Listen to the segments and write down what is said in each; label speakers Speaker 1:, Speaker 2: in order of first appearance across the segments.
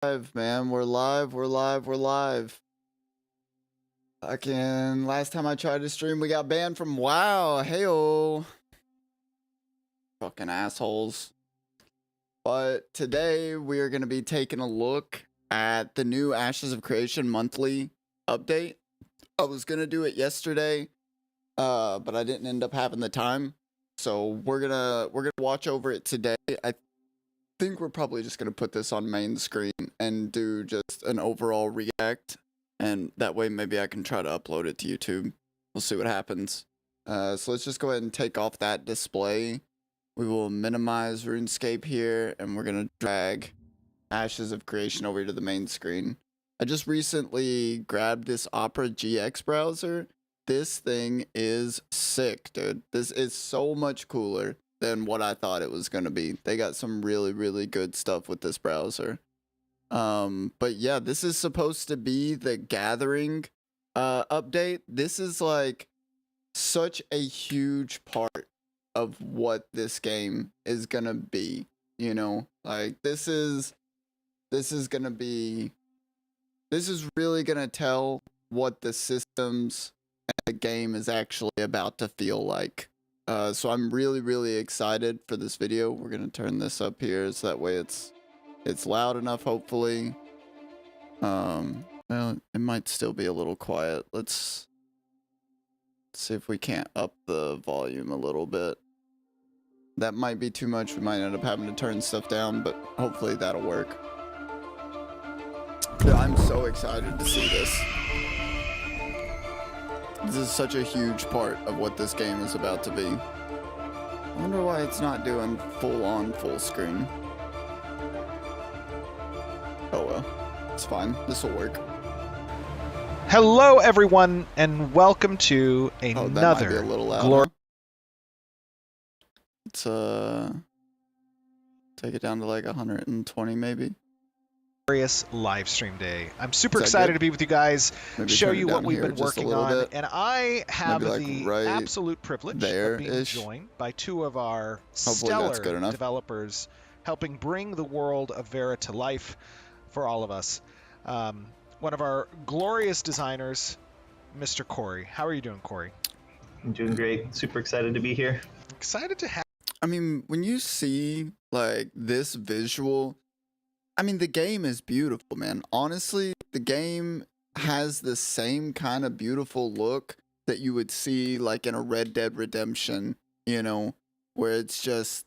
Speaker 1: Live, man. We're live. We're live. We're live. Fucking last time I tried to stream, we got banned from WoW. Heyo. Fucking assholes. But today we are going to be taking a look at the new Ashes of Creation monthly update. I was going to do it yesterday, but I didn't end up having the time. So we're gonna watch over it today. I think we're probably just gonna put this on main screen and do just an overall react, and that way maybe I can try to upload it to YouTube. We'll see what happens. So let's just go ahead and take off that display. We will minimize RuneScape here, and we're gonna drag Ashes of Creation over to the main screen. I just recently grabbed this Opera GX browser. This thing is sick, dude. This is so much cooler than what I thought it was going to be. They got some really, really good stuff with this browser. But yeah, this is supposed to be the Gathering update. This is like such a huge part of what this game is going to be, you know? Like this is really going to tell what the systems the game is actually about to feel like. So I'm really, really excited for this video. We're gonna turn this up here so that way it's loud enough, hopefully. Well, it might still be a little quiet. Let's see if we can't up the volume a little bit. That might be too much. We might end up having to turn stuff down, but hopefully that'll work. Dude, I'm so excited to see this. This is such a huge part of what this game is about to be. I wonder why it's not doing full screen. Oh well, it's fine. This will work.
Speaker 2: Hello, everyone, and welcome to another
Speaker 1: be a little loud. Let's take it down to like 120 maybe.
Speaker 2: Glorious live stream day. I'm super excited to be with you guys, show you what we've been working on, and I have the absolute privilege of being joined by two of our stellar developers helping bring the world of Vera to life for all of us. One of our glorious designers, Mr. Corey. How are you doing, Corey?
Speaker 3: I'm doing great. Super excited to be here.
Speaker 2: Excited to have.
Speaker 1: I mean, when you see like this visual, I mean, the game is beautiful, man. Honestly, the game has the same kind of beautiful look that you would see like in a Red Dead Redemption, you know, where it's just,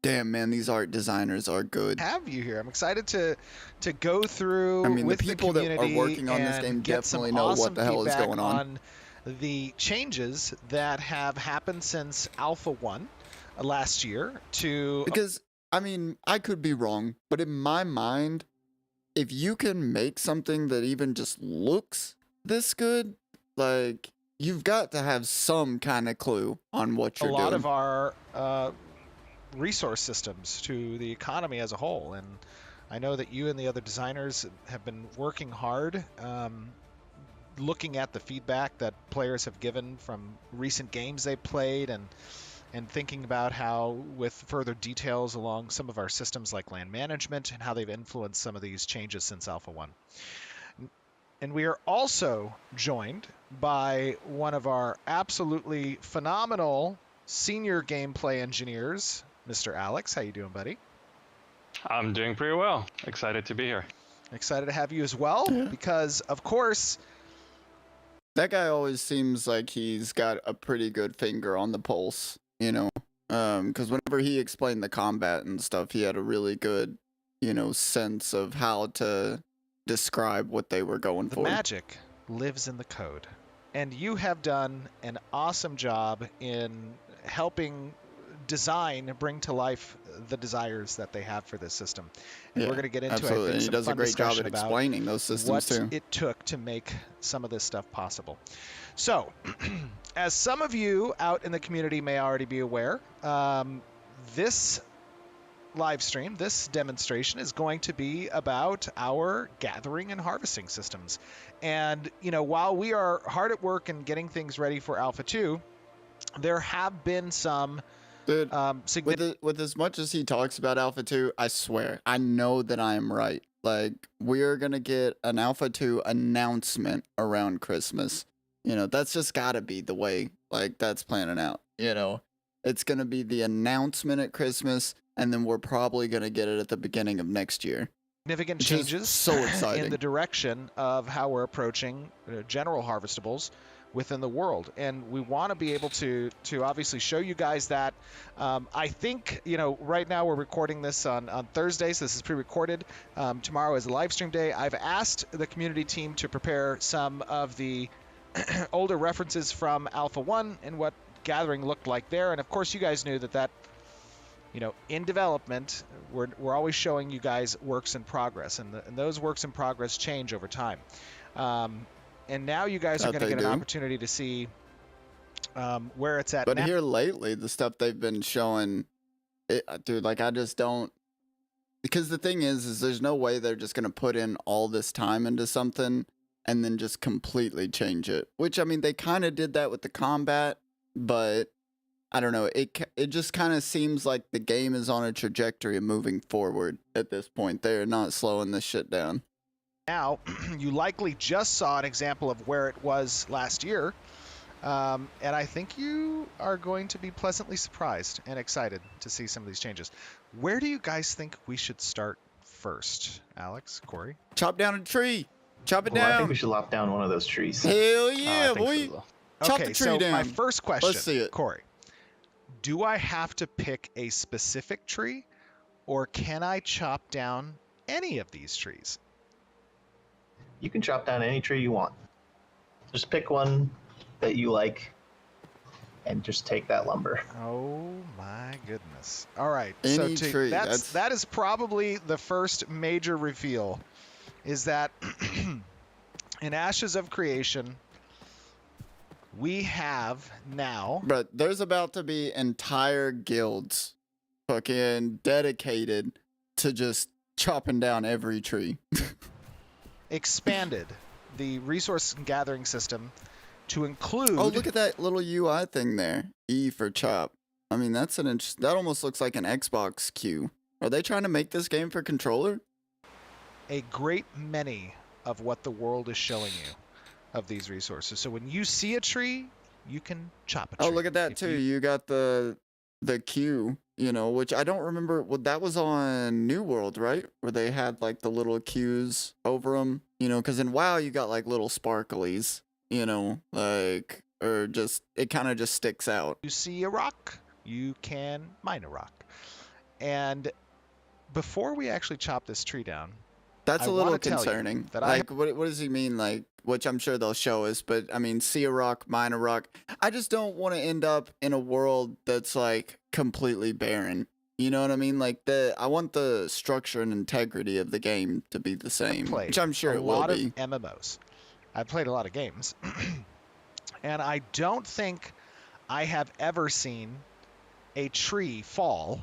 Speaker 1: damn, man, these art designers are good.
Speaker 2: Have you here? I'm excited to go through.
Speaker 1: I mean,
Speaker 2: with
Speaker 1: the people that are working on this game definitely know what the hell is going on.
Speaker 2: The changes that have happened since Alpha 1 last year to...
Speaker 1: Because, I mean, I could be wrong, but in my mind, if you can make something that even just looks this good, like, you've got to have some kind of clue on what you're doing.
Speaker 2: A lot of our resource systems to the economy as a whole, and I know that you and the other designers have been working hard, looking at the feedback that players have given from recent games they played, and thinking about how, with further details along some of our systems like land management and how they've influenced some of these changes since Alpha 1. And we are also joined by one of our absolutely phenomenal senior gameplay engineers, Mr. Alex. How you doing, buddy?
Speaker 4: I'm doing pretty well. Excited to be here.
Speaker 2: Excited to have you as well, because, of course...
Speaker 1: That guy always seems like he's got a pretty good finger on the pulse. You know, because whenever he explained the combat and stuff, he had a really good, you know, sense of how to describe what they were going for.
Speaker 2: The magic lives in the code. And you have done an awesome job in helping design, bring to life the desires that they have for this system. And we're going to get into
Speaker 1: absolutely.
Speaker 2: I think,
Speaker 1: and he does a great job at explaining those systems too.
Speaker 2: What it took to make some of this stuff possible. So, as some of you out in the community may already be aware, this live stream, this demonstration is going to be about our gathering and harvesting systems. And, you know, while we are hard at work in getting things ready for Alpha 2, there have been some
Speaker 1: Dude, with as much as he talks about Alpha 2, I swear, I know that I am right. Like, we're going to get an Alpha 2 announcement around Christmas. You know, that's just got to be the way, like, that's planning out. You know, it's going to be the announcement at Christmas, and then we're probably going to get it at the beginning of next year.
Speaker 2: Significant
Speaker 1: Which is
Speaker 2: changes
Speaker 1: so exciting.
Speaker 2: in the direction of how we're approaching general harvestables within the world, and we want to be able to obviously show you guys that. I think, you know, right now we're recording this on Thursday, so this is pre-recorded. Tomorrow is a live stream day. I've asked the community team to prepare some of the older references from Alpha 1 and what gathering looked like there, and of course you guys knew that you know, in development, we're always showing you guys works in progress, and those works in progress change over time. And now you guys are going to get an opportunity to see where it's at.
Speaker 1: But
Speaker 2: now.
Speaker 1: here lately, the stuff they've been showing, dude, like, I just don't. Because the thing is there's no way they're just going to put in all this time into something and then just completely change it. Which, I mean, they kind of did that with the combat, but I don't know. It just kind of seems like the game is on a trajectory of moving forward at this point. They're not slowing this shit down.
Speaker 2: Now, you likely just saw an example of where it was last year, and I think you are going to be pleasantly surprised and excited to see some of these changes. Where do you guys think we should start first? Alex, Corey?
Speaker 1: Chop down a tree. Chop it
Speaker 3: Well, I
Speaker 1: down.
Speaker 3: think we should lop down one of those trees.
Speaker 1: Hell yeah,
Speaker 4: I think
Speaker 1: boy.
Speaker 4: so as well.
Speaker 1: Chop
Speaker 2: Okay,
Speaker 1: the tree
Speaker 2: so
Speaker 1: down.
Speaker 2: my first question,
Speaker 1: Let's see it.
Speaker 2: Corey, do I have to pick a specific tree, or can I chop down any of these trees?
Speaker 3: You can chop down any tree you want. Just pick one that you like and just take that lumber.
Speaker 2: Oh my goodness. All right.
Speaker 1: Any
Speaker 2: so
Speaker 1: tree,
Speaker 2: that is probably the first major reveal, is that in Ashes of Creation, we have now...
Speaker 1: But there's about to be entire guilds fucking dedicated to just chopping down every tree.
Speaker 2: expanded the resource gathering system to include...
Speaker 1: Oh, look at that little UI thing there. E for chop. I mean, that's that almost looks like an Xbox Q. Are they trying to make this game for controller?
Speaker 2: a great many of what the world is showing you of these resources. So when you see a tree, you can chop a tree.
Speaker 1: Oh, look at that too. You got the Q, you know, which I don't remember. Well, that was on New World, right? Where they had like the little Qs over them, you know, because in WoW you got like little sparklies, you know, like, or just, it kind of just sticks out.
Speaker 2: You see a rock, you can mine a rock. And before we actually chop this tree down,
Speaker 1: That's
Speaker 2: I
Speaker 1: a little
Speaker 2: wanna tell you
Speaker 1: concerning.
Speaker 2: that
Speaker 1: Like, what does he mean? Like, which I'm sure they'll show us, but I mean, see a rock, mine a rock. I just don't want to end up in a world that's like completely barren. You know what I mean? Like, I want the structure and integrity of the game to be the same, which I'm sure it will be.
Speaker 2: A lot of MMOs. I've played a lot of games, and I don't think I have ever seen a tree fall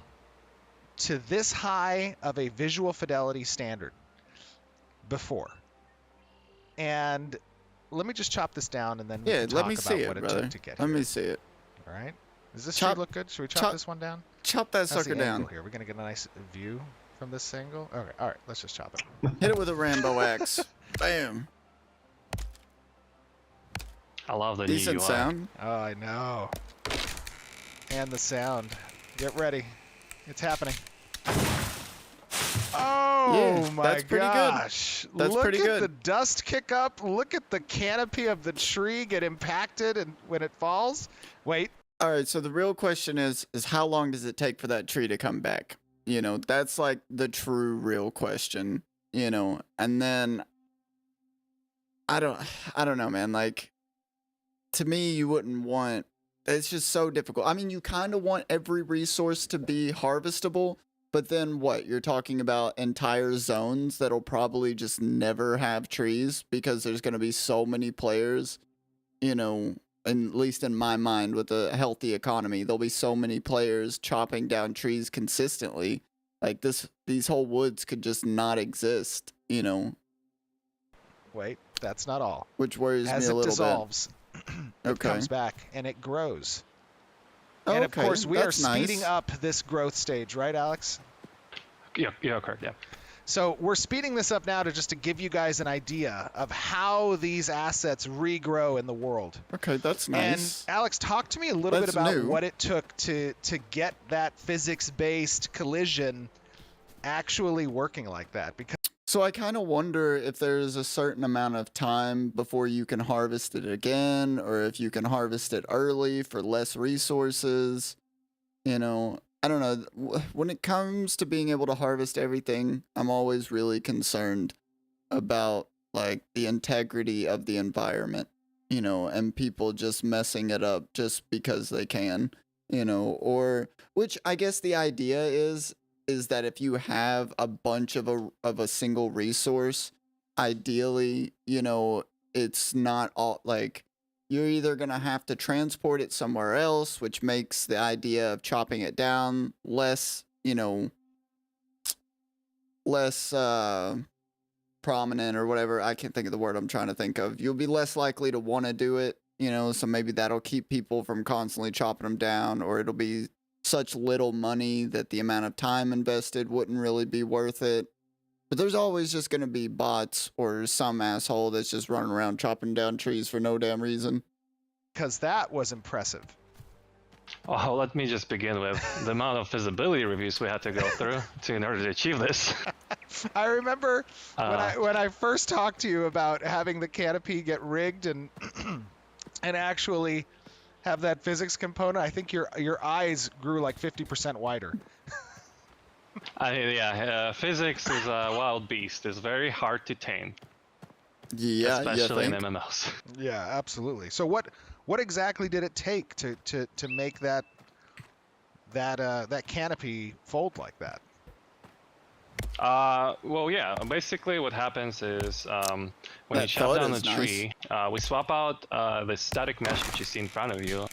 Speaker 2: to this high of a visual fidelity standard before. And let me just chop this down, and then we can
Speaker 1: let
Speaker 2: talk
Speaker 1: me
Speaker 2: about
Speaker 1: see it,
Speaker 2: what it
Speaker 1: brother.
Speaker 2: took to get
Speaker 1: Let
Speaker 2: here.
Speaker 1: me see it.
Speaker 2: All right. Does this
Speaker 1: Chop-
Speaker 2: tree look good? Should we chop
Speaker 1: chop-
Speaker 2: this one down?
Speaker 1: Chop that
Speaker 2: How's
Speaker 1: sucker
Speaker 2: the
Speaker 1: down.
Speaker 2: angle here? We're gonna get a nice view from this angle. Okay. All right. Let's just chop it.
Speaker 1: Hit it with a Rambo axe. Bam.
Speaker 4: I love the
Speaker 1: Decent
Speaker 4: new UI.
Speaker 1: sound.
Speaker 2: Oh, I know. And the sound. Get ready. It's happening. Oh
Speaker 1: Yeah,
Speaker 2: my
Speaker 1: that's pretty good.
Speaker 2: gosh.
Speaker 1: That's
Speaker 2: Look
Speaker 1: pretty
Speaker 2: at
Speaker 1: good.
Speaker 2: the dust kick up. Look at the canopy of the tree get impacted and when it falls. Wait.
Speaker 1: All right, so the real question is how long does it take for that tree to come back? You know, that's like the true real question, you know. And then I don't know, man. Like, to me, you wouldn't want, it's just so difficult. I mean, you kind of want every resource to be harvestable, but then what? You're talking about entire zones that'll probably just never have trees because there's going to be so many players, you know, at least in my mind, with a healthy economy, there'll be so many players chopping down trees consistently. Like, these whole woods could just not exist, you know.
Speaker 2: Wait. That's not all.
Speaker 1: Which worries me a little
Speaker 2: As it dissolves, it
Speaker 1: Okay.
Speaker 2: comes back and it grows.
Speaker 1: bit.
Speaker 2: And of course, we are
Speaker 1: that's nice.
Speaker 2: speeding up this growth stage, right, Alex?
Speaker 4: Yeah, correct. Yeah.
Speaker 2: So we're speeding this up now to give you guys an idea of how these assets regrow in the world.
Speaker 1: Okay, that's nice.
Speaker 2: And Alex, talk to me a little bit
Speaker 1: That's
Speaker 2: about
Speaker 1: new.
Speaker 2: what it took to get that physics-based collision actually working like that. Because
Speaker 1: So I kind of wonder if there's a certain amount of time before you can harvest it again, or if you can harvest it early for less resources. You know, I don't know. When it comes to being able to harvest everything, I'm always really concerned about like the integrity of the environment, you know, and people just messing it up just because they can, you know, or which I guess the idea is that if you have a bunch of a single resource, ideally, you know, it's not all like you're either going to have to transport it somewhere else, which makes the idea of chopping it down less, you know, less prominent or whatever. I can't think of the word I'm trying to think of. You'll be less likely to want to do it, you know, so maybe that'll keep people from constantly chopping them down, or it'll be such little money that the amount of time invested wouldn't really be worth it. But there's always just going to be bots or some asshole that's just running around chopping down trees for no damn reason.
Speaker 2: Because that was impressive.
Speaker 4: Oh, let me just begin with the amount of feasibility reviews we had to go through in order to achieve this.
Speaker 2: I remember when I first talked to you about having the canopy get rigged and and actually have that physics component. I think your eyes grew like 50% wider.
Speaker 4: Physics is a wild beast. It's very hard to tame.
Speaker 1: Yeah,
Speaker 4: especially in MMOs.
Speaker 2: Yeah, absolutely. So what exactly did it take to make that canopy fold like that?
Speaker 4: Well, yeah. Basically, what happens is when
Speaker 1: That
Speaker 4: you chop down a
Speaker 1: nice.
Speaker 4: tree, we swap out the static mesh, which you see in front of you,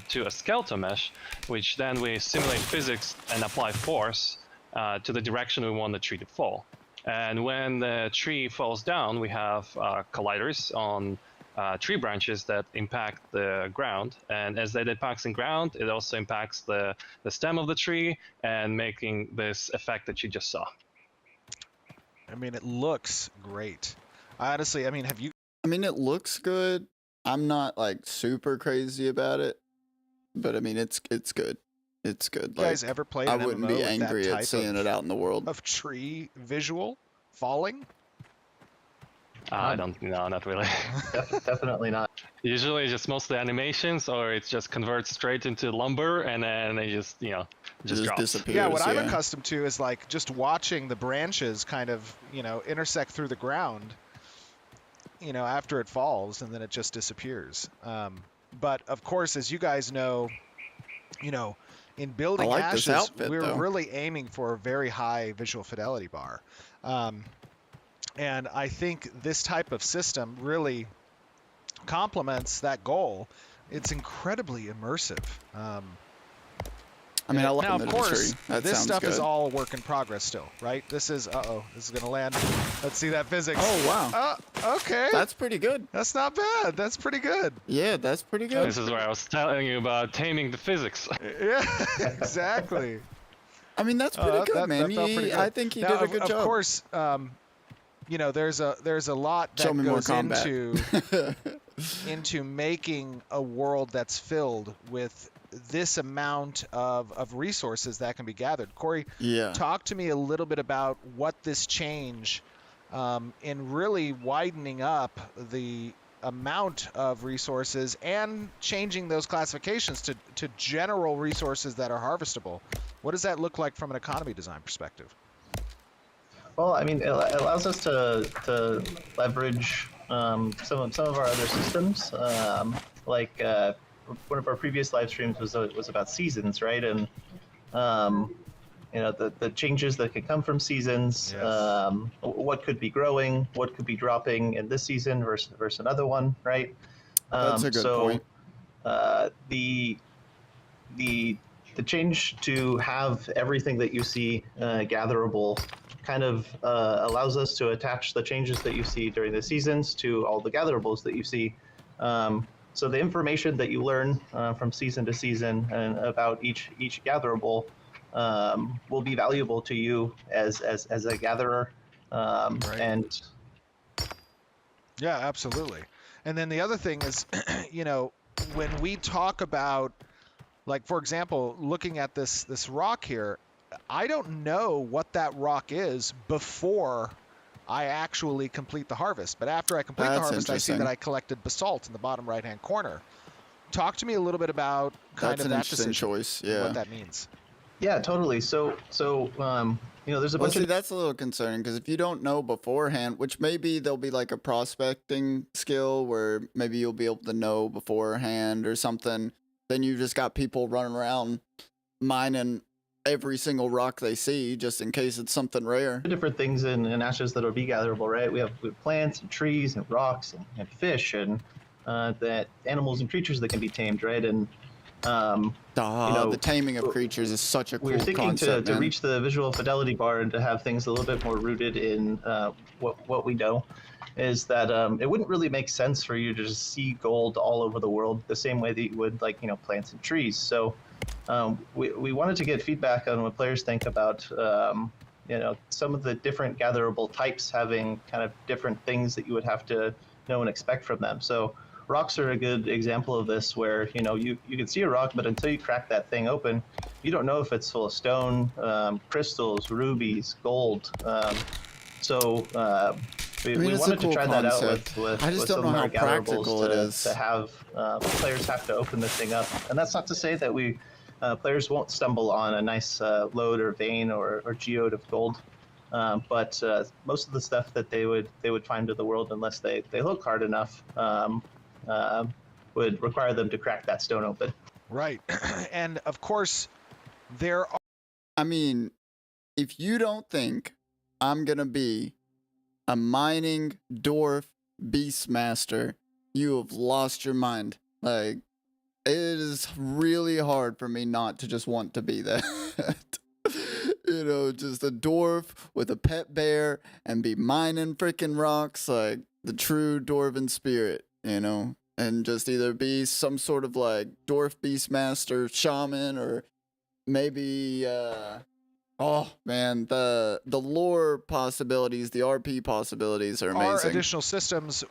Speaker 4: to a skeletal mesh, which then we simulate physics and apply force to the direction we want the tree to fall. And when the tree falls down, we have colliders on tree branches that impact the ground. And as that impacts the ground, it also impacts the stem of the tree and making this effect that you just saw.
Speaker 2: I mean, it looks great. Honestly, I mean, have you?
Speaker 1: I mean, it looks good. I'm not like super crazy about it, but I mean, it's good. It's good.
Speaker 2: You guys ever played
Speaker 1: I
Speaker 2: an
Speaker 1: wouldn't
Speaker 2: MMO
Speaker 1: be
Speaker 2: with
Speaker 1: angry
Speaker 2: that
Speaker 1: at
Speaker 2: type
Speaker 1: seeing it out in the world.
Speaker 2: of tree visual falling?
Speaker 4: I don't know, not really.
Speaker 3: Definitely not.
Speaker 4: Usually just mostly animations, or it just converts straight into lumber and then it just, just drops.
Speaker 1: Disappears.
Speaker 2: Yeah, what I'm accustomed to is like just watching the branches kind of, intersect through the ground, after it falls, and then it just disappears. But of course, as you guys know, in building
Speaker 1: I like this
Speaker 2: ashes,
Speaker 1: outfit,
Speaker 2: we're
Speaker 1: though.
Speaker 2: really aiming for a very high visual fidelity bar. And I think this type of system really complements that goal. It's incredibly immersive.
Speaker 1: I mean, I like
Speaker 2: now,
Speaker 1: the
Speaker 2: of course,
Speaker 1: tree. That
Speaker 2: this
Speaker 1: sounds
Speaker 2: stuff
Speaker 1: good.
Speaker 2: is all a work in progress still, right? This is, this is going to land. Let's see that physics.
Speaker 1: Oh, wow.
Speaker 2: Okay.
Speaker 1: That's pretty good.
Speaker 2: That's not bad. That's pretty good.
Speaker 1: Yeah, that's pretty good.
Speaker 4: This is where I was telling you about taming the physics.
Speaker 2: Yeah, exactly.
Speaker 1: I mean, that's pretty good, man.
Speaker 2: That felt pretty good.
Speaker 1: I think he
Speaker 2: Now,
Speaker 1: did a good job.
Speaker 2: Of course, there's a lot that
Speaker 1: Show me more
Speaker 2: goes
Speaker 1: combat.
Speaker 2: into making a world that's filled with this amount of resources that can be gathered. Corey,
Speaker 1: Yeah.
Speaker 2: talk to me a little bit about what this change in really widening up the amount of resources and changing those classifications to general resources that are harvestable. What does that look like from an economy design perspective?
Speaker 3: Well, I mean, it allows us to leverage some of our other systems. Like one of our previous live streams was about seasons, right? And the changes that could come from seasons.
Speaker 2: Yes.
Speaker 3: What could be growing, what could be dropping in this season versus another one, right?
Speaker 1: That's a good point.
Speaker 3: The change to have everything that you see gatherable kind of allows us to attach the changes that you see during the seasons to all the gatherables that you see. So the information that you learn from season to season and about each gatherable will be valuable to you as a gatherer And
Speaker 2: Yeah, absolutely. And then the other thing is, you know, when we talk about, like, for example, looking at this rock here, I don't know what that rock is before I actually complete the harvest. But after I complete the
Speaker 1: That's
Speaker 2: harvest, I see that
Speaker 1: interesting.
Speaker 2: I collected basalt in the bottom right-hand corner. Talk to me a little bit about kind
Speaker 1: That's
Speaker 2: of
Speaker 1: an
Speaker 2: that
Speaker 1: interesting
Speaker 2: decision,
Speaker 1: choice.
Speaker 2: and
Speaker 1: Yeah.
Speaker 2: what that means.
Speaker 3: yeah, totally. So you know, there's a
Speaker 1: Well,
Speaker 3: bunch
Speaker 1: see,
Speaker 3: of
Speaker 1: that's a little concerning because if you don't know beforehand, which maybe there'll be like a prospecting skill where maybe you'll be able to know beforehand or something, then you just got people running around mining every single rock they see just in case it's something rare.
Speaker 3: different things in ashes that will be gatherable, right? We have plants and trees and rocks and fish and that animals and creatures that can be tamed, right? And you know,
Speaker 1: The taming of creatures is such a
Speaker 3: we're
Speaker 1: cool
Speaker 3: thinking
Speaker 1: concept,
Speaker 3: to
Speaker 1: man.
Speaker 3: reach the visual fidelity bar and to have things a little bit more rooted in what we know is that it wouldn't really make sense for you to just see gold all over the world the same way that you would, like, you know, plants and trees. So we wanted to get feedback on what players think about you know, some of the different gatherable types having kind of different things that you would have to know and expect from them. So rocks are a good example of this, where, you know, you can see a rock, but until you crack that thing open, you don't know if it's full of stone, crystals, rubies, gold. So we
Speaker 1: it's a
Speaker 3: wanted
Speaker 1: cool
Speaker 3: to try that out
Speaker 1: concept.
Speaker 3: with
Speaker 1: I just
Speaker 3: with
Speaker 1: don't
Speaker 3: some
Speaker 1: know
Speaker 3: of
Speaker 1: how
Speaker 3: our gatherables
Speaker 1: practical it is.
Speaker 3: to have players have to open the thing up. And that's not to say that we players won't stumble on a nice lode or vein or geode of gold. But most of the stuff that they would find in the world, unless they look hard enough, would require them to crack that stone open.
Speaker 2: Right. And of course, there are.
Speaker 1: I mean, if you don't think I'm gonna be a mining dwarf beastmaster, you have lost your mind. Like, it is really hard for me not to just want to be that. You know, just a dwarf with a pet bear and be mining freaking rocks, like the true dwarven spirit, you know? And just either be some sort of like dwarf beastmaster shaman, or maybe oh man, the lore possibilities, the RP possibilities are
Speaker 2: Are
Speaker 1: amazing.
Speaker 2: additional systems,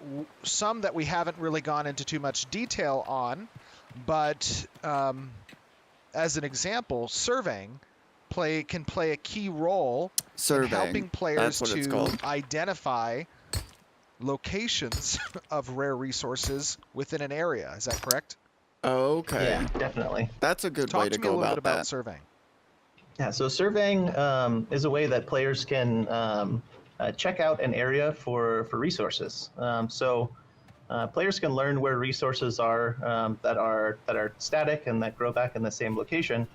Speaker 2: some that we haven't really gone into too much detail on, but as an example, surveying can play a key role in
Speaker 1: Surveying.
Speaker 2: helping players
Speaker 1: That's what it's
Speaker 2: to
Speaker 1: called.
Speaker 2: identify locations of rare resources within an area. Is that correct?
Speaker 1: Okay.
Speaker 3: Yeah, definitely.
Speaker 1: That's a good
Speaker 2: Talk
Speaker 1: way
Speaker 2: to
Speaker 1: to
Speaker 2: me a
Speaker 1: go
Speaker 2: little bit
Speaker 1: about
Speaker 2: about
Speaker 1: that.
Speaker 2: surveying.
Speaker 3: Yeah, so surveying is a way that players can check out an area for resources. Players can learn where resources are that are static and that grow back in the same location.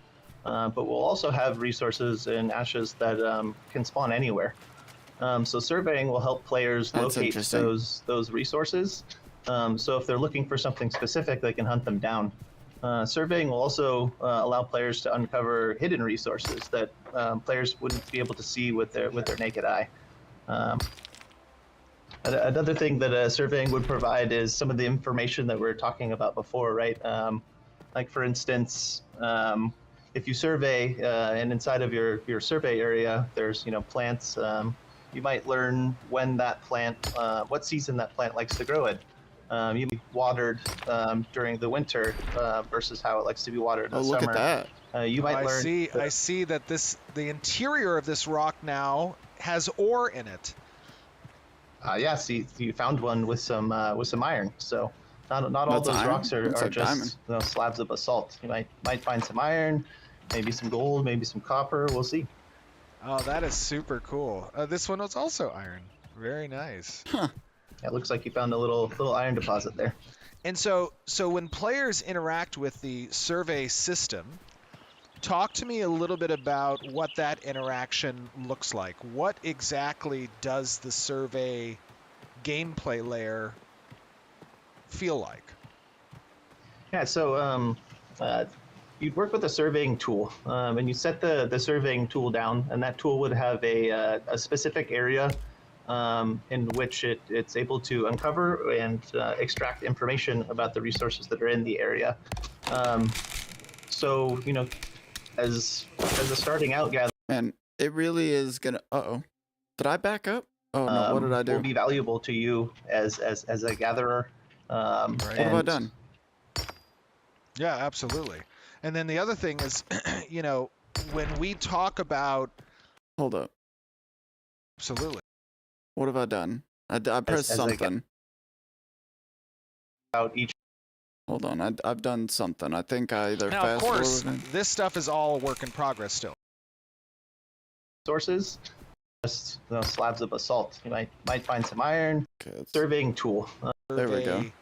Speaker 3: But we'll also have resources in ashes that can spawn anywhere. So surveying will help players
Speaker 1: That's
Speaker 3: locate
Speaker 1: interesting.
Speaker 3: those resources. So if they're looking for something specific, they can hunt them down. Surveying will also allow players to uncover hidden resources that players wouldn't be able to see with their naked eye. Another thing that surveying would provide is some of the information that we were talking about before, right? Like, for instance, if you survey and inside of your survey area, there's, you know, plants. You might learn when that plant, what season that plant likes to grow in. You be watered during the winter versus how it likes to be watered in the
Speaker 1: Oh, look
Speaker 3: summer.
Speaker 1: at that.
Speaker 3: You might learn.
Speaker 2: I see that the interior of this rock now has ore in it.
Speaker 3: Yeah, see, you found one with some iron. So not all
Speaker 1: That's
Speaker 3: those
Speaker 1: iron?
Speaker 3: rocks are
Speaker 1: Looks like
Speaker 3: just
Speaker 1: diamond.
Speaker 3: you know, slabs of basalt. You might find some iron, maybe some gold, maybe some copper. We'll see.
Speaker 2: Oh, that is super cool. This one was also iron. Very nice.
Speaker 1: Huh.
Speaker 3: It looks like you found a little iron deposit there.
Speaker 2: And so when players interact with the survey system, talk to me a little bit about what that interaction looks like. What exactly does the survey gameplay layer feel like?
Speaker 3: Yeah, so you'd work with a surveying tool, and you set the surveying tool down, and that tool would have a specific area in which it's able to uncover and extract information about the resources that are in the area. So, you know, as a starting out gather.
Speaker 1: And it really is gonna. Uh-oh. Did I back up? Oh no, what did I
Speaker 3: will
Speaker 1: do?
Speaker 3: be valuable to you as a gatherer.
Speaker 2: Right.
Speaker 1: What have I done?
Speaker 2: Yeah, absolutely. And then the other thing is, you know, when we talk about
Speaker 1: Hold up.
Speaker 2: absolutely.
Speaker 1: What have I done? I pressed
Speaker 3: as I get-
Speaker 1: something.
Speaker 3: About each
Speaker 1: Hold on, I've done something. I think I either
Speaker 2: Now, of
Speaker 1: fast
Speaker 2: course,
Speaker 1: forwarded.
Speaker 2: this stuff is all work in progress still.
Speaker 3: sources, just slabs of basalt. You might find some iron.
Speaker 1: Okay,
Speaker 3: Surveying tool.
Speaker 1: There we go.
Speaker 2: Survey.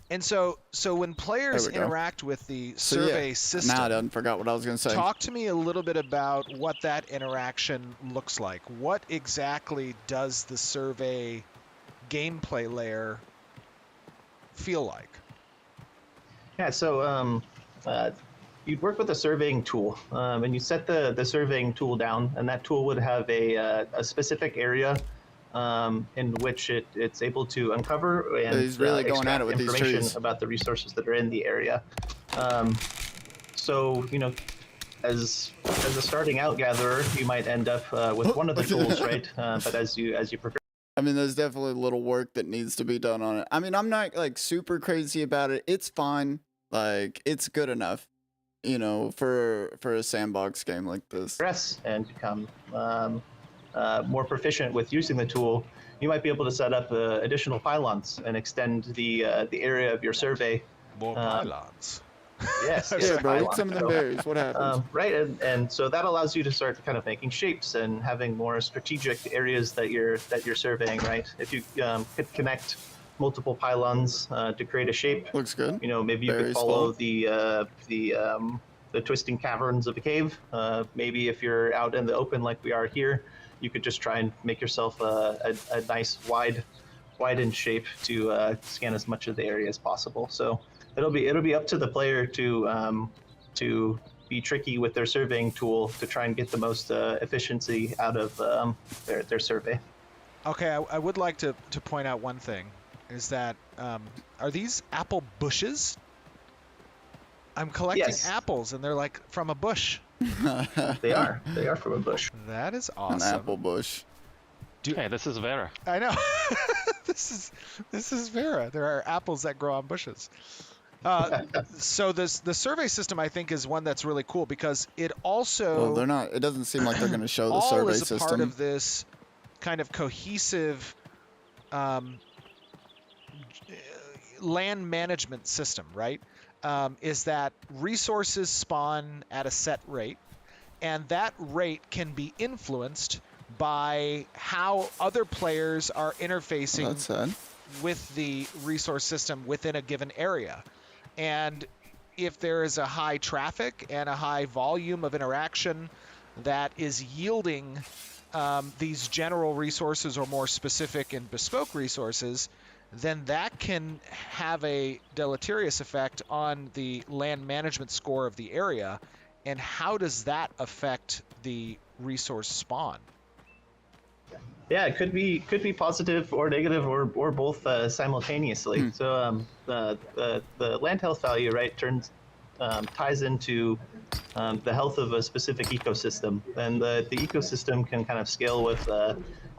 Speaker 2: And so when players
Speaker 1: There we go.
Speaker 2: interact with the
Speaker 1: So, yeah,
Speaker 2: survey system,
Speaker 1: now I done forgot what I was gonna say.
Speaker 2: talk to me a little bit about what that interaction looks like. What exactly does the survey gameplay layer feel like?
Speaker 3: Yeah, so you'd work with a surveying tool, and you set the surveying tool down, and that tool would have a specific area in which it's able to uncover and
Speaker 1: He's really going at
Speaker 3: extract
Speaker 1: it with these
Speaker 3: information
Speaker 1: trees.
Speaker 3: about the resources that are in the area. So as a starting out gatherer, you might end up with one of the tools, right? But as you progress.
Speaker 1: I mean, there's definitely little work that needs to be done on it. I mean, I'm not like super crazy about it. It's fine. Like, it's good enough, you know, for a sandbox game like this.
Speaker 3: Progress and become more proficient with using the tool, you might be able to set up additional pylons and extend the area of your survey.
Speaker 2: More pylons.
Speaker 3: Yes,
Speaker 1: Yeah,
Speaker 3: yes,
Speaker 1: bro, eat
Speaker 3: pylons.
Speaker 1: some of the
Speaker 3: So,
Speaker 1: berries. What happens?
Speaker 3: right, and so that allows you to start kind of making shapes and having more strategic areas that you're surveying. Right, if you could connect multiple pylons to create a shape.
Speaker 1: Looks good.
Speaker 3: You know, maybe you
Speaker 1: Berries
Speaker 3: could follow
Speaker 1: fall.
Speaker 3: the twisting caverns of a cave. Maybe if you're out in the open like we are here, you could just try and make yourself a nice widened shape to scan as much of the area as possible. So it'll be up to the player to be tricky with their surveying tool to try and get the most efficiency out of their survey.
Speaker 2: Okay, I would like to point out one thing, is that are these apple bushes? I'm collecting
Speaker 3: Yes.
Speaker 2: apples, and they're like from a bush.
Speaker 3: They are from a bush.
Speaker 2: That is
Speaker 1: An
Speaker 2: awesome.
Speaker 1: apple bush.
Speaker 4: Hey, this is Vera.
Speaker 2: I know. This is Vera. There are apples that grow on bushes. So the survey system, I think, is one that's really cool because it also
Speaker 1: Well, they're not. It doesn't seem like they're going to show the
Speaker 2: all
Speaker 1: survey
Speaker 2: is a
Speaker 1: system.
Speaker 2: part of this kind of cohesive land management system, right? Is that resources spawn at a set rate, and that rate can be influenced by how other players are interfacing
Speaker 1: That's sad.
Speaker 2: with the resource system within a given area. And if there is a high traffic and a high volume of interaction that is yielding these general resources or more specific and bespoke resources, then that can have a deleterious effect on the land management score of the area. And how does that affect the resource spawn?
Speaker 3: Yeah, it could be positive or negative or both simultaneously. So the land health value, right, ties into the health of a specific ecosystem, and the ecosystem can kind of scale with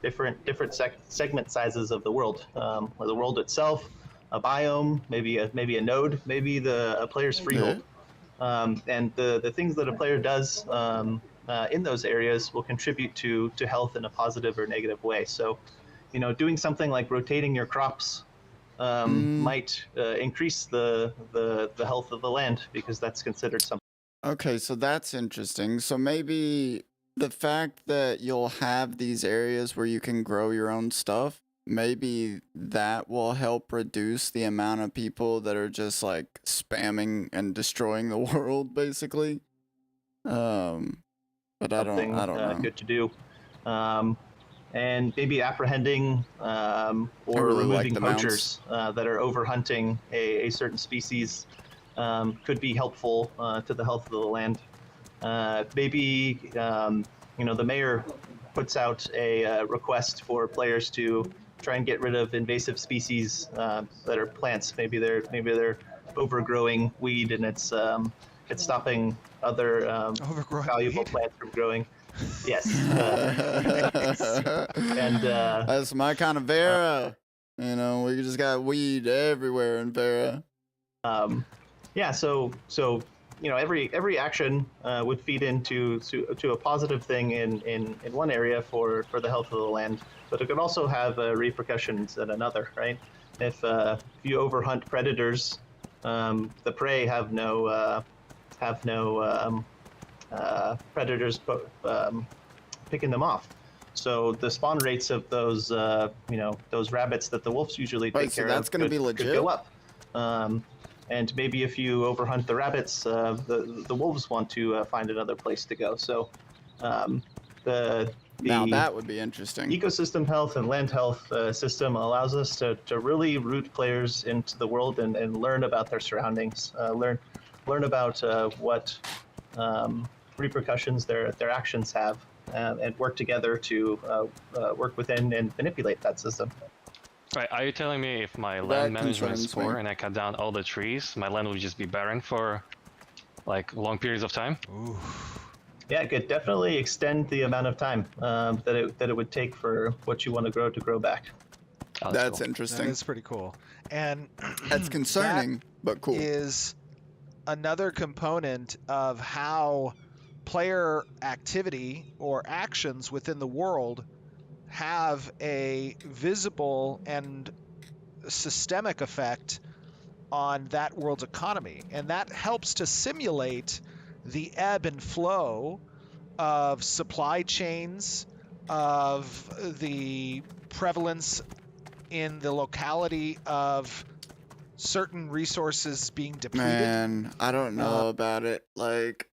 Speaker 3: different segment sizes of the world, or the world itself, a biome, maybe a node, maybe a player's freehold, and the things that a player does in those areas will contribute to health in a positive or negative way. So, you know, doing something like rotating your crops might increase the health of the land because that's considered something.
Speaker 1: Okay, so that's interesting. So maybe the fact that you'll have these areas where you can grow your own stuff, maybe that will help reduce the amount of people that are just like spamming and destroying the world, basically. But I don't know.
Speaker 3: Good to do. And maybe apprehending or
Speaker 1: really like
Speaker 3: removing
Speaker 1: the
Speaker 3: poachers that are overhunting a certain species could be helpful to the health of the land. Maybe the mayor puts out a request for players to try and get rid of invasive species that are plants. Maybe they're overgrowing weed and it's stopping other valuable plants from growing. Yes. And
Speaker 1: that's my kind of Vera. You know, we just got weed everywhere in Vera.
Speaker 3: Yeah, so every action would feed into to a positive thing in one area for the health of the land, but it could also have repercussions in another, right? If you overhunt predators, the prey have no predators picking them off. So the spawn rates of those those rabbits that the wolves usually take care
Speaker 1: that's
Speaker 3: of
Speaker 1: gonna be
Speaker 3: could
Speaker 1: legit?
Speaker 3: go up. And maybe if you overhunt the rabbits, the wolves want to find another place to go. So the
Speaker 1: Now that would be interesting.
Speaker 3: ecosystem health and land health system allows us to really root players into the world and learn about their surroundings, learn about what repercussions their actions have, and work together to work within and manipulate that system.
Speaker 4: Right, are you telling me if my
Speaker 1: That
Speaker 4: land management is
Speaker 1: concerns me.
Speaker 4: poor and I cut down all the trees, my land will just be barren for like long periods of time?
Speaker 2: Ooh.
Speaker 3: Yeah, it could definitely extend the amount of time that it would take for what you want to grow back.
Speaker 4: Oh,
Speaker 1: That's
Speaker 4: cool.
Speaker 1: interesting.
Speaker 2: That is pretty cool. And
Speaker 1: That's concerning, but cool.
Speaker 2: is another component of how player activity or actions within the world have a visible and systemic effect on that world's economy. And that helps to simulate the ebb and flow of supply chains, of the prevalence in the locality of certain resources being depleted.
Speaker 1: Man, I don't know about it. Like,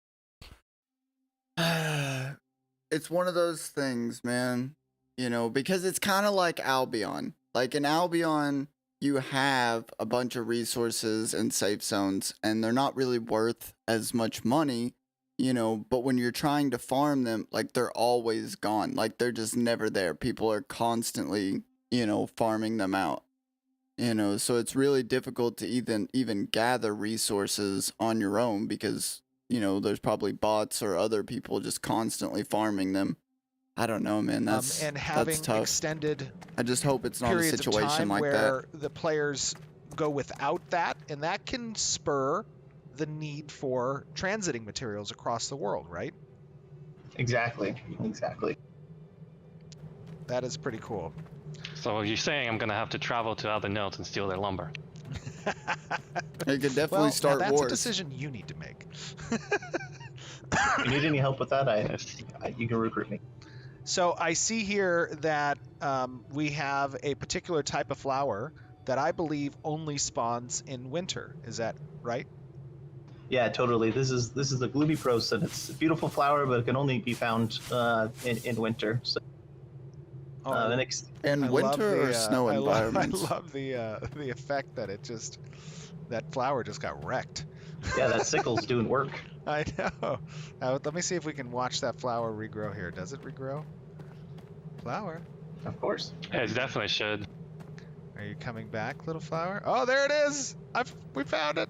Speaker 1: it's one of those things, man. You know, because it's kind of like Albion. Like in Albion, you have a bunch of resources and safe zones, and they're not really worth as much money, you know, but when you're trying to farm them, like they're always gone. Like they're just never there. People are constantly, you know, farming them out. You know, so it's really difficult to even gather resources on your own because, you know, there's probably bots or other people just constantly farming them. I don't know, man. That's
Speaker 2: and having
Speaker 1: that's tough.
Speaker 2: extended
Speaker 1: I just hope it's not a
Speaker 2: periods of
Speaker 1: situation
Speaker 2: time
Speaker 1: like
Speaker 2: where
Speaker 1: that.
Speaker 2: the players go without that, and that can spur the need for transiting materials across the world, right?
Speaker 3: Exactly.
Speaker 2: That is pretty cool.
Speaker 4: So you're saying I'm gonna have to travel to other nodes and steal their lumber?
Speaker 1: It could definitely
Speaker 2: Well, now
Speaker 1: start
Speaker 2: that's
Speaker 1: wars.
Speaker 2: a decision you need to make.
Speaker 3: If you need any help with that, you can recruit me.
Speaker 2: So I see here that we have a particular type of flower that I believe only spawns in winter. Is that right?
Speaker 3: Yeah, totally. This is the gloomy pros, and it's a beautiful flower, but it can only be found in winter. So,
Speaker 1: In
Speaker 2: I love
Speaker 1: winter or
Speaker 2: the,
Speaker 1: snow environments?
Speaker 2: I love the effect that that flower just got wrecked.
Speaker 3: yeah, that sickle's doing work.
Speaker 2: I know. Let me see if we can watch that flower regrow here. Does it regrow? Flower.
Speaker 3: Of course.
Speaker 4: Yeah, it definitely should.
Speaker 2: Are you coming back, little flower? Oh, there it is! We found it!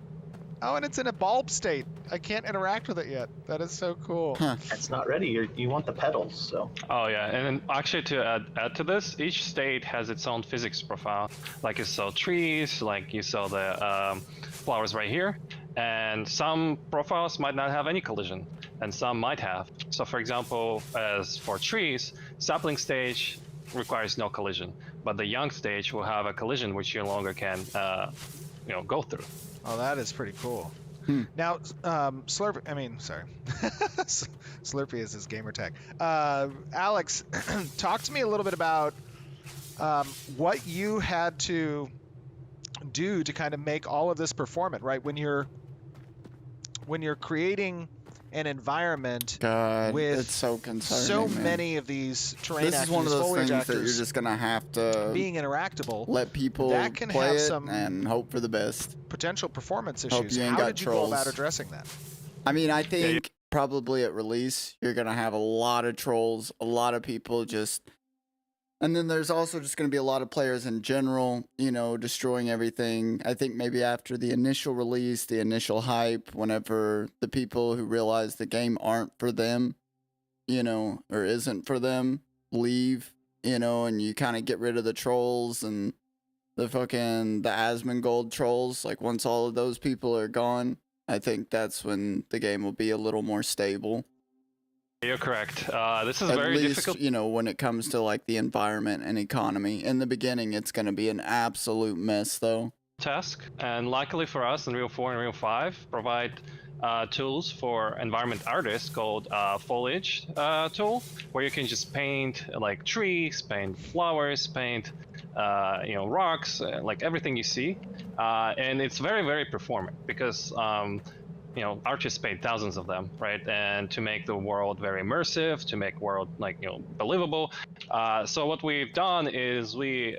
Speaker 2: Oh, and it's in a bulb state. I can't interact with it yet. That is so cool.
Speaker 1: Huh.
Speaker 3: It's not ready. You want the petals, so.
Speaker 4: Oh yeah, and then actually to add to this, each state has its own physics profile. Like you saw trees, like you saw the flowers right here, and some profiles might not have any collision, and some might have. So for example, as for trees, sapling stage requires no collision, but the young stage will have a collision which you no longer can go through.
Speaker 2: Oh, that is pretty cool. Now, Slurpee is his gamer tag. Alex, talk to me a little bit about what you had to do to kind of make all of this performant, right? When you're creating an environment
Speaker 1: God,
Speaker 2: with
Speaker 1: it's so concerning.
Speaker 2: so
Speaker 1: man.
Speaker 2: many of these terrain
Speaker 1: This
Speaker 2: actors,
Speaker 1: is one of those
Speaker 2: foliage
Speaker 1: things that
Speaker 2: actors
Speaker 1: you're just gonna have to
Speaker 2: being interactable,
Speaker 1: let people
Speaker 2: that can
Speaker 1: play
Speaker 2: have
Speaker 1: it
Speaker 2: some
Speaker 1: and hope for the best.
Speaker 2: potential performance
Speaker 1: Hope
Speaker 2: issues.
Speaker 1: you ain't
Speaker 2: How
Speaker 1: got
Speaker 2: did you go
Speaker 1: trolls.
Speaker 2: about addressing that?
Speaker 1: I mean, I think probably at release you're gonna have a lot of trolls, a lot of people just, and then there's also just gonna be a lot of players in general, you know, destroying everything. I think maybe after the initial release, the initial hype, whenever the people who realize the game aren't for them, or isn't for them, leave, and you kind of get rid of the trolls and the Asmongold trolls. Like, once all of those people are gone, I think that's when the game will be a little more stable.
Speaker 4: You're correct. This is
Speaker 1: At
Speaker 4: very
Speaker 1: least,
Speaker 4: difficult.
Speaker 1: when it comes to like the environment and economy. In the beginning, it's going to be an absolute mess, though.
Speaker 4: Task, and luckily for us in Real 4 and Real 5 provide tools for environment artists called foliage tool, where you can just paint like trees, paint flowers, paint rocks, like everything you see, and it's very, very performant because artists paint thousands of them, right? And to make the world very immersive, to make world believable. So what we've done is we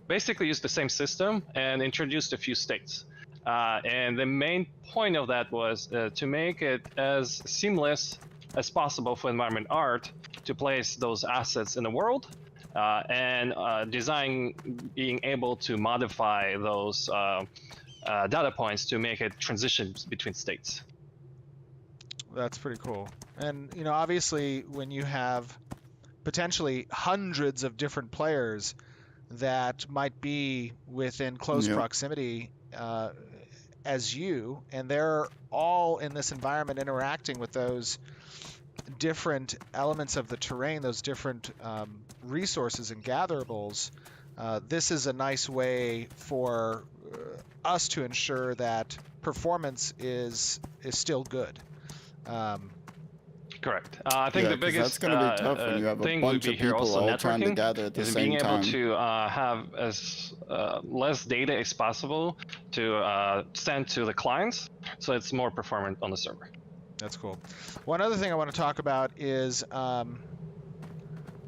Speaker 4: basically used the same system and introduced a few states. And the main point of that was to make it as seamless as possible for environment art to place those assets in the world, and design being able to modify those data points to make it transitions between states.
Speaker 2: That's pretty cool. And obviously, when you have potentially hundreds of different players that might be within close proximity as you, and they're all in this environment interacting with those different elements of the terrain, those different resources and gatherables, this is a nice way for us to ensure that performance is still good.
Speaker 4: Correct. I think the biggest
Speaker 1: that's going to be tough when you have a bunch of people all trying to gather at the same
Speaker 4: being able
Speaker 1: time.
Speaker 4: to have as less data as possible to send to the clients, so it's more performant on the server.
Speaker 2: That's cool. One other thing I want to talk about is
Speaker 1: We're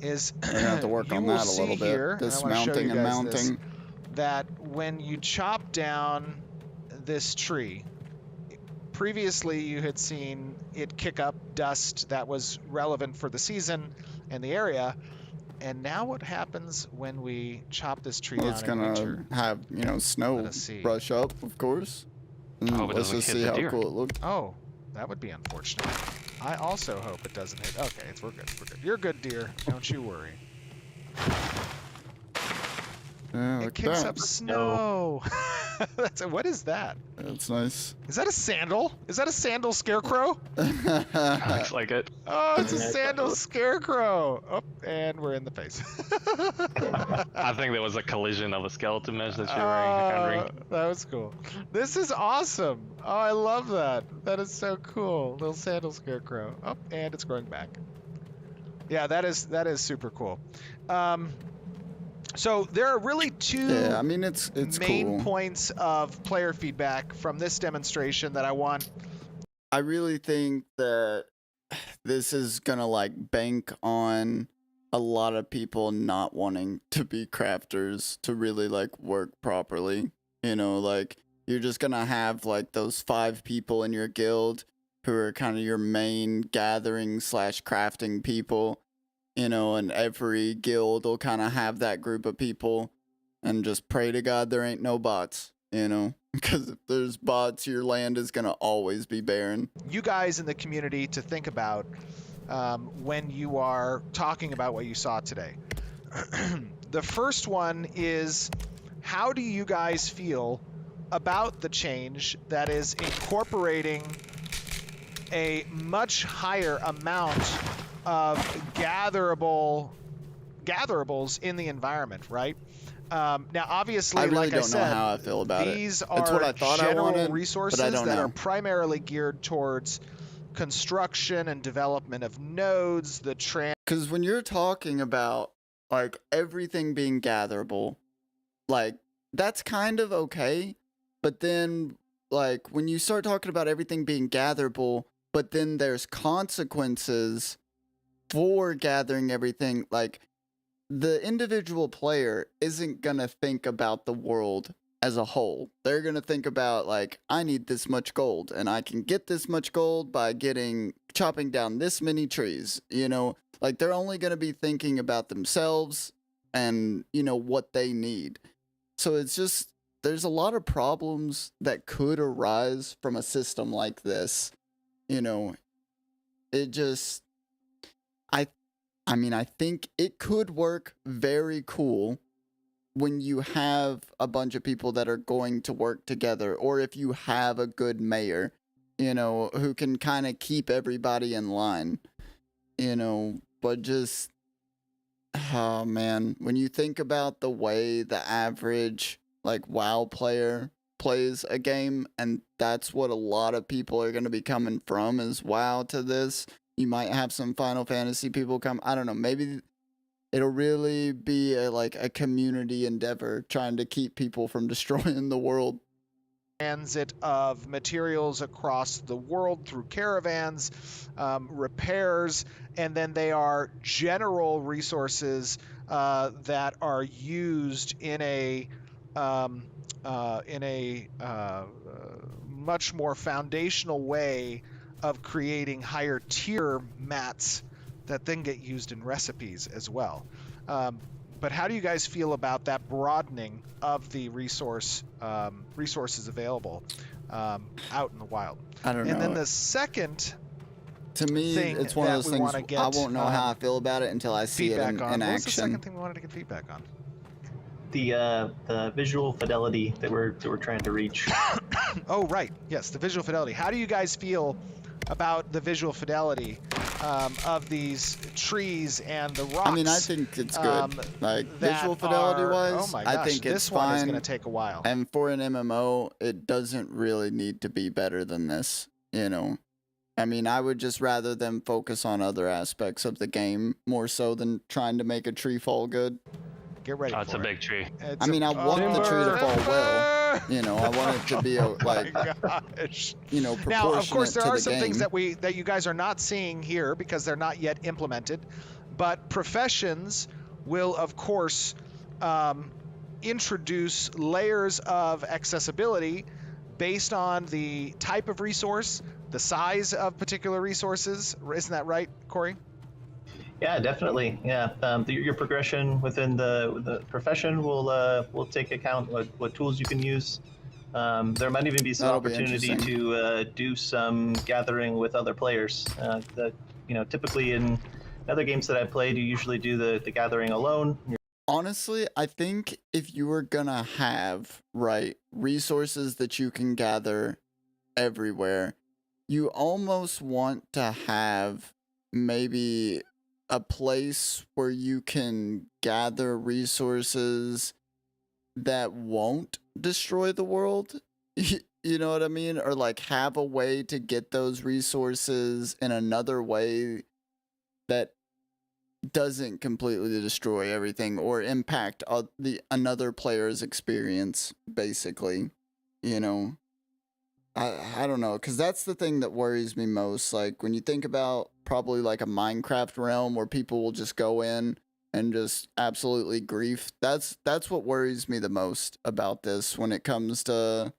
Speaker 1: going to have to work on that a little bit.
Speaker 2: Here,
Speaker 1: Dismounting and mounting.
Speaker 2: That when you chop down this tree, previously you had seen it kick up dust that was relevant for the season and the area, and now what happens when we chop this tree down
Speaker 1: It's going to have, snow brush up, of course. Let's just see how cool it looks.
Speaker 2: Oh, that would be unfortunate. I also hope it doesn't hit. Okay, we're good. You're good, dear. Don't you worry. It kicks up snow. What is that?
Speaker 1: That's nice.
Speaker 2: Is that a sandal? Is that a sandal scarecrow?
Speaker 4: Looks like it.
Speaker 2: Oh, it's a sandal scarecrow. Oh, and we're in the face.
Speaker 4: I think there was a collision of a skeleton mesh that you're wearing.
Speaker 2: That was cool. This is awesome. Oh, I love that. That is so cool. Little sandal scarecrow. Oh, and it's growing back. Yeah, that is super cool. So there are really two
Speaker 1: it's
Speaker 2: main
Speaker 1: cool.
Speaker 2: points of player feedback from this demonstration that I want.
Speaker 1: I really think that this is gonna bank on a lot of people not wanting to be crafters to really work properly. You're just gonna have those 5 people in your guild who are kind of your main gathering / crafting people. And every guild will kind of have that group of people, and just pray to God there ain't no bots, because if there's bots, your land is going to always be barren.
Speaker 2: You guys in the community to think about when you are talking about what you saw today. The first one is, how do you guys feel about the change that is incorporating a much higher amount of gatherables in the environment, right? Now, obviously,
Speaker 1: I really
Speaker 2: like I
Speaker 1: don't know
Speaker 2: said,
Speaker 1: how I feel about
Speaker 2: these
Speaker 1: it.
Speaker 2: are
Speaker 1: It's what I thought
Speaker 2: general
Speaker 1: I wanted,
Speaker 2: resources
Speaker 1: but I don't
Speaker 2: that
Speaker 1: know.
Speaker 2: are primarily geared towards construction and development of nodes.
Speaker 1: Because when you're talking about everything being gatherable, that's kind of okay, but then when you start talking about everything being gatherable, but then there's consequences for gathering everything, the individual player isn't gonna think about the world as a whole. They're gonna think about I need this much gold, and I can get this much gold by chopping down this many trees. They're only gonna be thinking about themselves and what they need. So it's just, there's a lot of problems that could arise from a system like this. It just, I mean, I think it could work very cool when you have a bunch of people that are going to work together, or if you have a good mayor, you know, who can kind of keep everybody in line, you know, but just, oh man, when you think about the way the average, like, WoW player plays a game, and that's what a lot of people are going to be coming from is WoW to this. You might have some Final Fantasy people come. I don't know. Maybe it'll really be a community endeavor trying to keep people from destroying the world.
Speaker 2: Transit of materials across the world through caravans, repairs, and then they are general resources that are used in a much more foundational way of creating higher tier mats that then get used in recipes as well. But how do you guys feel about that broadening of the resources available out in the wild?
Speaker 1: I don't know.
Speaker 2: And then the second
Speaker 1: to me,
Speaker 2: thing
Speaker 1: it's one of
Speaker 2: that
Speaker 1: those
Speaker 2: we
Speaker 1: things
Speaker 2: wanna get,
Speaker 1: I won't know how I feel about it until I see it
Speaker 2: feedback
Speaker 1: in
Speaker 2: on. What was the second
Speaker 1: action.
Speaker 2: thing we wanted to get feedback on?
Speaker 3: The visual fidelity that we're trying to reach.
Speaker 2: Oh, right. Yes, the visual fidelity. How do you guys feel about the visual fidelity of these trees and the rocks?
Speaker 1: I mean, I think it's good. Like,
Speaker 2: that
Speaker 1: visual fidelity wise,
Speaker 2: oh my gosh,
Speaker 1: I think it's
Speaker 2: this one is
Speaker 1: fine.
Speaker 2: going to take a while.
Speaker 1: And for an MMO, it doesn't really need to be better than this, you know. I mean, I would just rather them focus on other aspects of the game more so than trying to make a tree fall good.
Speaker 2: Get ready
Speaker 4: Oh,
Speaker 2: for
Speaker 4: it's a big tree.
Speaker 1: I mean, I want the tree to fall well. You know, I want it to be like,
Speaker 2: gosh.
Speaker 1: you know, proportionate
Speaker 2: Now, of course, there
Speaker 1: to
Speaker 2: are
Speaker 1: the
Speaker 2: some
Speaker 1: game.
Speaker 2: things that you guys are not seeing here because they're not yet implemented. But professions will, of course, introduce layers of accessibility based on the type of resource, the size of particular resources. Isn't that right, Corey?
Speaker 3: Yeah, definitely. Yeah, your progression within the profession will take account what tools you can use. There might even be some
Speaker 1: That'll be
Speaker 3: opportunity to do some gathering with other players. Typically in other games that I played, you usually do the gathering alone.
Speaker 1: Honestly, I think if you were gonna have, right, resources that you can gather everywhere, you almost want to have maybe a place where you can gather resources that won't destroy the world. You know what I mean? Or like have a way to get those resources in another way that doesn't completely destroy everything or impact another player's experience, basically. You know, I don't know, because that's the thing that worries me most. Like, when you think about probably like a Minecraft realm where people will just go in and just absolutely grief, that's what worries me the most about this when it comes to,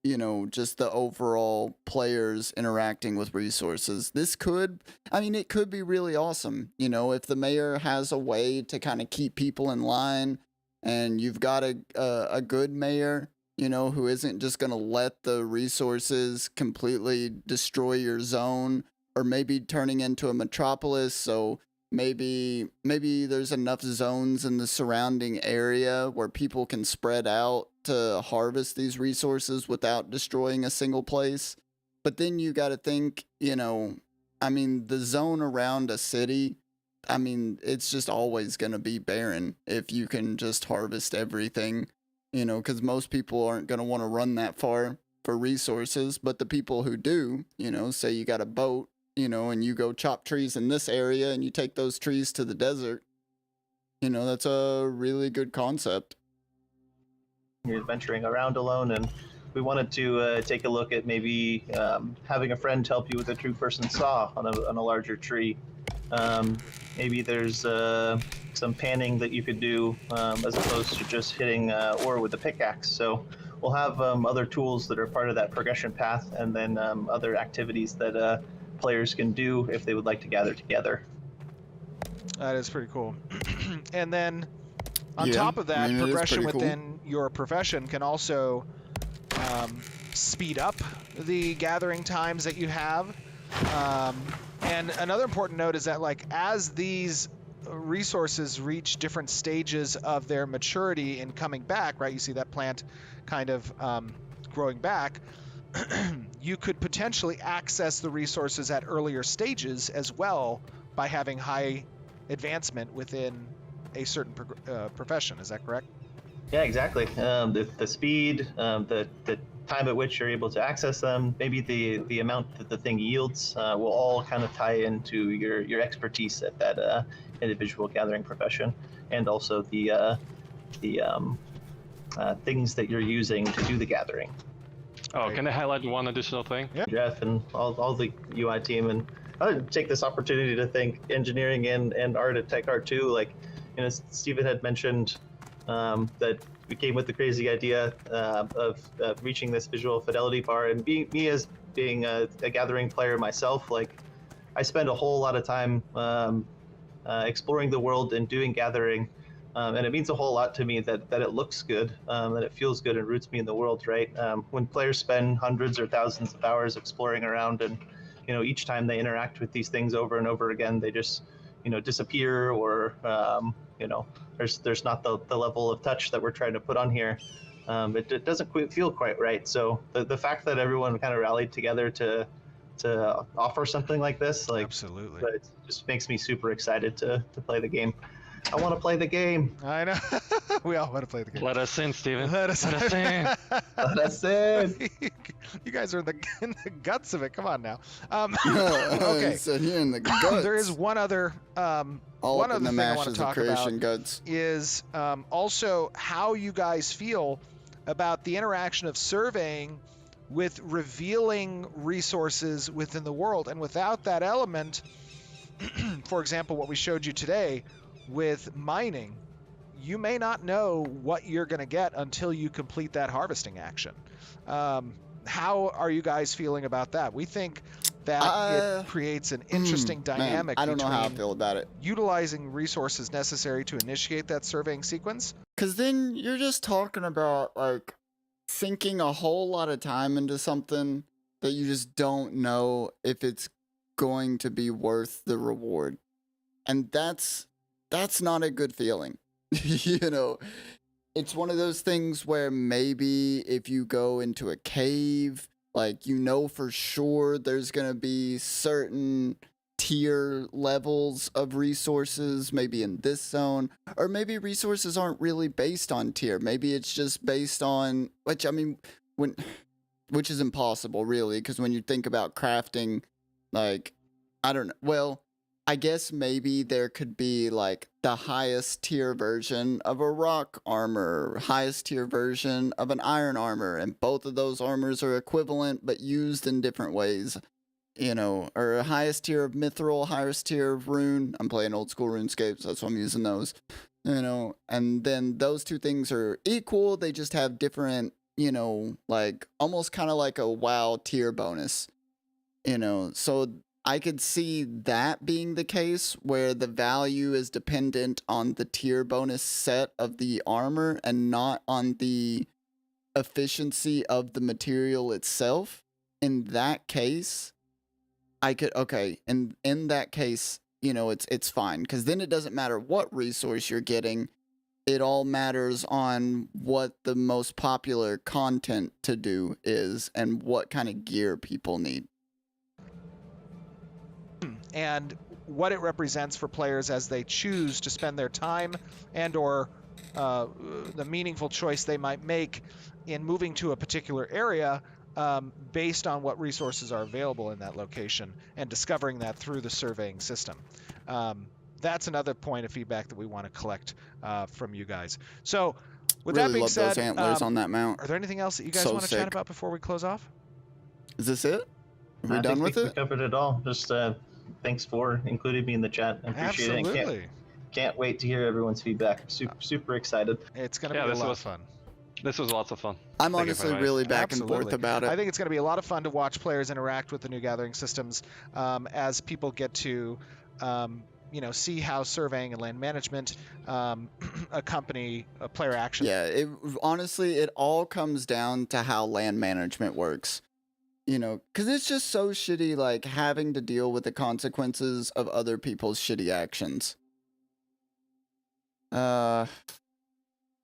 Speaker 1: you know, just the overall players interacting with resources. This could, I mean, it could be really awesome, you know, if the mayor has a way to kind of keep people in line and you've got a good mayor, you know, who isn't just going to let the resources completely destroy your zone, or maybe turning into a metropolis. So maybe there's enough zones in the surrounding area where people can spread out to harvest these resources without destroying a single place. But then you got to think, you know, I mean, the zone around a city, I mean, it's just always going to be barren if you can just harvest everything. You know, because most people aren't going to want to run that far for resources. But the people who do, you know, say you got a boat, you know, and you go chop trees in this area and you take those trees to the desert, you know, that's a really good concept.
Speaker 3: You're venturing around alone, and we wanted to take a look at maybe having a friend help you with a true person saw on a larger tree. Maybe there's some panning that you could do as opposed to just hitting ore with a pickaxe. So we'll have other tools that are part of that progression path, and then other activities that players can do if they would like to gather together.
Speaker 2: That is pretty cool. And then on
Speaker 1: Yeah,
Speaker 2: top of that,
Speaker 1: I mean, it is
Speaker 2: progression
Speaker 1: pretty cool.
Speaker 2: within your profession can also speed up the gathering times that you have. And another important note is that, like, as these resources reach different stages of their maturity in coming back, right? You see that plant kind of growing back. You could potentially access the resources at earlier stages as well by having high advancement within a certain profession. Is that correct?
Speaker 3: Yeah, exactly. The speed, the time at which you're able to access them, maybe the amount that the thing yields, will all kind of tie into your expertise at that individual gathering profession, and also the things that you're using to do the gathering.
Speaker 4: Oh, can I highlight one additional thing?
Speaker 2: Yeah.
Speaker 3: Jeff and all the UI team, and I would take this opportunity to thank engineering and art at Tech Art too. Like, you know, Stephen had mentioned that we came with the crazy idea of reaching this visual fidelity bar, and me as being a gathering player myself, like, I spend a whole lot of time exploring the world and doing gathering, and it means a whole lot to me that it looks good, that it feels good and roots me in the world, right? When players spend hundreds or thousands of hours exploring around, and, you know, each time they interact with these things over and over again, they just, you know, disappear, or you know, there's not the level of touch that we're trying to put on here. It doesn't feel quite right. So the fact that everyone kind of rallied together to offer something like this, like,
Speaker 2: Absolutely.
Speaker 3: it just makes me super excited to play the game. I want to play the game.
Speaker 2: I know. We all want to play the game.
Speaker 4: Let us in, Steven.
Speaker 2: Let us
Speaker 4: in.
Speaker 3: Let us in.
Speaker 2: You guys are in the guts of it. Come on now.
Speaker 1: Okay.
Speaker 2: Okay.
Speaker 1: So here in the guts.
Speaker 2: There is one other
Speaker 1: all
Speaker 2: one
Speaker 1: up in
Speaker 2: other
Speaker 1: the
Speaker 2: thing I want
Speaker 1: mashes
Speaker 2: to
Speaker 1: of
Speaker 2: talk
Speaker 1: creation
Speaker 2: about
Speaker 1: guts.
Speaker 2: is also how you guys feel about the interaction of surveying with revealing resources within the world. And without that element, for example, what we showed you today with mining, you may not know what you're going to get until you complete that harvesting action. How are you guys feeling about that? We think that it creates an interesting dynamic.
Speaker 1: Man, I don't know how I feel about it.
Speaker 2: Utilizing resources necessary to initiate that surveying sequence.
Speaker 1: Because then you're just talking about, like, sinking a whole lot of time into something that you just don't know if it's going to be worth the reward. And that's not a good feeling. You know, it's one of those things where maybe if you go into a cave, like, you know for sure there's going to be certain tier levels of resources, maybe in this zone, or maybe resources aren't really based on tier. Maybe it's just based on, which is impossible, really, because when you think about crafting, like, I don't know, well, I guess maybe there could be, like, the highest tier version of a rock armor, highest tier version of an iron armor, and both of those armors are equivalent but used in different ways, you know, or highest tier of mithril, highest tier of rune. I'm playing old school RuneScape, so that's why I'm using those, you know, and then those two things are equal, they just have different, you know, like, almost kind of like a WoW tier bonus, you know, so I could see that being the case, where the value is dependent on the tier bonus set of the armor and not on the efficiency of the material itself. In that case, in that case, you know, it's fine, because then it doesn't matter what resource you're getting. It all matters on what the most popular content to do is and what kind of gear people need.
Speaker 2: And what it represents for players as they choose to spend their time and or the meaningful choice they might make in moving to a particular area based on what resources are available in that location, and discovering that through the surveying system. That's another point of feedback that we want to collect from you guys. So with
Speaker 1: Really
Speaker 2: that being
Speaker 1: love
Speaker 2: said,
Speaker 1: those antlers on that mount.
Speaker 2: are there anything else that you guys
Speaker 1: So
Speaker 2: want to
Speaker 1: sick.
Speaker 2: chat about before we close off?
Speaker 1: Is this it? Are we
Speaker 3: I
Speaker 1: done
Speaker 3: think
Speaker 1: with
Speaker 3: we
Speaker 1: it?
Speaker 3: covered it all. Just Thanks for including me in the chat. I appreciate it.
Speaker 2: Absolutely.
Speaker 3: And can't wait to hear everyone's feedback. Super excited.
Speaker 2: It's going to
Speaker 4: Yeah,
Speaker 2: be a
Speaker 4: this
Speaker 2: lot
Speaker 4: was
Speaker 2: of fun.
Speaker 4: This was lots of fun.
Speaker 1: I'm
Speaker 4: Thank you for
Speaker 1: honestly
Speaker 4: advice.
Speaker 1: really back and
Speaker 2: Absolutely.
Speaker 1: forth about it.
Speaker 2: I think it's going to be a lot of fun to watch players interact with the new gathering systems as people get to, you know, see how surveying and land management accompany player action.
Speaker 1: Yeah, honestly, it all comes down to how land management works. you know, because it's just so shitty, like, having to deal with the consequences of other people's shitty actions. Yeah,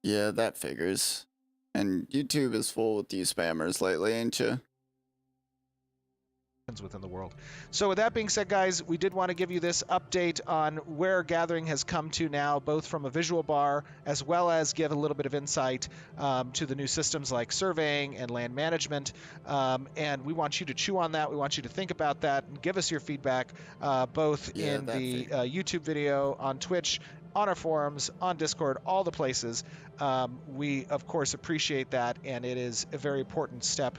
Speaker 1: that figures. And YouTube is full with you spammers lately, ain't you?
Speaker 2: Within the world. So with that being said, guys, we did want to give you this update on where gathering has come to now, both from a visual bar as well as give a little bit of insight to the new systems like surveying and land management. And we want you to chew on that. We want you to think about that and give us your feedback, both in the YouTube video, on Twitch, on our forums, on Discord, all the places. We, of course, appreciate that, and it is a very important step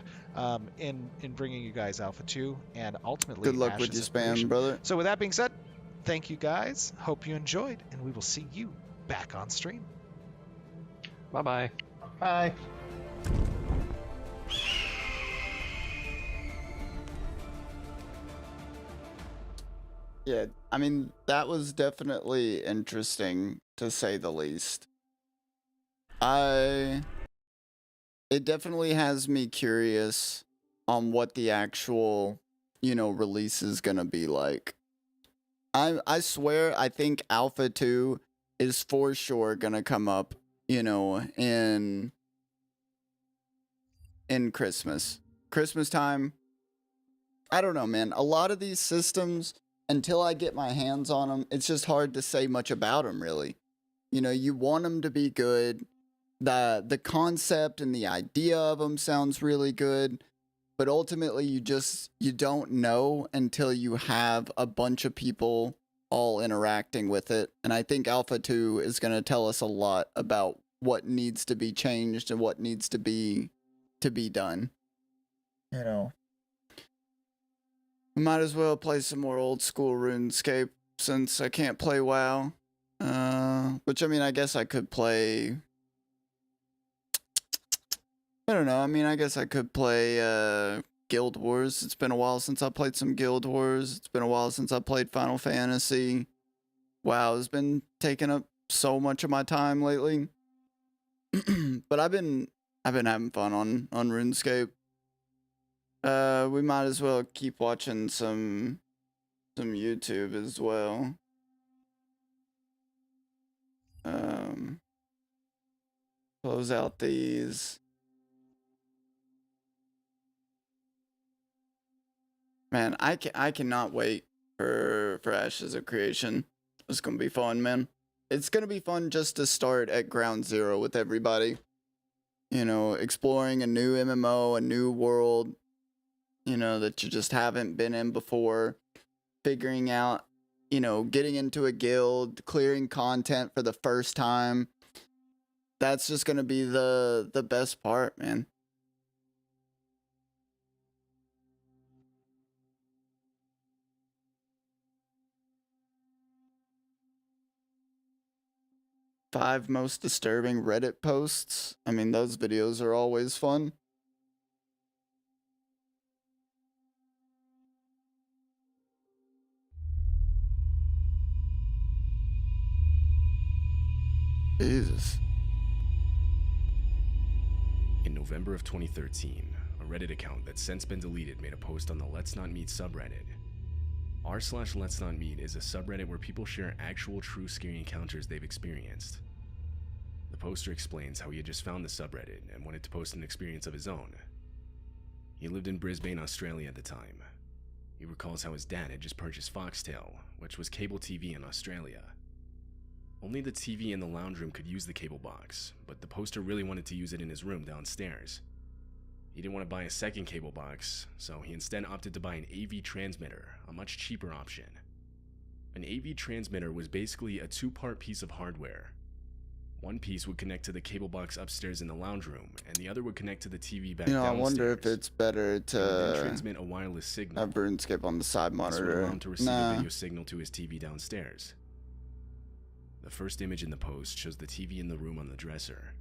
Speaker 2: in bringing you guys Alpha 2 and ultimately
Speaker 1: good luck with your spam, brother.
Speaker 2: So with that being said, thank you guys. Hope you enjoyed, and we will see you back on stream.
Speaker 4: Bye-bye.
Speaker 3: Bye.
Speaker 1: Yeah, I mean, that was definitely interesting, to say the least. It definitely has me curious on what the actual, you know, release is gonna be like. I swear, I think Alpha 2 is for sure gonna come up, you know, in Christmas time. I don't know, man. A lot of these systems, until I get my hands on them, it's just hard to say much about them, really. You know, you want them to be good. The concept and the idea of them sounds really good, but ultimately you don't know until you have a bunch of people all interacting with it. And I think Alpha 2 is going to tell us a lot about what needs to be changed and what needs to be done. You know, we might as well play some more old school RuneScape since I can't play WoW. Which, I mean, I guess I could play... I don't know. I mean, I guess I could play Guild Wars. It's been a while since I played some Guild Wars. It's been a while since I played Final Fantasy. WoW has been taking up so much of my time lately. But I've been having fun on RuneScape. We might as well keep watching some YouTube as well. Close out these. Man, I cannot wait for Ashes of Creation. It's gonna be fun, man. It's gonna be fun just to start at ground zero with everybody. You know, exploring a new MMO, a new world, you know, that you just haven't been in before. Figuring out, you know, getting into a guild, clearing content for the first time. That's just gonna be the best part, man. Five most disturbing Reddit posts. I mean, those videos are always fun. Jesus.
Speaker 5: In November of 2013, a Reddit account that's since been deleted made a post on the Let's Not Meet subreddit. r/Let's Not Meet is a subreddit where people share actual true scary encounters they've experienced. The poster explains how he had just found the subreddit and wanted to post an experience of his own. He lived in Brisbane, Australia at the time. He recalls how his dad had just purchased Foxtel, which was cable TV in Australia. Only the TV in the lounge room could use the cable box, but the poster really wanted to use it in his room downstairs. He didn't want to buy a second cable box, so he instead opted to buy an AV transmitter, a much cheaper option. An AV transmitter was basically a two-part piece of hardware. One piece would connect to the cable box upstairs in the lounge room, and the other would connect to the TV back downstairs.
Speaker 1: I wonder if it's better to
Speaker 5: transmit a wireless signal.
Speaker 1: Have RuneScape on the side monitor.
Speaker 5: This would allow him to receive a video signal to his TV downstairs. The first image in the post shows the TV in the room on the dresser.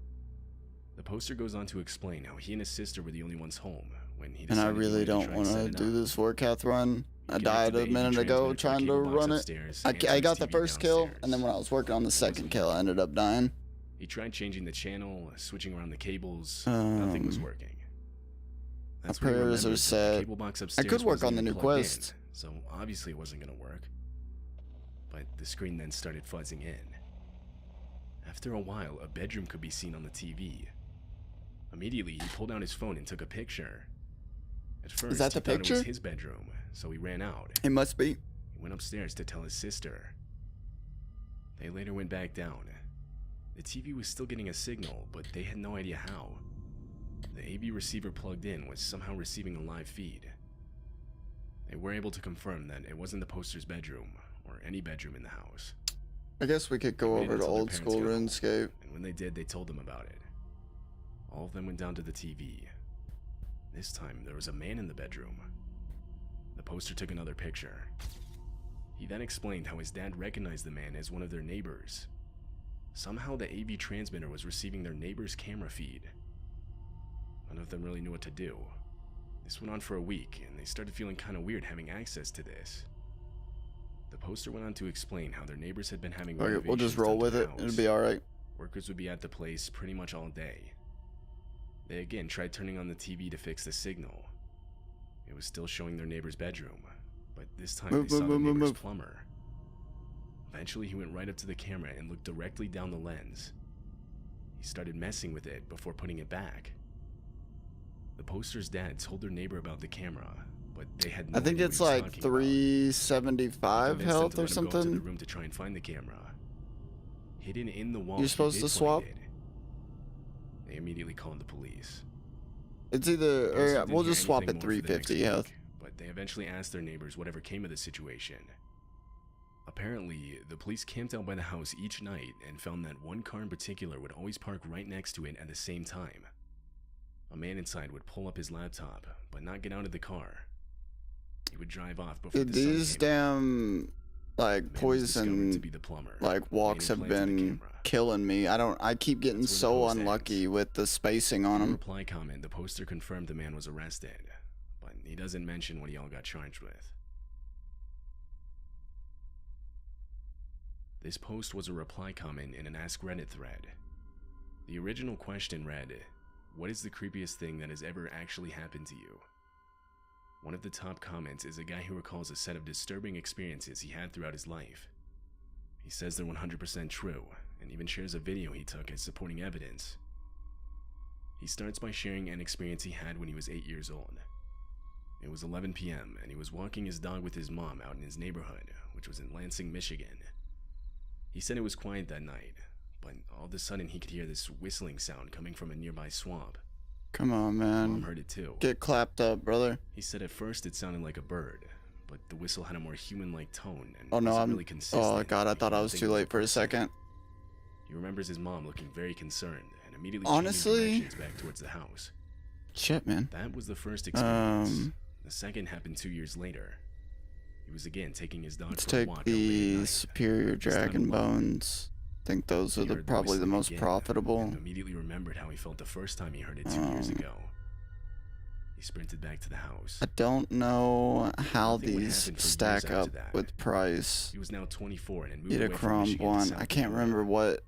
Speaker 5: The poster goes on to explain how he and his sister were the only ones home when he decided
Speaker 1: I really don't want to do this Vorkath run. I died a minute ago trying to run it. I got the first kill, and then when I was working on the second kill, I ended up dying.
Speaker 5: He tried changing the channel, switching around the cables. Nothing was working. That's
Speaker 1: My
Speaker 5: when he
Speaker 1: prayers are
Speaker 5: remembered that
Speaker 1: set.
Speaker 5: the cable box upstairs
Speaker 1: could work
Speaker 5: wasn't
Speaker 1: on the
Speaker 5: even
Speaker 1: new
Speaker 5: plugged in,
Speaker 1: quest.
Speaker 5: so obviously it wasn't gonna work. But the screen then started fuzzing in. After a while, a bedroom could be seen on the TV. Immediately, he pulled out his phone and took a picture. At first,
Speaker 1: that
Speaker 5: he
Speaker 1: the
Speaker 5: thought it
Speaker 1: picture?
Speaker 5: was his bedroom, so he ran out.
Speaker 1: It must be.
Speaker 5: He went upstairs to tell his sister. They later went back down. The TV was still getting a signal, but they had no idea how. The AV receiver plugged in was somehow receiving a live feed. They were able to confirm that it wasn't the poster's bedroom, or any bedroom in the house.
Speaker 1: I guess we could go
Speaker 5: They waited
Speaker 1: over to
Speaker 5: until their
Speaker 1: old
Speaker 5: parents
Speaker 1: school
Speaker 5: got home,
Speaker 1: RuneScape.
Speaker 5: and when they did, they told them about it. All of them went down to the TV. This time, there was a man in the bedroom. The poster took another picture. He then explained how his dad recognized the man as one of their neighbors. Somehow the AV transmitter was receiving their neighbor's camera feed. None of them really knew what to do. This went on for a week, and they started feeling kind of weird having access to this. The poster went on to explain how their neighbors had been having
Speaker 1: Okay, we'll just
Speaker 5: renovations
Speaker 1: roll
Speaker 5: done to
Speaker 1: with
Speaker 5: the
Speaker 1: it.
Speaker 5: house.
Speaker 1: It'll be alright.
Speaker 5: Workers would be at the place pretty much all day. They again tried turning on the TV to fix the signal. It was still showing their neighbor's bedroom, but this time they saw the neighbor's plumber. Eventually, he went right up to the camera and looked directly down the lens. He started messing with it before putting it back. The poster's dad told their neighbor about the camera, but they had no
Speaker 1: I think
Speaker 5: idea what
Speaker 1: it's
Speaker 5: he was
Speaker 1: like
Speaker 5: talking about.
Speaker 1: 375
Speaker 5: Convinced them
Speaker 1: health
Speaker 5: to
Speaker 1: or
Speaker 5: let him go up to the
Speaker 1: something.
Speaker 5: room to try and find the camera. Hidden in the wall,
Speaker 1: You're
Speaker 5: he
Speaker 1: supposed
Speaker 5: did
Speaker 1: to swap?
Speaker 5: find it. They immediately called the police.
Speaker 1: It's either,
Speaker 5: They also
Speaker 1: or
Speaker 5: didn't
Speaker 1: we'll
Speaker 5: hear
Speaker 1: just swap
Speaker 5: anything
Speaker 1: at
Speaker 5: more for the next
Speaker 1: 350 health.
Speaker 5: week, but they eventually asked their neighbors whatever came of the situation. Apparently, the police camped out by the house each night and found that one car in particular would always park right next to it at the same time. A man inside would pull up his laptop, but not get out of the car. He would drive off before
Speaker 1: Dude,
Speaker 5: the sun
Speaker 1: these
Speaker 5: came up.
Speaker 1: damn like
Speaker 5: The man was discovered to
Speaker 1: poison
Speaker 5: be the plumber,
Speaker 1: like walks have
Speaker 5: remaining planted to the
Speaker 1: been
Speaker 5: camera.
Speaker 1: killing me. I keep getting
Speaker 5: That's where the
Speaker 1: so
Speaker 5: post
Speaker 1: unlucky
Speaker 5: ends.
Speaker 1: with the spacing on
Speaker 5: In a
Speaker 1: them.
Speaker 5: reply comment, the poster confirmed the man was arrested, but he doesn't mention what he all got charged with. This post was a reply comment in an Ask Reddit thread. The original question read, "What is the creepiest thing that has ever actually happened to you?" One of the top comments is a guy who recalls a set of disturbing experiences he had throughout his life. He says they're 100% true, and even shares a video he took as supporting evidence. He starts by sharing an experience he had when he was 8 years old. It was 11 p.m., and he was walking his dog with his mom out in his neighborhood, which was in Lansing, Michigan. He said it was quiet that night, but all of a sudden he could hear this whistling sound coming from a nearby swamp.
Speaker 1: Come on,
Speaker 5: Mom
Speaker 1: man.
Speaker 5: heard it too.
Speaker 1: Get clapped up, brother.
Speaker 5: He said at first it sounded like a bird, but the whistle had a more human-like tone and
Speaker 1: Oh no,
Speaker 5: wasn't
Speaker 1: I'm.
Speaker 5: really consistent.
Speaker 1: Oh god, I
Speaker 5: making
Speaker 1: thought I
Speaker 5: him
Speaker 1: was
Speaker 5: think
Speaker 1: too
Speaker 5: it was
Speaker 1: late for a
Speaker 5: person.
Speaker 1: second.
Speaker 5: He remembers his mom looking very concerned and immediately
Speaker 1: Honestly-
Speaker 5: changing directions back towards the house.
Speaker 1: Shit, man.
Speaker 5: That was the first experience.
Speaker 1: Um,
Speaker 5: The second happened 2 years later. He was again taking his dog
Speaker 1: let's
Speaker 5: for a
Speaker 1: take
Speaker 5: walk early at
Speaker 1: the
Speaker 5: night.
Speaker 1: Superior
Speaker 5: This time
Speaker 1: Dragon
Speaker 5: alone.
Speaker 1: Bones. I think those are
Speaker 5: He heard
Speaker 1: probably the
Speaker 5: whistling
Speaker 1: most
Speaker 5: again,
Speaker 1: profitable.
Speaker 5: and immediately remembered how he felt the first time he heard it 2 years ago. He sprinted back to the house.
Speaker 1: I don't know how
Speaker 5: Nothing would
Speaker 1: these
Speaker 5: happen for years
Speaker 1: stack
Speaker 5: after
Speaker 1: up
Speaker 5: that.
Speaker 1: with price.
Speaker 5: He was now 24 and had moved
Speaker 1: Eat a
Speaker 5: away from
Speaker 1: crumb
Speaker 5: Michigan to
Speaker 1: one.
Speaker 5: South
Speaker 1: I can't
Speaker 5: Dakota.
Speaker 1: remember what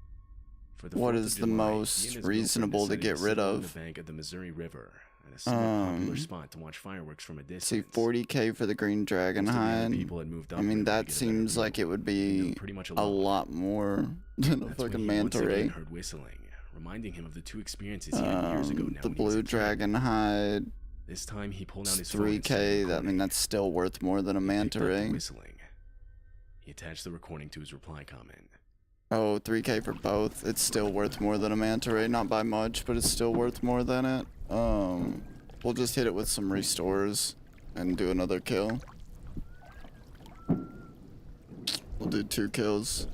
Speaker 5: For the
Speaker 1: what
Speaker 5: 4th of
Speaker 1: is the
Speaker 5: July, he
Speaker 1: most
Speaker 5: and his girlfriend
Speaker 1: reasonable to
Speaker 5: decided
Speaker 1: get rid
Speaker 5: sit on
Speaker 1: of.
Speaker 5: the bank of the Missouri River at a somewhat popular
Speaker 1: Um,
Speaker 5: spot to watch fireworks from a distance.
Speaker 1: see 40k for the green dragon
Speaker 5: Most of the other
Speaker 1: hide.
Speaker 5: people had moved
Speaker 1: I
Speaker 5: upriver
Speaker 1: mean
Speaker 5: to
Speaker 1: that
Speaker 5: get a better
Speaker 1: seems
Speaker 5: view,
Speaker 1: like it would
Speaker 5: and they were
Speaker 1: be
Speaker 5: pretty much
Speaker 1: a
Speaker 5: alone.
Speaker 1: lot more than a
Speaker 5: That's when
Speaker 1: fucking
Speaker 5: he
Speaker 1: manta
Speaker 5: once again
Speaker 1: ray.
Speaker 5: heard whistling, reminding him of the 2 experiences he had years ago now
Speaker 1: The
Speaker 5: when he was a
Speaker 1: blue
Speaker 5: kid.
Speaker 1: dragon hide.
Speaker 5: This time he pulled out
Speaker 1: It's
Speaker 5: his phone and started
Speaker 1: 3k. That I
Speaker 5: recording.
Speaker 1: mean that's still worth more than a
Speaker 5: He picked
Speaker 1: manta
Speaker 5: up the
Speaker 1: ray.
Speaker 5: whistling. He attached the recording to his reply comment.
Speaker 1: Oh, 3k for both. It's still worth more than a manta ray. Not by much, but it's still worth more than it. We'll just hit it with some restores and do another kill. We'll do 2 kills.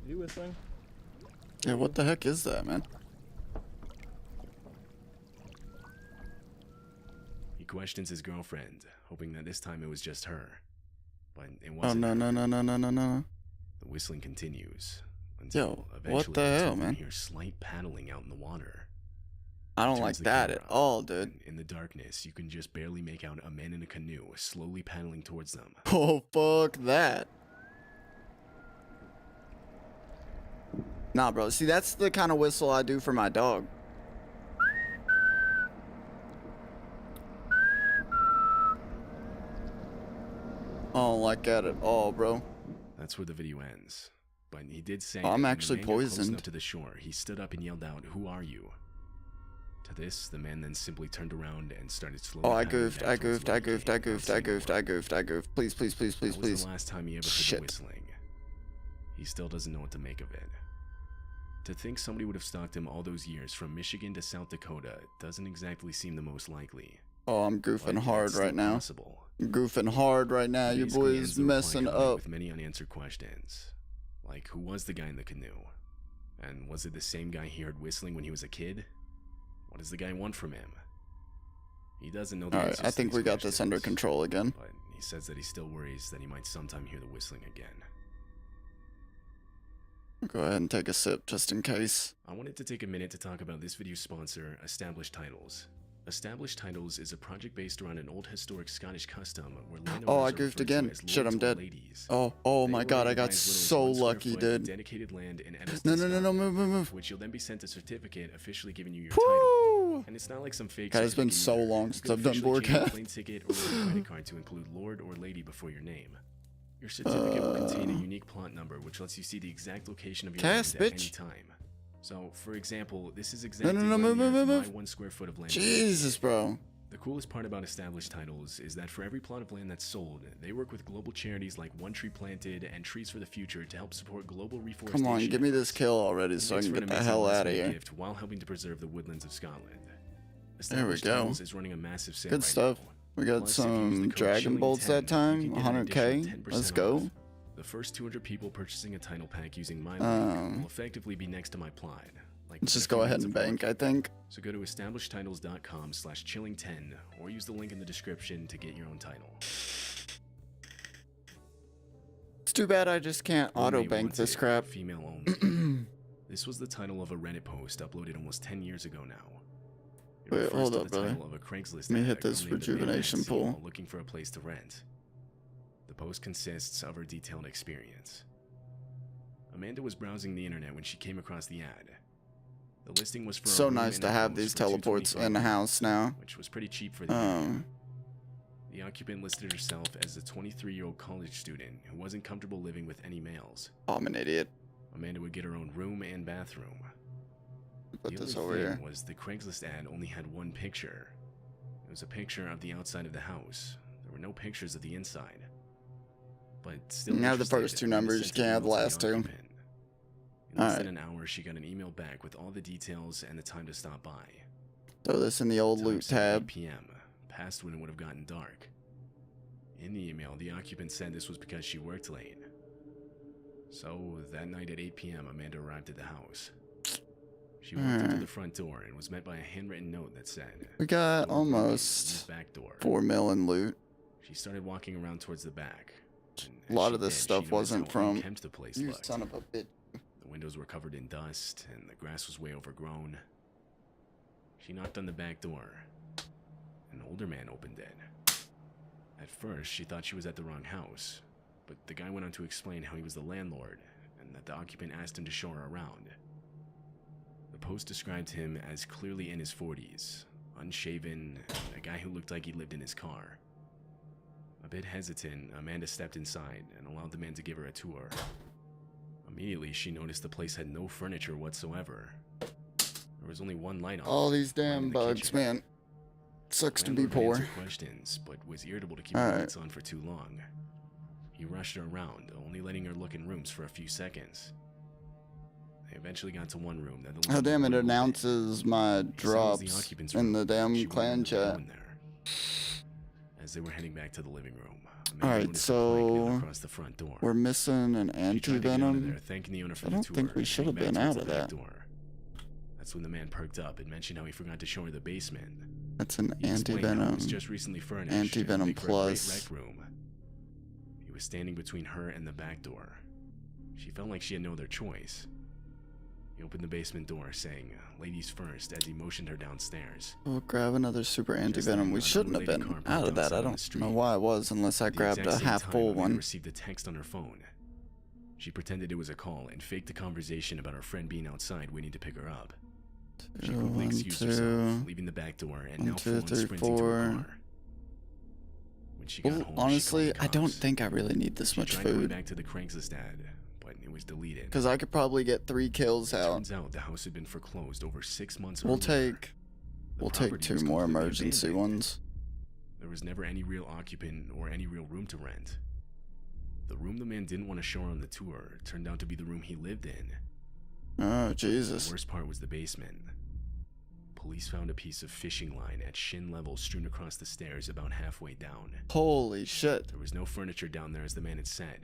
Speaker 3: You whistling?
Speaker 1: Yeah, what the heck is that, man?
Speaker 5: He questions his girlfriend, hoping that this time it was just her. But it
Speaker 1: Oh
Speaker 5: wasn't.
Speaker 1: no
Speaker 5: her.
Speaker 1: no no no no no no.
Speaker 5: The whistling continues until
Speaker 1: Yo,
Speaker 5: eventually
Speaker 1: what the
Speaker 5: the two
Speaker 1: hell,
Speaker 5: of them
Speaker 1: man?
Speaker 5: hear slight paddling out in the water.
Speaker 1: I don't
Speaker 5: Turns
Speaker 1: like
Speaker 5: the
Speaker 1: that
Speaker 5: camera
Speaker 1: at all,
Speaker 5: on,
Speaker 1: dude.
Speaker 5: and in the darkness, you can just barely make out a man in a canoe slowly paddling towards them.
Speaker 1: Oh, fuck that. Nah, bro. See, that's the kind of whistle I do for my dog. I don't like that at all, bro.
Speaker 5: That's where the video ends. But he did say
Speaker 1: Oh, I'm
Speaker 5: that when
Speaker 1: actually
Speaker 5: the man got close
Speaker 1: poisoned.
Speaker 5: enough to the shore, he stood up and yelled out, "Who are you?" To this, the man then simply turned around and started slowly.
Speaker 1: Oh, I
Speaker 5: paddling
Speaker 1: goofed.
Speaker 5: back
Speaker 1: I
Speaker 5: towards
Speaker 1: goofed.
Speaker 5: where
Speaker 1: I
Speaker 5: he
Speaker 1: goofed.
Speaker 5: came
Speaker 1: I
Speaker 5: without
Speaker 1: goofed. I
Speaker 5: saying a
Speaker 1: goofed. I
Speaker 5: word.
Speaker 1: goofed. I goofed. Please, please, please, please,
Speaker 5: That was
Speaker 1: please.
Speaker 5: the last time he ever heard
Speaker 1: Shit.
Speaker 5: the whistling. He still doesn't know what to make of it. To think somebody would have stalked him all those years from Michigan to South Dakota doesn't exactly seem the most likely.
Speaker 1: Oh, I'm
Speaker 5: But
Speaker 1: goofing
Speaker 5: it's
Speaker 1: hard
Speaker 5: still
Speaker 1: right now.
Speaker 5: possible.
Speaker 1: I'm goofing hard right now.
Speaker 5: He
Speaker 1: Your
Speaker 5: basically
Speaker 1: boy
Speaker 5: ends
Speaker 1: is
Speaker 5: the reply
Speaker 1: messing
Speaker 5: comment
Speaker 1: up.
Speaker 5: with many unanswered questions. Like, who was the guy in the canoe? And was it the same guy he heard whistling when he was a kid? What does the guy want from him? He doesn't know the
Speaker 1: Alright,
Speaker 5: answers
Speaker 1: I
Speaker 5: to
Speaker 1: think
Speaker 5: these
Speaker 1: we got this under
Speaker 5: questions,
Speaker 1: control again.
Speaker 5: But he says that he still worries that he might sometime hear the whistling again.
Speaker 1: Go ahead and take a sip just in case.
Speaker 5: I wanted to take a minute to talk about this video's sponsor, Established Titles. Established Titles is a project based around an old historic Scottish custom where landowners
Speaker 1: Oh, I
Speaker 5: are
Speaker 1: goofed
Speaker 5: referred to
Speaker 1: again.
Speaker 5: as
Speaker 1: Shit,
Speaker 5: lords
Speaker 1: I'm
Speaker 5: or
Speaker 1: dead.
Speaker 5: ladies.
Speaker 1: Oh
Speaker 5: They
Speaker 1: my
Speaker 5: will
Speaker 1: god, I got
Speaker 5: utilize literally
Speaker 1: so
Speaker 5: 1 square
Speaker 1: lucky,
Speaker 5: foot
Speaker 1: dude.
Speaker 5: of dedicated land in Edinburgh,
Speaker 1: No, move.
Speaker 5: which you'll then be sent a certificate officially giving you your
Speaker 1: Woo!
Speaker 5: title. And it's not like some fake
Speaker 1: God, it's been
Speaker 5: certificate
Speaker 1: so
Speaker 5: either.
Speaker 1: long
Speaker 5: You
Speaker 1: since
Speaker 5: can
Speaker 1: I've done
Speaker 5: officially change your
Speaker 1: Vorkath.
Speaker 5: plane ticket or your credit card to include lord or lady before your name. Your certificate will contain a unique plot number which lets you see the exact location of your land
Speaker 1: Cast,
Speaker 5: at any
Speaker 1: bitch.
Speaker 5: time. So, for example, this is exactly
Speaker 1: No,
Speaker 5: one year of
Speaker 1: move.
Speaker 5: my 1 square foot of land.
Speaker 1: Jesus, bro.
Speaker 5: The coolest part about Established Titles is that for every plot of land that's sold, they work with global charities like One Tree Planted and Trees for the Future to help support global reforestation.
Speaker 1: Come on, give me this
Speaker 5: efforts.
Speaker 1: kill already
Speaker 5: It
Speaker 1: so I
Speaker 5: makes
Speaker 1: can
Speaker 5: for an
Speaker 1: get the
Speaker 5: amazing
Speaker 1: hell
Speaker 5: last
Speaker 1: out of
Speaker 5: minute
Speaker 1: here.
Speaker 5: gift while helping to preserve the woodlands of Scotland.
Speaker 1: There we
Speaker 5: Established
Speaker 1: go.
Speaker 5: Titles is running a massive sale
Speaker 1: Good
Speaker 5: right
Speaker 1: stuff.
Speaker 5: now.
Speaker 1: We got
Speaker 5: Plus, if you use the
Speaker 1: some
Speaker 5: code
Speaker 1: Dragon Bolts that
Speaker 5: Chilling10,
Speaker 1: time.
Speaker 5: you can get an additional
Speaker 1: 100k.
Speaker 5: 10%
Speaker 1: Let's go.
Speaker 5: off. The first 200 people purchasing a title pack using my link will effectively be next to my plot. Like
Speaker 1: Let's
Speaker 5: with a
Speaker 1: just
Speaker 5: few
Speaker 1: go ahead
Speaker 5: minutes
Speaker 1: and
Speaker 5: of
Speaker 1: bank,
Speaker 5: work.
Speaker 1: I think.
Speaker 5: So go to establishedtitles.com/chilling10 or use the link in the description to get your own title.
Speaker 1: It's too bad I just can't
Speaker 5: Roommate
Speaker 1: auto bank
Speaker 5: wanted,
Speaker 1: this crap.
Speaker 5: Female only. This was the title of a Reddit post uploaded almost 10 years ago now. It
Speaker 1: Wait,
Speaker 5: refers
Speaker 1: hold
Speaker 5: to
Speaker 1: up,
Speaker 5: the
Speaker 1: brother.
Speaker 5: title of a Craigslist
Speaker 1: Let me
Speaker 5: ad
Speaker 1: hit
Speaker 5: a girl
Speaker 1: this
Speaker 5: named Amanda
Speaker 1: rejuvenation
Speaker 5: had seen
Speaker 1: pool.
Speaker 5: while looking for a place to rent. The post consists of her detailed experience. Amanda was browsing the internet when she came across the ad. The listing was for a
Speaker 1: So
Speaker 5: room
Speaker 1: nice
Speaker 5: in
Speaker 1: to
Speaker 5: a
Speaker 1: have
Speaker 5: house
Speaker 1: these
Speaker 5: for
Speaker 1: teleports in the
Speaker 5: $225,
Speaker 1: house now.
Speaker 5: which was pretty cheap for the area.
Speaker 1: Oh,
Speaker 5: The occupant listed herself as a 23-year-old college student who wasn't comfortable living with any males.
Speaker 1: I'm an idiot.
Speaker 5: Amanda would get her own room and bathroom.
Speaker 1: Put
Speaker 5: The
Speaker 1: this
Speaker 5: only
Speaker 1: over
Speaker 5: thing
Speaker 1: here.
Speaker 5: was the Craigslist ad only had one picture. It was a picture of the outside of the house. There were no pictures of the inside. But still,
Speaker 1: You have the
Speaker 5: interested,
Speaker 1: first two
Speaker 5: Amanda
Speaker 1: numbers,
Speaker 5: sent
Speaker 1: you
Speaker 5: an
Speaker 1: can't have
Speaker 5: email
Speaker 1: the
Speaker 5: to
Speaker 1: last two.
Speaker 5: occupant. In less than
Speaker 1: Alright.
Speaker 5: an hour, she got an email back with all the details and the time to stop by.
Speaker 1: Throw this in the old
Speaker 5: Time
Speaker 1: loot
Speaker 5: said 8
Speaker 1: tab.
Speaker 5: p.m., past when it would have gotten dark. In the email, the occupant said this was because she worked late. So, that night at 8 p.m., Amanda arrived at the house. She walked into
Speaker 1: Alright.
Speaker 5: the front door and was met by a handwritten note that said,
Speaker 1: We got
Speaker 5: "Door broken,
Speaker 1: almost
Speaker 5: use back door."
Speaker 1: 4 mil in loot.
Speaker 5: She started walking around towards the back. and
Speaker 1: A
Speaker 5: as
Speaker 1: lot
Speaker 5: she
Speaker 1: of this
Speaker 5: did, she
Speaker 1: stuff
Speaker 5: noticed
Speaker 1: wasn't
Speaker 5: how
Speaker 1: from
Speaker 5: unkempt the place
Speaker 1: you,
Speaker 5: looked.
Speaker 1: son of a bitch.
Speaker 5: The windows were covered in dust, and the grass was way overgrown. She knocked on the back door. An older man opened it. At first, she thought she was at the wrong house, but the guy went on to explain how he was the landlord, and that the occupant asked him to show her around. The post described him as clearly in his 40s, unshaven, and a guy who looked like he lived in his car. A bit hesitant, Amanda stepped inside and allowed the man to give her a tour. Immediately, she noticed the place had no furniture whatsoever. There was only one light on.
Speaker 1: All these
Speaker 5: in
Speaker 1: damn
Speaker 5: the
Speaker 1: bugs,
Speaker 5: kitchen.
Speaker 1: man. Sucks to be
Speaker 5: Landlord
Speaker 1: poor.
Speaker 5: answered questions, but was irritable to keep the
Speaker 1: Alright.
Speaker 5: lights on for too long. He rushed her around, only letting her look in rooms for a few seconds. They eventually got to one room that the
Speaker 1: Oh
Speaker 5: windows
Speaker 1: damn,
Speaker 5: were
Speaker 1: it
Speaker 5: open.
Speaker 1: announces my
Speaker 5: He said it was the
Speaker 1: drops
Speaker 5: occupant's
Speaker 1: in
Speaker 5: room.
Speaker 1: the damn
Speaker 5: She
Speaker 1: clan
Speaker 5: wanted to go
Speaker 1: chat.
Speaker 5: in there. As they were heading back to the living room,
Speaker 1: Alright,
Speaker 5: noticed a plaque nailed
Speaker 1: so
Speaker 5: across the front door.
Speaker 1: we're missing an
Speaker 5: She tried to get out of there,
Speaker 1: anti-venom.
Speaker 5: thanking the owner for
Speaker 1: I
Speaker 5: the
Speaker 1: don't
Speaker 5: tour,
Speaker 1: think we
Speaker 5: and
Speaker 1: should have
Speaker 5: heading
Speaker 1: been
Speaker 5: back
Speaker 1: out
Speaker 5: towards
Speaker 1: of
Speaker 5: the back
Speaker 1: that.
Speaker 5: door. That's when the man perked up and mentioned how he forgot to show her the basement.
Speaker 1: That's an
Speaker 5: He explained how it
Speaker 1: anti-venom.
Speaker 5: was just recently furnished
Speaker 1: Anti-venom
Speaker 5: and would make for a great
Speaker 1: plus.
Speaker 5: rec room. He was standing between her and the back door. She felt like she had no other choice. He opened the basement door, saying, "Ladies first," as he motioned her downstairs.
Speaker 1: We'll grab another super anti-venom.
Speaker 5: then,
Speaker 1: We
Speaker 5: an
Speaker 1: shouldn't have
Speaker 5: unrelated
Speaker 1: been
Speaker 5: car
Speaker 1: out
Speaker 5: parked
Speaker 1: of that.
Speaker 5: outside
Speaker 1: I
Speaker 5: on the
Speaker 1: don't
Speaker 5: street.
Speaker 1: know why I was, unless I
Speaker 5: At the
Speaker 1: grabbed
Speaker 5: exact
Speaker 1: a
Speaker 5: same
Speaker 1: half
Speaker 5: time,
Speaker 1: full
Speaker 5: Amanda
Speaker 1: one.
Speaker 5: received a text on her phone. She pretended it was a call and faked a conversation about her friend being outside waiting to pick her up. She quickly excused herself, leaving the back door and now full on sprinting to her car. When she got
Speaker 1: Well,
Speaker 5: home,
Speaker 1: honestly,
Speaker 5: she called the
Speaker 1: I don't
Speaker 5: cops.
Speaker 1: think I really need this
Speaker 5: She
Speaker 1: much
Speaker 5: tried going
Speaker 1: food.
Speaker 5: back to the Craigslist ad, but it was deleted.
Speaker 1: Because I could probably get 3 kills out.
Speaker 5: Turns out the house had been foreclosed over 6 months
Speaker 1: We'll
Speaker 5: earlier.
Speaker 1: take
Speaker 5: The
Speaker 1: we'll take
Speaker 5: property
Speaker 1: 2
Speaker 5: was
Speaker 1: more
Speaker 5: completely
Speaker 1: emergency
Speaker 5: abandoned.
Speaker 1: ones.
Speaker 5: There was never any real occupant or any real room to rent. The room the man didn't want to show her on the tour turned out to be the room he lived in.
Speaker 1: Oh, Jesus.
Speaker 5: The worst part was the basement. Police found a piece of fishing line at shin level strewn across the stairs about halfway down.
Speaker 1: Holy shit.
Speaker 5: There was no furniture down there as the man had said.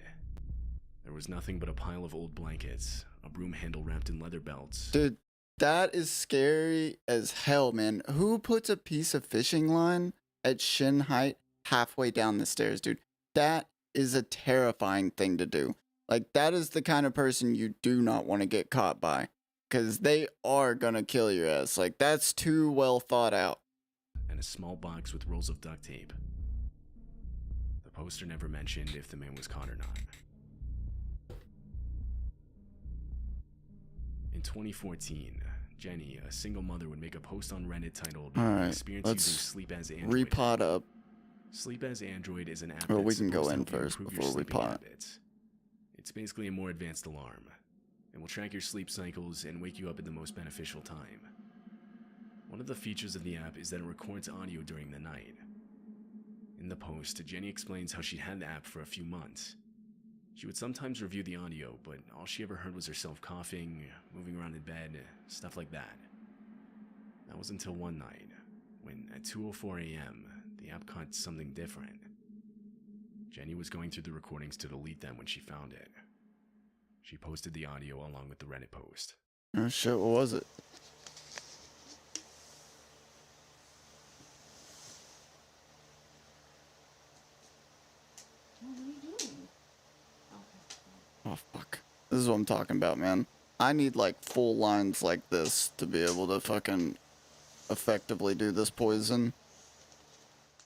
Speaker 5: There was nothing but a pile of old blankets, a broom handle wrapped in leather belts.
Speaker 1: Dude, that is scary as hell, man. Who puts a piece of fishing line at shin height halfway down the stairs, dude? That is a terrifying thing to do. Like, that is the kind of person you do not want to get caught by. Because they are gonna kill your ass. Like, that's too well thought out.
Speaker 5: And a small box with rolls of duct tape. The poster never mentioned if the man was caught or not. In 2014, Jenny, a single mother, would make a post on Reddit titled
Speaker 1: Alright,
Speaker 5: "Experience
Speaker 1: let's
Speaker 5: Using Sleep as Android."
Speaker 1: repot up.
Speaker 5: Sleep as Android is an app
Speaker 1: Well, we
Speaker 5: that's
Speaker 1: can go
Speaker 5: supposed to
Speaker 1: in
Speaker 5: help you
Speaker 1: first
Speaker 5: improve your
Speaker 1: before we
Speaker 5: sleeping
Speaker 1: pot.
Speaker 5: habits. It's basically a more advanced alarm. It will track your sleep cycles and wake you up at the most beneficial time. One of the features of the app is that it records audio during the night. In the post, Jenny explains how she'd had the app for a few months. She would sometimes review the audio, but all she ever heard was herself coughing, moving around in bed, stuff like that. That was until one night, when at 2:04 a.m., the app caught something different. Jenny was going through the recordings to delete them when she found it. She posted the audio along with the Reddit post.
Speaker 1: Oh shit, what was it? Oh fuck. This is what I'm talking about, man. I need like full lines like this to be able to fucking effectively do this poison.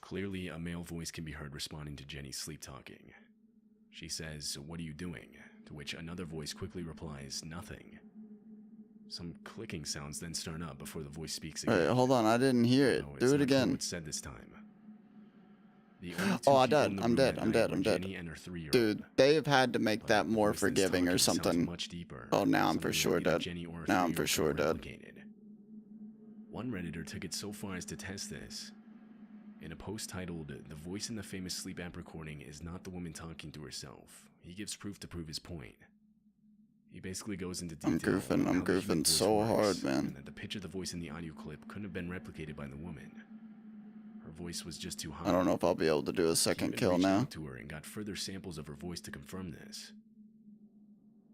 Speaker 5: Clearly, a male voice can be heard responding to Jenny's sleep talking. She says, "What are you doing?" To which another voice quickly replies, "Nothing." Some clicking sounds then start up before the voice speaks again.
Speaker 1: Wait, hold on, I didn't hear it.
Speaker 5: No, it's
Speaker 1: Do it
Speaker 5: not clear
Speaker 1: again.
Speaker 5: what's said this time. The only two
Speaker 1: Oh, I
Speaker 5: people
Speaker 1: died.
Speaker 5: in the
Speaker 1: I'm
Speaker 5: room
Speaker 1: dead.
Speaker 5: that
Speaker 1: I'm
Speaker 5: night
Speaker 1: dead.
Speaker 5: were
Speaker 1: I'm dead.
Speaker 5: Jenny and her 3-year-old.
Speaker 1: Dude, they have had to make
Speaker 5: But
Speaker 1: that
Speaker 5: the
Speaker 1: more
Speaker 5: voice that's
Speaker 1: forgiving or
Speaker 5: talking sounds
Speaker 1: something.
Speaker 5: much deeper,
Speaker 1: Oh, now I'm for
Speaker 5: something
Speaker 1: sure
Speaker 5: that either
Speaker 1: dead.
Speaker 5: Jenny or her
Speaker 1: Now I'm for
Speaker 5: 3-year-old
Speaker 1: sure
Speaker 5: could
Speaker 1: dead.
Speaker 5: replicate. One Redditor took it so far as to test this. In a post titled, "The voice in the famous sleep app recording is not the woman talking to herself. He gives proof to prove his point." He basically goes into detail.
Speaker 1: I'm goofing.
Speaker 5: on
Speaker 1: I'm
Speaker 5: how the human
Speaker 1: goofing
Speaker 5: voice
Speaker 1: so
Speaker 5: works,
Speaker 1: hard, man.
Speaker 5: And that the pitch of the voice in the audio clip couldn't have been replicated by the woman. Her voice was just too high.
Speaker 1: I don't know if I'll be able to do a
Speaker 5: He
Speaker 1: second
Speaker 5: even
Speaker 1: kill
Speaker 5: reached
Speaker 1: now.
Speaker 5: out to her and got further samples of her voice to confirm this.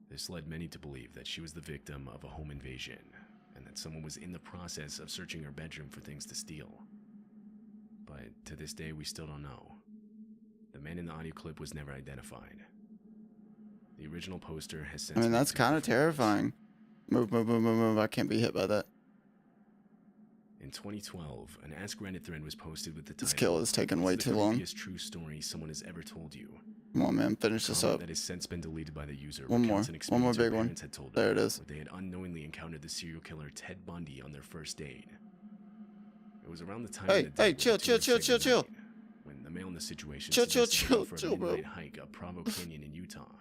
Speaker 5: This led many to believe that she was the victim of a home invasion, and that someone was in the process of searching her bedroom for things to steal. But to this day, we still don't know. The man in the audio clip was never identified. The original poster has since
Speaker 1: I mean,
Speaker 5: been
Speaker 1: that's kind of
Speaker 5: found false.
Speaker 1: terrifying. Move, move, move, move, move. I can't be hit by that.
Speaker 5: In 2012, an Ask Reddit thread was posted with the title,
Speaker 1: This kill is taking way
Speaker 5: "What's
Speaker 1: too
Speaker 5: the
Speaker 1: long.
Speaker 5: creepiest true story someone has ever told you?"
Speaker 1: Come on, man. Finish this
Speaker 5: Comment
Speaker 1: up.
Speaker 5: that has since been deleted by the user.
Speaker 1: One more.
Speaker 5: recounts an
Speaker 1: One more
Speaker 5: experience her
Speaker 1: big one.
Speaker 5: parents had told
Speaker 1: There
Speaker 5: her
Speaker 1: it is.
Speaker 5: where they had unknowingly encountered the serial killer Ted Bundy on their first date. It was around the time
Speaker 1: Hey,
Speaker 5: of the
Speaker 1: hey,
Speaker 5: date
Speaker 1: chill,
Speaker 5: when the two
Speaker 1: chill,
Speaker 5: were
Speaker 1: chill, chill,
Speaker 5: saying
Speaker 1: chill.
Speaker 5: goodnight, when the male in the situation
Speaker 1: Chill, chill,
Speaker 5: suggested
Speaker 1: chill,
Speaker 5: going for a
Speaker 1: chill, bro.
Speaker 5: midnight hike up Provo Canyon in Utah.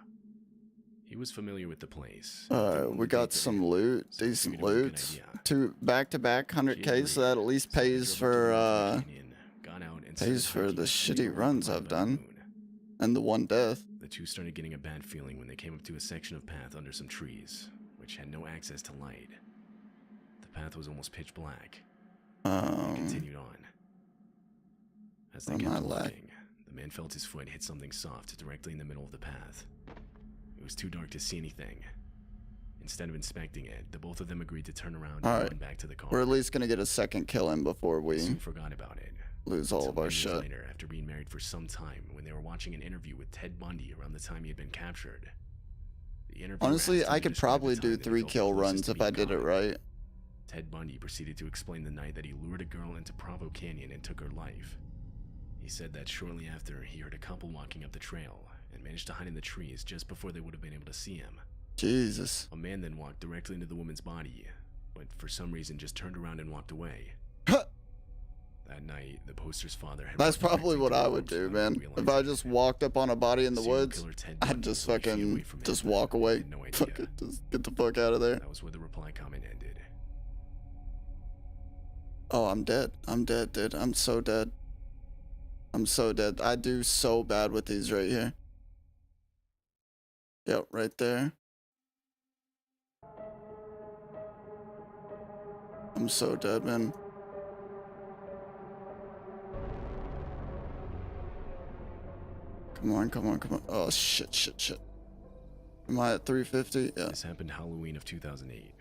Speaker 5: He was familiar with the place.
Speaker 1: We got some loot,
Speaker 5: so he
Speaker 1: decent
Speaker 5: figured it was a good
Speaker 1: loot.
Speaker 5: idea.
Speaker 1: 2 back-to-back 100k, so that at least
Speaker 5: So they
Speaker 1: pays
Speaker 5: drove up
Speaker 1: for
Speaker 5: to Provo Canyon, got out, and started
Speaker 1: pays for
Speaker 5: hiking
Speaker 1: the
Speaker 5: a
Speaker 1: shitty
Speaker 5: 3-year-old
Speaker 1: runs
Speaker 5: divided
Speaker 1: I've
Speaker 5: by the
Speaker 1: done.
Speaker 5: moon.
Speaker 1: and the one death.
Speaker 5: The two started getting a bad feeling when they came up to a section of path under some trees, which had no access to light. The path was almost pitch black. They continued on. As they
Speaker 1: on
Speaker 5: kept
Speaker 1: my leg.
Speaker 5: walking, the man felt his foot hit something soft directly in the middle of the path. It was too dark to see anything. Instead of inspecting it, the both of them agreed to turn around and
Speaker 1: Alright.
Speaker 5: run back to the car.
Speaker 1: We're at least gonna get a second kill in before
Speaker 5: They
Speaker 1: we
Speaker 5: soon forgot about it.
Speaker 1: lose all
Speaker 5: Until
Speaker 1: of our
Speaker 5: 9 years
Speaker 1: shit.
Speaker 5: later, after being married for some time, when they were watching an interview with Ted Bundy around the time he had been captured. The interviewer
Speaker 1: Honestly,
Speaker 5: asked him
Speaker 1: I
Speaker 5: to
Speaker 1: could
Speaker 5: describe the
Speaker 1: probably
Speaker 5: time
Speaker 1: do
Speaker 5: that he
Speaker 1: 3
Speaker 5: felt the
Speaker 1: kill
Speaker 5: closest
Speaker 1: runs
Speaker 5: to
Speaker 1: if I
Speaker 5: being
Speaker 1: did it
Speaker 5: caught.
Speaker 1: right.
Speaker 5: Ted Bundy proceeded to explain the night that he lured a girl into Provo Canyon and took her life. He said that shortly after, he heard a couple walking up the trail and managed to hide in the trees just before they would have been able to see him.
Speaker 1: Jesus.
Speaker 5: A man then walked directly into the woman's body, but for some reason just turned around and walked away. That night, the poster's father had
Speaker 1: That's
Speaker 5: walked back
Speaker 1: probably
Speaker 5: to
Speaker 1: what
Speaker 5: the
Speaker 1: I would
Speaker 5: house
Speaker 1: do,
Speaker 5: without
Speaker 1: man.
Speaker 5: realizing
Speaker 1: If I
Speaker 5: it.
Speaker 1: just walked up on a body in the
Speaker 5: Serial
Speaker 1: woods,
Speaker 5: killer Ted
Speaker 1: I'd
Speaker 5: Bundy
Speaker 1: just
Speaker 5: was a few away
Speaker 1: fucking
Speaker 5: from
Speaker 1: just
Speaker 5: him,
Speaker 1: walk
Speaker 5: but
Speaker 1: away.
Speaker 5: had no idea.
Speaker 1: Fuck it, just get the fuck out of there.
Speaker 5: That was where the reply comment ended.
Speaker 1: Oh, I'm dead. I'm dead, dude. I'm so dead. I'm so dead. I do so bad with these right here. Yep, right there. I'm so dead, man. Come on, come on, come on. Oh, shit, shit, shit. Am I at 350? Yeah.
Speaker 5: This happened Halloween of 2008.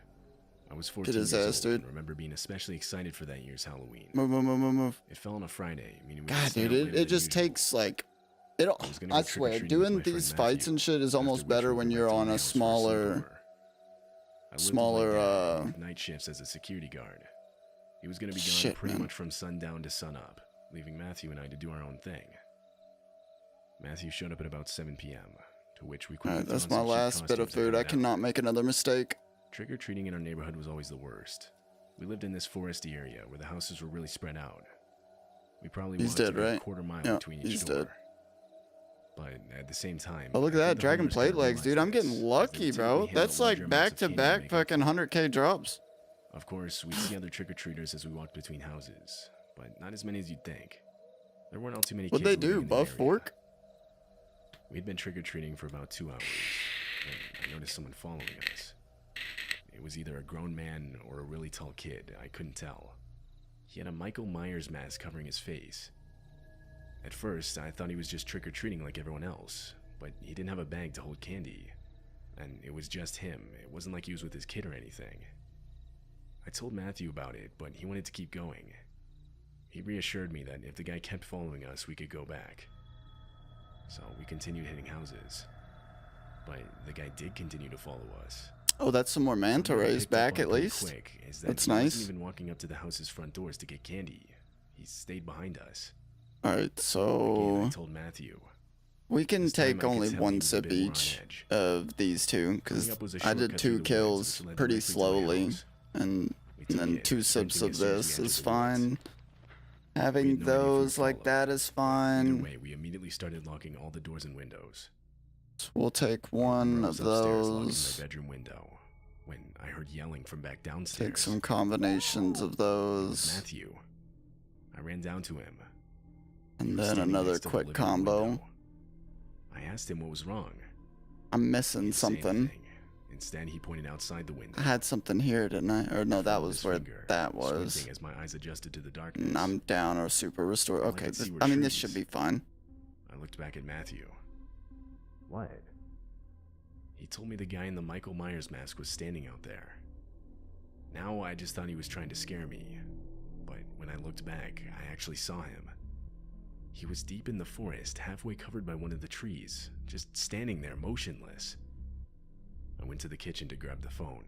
Speaker 5: I was 14
Speaker 1: Get his
Speaker 5: years
Speaker 1: ass,
Speaker 5: old
Speaker 1: dude.
Speaker 5: and remember being especially excited for that year's Halloween.
Speaker 1: Move, move, move, move, move.
Speaker 5: It fell on a Friday, meaning we
Speaker 1: God,
Speaker 5: could stay
Speaker 1: dude,
Speaker 5: out later
Speaker 1: it
Speaker 5: than
Speaker 1: just
Speaker 5: usual.
Speaker 1: takes like... It,
Speaker 5: was gonna
Speaker 1: I
Speaker 5: go
Speaker 1: swear,
Speaker 5: trick-or-treating with
Speaker 1: doing
Speaker 5: my friend
Speaker 1: these fights
Speaker 5: Matthew,
Speaker 1: and shit is
Speaker 5: after
Speaker 1: almost
Speaker 5: which
Speaker 1: better
Speaker 5: we
Speaker 1: when
Speaker 5: went
Speaker 1: you're
Speaker 5: back to
Speaker 1: on
Speaker 5: my
Speaker 1: a
Speaker 5: house for some
Speaker 1: smaller...
Speaker 5: door. I lived with my
Speaker 1: smaller,
Speaker 5: dad, worked night shifts as a security guard. He was going to be gone
Speaker 1: Shit,
Speaker 5: pretty
Speaker 1: man.
Speaker 5: much from sundown to sunup, leaving Matthew and I to do our own thing. Matthew showed up at about 7 p.m., to which we quickly
Speaker 1: Alright,
Speaker 5: threw
Speaker 1: that's
Speaker 5: on
Speaker 1: my
Speaker 5: some cheap
Speaker 1: last bit of
Speaker 5: costumes and
Speaker 1: food. I
Speaker 5: headed out.
Speaker 1: cannot make another mistake.
Speaker 5: Trick-or-treating in our neighborhood was always the worst. We lived in this foresty area where the houses were really spread out. We probably
Speaker 1: He's
Speaker 5: walked
Speaker 1: dead,
Speaker 5: a good
Speaker 1: right?
Speaker 5: quarter mile
Speaker 1: Yeah,
Speaker 5: between each
Speaker 1: he's
Speaker 5: door.
Speaker 1: dead.
Speaker 5: But at the same time,
Speaker 1: Oh, look at
Speaker 5: I
Speaker 1: that.
Speaker 5: think the
Speaker 1: Dragon
Speaker 5: homeowners
Speaker 1: plate
Speaker 5: kinda
Speaker 1: legs, dude.
Speaker 5: realized
Speaker 1: I'm
Speaker 5: this,
Speaker 1: getting
Speaker 5: as they would
Speaker 1: lucky,
Speaker 5: typically
Speaker 1: bro.
Speaker 5: hand
Speaker 1: That's
Speaker 5: out large
Speaker 1: like
Speaker 5: amounts of
Speaker 1: back to
Speaker 5: candy to
Speaker 1: back
Speaker 5: make up
Speaker 1: fucking
Speaker 5: for it.
Speaker 1: 100K drops.
Speaker 5: Of course, we'd see other trick-or-treaters as we walked between houses, but not as many as you'd think. There weren't all too many
Speaker 1: What'd
Speaker 5: kids
Speaker 1: they
Speaker 5: living
Speaker 1: do?
Speaker 5: in the
Speaker 1: Buff
Speaker 5: area.
Speaker 1: fork?
Speaker 5: We'd been trick-or-treating for about 2 hours, when I noticed someone following us. It was either a grown man or a really tall kid, I couldn't tell. He had a Michael Myers mask covering his face. At first, I thought he was just trick-or-treating like everyone else, but he didn't have a bag to hold candy. And it was just him. It wasn't like he was with his kid or anything. I told Matthew about it, but he wanted to keep going. He reassured me that if the guy kept following us, we could go back. So we continued hitting houses. But the guy did continue to follow us.
Speaker 1: Oh, that's some more manta
Speaker 5: What I
Speaker 1: rays
Speaker 5: picked up
Speaker 1: back
Speaker 5: on
Speaker 1: at
Speaker 5: pretty
Speaker 1: least.
Speaker 5: quick is that
Speaker 1: That's
Speaker 5: he
Speaker 1: nice.
Speaker 5: wasn't even walking up to the house's front doors to get candy. He stayed behind us.
Speaker 1: Alright,
Speaker 5: Again, I
Speaker 1: so...
Speaker 5: told Matthew.
Speaker 1: We can
Speaker 5: This time I
Speaker 1: take
Speaker 5: could
Speaker 1: only
Speaker 5: tell
Speaker 1: one
Speaker 5: he was a
Speaker 1: sip
Speaker 5: bit more on
Speaker 1: each
Speaker 5: edge.
Speaker 1: of these two,
Speaker 5: Coming
Speaker 1: because
Speaker 5: up was a
Speaker 1: I did
Speaker 5: shortcut through
Speaker 1: 2
Speaker 5: the woods,
Speaker 1: kills
Speaker 5: which led
Speaker 1: pretty
Speaker 5: directly to my
Speaker 1: slowly,
Speaker 5: house.
Speaker 1: and
Speaker 5: We took
Speaker 1: then
Speaker 5: it,
Speaker 1: 2 sips
Speaker 5: drinking
Speaker 1: of
Speaker 5: as soon as we
Speaker 1: this
Speaker 5: entered
Speaker 1: is
Speaker 5: the
Speaker 1: fine.
Speaker 5: woods. We
Speaker 1: Having
Speaker 5: had no idea if we would
Speaker 1: those like
Speaker 5: follow.
Speaker 1: that is
Speaker 5: Either
Speaker 1: fine.
Speaker 5: way, we immediately started locking all the doors and windows.
Speaker 1: We'll take
Speaker 5: I
Speaker 1: one
Speaker 5: was
Speaker 1: of
Speaker 5: upstairs locking
Speaker 1: those.
Speaker 5: my bedroom window when I heard yelling from back downstairs.
Speaker 1: Take some combinations of
Speaker 5: It was
Speaker 1: those.
Speaker 5: Matthew. I ran down to him.
Speaker 1: And
Speaker 5: He was
Speaker 1: then
Speaker 5: standing
Speaker 1: another
Speaker 5: next to the
Speaker 1: quick
Speaker 5: living room
Speaker 1: combo.
Speaker 5: window. I asked him what was wrong.
Speaker 1: I'm
Speaker 5: He
Speaker 1: missing
Speaker 5: didn't say
Speaker 1: something.
Speaker 5: anything. Instead, he pointed outside the window.
Speaker 1: I had something here, didn't I? Or no,
Speaker 5: I
Speaker 1: that
Speaker 5: followed
Speaker 1: was
Speaker 5: his
Speaker 1: where
Speaker 5: finger,
Speaker 1: that was.
Speaker 5: squinting as my eyes adjusted to the darkness.
Speaker 1: I'm down or super restore.
Speaker 5: All I
Speaker 1: Okay,
Speaker 5: could see were
Speaker 1: I mean, this
Speaker 5: trees.
Speaker 1: should be fine.
Speaker 5: I looked back at Matthew.
Speaker 3: What?
Speaker 5: He told me the guy in the Michael Myers mask was standing out there. Now I just thought he was trying to scare me, but when I looked back, I actually saw him. He was deep in the forest, halfway covered by one of the trees, just standing there motionless. I went to the kitchen to grab the phone.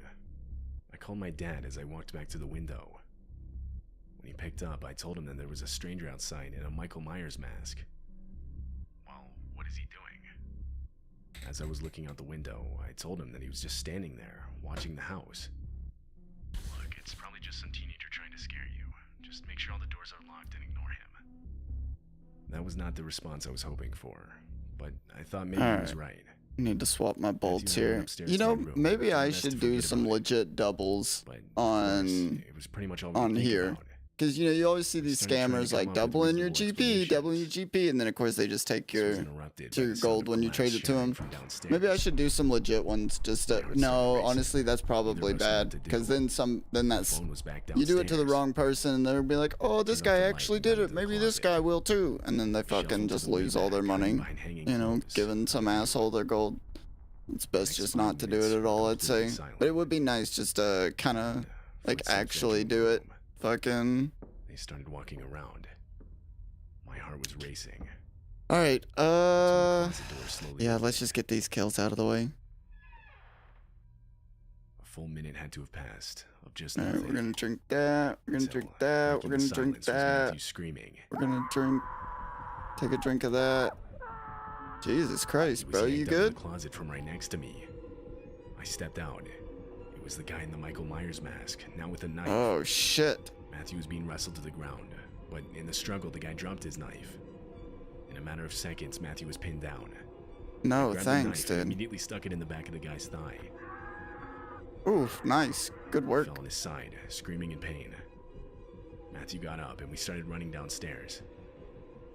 Speaker 5: I called my dad as I walked back to the window. When he picked up, I told him that there was a stranger outside in a Michael Myers mask. Well, what is he doing? As I was looking out the window, I told him that he was just standing there, watching the house. Look, it's probably just some teenager trying to scare you. Just make sure all the doors are locked and ignore him. That was not the response I was hoping for, but I thought maybe he was right.
Speaker 1: Need to swap my bolts
Speaker 5: and I went
Speaker 1: here.
Speaker 5: upstairs
Speaker 1: You
Speaker 5: to my
Speaker 1: know,
Speaker 5: room,
Speaker 1: maybe I
Speaker 5: messed to
Speaker 1: should do
Speaker 5: forget
Speaker 1: some
Speaker 5: about it.
Speaker 1: legit doubles.
Speaker 5: But
Speaker 1: On-
Speaker 5: of course, it was pretty much all we
Speaker 1: on
Speaker 5: could think
Speaker 1: here.
Speaker 5: about.
Speaker 1: Because, you know, you always see these
Speaker 5: Started trying to
Speaker 1: scammers
Speaker 5: come
Speaker 1: like
Speaker 5: up with
Speaker 1: doubling your
Speaker 5: reasonable
Speaker 1: GP, doubling your
Speaker 5: explanations.
Speaker 1: GP, and then of course they just take
Speaker 5: This was
Speaker 1: your
Speaker 5: interrupted
Speaker 1: to
Speaker 5: by
Speaker 1: your
Speaker 5: the sound
Speaker 1: gold
Speaker 5: of
Speaker 1: when you
Speaker 5: glass
Speaker 1: trade it to
Speaker 5: shattering
Speaker 1: him.
Speaker 5: from downstairs.
Speaker 1: Maybe I should do some legit ones just to,
Speaker 5: My heart started
Speaker 1: no,
Speaker 5: racing.
Speaker 1: honestly, that's probably
Speaker 5: Neither of us knew what
Speaker 1: bad.
Speaker 5: to do.
Speaker 1: Because then
Speaker 5: The
Speaker 1: that's,
Speaker 5: phone was back
Speaker 1: you do it to the
Speaker 5: downstairs.
Speaker 1: wrong person and they'll be like, oh, this
Speaker 5: Turned off
Speaker 1: guy
Speaker 5: the light
Speaker 1: actually
Speaker 5: and
Speaker 1: did
Speaker 5: got
Speaker 1: it.
Speaker 5: into the
Speaker 1: Maybe this
Speaker 5: closet.
Speaker 1: guy will too. And then they
Speaker 5: Shelf
Speaker 1: fucking
Speaker 5: into
Speaker 1: just
Speaker 5: the way
Speaker 1: lose all
Speaker 5: back,
Speaker 1: their
Speaker 5: hiding
Speaker 1: money.
Speaker 5: behind hanging
Speaker 1: You know,
Speaker 5: clothes.
Speaker 1: giving some asshole their gold. It's best
Speaker 5: Next
Speaker 1: just
Speaker 5: 5
Speaker 1: not to do
Speaker 5: minutes
Speaker 1: it at all,
Speaker 5: were
Speaker 1: I'd say.
Speaker 5: completely silent.
Speaker 1: But it would be nice just to kind of, like,
Speaker 5: Footsteps
Speaker 1: actually
Speaker 5: entering the
Speaker 1: do it.
Speaker 5: room.
Speaker 1: Fucking.
Speaker 5: They started walking around. My heart was racing.
Speaker 1: Alright,
Speaker 5: Until the closet door slowly
Speaker 1: yeah,
Speaker 5: opened.
Speaker 1: let's just get these kills out of the way.
Speaker 5: full minute had to have passed of just
Speaker 1: All right,
Speaker 5: nothing.
Speaker 1: we're gonna drink that. We're gonna
Speaker 5: until,
Speaker 1: drink that.
Speaker 5: breaking
Speaker 1: We're
Speaker 5: the
Speaker 1: gonna drink
Speaker 5: silence, was
Speaker 1: that.
Speaker 5: Matthew screaming.
Speaker 1: We're gonna drink. Take a drink of that. Jesus Christ,
Speaker 5: He was
Speaker 1: bro, you
Speaker 5: yanked up in
Speaker 1: good?
Speaker 5: the closet from right next to me. I stepped out. It was the guy in the Michael Myers mask, now with a knife.
Speaker 1: Oh shit.
Speaker 5: Matthew was being wrestled to the ground, but in the struggle, the guy dropped his knife. In a matter of seconds, Matthew was pinned down.
Speaker 1: No,
Speaker 5: Grabbed the
Speaker 1: thanks,
Speaker 5: knife and
Speaker 1: dude.
Speaker 5: immediately stuck it in the back of the guy's thigh.
Speaker 1: Oof, nice. Good
Speaker 5: He
Speaker 1: work.
Speaker 5: fell on his side, screaming in pain. Matthew got up and we started running downstairs.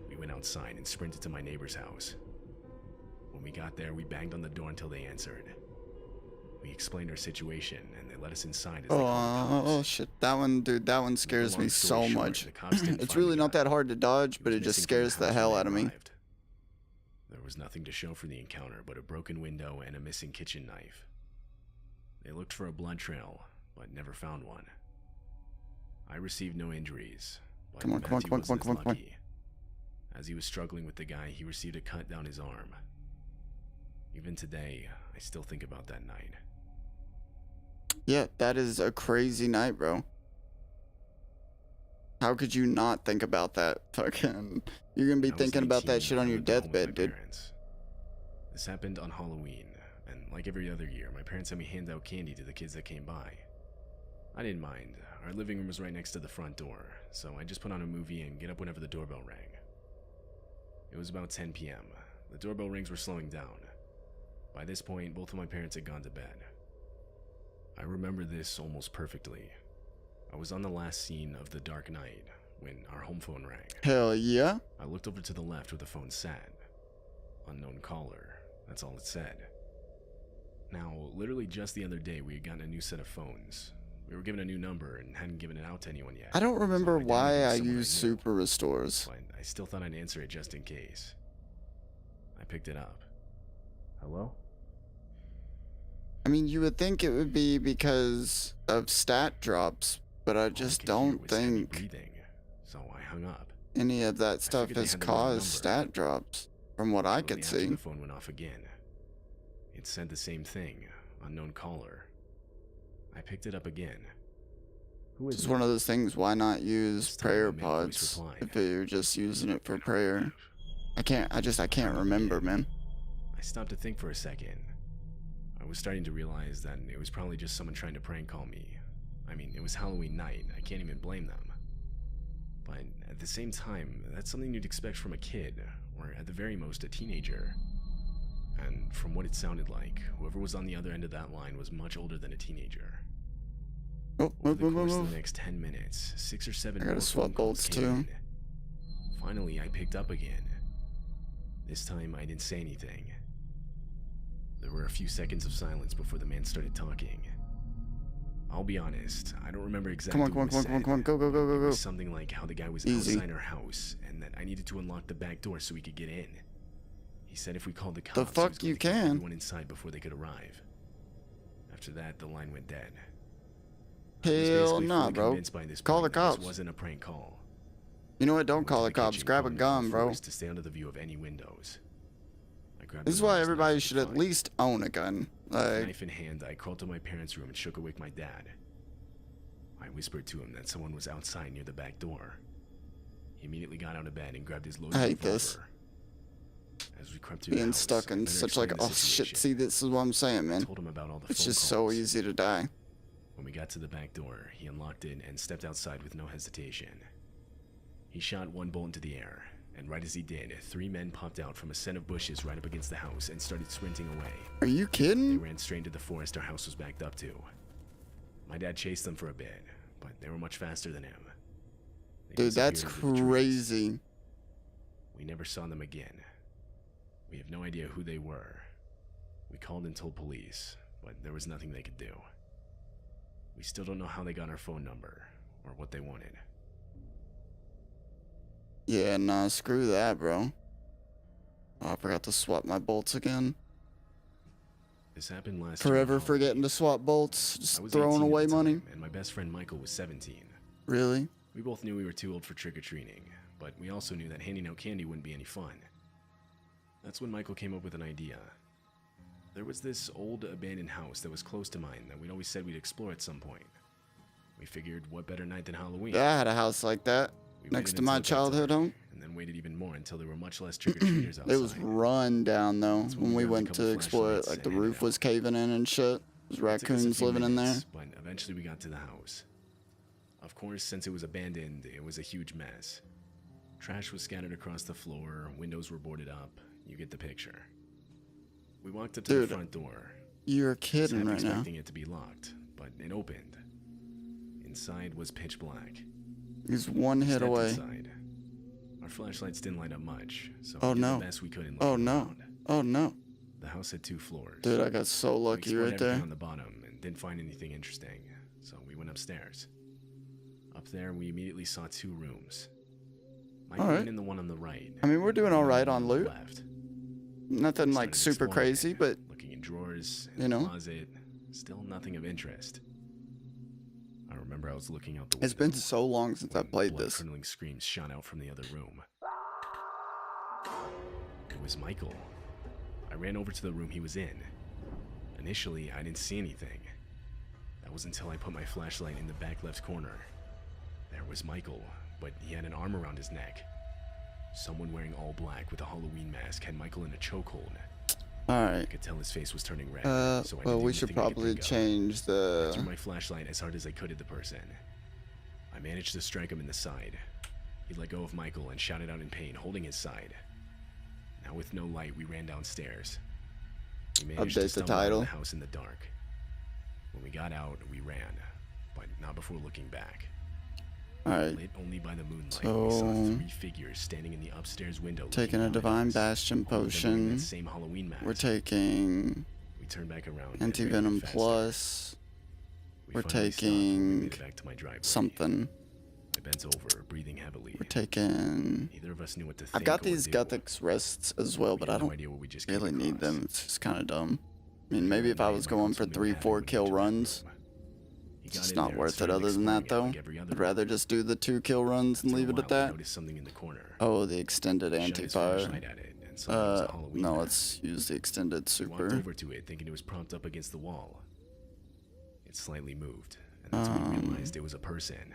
Speaker 5: We went outside and sprinted to my neighbor's house. When we got there, we banged on the door until they answered. We explained our situation and they let us inside as they called the
Speaker 1: Oh
Speaker 5: cops.
Speaker 1: shit, that one, dude, that one scares me
Speaker 5: long
Speaker 1: so
Speaker 5: story short,
Speaker 1: much.
Speaker 5: the cops didn't
Speaker 1: It's
Speaker 5: find
Speaker 1: really
Speaker 5: the
Speaker 1: not
Speaker 5: guy.
Speaker 1: that hard to dodge,
Speaker 5: He
Speaker 1: but
Speaker 5: was
Speaker 1: it just
Speaker 5: missing from the
Speaker 1: scares the
Speaker 5: house
Speaker 1: hell
Speaker 5: when they
Speaker 1: out of me.
Speaker 5: arrived. There was nothing to show for the encounter but a broken window and a missing kitchen knife. They looked for a blood trail, but never found one. I received no injuries, but
Speaker 1: Come on, come on,
Speaker 5: Matthew
Speaker 1: come on,
Speaker 5: wasn't
Speaker 1: come on,
Speaker 5: as
Speaker 1: come on.
Speaker 5: lucky. As he was struggling with the guy, he received a cut down his arm. Even today, I still think about that night.
Speaker 1: Yeah, that is a crazy night, bro. How could you not think about that? Fucking, you're gonna be
Speaker 5: I was
Speaker 1: thinking about
Speaker 5: 18
Speaker 1: that shit
Speaker 5: when
Speaker 1: on
Speaker 5: I
Speaker 1: your
Speaker 5: lived at home with my
Speaker 1: deathbed, dude.
Speaker 5: parents. This happened on Halloween, and like every other year, my parents had me hand out candy to the kids that came by. I didn't mind. Our living room was right next to the front door, so I just put on a movie and get up whenever the doorbell rang. It was about 10 p.m. The doorbell rings were slowing down. By this point, both of my parents had gone to bed. I remember this almost perfectly. I was on the last scene of The Dark Knight when our home phone rang.
Speaker 1: Hell yeah.
Speaker 5: I looked over to the left where the phone sat. Unknown caller, that's all it said. Now, literally just the other day, we had gotten a new set of phones. We were given a new number and hadn't given it out to anyone yet.
Speaker 1: I don't remember
Speaker 5: So
Speaker 1: why
Speaker 5: downloaded
Speaker 1: I
Speaker 5: someone
Speaker 1: use
Speaker 5: knew,
Speaker 1: super restores.
Speaker 5: But I still thought I'd answer it just in case. I picked it up. Hello?
Speaker 1: I mean, you would think it would be because of stat drops, but I
Speaker 5: All
Speaker 1: just
Speaker 5: could hear
Speaker 1: don't
Speaker 5: was heavy
Speaker 1: think
Speaker 5: breathing, so I hung up.
Speaker 1: any of that stuff
Speaker 5: figured they
Speaker 1: has
Speaker 5: had the wrong
Speaker 1: caused
Speaker 5: number.
Speaker 1: stat drops, from what I
Speaker 5: Shortly
Speaker 1: could
Speaker 5: after
Speaker 1: see.
Speaker 5: the phone went off again. It said the same thing, unknown caller. I picked it up again. Who is
Speaker 1: It's
Speaker 5: it?
Speaker 1: one of those things, why not use
Speaker 5: This time
Speaker 1: prayer
Speaker 5: a male voice
Speaker 1: pods
Speaker 5: replied.
Speaker 1: if you're just using it for prayer? I can't remember, man.
Speaker 5: I stopped to think for a second. I was starting to realize that it was probably just someone trying to prank call me. I mean, it was Halloween night, I can't even blame them. But at the same time, that's something you'd expect from a kid, or at the very most, a teenager. And from what it sounded like, whoever was on the other end of that line was much older than a teenager.
Speaker 1: Oh,
Speaker 5: Over the
Speaker 1: move, move,
Speaker 5: course
Speaker 1: move,
Speaker 5: of
Speaker 1: move.
Speaker 5: the next 10 minutes, 6 or 7
Speaker 1: I gotta
Speaker 5: more
Speaker 1: swap
Speaker 5: phone calls
Speaker 1: bolts,
Speaker 5: came
Speaker 1: too.
Speaker 5: in. Finally, I picked up again. This time, I didn't say anything. There were a few seconds of silence before the man started talking. I'll be honest, I don't remember exactly
Speaker 1: Come on,
Speaker 5: what was
Speaker 1: come on,
Speaker 5: said.
Speaker 1: come on, go, go, go,
Speaker 5: It
Speaker 1: go, go.
Speaker 5: was something like how the guy was
Speaker 1: Easy.
Speaker 5: outside our house, and that I needed to unlock the back door so we could get in. He said if we called the cops, he
Speaker 1: fuck
Speaker 5: was going
Speaker 1: you
Speaker 5: to kill
Speaker 1: can.
Speaker 5: everyone inside before they could arrive. After that, the line went dead. I was
Speaker 1: Hell
Speaker 5: basically
Speaker 1: nah,
Speaker 5: fully
Speaker 1: bro.
Speaker 5: convinced by this
Speaker 1: Call
Speaker 5: point
Speaker 1: the
Speaker 5: that
Speaker 1: cops.
Speaker 5: This wasn't a prank call.
Speaker 1: You know what?
Speaker 5: I
Speaker 1: Don't
Speaker 5: went
Speaker 1: call
Speaker 5: to
Speaker 1: the
Speaker 5: the
Speaker 1: cops.
Speaker 5: kitchen,
Speaker 1: Grab a
Speaker 5: calling full
Speaker 1: gun, bro.
Speaker 5: force to stay out of the view of any windows. I grabbed
Speaker 1: This is
Speaker 5: the
Speaker 1: why
Speaker 5: largest
Speaker 1: everybody
Speaker 5: knife I
Speaker 1: should
Speaker 5: could
Speaker 1: at
Speaker 5: find.
Speaker 1: least own a gun. Like,
Speaker 5: Knife in hand, I crawled to my parents' room and shook awake my dad. I whispered to him that someone was outside near the back door. He immediately got out of bed and grabbed his loaded
Speaker 1: I hate
Speaker 5: revolver.
Speaker 1: this.
Speaker 5: As we crept through the
Speaker 1: being
Speaker 5: house,
Speaker 1: stuck
Speaker 5: I
Speaker 1: in
Speaker 5: better
Speaker 1: such like,
Speaker 5: explain
Speaker 1: oh
Speaker 5: the
Speaker 1: shit,
Speaker 5: situation.
Speaker 1: see, this is what I'm saying,
Speaker 5: I
Speaker 1: man.
Speaker 5: told him about all the
Speaker 1: It's
Speaker 5: phone
Speaker 1: just so
Speaker 5: calls.
Speaker 1: easy to die.
Speaker 5: When we got to the back door, he unlocked it and stepped outside with no hesitation. He shot one bolt into the air, and right as he did, 3 men popped out from a set of bushes right up against the house and started sprinting away.
Speaker 1: Are you
Speaker 5: They
Speaker 1: kidding?
Speaker 5: ran straight into the forest our house was backed up to. My dad chased them for a bit, but they were much faster than him. They
Speaker 1: Dude, that's
Speaker 5: disappeared into the trees.
Speaker 1: crazy.
Speaker 5: We never saw them again. We have no idea who they were. We called and told police, but there was nothing they could do. We still don't know how they got our phone number, or what they wanted.
Speaker 1: Yeah, nah, screw that, bro. Oh, I forgot to swap my bolts again.
Speaker 5: This happened last year.
Speaker 1: Forever
Speaker 5: on
Speaker 1: forgetting to
Speaker 5: Halloween.
Speaker 1: swap bolts,
Speaker 5: I
Speaker 1: just
Speaker 5: was
Speaker 1: throwing
Speaker 5: 18 at
Speaker 1: away
Speaker 5: the time,
Speaker 1: money.
Speaker 5: and my best friend Michael was 17.
Speaker 1: Really?
Speaker 5: We both knew we were too old for trick-or-treating, but we also knew that handing out candy wouldn't be any fun. That's when Michael came up with an idea. There was this old abandoned house that was close to mine that we'd always said we'd explore at some point. We figured, what better night than Halloween?
Speaker 1: Yeah, I had a house like that
Speaker 5: We
Speaker 1: next
Speaker 5: waited
Speaker 1: to my
Speaker 5: until
Speaker 1: childhood
Speaker 5: bedtime,
Speaker 1: home.
Speaker 5: and then waited even more until there were much less trick-or-treaters outside.
Speaker 1: It was run down though
Speaker 5: That's when
Speaker 1: when
Speaker 5: we
Speaker 1: we
Speaker 5: grabbed a
Speaker 1: went
Speaker 5: couple
Speaker 1: to explore it.
Speaker 5: flashlights
Speaker 1: Like the
Speaker 5: and headed
Speaker 1: roof was
Speaker 5: out.
Speaker 1: caving in and shit. There's
Speaker 5: It took us a
Speaker 1: raccoons
Speaker 5: few
Speaker 1: living in there.
Speaker 5: minutes, But eventually we got to the house. Of course, since it was abandoned, it was a huge mess. Trash was scattered across the floor, windows were boarded up. You get the picture. We walked up to
Speaker 1: Dude,
Speaker 5: the front door.
Speaker 1: You're
Speaker 5: I was
Speaker 1: kidding
Speaker 5: half
Speaker 1: right now.
Speaker 5: expecting it to be locked, but it opened. Inside was pitch black.
Speaker 1: He's one
Speaker 5: We
Speaker 1: hit
Speaker 5: stepped
Speaker 1: away.
Speaker 5: inside. Our flashlights didn't light up much, so
Speaker 1: Oh,
Speaker 5: we did
Speaker 1: no.
Speaker 5: the best we could in
Speaker 1: Oh
Speaker 5: looking
Speaker 1: no.
Speaker 5: around.
Speaker 1: Oh no.
Speaker 5: The house had 2 floors.
Speaker 1: Dude, I got so
Speaker 5: We
Speaker 1: lucky
Speaker 5: explored
Speaker 1: right
Speaker 5: everything
Speaker 1: there.
Speaker 5: on the bottom and didn't find anything interesting, so we went upstairs. Up there, we immediately saw 2 rooms. Mike
Speaker 1: Alright.
Speaker 5: went in the one on the right.
Speaker 1: I mean, we're doing
Speaker 5: and
Speaker 1: all
Speaker 5: the
Speaker 1: right
Speaker 5: one
Speaker 1: on
Speaker 5: the
Speaker 1: loot.
Speaker 5: left.
Speaker 1: Nothing like
Speaker 5: Started
Speaker 1: super
Speaker 5: exploring
Speaker 1: crazy,
Speaker 5: it,
Speaker 1: but
Speaker 5: looking in drawers, in
Speaker 1: you
Speaker 5: the
Speaker 1: know.
Speaker 5: closet, still nothing of interest. I remember I was looking out the window.
Speaker 1: It's been so long since I
Speaker 5: when
Speaker 1: played this.
Speaker 5: blood-curdling screams shot out from the other room. It was Michael. I ran over to the room he was in. Initially, I didn't see anything. That was until I put my flashlight in the back left corner. There was Michael, but he had an arm around his neck. Someone wearing all black with a Halloween mask had Michael in a chokehold. I
Speaker 1: Alright.
Speaker 5: could tell his face was turning red. So I
Speaker 1: Well,
Speaker 5: did
Speaker 1: we should
Speaker 5: everything I could
Speaker 1: probably
Speaker 5: think of.
Speaker 1: change
Speaker 5: I threw
Speaker 1: the.
Speaker 5: my flashlight as hard as I could at the person. I managed to strike him in the side. He let go of Michael and shouted out in pain, holding his side. Now with no light, we ran downstairs. We managed
Speaker 1: Update
Speaker 5: to
Speaker 1: the
Speaker 5: stumble out of
Speaker 1: title.
Speaker 5: the house in the dark. When we got out, we ran, but not before looking back.
Speaker 1: Alright.
Speaker 5: Lit only by the moonlight, we saw
Speaker 1: So
Speaker 5: 3 figures standing in the upstairs window.
Speaker 1: taking a
Speaker 5: looking down at
Speaker 1: divine
Speaker 5: us.
Speaker 1: bastion
Speaker 5: All of them wearing that
Speaker 1: potion.
Speaker 5: same Halloween mask.
Speaker 1: We're taking
Speaker 5: We turned back around. and
Speaker 1: anti
Speaker 5: ran
Speaker 1: venom
Speaker 5: faster.
Speaker 1: plus
Speaker 5: We
Speaker 1: we're
Speaker 5: finally stopped when we made
Speaker 1: taking
Speaker 5: it back to my driveway.
Speaker 1: something.
Speaker 5: I bent over, breathing heavily.
Speaker 1: We're taking.
Speaker 5: Neither of us knew what to think.
Speaker 1: I've got
Speaker 5: or
Speaker 1: these
Speaker 5: do.
Speaker 1: Gothic rests as well,
Speaker 5: We
Speaker 1: but
Speaker 5: had
Speaker 1: I
Speaker 5: no
Speaker 1: don't
Speaker 5: idea what we just came
Speaker 1: really need
Speaker 5: across.
Speaker 1: them. It's just kind of dumb. I mean,
Speaker 5: Later
Speaker 1: maybe if
Speaker 5: that
Speaker 1: I
Speaker 5: night,
Speaker 1: was
Speaker 5: my
Speaker 1: going
Speaker 5: uncle
Speaker 1: for
Speaker 5: knew
Speaker 1: 3,
Speaker 5: what happened
Speaker 1: 4
Speaker 5: when he
Speaker 1: kill
Speaker 5: entered my
Speaker 1: runs.
Speaker 5: room. He
Speaker 1: It's
Speaker 5: got
Speaker 1: just
Speaker 5: in
Speaker 1: not
Speaker 5: there and
Speaker 1: worth it
Speaker 5: started
Speaker 1: other than that,
Speaker 5: exploring it
Speaker 1: though.
Speaker 5: like every other
Speaker 1: I'd rather
Speaker 5: room.
Speaker 1: just do the 2 kill runs and
Speaker 5: After a
Speaker 1: leave it at
Speaker 5: while, I
Speaker 1: that.
Speaker 5: noticed something in the corner.
Speaker 1: Oh, the extended
Speaker 5: Shine his
Speaker 1: anti-fire.
Speaker 5: flashlight at it, and saw it was a Halloween
Speaker 1: No,
Speaker 5: mask.
Speaker 1: let's use the extended
Speaker 5: He walked
Speaker 1: super.
Speaker 5: over to it, thinking it was propped up against the wall. It slightly moved, and that's when he realized it was a person.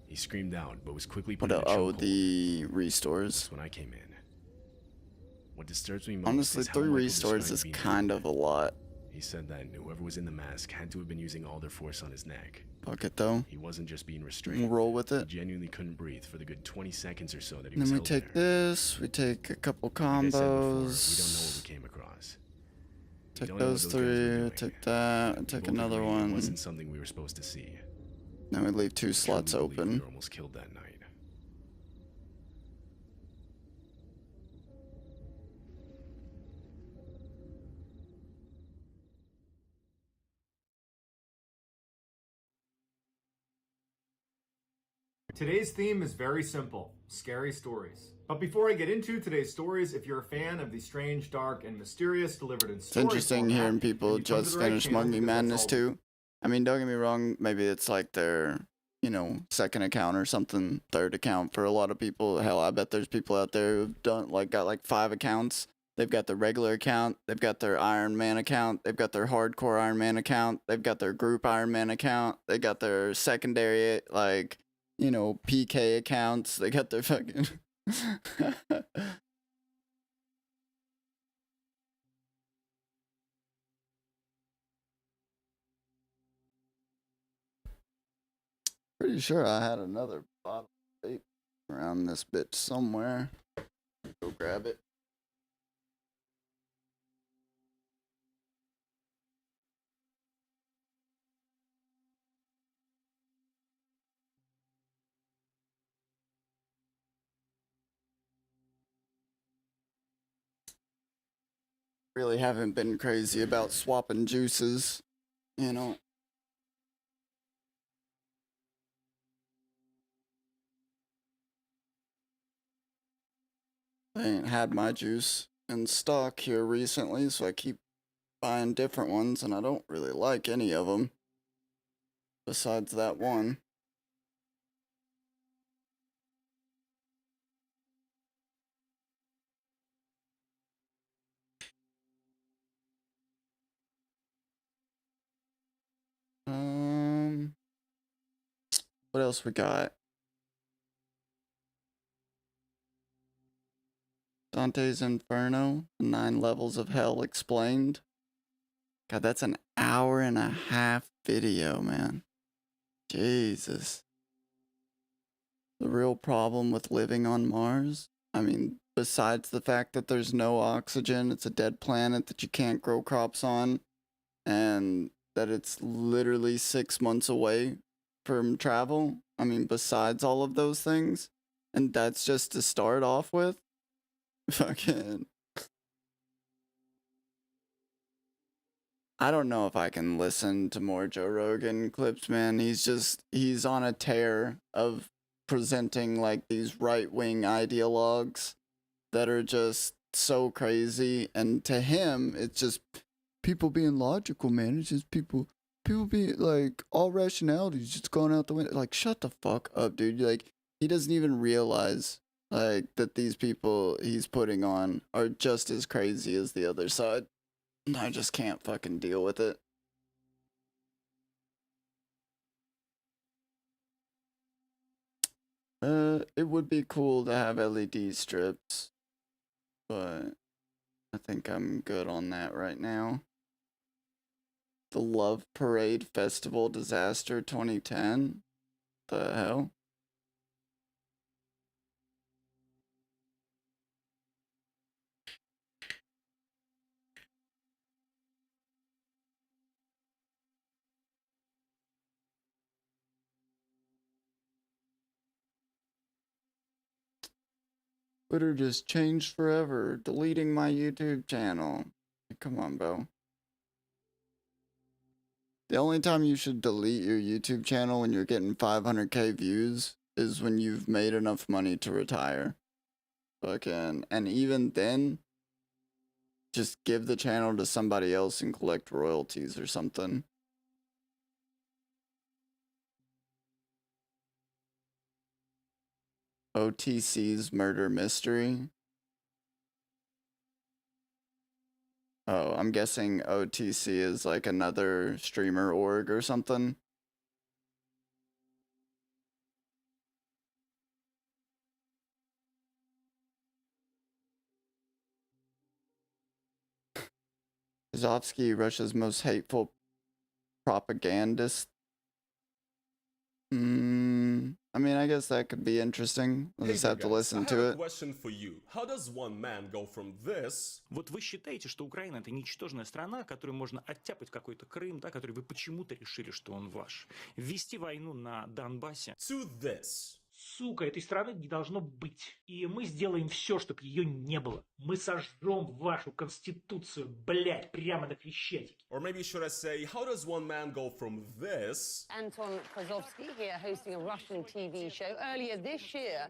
Speaker 5: He screamed out, but was quickly put
Speaker 1: What?
Speaker 5: in a
Speaker 1: Oh,
Speaker 5: chokehold.
Speaker 1: the restores.
Speaker 5: That's when I came in. What disturbs me most
Speaker 1: Honestly,
Speaker 5: is how
Speaker 1: 3
Speaker 5: Michael
Speaker 1: restores
Speaker 5: described
Speaker 1: is
Speaker 5: being
Speaker 1: kind of a lot.
Speaker 5: He said that whoever was in the mask had to have been using all their force on his neck.
Speaker 1: Fuck it though.
Speaker 5: He wasn't just being
Speaker 1: We'll
Speaker 5: restrained.
Speaker 1: roll with
Speaker 5: He
Speaker 1: it.
Speaker 5: genuinely couldn't breathe for the good 20 seconds or so that he
Speaker 1: And
Speaker 5: was
Speaker 1: then we
Speaker 5: held
Speaker 1: take
Speaker 5: there.
Speaker 1: this. We take a couple
Speaker 5: Like I said before, we don't know what we
Speaker 1: combos.
Speaker 5: came across. We
Speaker 1: Take
Speaker 5: don't know what
Speaker 1: those
Speaker 5: guys were
Speaker 1: 3.
Speaker 5: doing.
Speaker 1: Take that. And
Speaker 5: We
Speaker 1: take
Speaker 5: both
Speaker 1: another
Speaker 5: agreed It
Speaker 1: one.
Speaker 5: wasn't something we were supposed to see.
Speaker 1: Then we leave 2
Speaker 5: I
Speaker 1: slots
Speaker 5: truly believe We
Speaker 1: open.
Speaker 5: were almost killed that night.
Speaker 6: Today's theme is very simple, scary stories. But before I get into today's stories, if you're a fan of the strange, dark, and mysterious delivered in
Speaker 1: It's
Speaker 6: story
Speaker 1: interesting
Speaker 6: format,
Speaker 1: hearing
Speaker 6: then
Speaker 1: people
Speaker 6: you've come to
Speaker 1: just
Speaker 6: the right
Speaker 1: finish
Speaker 6: channel
Speaker 1: Monkey
Speaker 6: because that's
Speaker 1: Madness
Speaker 6: all-
Speaker 1: too. I mean, don't get me wrong. Maybe it's like their, second account or something, third account for a lot of people. Hell, I bet there's people out there who've got 5 accounts. They've got their regular account. They've got their Iron Man account. They've got their hardcore Iron Man account. They've got their group Iron Man account. They got their secondary, PK accounts. They got their fucking. Pretty sure I had another bottle of vape around this bitch somewhere. Go grab it. Really haven't been crazy about swapping juices. I ain't had my juice in stock here recently, so I keep buying different ones, and I don't really like any of them. Besides that one. What else we got? Dante's Inferno, 9 levels of hell explained. God, that's an hour and a half video, man. Jesus. The real problem with living on Mars? I mean, besides the fact that there's no oxygen, it's a dead planet that you can't grow crops on, and that it's literally 6 months away from travel. I mean, besides all of those things, and that's just to start off with. Fucking. I don't know if I can listen to more Joe Rogan clips, man. He's on a tear of presenting like these right-wing ideologues that are just so crazy. And to him, it's just people being logical, man. It's just people being like, all rationality is just going out the window. Like, shut the fuck up, dude. Like, he doesn't even realize like that these people he's putting on are just as crazy as the other side. I just can't fucking deal with it. It would be cool to have LED strips, but I think I'm good on that right now. The Love Parade Festival Disaster 2010? The hell? Twitter just changed forever, deleting my YouTube channel. Come on, bro. The only time you should delete your YouTube channel when you're getting 500k views is when you've made enough money to retire. Fucking, and even then, just give the channel to somebody else and collect royalties or something. OTC's Murder Mystery. Oh, I'm guessing OTC is like another streamer org or something. Azovsky, Russia's most hateful propagandist. I mean, I guess that could be interesting. We'll just have to listen to it.
Speaker 7: Question for you. How does one man go from this?
Speaker 8: Вот вы считаете, что Украина это ничтожная страна, которую можно оттяпать какой-то Крым, да, который вы почему-то решили, что он ваш. Ввести войну на Донбассе.
Speaker 7: To this.
Speaker 9: Сука, этой страны не должно быть. И мы сделаем все, чтобы ее не было. Мы сожжем вашу конституцию, блядь, прямо на Крещатике.
Speaker 7: Or maybe should I say, how does one man go from this?
Speaker 10: Anton Krasovsky here hosting a Russian TV show. Earlier this year,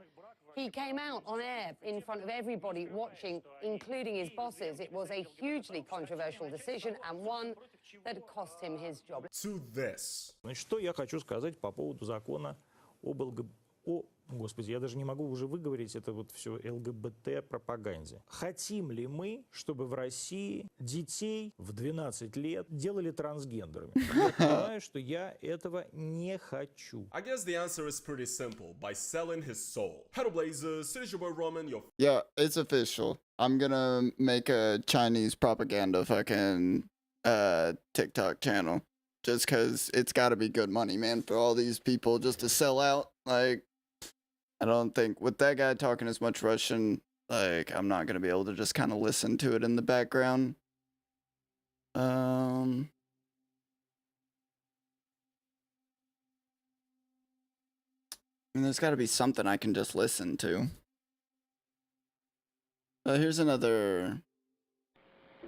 Speaker 10: he came out on air in front of everybody watching, including his bosses. It was a hugely controversial decision and one that cost him his job.
Speaker 7: To this.
Speaker 8: Значит, что я хочу сказать по поводу закона об Господи, я даже не могу уже выговорить это вот все ЛГБТ-пропаганде. Хотим ли мы, чтобы в России детей в 12 лет делали трансгендерами? Я понимаю, что я этого не хочу.
Speaker 7: I guess the answer is pretty simple. By selling his soul. Hello Blazers, it is your boy Roman, your...
Speaker 1: Yeah, it's official. I'm gonna make a Chinese propaganda fucking TikTok channel. Just cause it's gotta be good money, man, for all these people just to sell out. Like, I don't think with that guy talking as much Russian, like, I'm not gonna be able to just kind of listen to it in the background. I mean, there's gotta be something I can just listen to. Here's another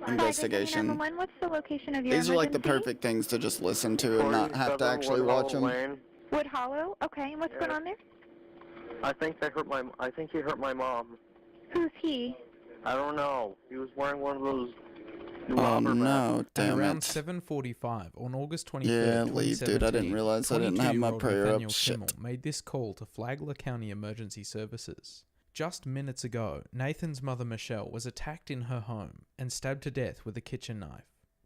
Speaker 1: investigation.
Speaker 11: What's the location of your
Speaker 1: These are like the
Speaker 11: emergency?
Speaker 1: perfect things to just listen to and not have to actually watch them.
Speaker 11: Wood Hollow. Okay, and what's going on there?
Speaker 12: I think he hurt my mom.
Speaker 11: Who's he?
Speaker 12: I don't know. He was wearing one of those.
Speaker 1: Oh no, damn
Speaker 13: Around
Speaker 1: it.
Speaker 13: 7:45 on August 23rd,
Speaker 1: Yeah, leave, dude. I didn't realize I didn't have my
Speaker 13: 22-year-old
Speaker 1: prayer up.
Speaker 13: Nathaniel
Speaker 1: Shit.
Speaker 13: Kimmel made this call to Flagler County Emergency Services. Just minutes ago, Nathan's mother Michelle was attacked in her home and stabbed to death with a kitchen knife.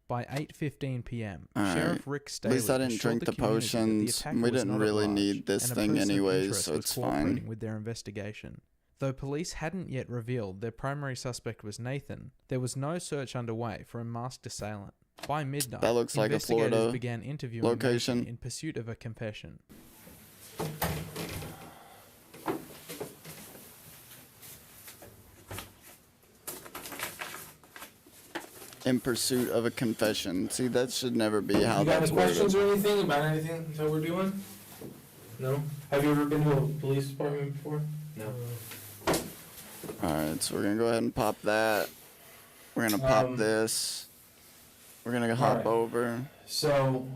Speaker 13: By 8:15 p.m.,
Speaker 1: Alright.
Speaker 13: Sheriff Rick
Speaker 1: At
Speaker 13: Staley
Speaker 1: least I didn't
Speaker 13: assured
Speaker 1: drink
Speaker 13: the
Speaker 1: the
Speaker 13: community that the
Speaker 1: potions.
Speaker 13: attacker
Speaker 1: We
Speaker 13: was
Speaker 1: didn't
Speaker 13: not at
Speaker 1: really
Speaker 13: large,
Speaker 1: need this
Speaker 13: and a
Speaker 1: thing
Speaker 13: person of
Speaker 1: anyways,
Speaker 13: interest
Speaker 1: so
Speaker 13: was
Speaker 1: it's
Speaker 13: cooperating
Speaker 1: fine.
Speaker 13: with their investigation. Though police hadn't yet revealed their primary suspect was Nathan, there was no search underway for a masked assailant. By midnight,
Speaker 1: That looks like a
Speaker 13: investigators
Speaker 1: Florida
Speaker 13: began interviewing
Speaker 1: location.
Speaker 13: Nathan in pursuit of a confession.
Speaker 1: In pursuit of a confession. See, that should never be how
Speaker 14: You got
Speaker 1: that's
Speaker 14: any questions
Speaker 1: worded.
Speaker 14: or anything about anything that we're doing? No? Have you ever been to a police department before? No.
Speaker 1: Alright, so we're gonna go ahead and pop that. We're gonna pop this. We're gonna hop
Speaker 14: alright.
Speaker 1: over.
Speaker 14: So,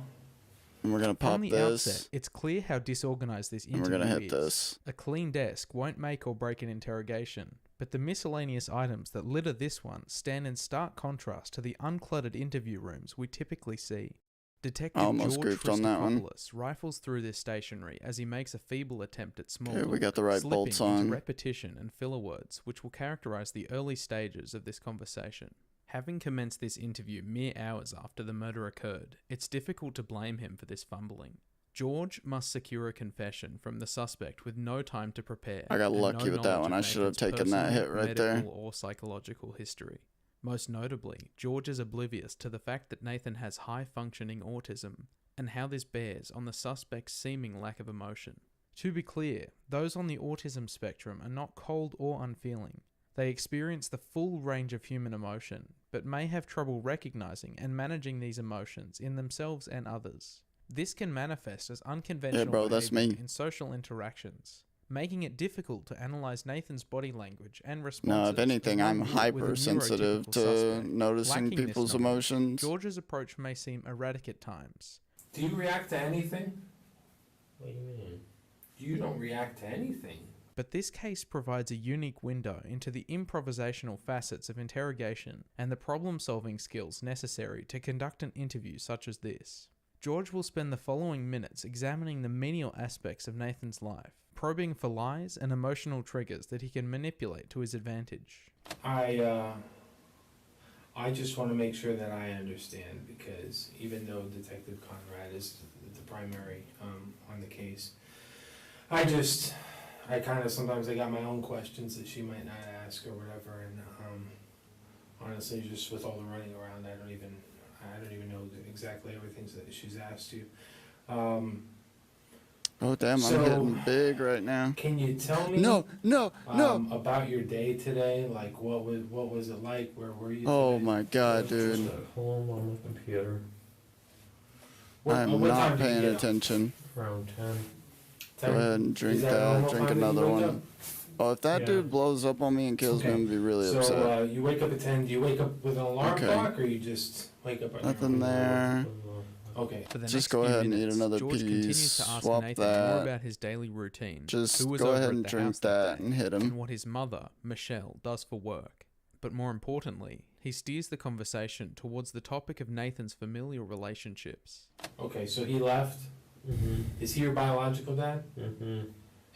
Speaker 1: And we're gonna pop
Speaker 13: From the
Speaker 1: this.
Speaker 13: outset, it's clear how disorganized this
Speaker 1: And
Speaker 13: interview
Speaker 1: we're gonna hit
Speaker 13: is.
Speaker 1: this.
Speaker 13: A clean desk won't make or break an interrogation, but the miscellaneous items that litter this one stand in stark contrast to the uncluttered interview rooms we typically see. Detective
Speaker 1: I almost
Speaker 13: George
Speaker 1: goofed on that one.
Speaker 13: Christopoulos rifles through this stationery as he makes a feeble attempt at small
Speaker 1: Okay, we
Speaker 13: talk,
Speaker 1: got the right
Speaker 13: slipping
Speaker 1: bolts
Speaker 13: into
Speaker 1: on.
Speaker 13: repetition and filler words, which will characterize the early stages of this conversation. Having commenced this interview mere hours after the murder occurred, it's difficult to blame him for this fumbling. George must secure a confession from the suspect with no time to prepare.
Speaker 1: I got
Speaker 13: and
Speaker 1: lucky
Speaker 13: no
Speaker 1: with that
Speaker 13: knowledge
Speaker 1: one.
Speaker 13: of
Speaker 1: I should have
Speaker 13: Nathan's
Speaker 1: taken that
Speaker 13: personal,
Speaker 1: hit right there.
Speaker 13: medical, or psychological history. Most notably, George is oblivious to the fact that Nathan has high-functioning autism, and how this bears on the suspect's seeming lack of emotion. To be clear, those on the autism spectrum are not cold or unfeeling. They experience the full range of human emotion, but may have trouble recognizing and managing these emotions in themselves and others. This can manifest as unconventional
Speaker 1: bro, that's
Speaker 13: behavior
Speaker 1: me.
Speaker 13: in social interactions, making it difficult to analyze Nathan's body language and responses.
Speaker 1: No, if anything, I'm
Speaker 13: along with a
Speaker 1: hypersensitive
Speaker 13: neurotypical
Speaker 1: to
Speaker 13: suspect.
Speaker 1: noticing
Speaker 13: Lacking this
Speaker 1: people's
Speaker 13: knowledge,
Speaker 1: emotions.
Speaker 13: George's approach may seem erratic at times.
Speaker 14: do you react to anything?
Speaker 15: What do you mean?
Speaker 14: You don't react to anything.
Speaker 13: But this case provides a unique window into the improvisational facets of interrogation and the problem-solving skills necessary to conduct an interview such as this. George will spend the following minutes examining the menial aspects of Nathan's life, probing for lies and emotional triggers that he can manipulate to his advantage.
Speaker 14: I just want to make sure that I understand, because even though Detective Conrad is the primary on the case, I kind of sometimes I got my own questions that she might not ask or whatever, and honestly, just with all the running around, I don't even know exactly everything that she's asked you.
Speaker 1: Oh damn,
Speaker 14: so,
Speaker 1: I'm hitting big right now.
Speaker 14: Can you tell me?
Speaker 1: No.
Speaker 14: About your day today, like what was it like? Where were you?
Speaker 1: Oh
Speaker 14: today?
Speaker 1: my god, dude.
Speaker 15: Just at home on the computer.
Speaker 1: I'm
Speaker 14: what
Speaker 1: not
Speaker 14: time did you
Speaker 1: paying
Speaker 14: get up?
Speaker 1: attention.
Speaker 15: Around 10.
Speaker 1: Go ahead and drink
Speaker 14: Is that a
Speaker 1: that.
Speaker 14: normal
Speaker 1: Drink
Speaker 14: time that you
Speaker 1: another
Speaker 14: wake
Speaker 1: one.
Speaker 14: up?
Speaker 1: Oh, if that
Speaker 15: Yeah.
Speaker 1: dude blows up on me and kills me, I'm gonna be really
Speaker 14: So
Speaker 1: upset.
Speaker 14: you wake up at 10. Do you wake up with an alarm
Speaker 1: Okay.
Speaker 14: clock, or you just wake up on
Speaker 1: Nothing
Speaker 14: your own?
Speaker 1: there.
Speaker 14: Okay.
Speaker 13: For the
Speaker 1: Just
Speaker 13: next
Speaker 1: go
Speaker 13: few
Speaker 1: ahead and eat
Speaker 13: minutes,
Speaker 1: another
Speaker 13: George continues
Speaker 1: piece.
Speaker 13: to ask
Speaker 1: Swap
Speaker 13: Nathan more
Speaker 1: that.
Speaker 13: about his daily routine,
Speaker 1: Just
Speaker 13: who was
Speaker 1: go
Speaker 13: over
Speaker 1: ahead
Speaker 13: at
Speaker 1: and
Speaker 13: the
Speaker 1: drink
Speaker 13: house
Speaker 1: that
Speaker 13: day,
Speaker 1: and hit him.
Speaker 13: and what his mother, Michelle, does for work. But more importantly, he steers the conversation towards the topic of Nathan's familial relationships.
Speaker 14: Okay, so he left. Is he your biological dad?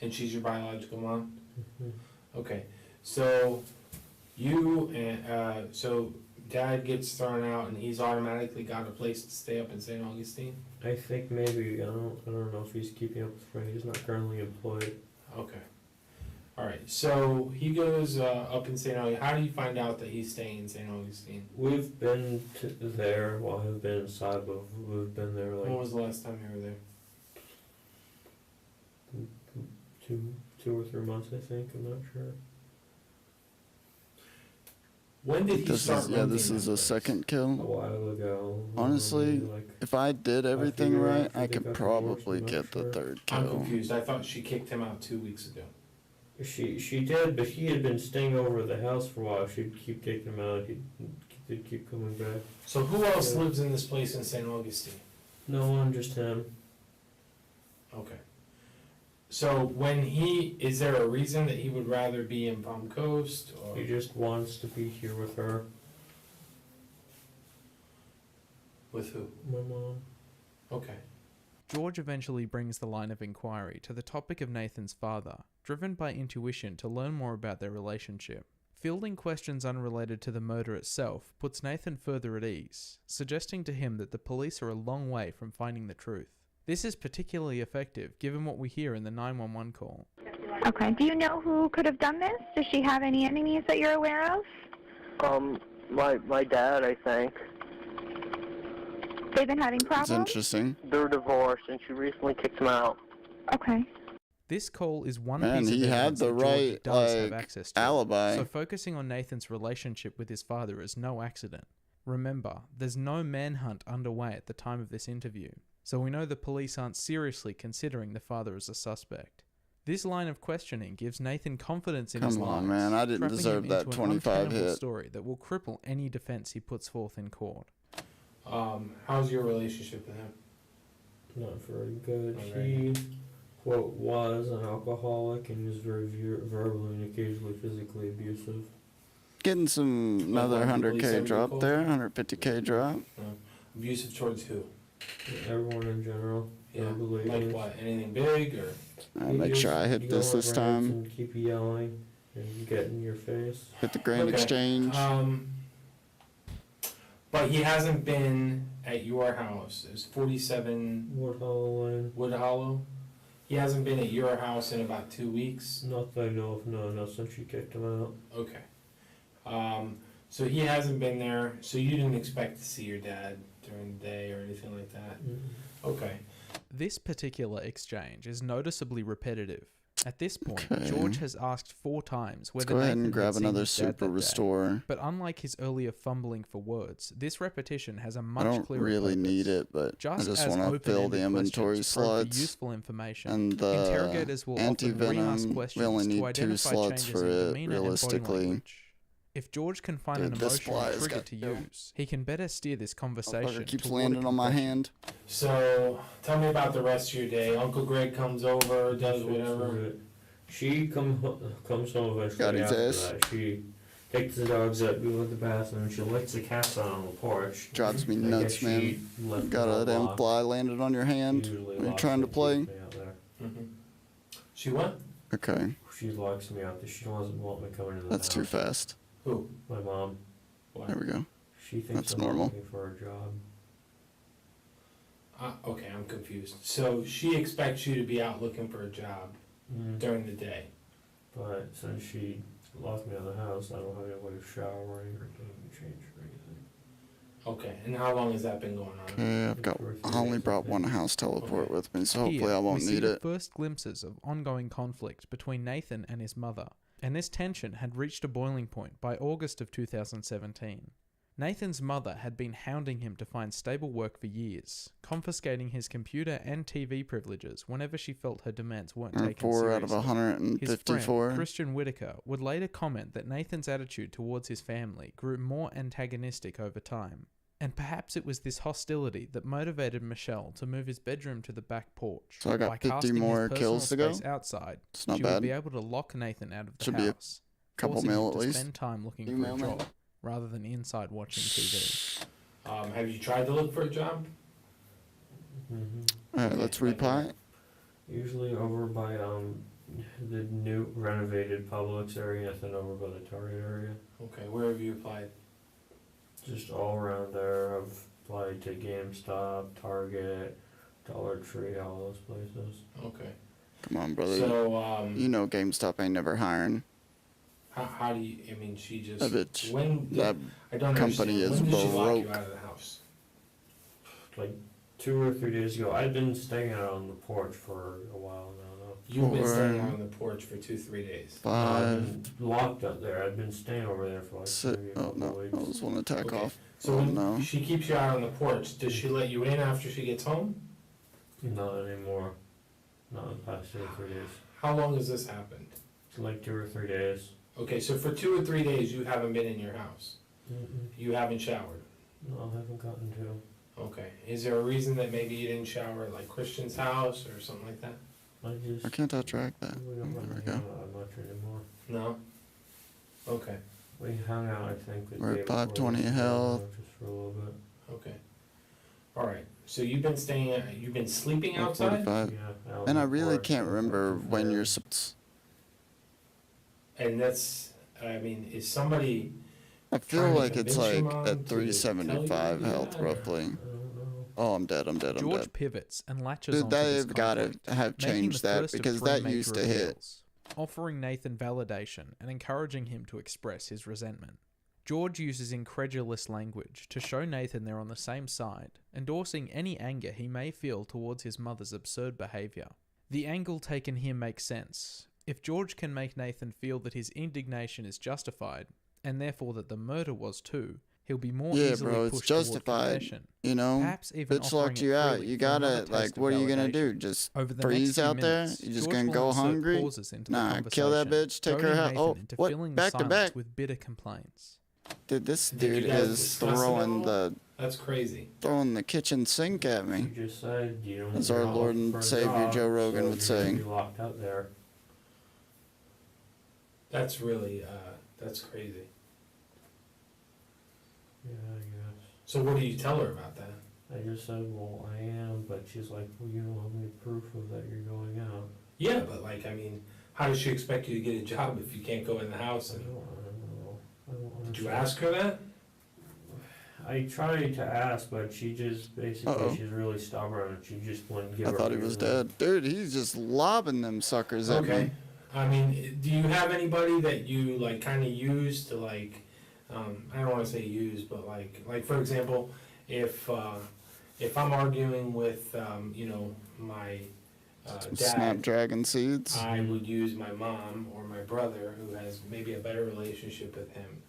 Speaker 14: And she's your biological mom? Okay, so you and so dad gets thrown out, and he's automatically got a place to stay up in St. Augustine.
Speaker 15: I think maybe, I don't know if he's keeping up with Frank. He's not currently employed.
Speaker 14: Okay. All right. So he goes up in St. Augustine. How do you find out that he's staying in St. Augustine?
Speaker 15: We've been there while I've been inside, but we've been there like
Speaker 14: When was the last time you were there?
Speaker 15: 2 or 3 months, I think. I'm not sure.
Speaker 14: When did he
Speaker 1: This
Speaker 14: start
Speaker 1: is this is a second
Speaker 15: A
Speaker 1: kill.
Speaker 15: while ago.
Speaker 1: Honestly,
Speaker 15: maybe, like,
Speaker 1: if I did everything
Speaker 15: figure
Speaker 1: right,
Speaker 15: after
Speaker 1: I
Speaker 15: they
Speaker 1: could
Speaker 15: got
Speaker 1: probably
Speaker 15: divorced, I'm not
Speaker 1: get the
Speaker 15: sure.
Speaker 1: third
Speaker 14: I'm
Speaker 1: kill.
Speaker 14: confused. I thought she kicked him out 2 weeks ago.
Speaker 15: She did, but he had been staying over at the house for a while. She'd keep taking him out. He'd keep coming back.
Speaker 14: So who else
Speaker 15: Yeah.
Speaker 14: lives in this place in St. Augustine?
Speaker 15: No one, just him.
Speaker 14: Okay. So is there a reason that he would rather be in Palm Coast, or
Speaker 15: He just wants to be here with her.
Speaker 14: with who?
Speaker 15: My mom.
Speaker 14: Okay.
Speaker 13: George eventually brings the line of inquiry to the topic of Nathan's father, driven by intuition to learn more about their relationship. Fielding questions unrelated to the murder itself puts Nathan further at ease, suggesting to him that the police are a long way from finding the truth. This is particularly effective given what we hear in the 911 call.
Speaker 11: Okay. Do you know who could have done this? Does she have any enemies that you're aware of?
Speaker 12: My dad, I think.
Speaker 11: They've been having
Speaker 1: That's
Speaker 11: problems?
Speaker 1: interesting.
Speaker 12: They're divorced, and she recently kicked him out.
Speaker 11: Okay.
Speaker 13: This call is one
Speaker 1: Man,
Speaker 13: piece of
Speaker 1: he had
Speaker 13: evidence
Speaker 1: the
Speaker 13: that George
Speaker 1: right,
Speaker 13: does have
Speaker 1: like,
Speaker 13: access to.
Speaker 1: alibi.
Speaker 13: So focusing on Nathan's relationship with his father is no accident. Remember, there's no manhunt underway at the time of this interview, so we know the police aren't seriously considering the father as a suspect. This line of questioning gives Nathan confidence in his
Speaker 1: Come
Speaker 13: lies,
Speaker 1: on, man. I didn't
Speaker 13: trapping
Speaker 1: deserve
Speaker 13: him
Speaker 1: that
Speaker 13: into an
Speaker 1: 25
Speaker 13: untenable
Speaker 1: hit.
Speaker 13: story that will cripple any defense he puts forth in court.
Speaker 14: How's your relationship with him?
Speaker 15: Not very good.
Speaker 14: Not
Speaker 15: He, quote, was an alcoholic and was very verbally and occasionally physically abusive.
Speaker 1: Getting some another
Speaker 14: Like, police
Speaker 1: 100K
Speaker 14: have
Speaker 1: drop
Speaker 14: recalled?
Speaker 1: there, 150K drop.
Speaker 14: Abusive towards who?
Speaker 15: Everyone in general.
Speaker 14: Yeah.
Speaker 15: Verbally.
Speaker 14: Like what? Anything big or?
Speaker 1: I'll make sure I hit this time.
Speaker 15: And keep yelling and get in your face.
Speaker 1: Hit the Grand Exchange.
Speaker 14: But he hasn't been at your house. It's 47
Speaker 15: Wood Hollow Lane.
Speaker 14: Wood Hollow. He hasn't been at your house in about 2 weeks.
Speaker 15: Not that I know of. No, not since you kicked him out.
Speaker 14: Okay. So he hasn't been there. So you didn't expect to see your dad during the day or anything like that. Okay.
Speaker 13: This particular exchange is noticeably repetitive. At this point,
Speaker 1: Okay.
Speaker 13: George has asked 4 times
Speaker 1: Let's
Speaker 13: whether
Speaker 1: go ahead
Speaker 13: Nathan
Speaker 1: and
Speaker 13: had
Speaker 1: grab
Speaker 13: seen
Speaker 1: another
Speaker 13: his dad
Speaker 1: super
Speaker 13: that day.
Speaker 1: restore.
Speaker 13: But unlike his earlier fumbling for words, this repetition has a
Speaker 1: I
Speaker 13: much
Speaker 1: don't
Speaker 13: clearer
Speaker 1: really
Speaker 13: purpose.
Speaker 1: need it, but I
Speaker 13: Just
Speaker 1: just
Speaker 13: as
Speaker 1: want to fill the
Speaker 13: open-ended
Speaker 1: inventory
Speaker 13: questions probe for
Speaker 1: slots.
Speaker 13: useful information,
Speaker 1: And the
Speaker 13: interrogators will often re-ask
Speaker 1: anti-venom,
Speaker 13: questions
Speaker 1: we only
Speaker 13: to
Speaker 1: need 2
Speaker 13: identify
Speaker 1: slots
Speaker 13: changes
Speaker 1: for
Speaker 13: in
Speaker 1: it,
Speaker 13: demeanor and body
Speaker 1: realistically.
Speaker 13: language. If George can find an
Speaker 1: Dude, this
Speaker 13: emotional
Speaker 1: fly has
Speaker 13: trigger
Speaker 1: got
Speaker 13: to
Speaker 1: no-
Speaker 13: use, he can better steer this conversation
Speaker 1: Motherfucker keeps
Speaker 13: toward a
Speaker 1: landing on my
Speaker 13: confession.
Speaker 1: hand.
Speaker 14: So tell me about the rest of your day. Uncle Greg comes over, does whatever.
Speaker 15: She comes home eventually
Speaker 1: Got his
Speaker 15: after
Speaker 1: ass.
Speaker 15: that. She takes the dogs out, go to the bathroom, she lets the cats out on the porch.
Speaker 1: Drives me
Speaker 15: I
Speaker 1: nuts,
Speaker 15: guess
Speaker 1: man.
Speaker 15: she left
Speaker 1: Got
Speaker 15: them
Speaker 1: a damn
Speaker 15: locked.
Speaker 1: fly landed on your hand
Speaker 15: Usually
Speaker 1: when you're
Speaker 15: locks
Speaker 1: trying to
Speaker 15: me,
Speaker 1: play.
Speaker 15: keeps me out there.
Speaker 14: She what?
Speaker 1: Okay,
Speaker 15: She locks me out there. She doesn't want me coming into the
Speaker 1: that's
Speaker 15: house.
Speaker 1: too fast.
Speaker 14: Who?
Speaker 15: My mom.
Speaker 14: What?
Speaker 1: There we go.
Speaker 15: She thinks
Speaker 1: That's
Speaker 15: I'm
Speaker 1: normal.
Speaker 15: looking for a job.
Speaker 14: Okay, I'm confused. So she expects you to be out looking for a job during the day.
Speaker 15: But since she locked me out of the house, I don't have any way of showering or getting changed or anything.
Speaker 14: Okay, and how long has that been going on?
Speaker 1: Okay, I only brought one house teleport with me, so hopefully I won't
Speaker 13: we see
Speaker 1: need
Speaker 13: the
Speaker 1: it.
Speaker 13: first glimpses of ongoing conflict between Nathan and his mother, and this tension had reached a boiling point by August of 2017. Nathan's mother had been hounding him to find stable work for years, confiscating his computer and TV privileges whenever she felt her demands weren't taken
Speaker 1: 4 out of
Speaker 13: seriously.
Speaker 1: 154.
Speaker 13: His friend, Christian Whitaker, would later comment that Nathan's attitude towards his family grew more antagonistic over time. And perhaps it was this hostility that motivated Michelle to move his bedroom to the back porch.
Speaker 1: So I got
Speaker 13: By
Speaker 1: 50
Speaker 13: casting his
Speaker 1: more
Speaker 13: personal
Speaker 1: kills to go?
Speaker 13: space outside,
Speaker 1: It's not
Speaker 13: she
Speaker 1: bad.
Speaker 13: would be able to lock Nathan out of the
Speaker 1: Should be a
Speaker 13: house,
Speaker 1: couple
Speaker 13: forcing
Speaker 1: mil
Speaker 13: him
Speaker 1: at
Speaker 13: to
Speaker 1: least.
Speaker 13: spend time looking
Speaker 1: Email
Speaker 13: for a
Speaker 1: me.
Speaker 13: job rather than inside watching TV.
Speaker 14: Have you tried to look for a job?
Speaker 1: Alright, let's repot.
Speaker 15: Usually over by the new renovated Publix area, and then over by the Target area.
Speaker 14: Okay, where have you applied?
Speaker 15: Just all around there. I've applied to GameStop, Target, Dollar Tree, all those places.
Speaker 14: Okay.
Speaker 1: Come on, brother.
Speaker 14: So,
Speaker 1: you know GameStop ain't never hiring.
Speaker 14: How do you, I mean, she just...
Speaker 1: That bitch.
Speaker 14: When did,
Speaker 1: That
Speaker 14: I don't
Speaker 1: company
Speaker 14: understand.
Speaker 1: is
Speaker 14: When did she lock you
Speaker 1: broke.
Speaker 14: out of the house?
Speaker 15: Like 2 or 3 days ago. I'd been staying out on the porch for a while now, though.
Speaker 14: You've been staying out on the porch for 2-3 days.
Speaker 15: I've been locked up there. I've been staying over there for like maybe a
Speaker 1: Oh
Speaker 15: couple
Speaker 1: no,
Speaker 15: weeks.
Speaker 1: I was want to attack
Speaker 14: Okay.
Speaker 1: off.
Speaker 14: So
Speaker 1: Oh
Speaker 14: when
Speaker 1: no.
Speaker 14: she keeps you out on the porch, does she let you in after she gets home?
Speaker 15: Not anymore. Not in the past 2 or 3 days.
Speaker 14: How long has this happened?
Speaker 15: Like 2 or 3 days.
Speaker 14: Okay, so for 2 or 3 days you haven't been in your house. You haven't showered.
Speaker 15: No, I haven't gotten to.
Speaker 14: Okay. Is there a reason that maybe you didn't shower at like Christian's house or something like that?
Speaker 1: Why can't I track that?
Speaker 15: We don't
Speaker 1: There we
Speaker 15: really
Speaker 1: go.
Speaker 15: hang out that much anymore.
Speaker 14: No? Okay.
Speaker 15: We hung out, I think, the
Speaker 1: We're
Speaker 15: day
Speaker 1: at
Speaker 15: before
Speaker 1: 520
Speaker 15: this,
Speaker 1: health.
Speaker 15: just for a little bit.
Speaker 14: Okay. All right. So you've been staying, you've been sleeping
Speaker 1: Like
Speaker 14: outside?
Speaker 1: 45.
Speaker 15: Yeah, out
Speaker 1: And
Speaker 15: on
Speaker 1: I
Speaker 15: the
Speaker 1: really
Speaker 15: porch,
Speaker 1: can't
Speaker 15: out
Speaker 1: remember
Speaker 15: on the
Speaker 1: when
Speaker 15: fire.
Speaker 1: you're.
Speaker 14: And that's I mean, is somebody?
Speaker 1: I feel
Speaker 14: trying to
Speaker 1: like it's
Speaker 14: convince your
Speaker 1: like
Speaker 14: mom
Speaker 1: at
Speaker 14: to
Speaker 1: 375
Speaker 14: tell you
Speaker 1: health
Speaker 14: that, or-
Speaker 1: roughly. Oh, I'm dead. I'm dead. I'm
Speaker 13: George
Speaker 1: dead.
Speaker 13: pivots and latches
Speaker 1: Dude,
Speaker 13: onto this
Speaker 1: they've got to
Speaker 13: conflict,
Speaker 1: have
Speaker 13: making
Speaker 1: changed
Speaker 13: the
Speaker 1: that
Speaker 13: first of
Speaker 1: because
Speaker 13: 3
Speaker 1: that
Speaker 13: major
Speaker 1: used to hit.
Speaker 13: reveals, offering Nathan validation and encouraging him to express his resentment. George uses incredulous language to show Nathan they're on the same side, endorsing any anger he may feel towards his mother's absurd behaviour. The angle taken here makes sense. If George can make Nathan feel that his indignation is justified, and therefore that the murder was too, he'll be more easily
Speaker 1: bro, it's
Speaker 13: pushed toward
Speaker 1: justified.
Speaker 13: confession.
Speaker 1: You know,
Speaker 13: Perhaps even
Speaker 1: bitch
Speaker 13: offering
Speaker 1: locked
Speaker 13: it
Speaker 1: you out.
Speaker 13: freely
Speaker 1: You
Speaker 13: for another
Speaker 1: gotta,
Speaker 13: taste
Speaker 1: like,
Speaker 13: of
Speaker 1: what are you gonna
Speaker 13: validation.
Speaker 1: do? Just
Speaker 13: Over the
Speaker 1: freeze
Speaker 13: next few
Speaker 1: out there?
Speaker 13: minutes,
Speaker 1: You just
Speaker 13: George
Speaker 1: gonna
Speaker 13: will
Speaker 1: go
Speaker 13: insert
Speaker 1: hungry?
Speaker 13: pauses into the
Speaker 1: Nah, kill that
Speaker 13: conversation,
Speaker 1: bitch. Take her
Speaker 13: goading
Speaker 1: out.
Speaker 13: Nathan
Speaker 1: Oh,
Speaker 13: into
Speaker 1: what?
Speaker 13: filling the
Speaker 1: Back to
Speaker 13: silence
Speaker 1: back.
Speaker 13: with bitter complaints.
Speaker 1: Dude, this
Speaker 14: Did you
Speaker 1: dude
Speaker 14: guys
Speaker 1: is
Speaker 14: discuss it at
Speaker 1: throwing
Speaker 14: all?
Speaker 1: the
Speaker 14: That's crazy.
Speaker 1: kitchen sink at me.
Speaker 15: You just said you don't.
Speaker 1: As
Speaker 15: you're
Speaker 1: our
Speaker 15: not
Speaker 1: Lord
Speaker 15: looking
Speaker 1: and
Speaker 15: for a
Speaker 1: Savior
Speaker 15: job,
Speaker 1: Joe Rogan
Speaker 15: so
Speaker 1: would
Speaker 15: you're gonna
Speaker 1: say.
Speaker 15: be locked out there.
Speaker 14: That's really that's crazy.
Speaker 15: Yeah, I guess.
Speaker 14: So what do you tell her about that?
Speaker 15: I just said, well, I am, but she's like, well, you don't have any proof of that you're going out.
Speaker 14: Yeah, but like, I mean, how does she expect you to get a job if you can't go in the house?
Speaker 15: I don't know.
Speaker 14: Did you ask her that?
Speaker 15: I tried to ask, but she just basically,
Speaker 1: Uh-oh.
Speaker 15: she's really stubborn and she just wouldn't give
Speaker 1: I
Speaker 15: her
Speaker 1: thought he was
Speaker 15: reason.
Speaker 1: dead. Dude, he's just lobbing them suckers at
Speaker 14: Okay.
Speaker 1: me.
Speaker 14: I mean, do you have anybody that you like kind of use to like, I don't want to say use, but like for example, if I'm arguing with my dad,
Speaker 1: Snapdragon seeds.
Speaker 14: I would use my mom or my brother who has maybe a better relationship with him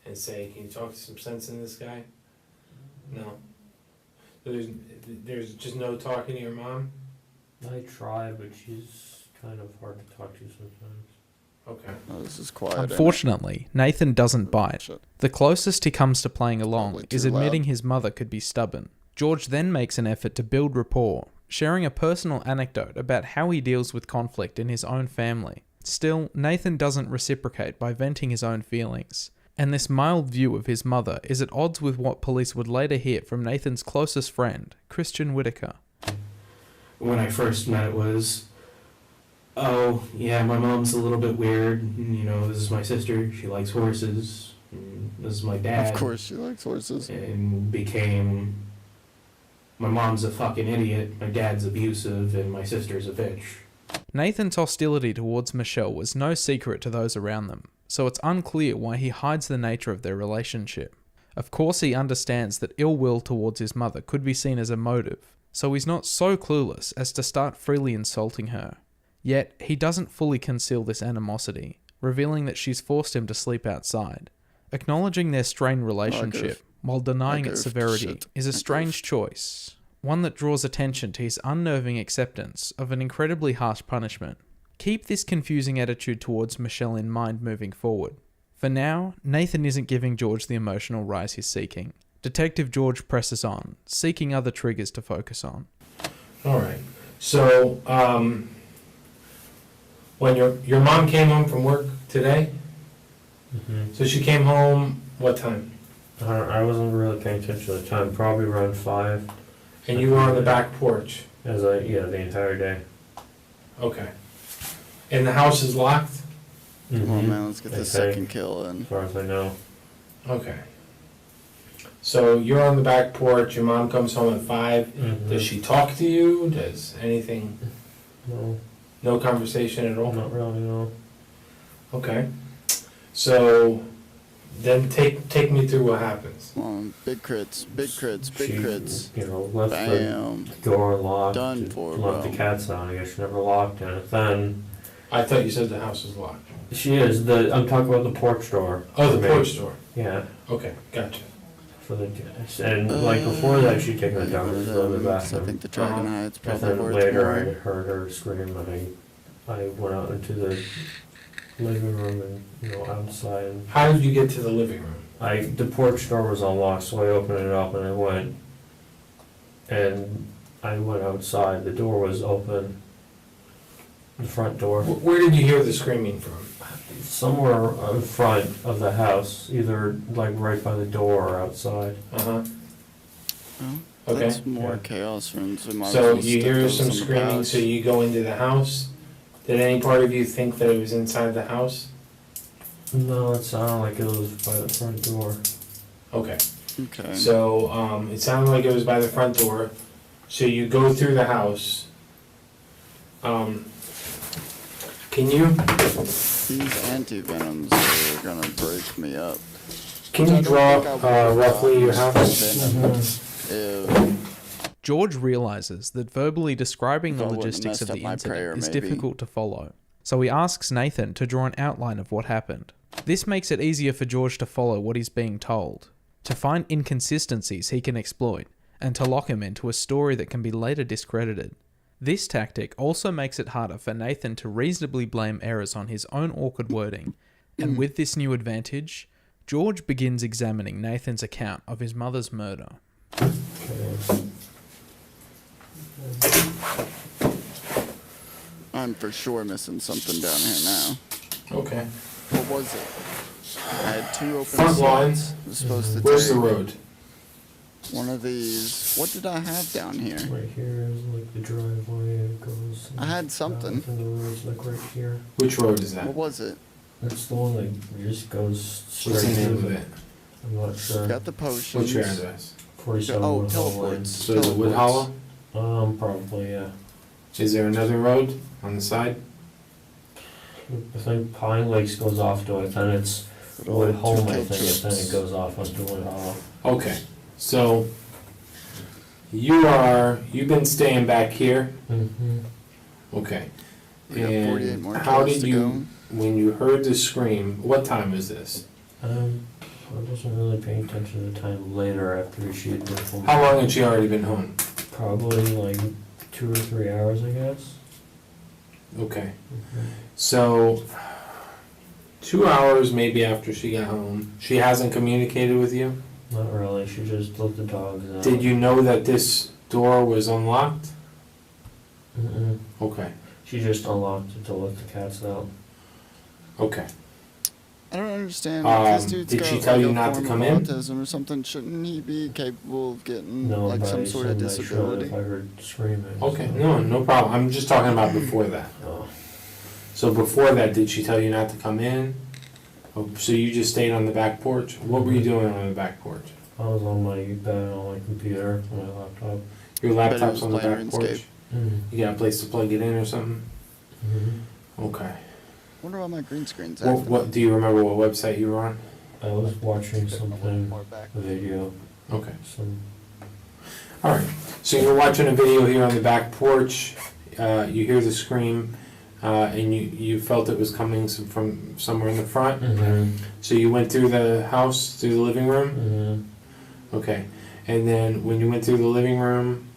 Speaker 14: and say, can you talk some sense in this guy? No. There's just no talking to your mom?
Speaker 15: I try, but she's kind of hard to talk to sometimes.
Speaker 14: Okay.
Speaker 1: Oh, this is quiet. ain't it?
Speaker 13: Unfortunately, Nathan doesn't bite.
Speaker 1: Shit.
Speaker 13: The closest he comes to playing along
Speaker 1: Probably
Speaker 13: is
Speaker 1: too
Speaker 13: admitting
Speaker 1: loud.
Speaker 13: his mother could be stubborn. George then makes an effort to build rapport, sharing a personal anecdote about how he deals with conflict in his own family. Still, Nathan doesn't reciprocate by venting his own feelings, and this mild view of his mother is at odds with what police would later hear from Nathan's closest friend, Christian Whitaker.
Speaker 14: When I first met, it was, oh, yeah, my mom's a little bit weird. You know, this is my sister. She likes horses. And this is my dad.
Speaker 1: Of course, she likes horses.
Speaker 14: And became, my mom's a fucking idiot, my dad's abusive, and my sister's a bitch.
Speaker 13: Nathan's hostility towards Michelle was no secret to those around them, so it's unclear why he hides the nature of their relationship. Of course, he understands that ill will towards his mother could be seen as a motive, so he's not so clueless as to start freely insulting her. Yet, he doesn't fully conceal this animosity, revealing that she's forced him to sleep outside. Acknowledging their strained relationship, while denying its severity, is a strange choice, one that draws attention to his unnerving acceptance of an incredibly harsh punishment. Keep this confusing attitude towards Michelle in mind moving forward. For now, Nathan isn't giving George the emotional rise he's seeking. Detective George presses on, seeking other triggers to focus on.
Speaker 14: Alright, so, when your mom came home from work today, so she came home, what time?
Speaker 15: I wasn't really paying attention at the time, probably around 5.
Speaker 14: And you were on the back porch?
Speaker 15: The entire day.
Speaker 14: Okay. And the house is locked?
Speaker 1: Come on, man, let's get this second kill in.
Speaker 15: As far as I know.
Speaker 14: Okay. So you're on the back porch, your mom comes home at 5. Does she talk to you? Does anything?
Speaker 15: No.
Speaker 14: No conversation at all?
Speaker 15: Not really, no.
Speaker 14: Okay. So then take me through what happens.
Speaker 1: Come on, big crits, big crits, big crits.
Speaker 15: Left
Speaker 1: Bam.
Speaker 15: the door locked.
Speaker 1: Done for,
Speaker 15: left
Speaker 1: bro.
Speaker 15: the cats out. I guess she never locked it. Then
Speaker 14: I thought you said the house was locked.
Speaker 15: she is. I'm talking about the porch door.
Speaker 14: Oh, the porch door.
Speaker 15: Yeah.
Speaker 14: Okay, gotcha.
Speaker 15: For the cats. And like before that, she'd taken it down to the bathroom.
Speaker 1: I think the dragon hide's
Speaker 15: And
Speaker 1: probably
Speaker 15: then
Speaker 1: worth
Speaker 15: later,
Speaker 1: more.
Speaker 15: I heard her scream, and I went out into the living room and outside. And
Speaker 14: How did you get to the living room?
Speaker 15: the porch door was unlocked, so I opened it up and I went outside. The door was open. The front door.
Speaker 14: Where did you hear the screaming from?
Speaker 15: Somewhere in front of the house, either like right by the door or outside.
Speaker 14: Uh-huh.
Speaker 1: Oh,
Speaker 14: Okay.
Speaker 1: that's more chaos runes. We might as
Speaker 14: So
Speaker 1: well
Speaker 14: you
Speaker 1: stick
Speaker 14: hear
Speaker 1: those
Speaker 14: some
Speaker 1: in the
Speaker 14: screaming,
Speaker 1: pouch.
Speaker 14: so you go into the house. Did any part of you think that it was inside the house?
Speaker 15: No, it sounded like it was by the front door.
Speaker 14: Okay.
Speaker 1: Okay.
Speaker 14: So it sounded like it was by the front door. So you go through the house. Can you
Speaker 1: These anti-venoms are gonna break me up.
Speaker 14: draw roughly your house?
Speaker 13: George realizes that verbally describing the
Speaker 1: If I wouldn't have
Speaker 13: logistics
Speaker 1: messed
Speaker 13: of
Speaker 1: up
Speaker 13: the
Speaker 1: my
Speaker 13: incident
Speaker 1: prayer,
Speaker 13: is
Speaker 1: maybe.
Speaker 13: difficult to follow, so he asks Nathan to draw an outline of what happened. This makes it easier for George to follow what he's being told, to find inconsistencies he can exploit, and to lock him into a story that can be later discredited. This tactic also makes it harder for Nathan to reasonably blame errors on his own awkward wording, and with this new advantage, George begins examining Nathan's account of his mother's murder.
Speaker 1: I'm for sure missing something down here now.
Speaker 14: Okay.
Speaker 1: What was it? I had 2 open
Speaker 14: Front
Speaker 1: slots.
Speaker 14: lines.
Speaker 1: I was supposed to
Speaker 14: Where's
Speaker 1: take
Speaker 14: the road?
Speaker 1: one of these. What did I have down here?
Speaker 15: Right here is like the driveway. It goes.
Speaker 1: I had something.
Speaker 15: And the road's like right here.
Speaker 14: Which road is that?
Speaker 1: What was it?
Speaker 15: That's the one that just goes straight
Speaker 14: What's the name
Speaker 15: to
Speaker 14: of it?
Speaker 15: I'm not sure.
Speaker 1: Got the potions.
Speaker 14: What's your address?
Speaker 15: 47
Speaker 1: Oh,
Speaker 15: Wood Hall Lane.
Speaker 1: teleports.
Speaker 14: So is it Wood Hollow?
Speaker 15: Probably, yeah.
Speaker 14: Is there another road on the side?
Speaker 15: I think Pine Lakes goes off to it, then it's Wood Home, I think, and then it goes off onto Wood Hollow.
Speaker 14: Okay. So you've been staying back here.
Speaker 15: Mm-hmm.
Speaker 14: Okay.
Speaker 1: We got 48
Speaker 14: And
Speaker 1: more
Speaker 14: how
Speaker 1: kills
Speaker 14: did
Speaker 1: to
Speaker 14: you,
Speaker 1: go.
Speaker 14: when you heard the scream, what time is this?
Speaker 15: I wasn't really paying attention to the time later after she had been home.
Speaker 14: How long had she already been home?
Speaker 15: Probably like 2 or 3 hours, I guess.
Speaker 14: Okay. So 2 hours maybe after she got home. She hasn't communicated with you?
Speaker 15: Not really, she just let the dogs out.
Speaker 14: Did you know that this door was unlocked?
Speaker 15: Mm-mm.
Speaker 14: Okay.
Speaker 15: She just unlocked it to let the cats out.
Speaker 14: Okay.
Speaker 1: I don't understand. If this dude's
Speaker 14: did
Speaker 1: got
Speaker 14: she tell
Speaker 1: like
Speaker 14: you
Speaker 1: a
Speaker 14: not to
Speaker 1: form
Speaker 14: come
Speaker 1: of
Speaker 14: in?
Speaker 1: autism or something, shouldn't he be capable of getting
Speaker 15: No,
Speaker 1: like
Speaker 15: but
Speaker 1: some
Speaker 15: I
Speaker 1: sort of
Speaker 15: assumed I should
Speaker 1: disability?
Speaker 15: if I heard screaming.
Speaker 14: Okay,
Speaker 15: so.
Speaker 14: no problem. I'm just talking about before that.
Speaker 15: Oh.
Speaker 14: So before that, did she tell you not to come in? Oh, so you just stayed on the back porch? What were you doing on the back porch?
Speaker 15: I was on my bed on my computer, my laptop.
Speaker 14: Your
Speaker 1: Bet he
Speaker 14: laptop's
Speaker 1: was
Speaker 14: on the
Speaker 1: playing
Speaker 14: back porch?
Speaker 1: RuneScape.
Speaker 15: Mm-hmm.
Speaker 14: You got a place to plug it in or something?
Speaker 15: Mm-hmm.
Speaker 14: Okay.
Speaker 1: Wonder why my green screen's
Speaker 14: What do you remember what website you were on?
Speaker 15: I was watching something, a video.
Speaker 14: Okay.
Speaker 15: Some.
Speaker 14: All right. So you're watching a video here on the back porch. You hear the scream, and you felt it was coming from somewhere in the front.
Speaker 15: Mm-hmm.
Speaker 14: So you went through the house, through the living room.
Speaker 15: Mm-hmm.
Speaker 14: Okay. And then when you went through the living room,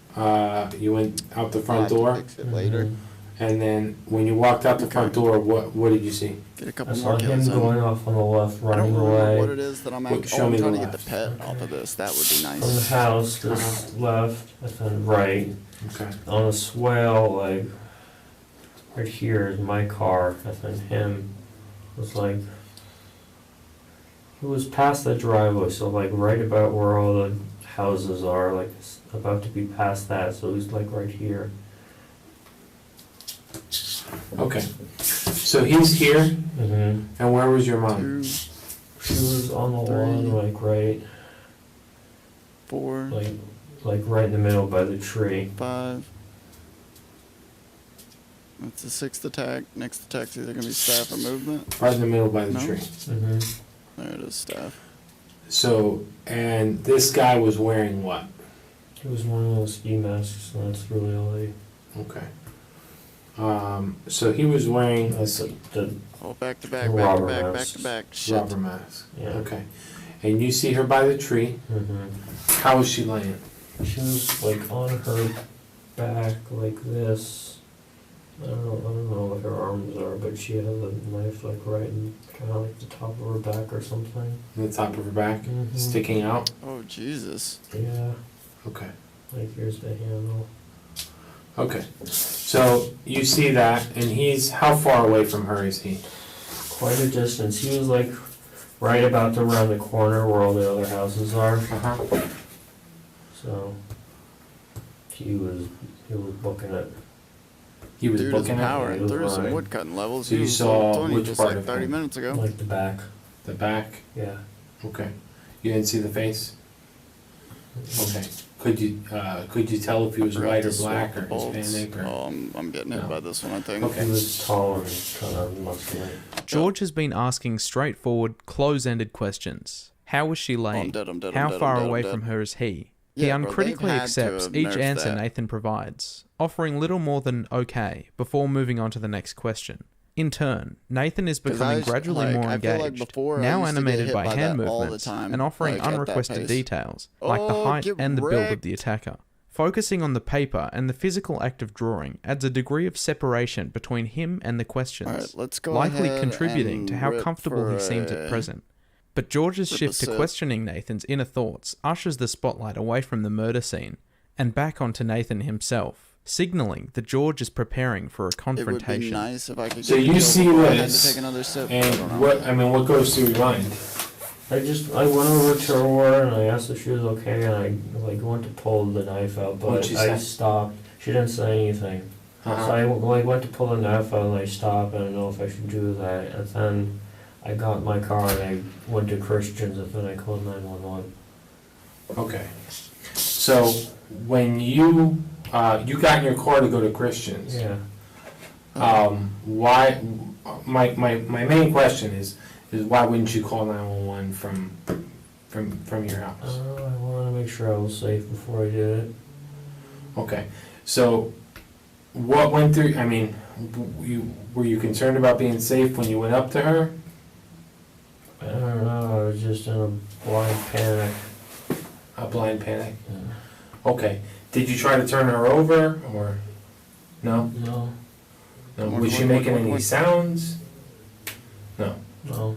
Speaker 14: you went out the front door.
Speaker 1: Fix it later.
Speaker 14: And then when you walked out the front door, what did you see?
Speaker 1: Get a
Speaker 15: I
Speaker 1: couple
Speaker 15: saw
Speaker 1: more
Speaker 15: him
Speaker 1: kills in.
Speaker 15: going off on the left,
Speaker 1: I don't
Speaker 15: running
Speaker 1: remember
Speaker 15: away.
Speaker 1: what it is that I'm
Speaker 14: What- show me
Speaker 1: trying
Speaker 14: the
Speaker 1: to get the
Speaker 14: left.
Speaker 1: pet off of this. That would be
Speaker 15: From the
Speaker 1: nice.
Speaker 15: house, this left, and then right.
Speaker 14: Okay.
Speaker 15: On the swale, like, right here is my car, and then him was like, he was past the driveway, so like right about where all the houses are, like about to be past that, so he's like right here.
Speaker 14: Okay. So he's here,
Speaker 15: Mm-hmm.
Speaker 14: and where was your mom?
Speaker 1: 2,
Speaker 15: She was on the lawn, like right,
Speaker 1: 4,
Speaker 15: like right in the middle by the tree.
Speaker 1: 5. That's the 6th attack. Next attack's either gonna be staff or movement.
Speaker 14: Right in the middle by the
Speaker 1: No.
Speaker 14: tree.
Speaker 15: Mm-hmm.
Speaker 1: There it is, staff.
Speaker 14: So, and this guy was wearing what?
Speaker 15: He was wearing those ski masks, and that's really all they.
Speaker 14: Okay. So he was wearing a
Speaker 15: The
Speaker 1: Oh, back to back, back to
Speaker 15: Robber
Speaker 1: back, back
Speaker 15: masks.
Speaker 1: to back. Shit.
Speaker 14: rubber mask.
Speaker 15: Yeah.
Speaker 14: Okay. And you see her by the tree.
Speaker 15: Mm-hmm.
Speaker 14: How is she laying?
Speaker 15: She was like on her back like this. I don't know what her arms are, but she has a knife like right in kind of like the top of her back or something.
Speaker 14: On the top of her back,
Speaker 15: Mhm.
Speaker 14: sticking out.
Speaker 1: Oh, Jesus.
Speaker 15: Yeah,
Speaker 14: Okay.
Speaker 15: like here's the handle.
Speaker 14: Okay. So you see that, and he's how far away from her is he?
Speaker 15: Quite a distance. He was like right about around the corner where all the other houses are.
Speaker 14: Uh-huh.
Speaker 15: So he was booking it.
Speaker 14: He was
Speaker 1: Dude is
Speaker 14: looking at
Speaker 1: powering
Speaker 14: you.
Speaker 1: through some
Speaker 14: Right.
Speaker 1: woodcutting levels.
Speaker 14: So
Speaker 1: He
Speaker 14: you
Speaker 1: was
Speaker 14: saw
Speaker 1: told you
Speaker 14: which
Speaker 1: just
Speaker 14: part
Speaker 1: like
Speaker 14: of
Speaker 1: 30
Speaker 14: him?
Speaker 1: minutes ago.
Speaker 8: Like the back.
Speaker 14: The back?
Speaker 8: Yeah.
Speaker 14: Okay. You didn't see the face? Okay. Could you tell if he was
Speaker 1: I forgot
Speaker 14: white
Speaker 1: to
Speaker 14: or black
Speaker 1: swap
Speaker 14: or
Speaker 1: the bolts.
Speaker 14: Hispanic or?
Speaker 1: Oh, I'm getting hit
Speaker 14: No.
Speaker 1: by this one, I think.
Speaker 14: Okay.
Speaker 8: He was tall and kind of muscular.
Speaker 13: George has been asking straightforward, close-ended questions. How was she
Speaker 1: Oh, I'm
Speaker 13: laying?
Speaker 1: dead, I'm dead,
Speaker 13: How
Speaker 1: I'm dead,
Speaker 13: far
Speaker 1: I'm dead,
Speaker 13: away
Speaker 1: I'm dead.
Speaker 13: from her is he? He
Speaker 1: Yeah, bro, they've
Speaker 13: uncritically
Speaker 1: had to
Speaker 13: accepts
Speaker 1: have
Speaker 13: each
Speaker 1: nerfed
Speaker 13: answer
Speaker 1: that.
Speaker 13: Nathan provides, offering little more than okay before moving on to the next question. In turn, Nathan is
Speaker 1: 'Cause
Speaker 13: becoming
Speaker 1: I
Speaker 13: gradually
Speaker 1: like,
Speaker 13: more
Speaker 1: I feel like
Speaker 13: engaged,
Speaker 1: before I
Speaker 13: now
Speaker 1: used to get
Speaker 13: animated
Speaker 1: hit
Speaker 13: by
Speaker 1: by
Speaker 13: hand
Speaker 1: that all the
Speaker 13: movements
Speaker 1: time,
Speaker 13: and offering
Speaker 1: like, at that
Speaker 13: unrequested
Speaker 1: pace.
Speaker 13: details, like the
Speaker 1: Oh,
Speaker 13: height
Speaker 1: get
Speaker 13: and the build of
Speaker 1: wrecked.
Speaker 13: the attacker. Focusing on the paper and the physical act of drawing adds a degree of separation between him and the questions,
Speaker 1: Alright, let's go
Speaker 13: likely
Speaker 1: ahead
Speaker 13: contributing
Speaker 1: and
Speaker 13: to how
Speaker 1: rip
Speaker 13: comfortable he
Speaker 1: for
Speaker 13: seems
Speaker 1: a-
Speaker 13: at present. But George's
Speaker 1: rip a
Speaker 13: shift to
Speaker 1: sip.
Speaker 13: questioning Nathan's inner thoughts ushers the spotlight away from the murder scene and back onto Nathan himself, signaling that George is preparing for a
Speaker 1: It would be
Speaker 13: confrontation.
Speaker 1: nice if I could
Speaker 14: So
Speaker 1: get the
Speaker 14: you
Speaker 1: kill
Speaker 14: see
Speaker 1: before I had to
Speaker 14: this,
Speaker 1: take another sip. I
Speaker 14: and
Speaker 1: don't know.
Speaker 14: what goes through your mind?
Speaker 8: I went over to her and I asked if she was okay, and I like went to pull the knife out,
Speaker 14: What'd
Speaker 8: but
Speaker 14: she
Speaker 8: I
Speaker 14: say?
Speaker 8: stopped. She didn't say anything.
Speaker 14: Uh-huh.
Speaker 8: So I like went to pull the knife out and I stopped. I don't know if I should do that. And then I got in my car and I went to Christians, and then I called 911.
Speaker 14: Okay. So when you got in your car to go to Christians,
Speaker 8: Yeah.
Speaker 14: why? My main question is why wouldn't you call 911 from your house?
Speaker 8: I wanted to make sure I was safe before I did it.
Speaker 14: Okay. So what went through? I mean, were you concerned about being safe when you went up to her?
Speaker 8: I don't know. I was just in a blind panic.
Speaker 14: A blind panic.
Speaker 8: Yeah.
Speaker 14: Okay. Did you try to turn her over or no?
Speaker 8: No.
Speaker 14: No. Was she making any sounds? No.
Speaker 8: No.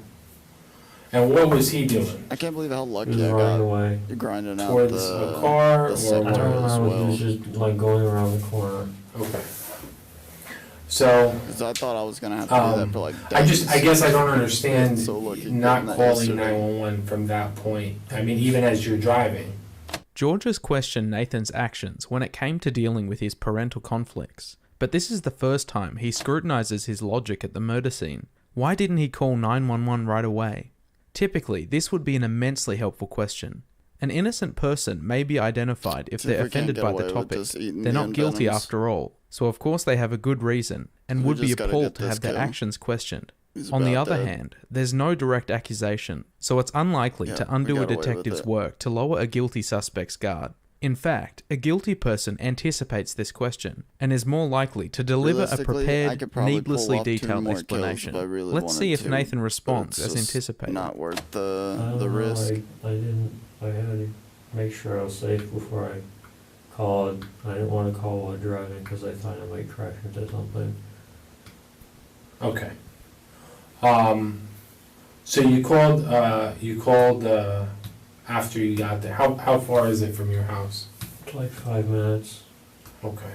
Speaker 14: And what was he doing?
Speaker 1: I can't believe how
Speaker 8: He
Speaker 1: lucky
Speaker 8: was
Speaker 1: I
Speaker 8: running
Speaker 1: got.
Speaker 8: away.
Speaker 1: You're grinding out
Speaker 14: Towards
Speaker 1: the
Speaker 14: the car
Speaker 1: the
Speaker 14: or
Speaker 1: sector
Speaker 8: I don't
Speaker 1: as
Speaker 8: know. It
Speaker 1: well.
Speaker 8: was just like going around the corner.
Speaker 14: Okay. So
Speaker 1: 'Cause I thought I was gonna have to do that for like
Speaker 14: I
Speaker 1: days.
Speaker 14: guess I don't understand
Speaker 1: So lucky
Speaker 14: not
Speaker 1: getting that
Speaker 14: calling
Speaker 1: yesterday.
Speaker 14: 911 from that point. I mean, even as you're driving.
Speaker 13: George has questioned Nathan's actions when it came to dealing with his parental conflicts, but this is the first time he scrutinizes his logic at the murder scene. Why didn't he call 911 right away? Typically, this would be an immensely helpful question. An innocent person may be identified if
Speaker 1: See if
Speaker 13: they're
Speaker 1: we can't
Speaker 13: offended
Speaker 1: get
Speaker 13: by
Speaker 1: away
Speaker 13: the
Speaker 1: with
Speaker 13: topic.
Speaker 1: just eating
Speaker 13: They're
Speaker 1: the
Speaker 13: not guilty
Speaker 1: envenoms.
Speaker 13: after all, so of course they have a good reason and
Speaker 1: We
Speaker 13: would be
Speaker 1: just gotta
Speaker 13: appalled
Speaker 1: get
Speaker 13: to
Speaker 1: this
Speaker 13: have their
Speaker 1: kill.
Speaker 13: actions questioned.
Speaker 1: He's
Speaker 13: On the
Speaker 1: about
Speaker 13: other
Speaker 1: dead.
Speaker 13: hand, there's no direct accusation, so it's unlikely
Speaker 1: Yeah,
Speaker 13: to
Speaker 1: we
Speaker 13: undo a
Speaker 1: got away with
Speaker 13: detective's
Speaker 1: it.
Speaker 13: work to lower a guilty suspect's guard. In fact, a guilty person anticipates this question and is more likely to deliver a
Speaker 1: Realistically, I
Speaker 13: prepared,
Speaker 1: could probably
Speaker 13: needlessly
Speaker 1: pull off 2
Speaker 13: detailed
Speaker 1: more kills if
Speaker 13: explanation.
Speaker 1: I really
Speaker 13: Let's see
Speaker 1: wanted
Speaker 13: if
Speaker 1: to,
Speaker 13: Nathan
Speaker 1: but
Speaker 13: responds
Speaker 1: it's
Speaker 13: as
Speaker 1: just
Speaker 13: anticipated.
Speaker 1: Not worth
Speaker 8: I don't
Speaker 1: the
Speaker 8: know,
Speaker 1: risk.
Speaker 8: I didn't. I had to make sure I was safe before I called. I didn't want to call while driving because I thought I might crash into something.
Speaker 14: Okay. So you called after you got there. How far is it from your house?
Speaker 8: It's like 5 minutes.
Speaker 14: Okay.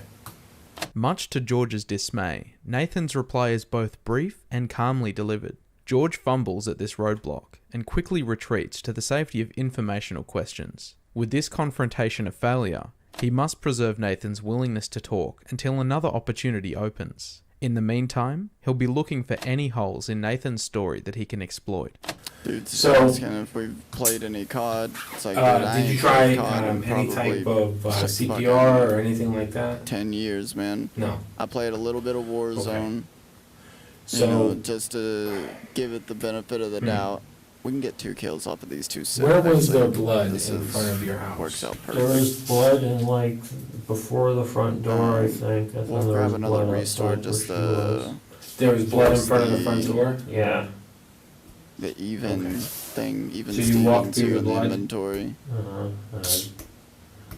Speaker 13: Much to George's dismay, Nathan's reply is both brief and calmly delivered. George fumbles at this roadblock and quickly retreats to the safety of informational questions. With this confrontation a failure, he must preserve Nathan's willingness to talk until another opportunity opens. In the meantime, he'll be looking for any holes in Nathan's story that he can exploit.
Speaker 1: Dude,
Speaker 14: So-
Speaker 1: asking if we've played any COD. It's like, dude, I
Speaker 14: Did you
Speaker 1: ain't
Speaker 14: try
Speaker 1: played COD in
Speaker 14: any
Speaker 1: probably
Speaker 14: type of
Speaker 1: fucking
Speaker 14: CPR or anything like that?
Speaker 1: 10 years, man.
Speaker 14: No.
Speaker 1: I played a little bit of Warzone.
Speaker 14: So
Speaker 1: You know, just to give it the benefit of the
Speaker 14: Hmm.
Speaker 1: doubt. We can get 2 kills off of these 2 sets.
Speaker 14: where was
Speaker 1: actually.
Speaker 14: there blood
Speaker 1: This
Speaker 14: in
Speaker 1: is-
Speaker 14: front of your house?
Speaker 1: Works out
Speaker 8: There
Speaker 1: perfect.
Speaker 8: was blood in like before the front door. I think. I thought
Speaker 1: We'll
Speaker 8: there
Speaker 1: grab
Speaker 8: was
Speaker 1: another
Speaker 8: blood
Speaker 1: restore
Speaker 8: outside
Speaker 1: just
Speaker 8: where she was.
Speaker 14: There was blood in
Speaker 1: force
Speaker 14: front of the front door?
Speaker 8: Yeah.
Speaker 1: the even
Speaker 14: Okay.
Speaker 1: thing, even
Speaker 14: So you walked
Speaker 1: Stevens
Speaker 14: through
Speaker 1: here
Speaker 14: the
Speaker 1: in the
Speaker 14: blood?
Speaker 1: inventory.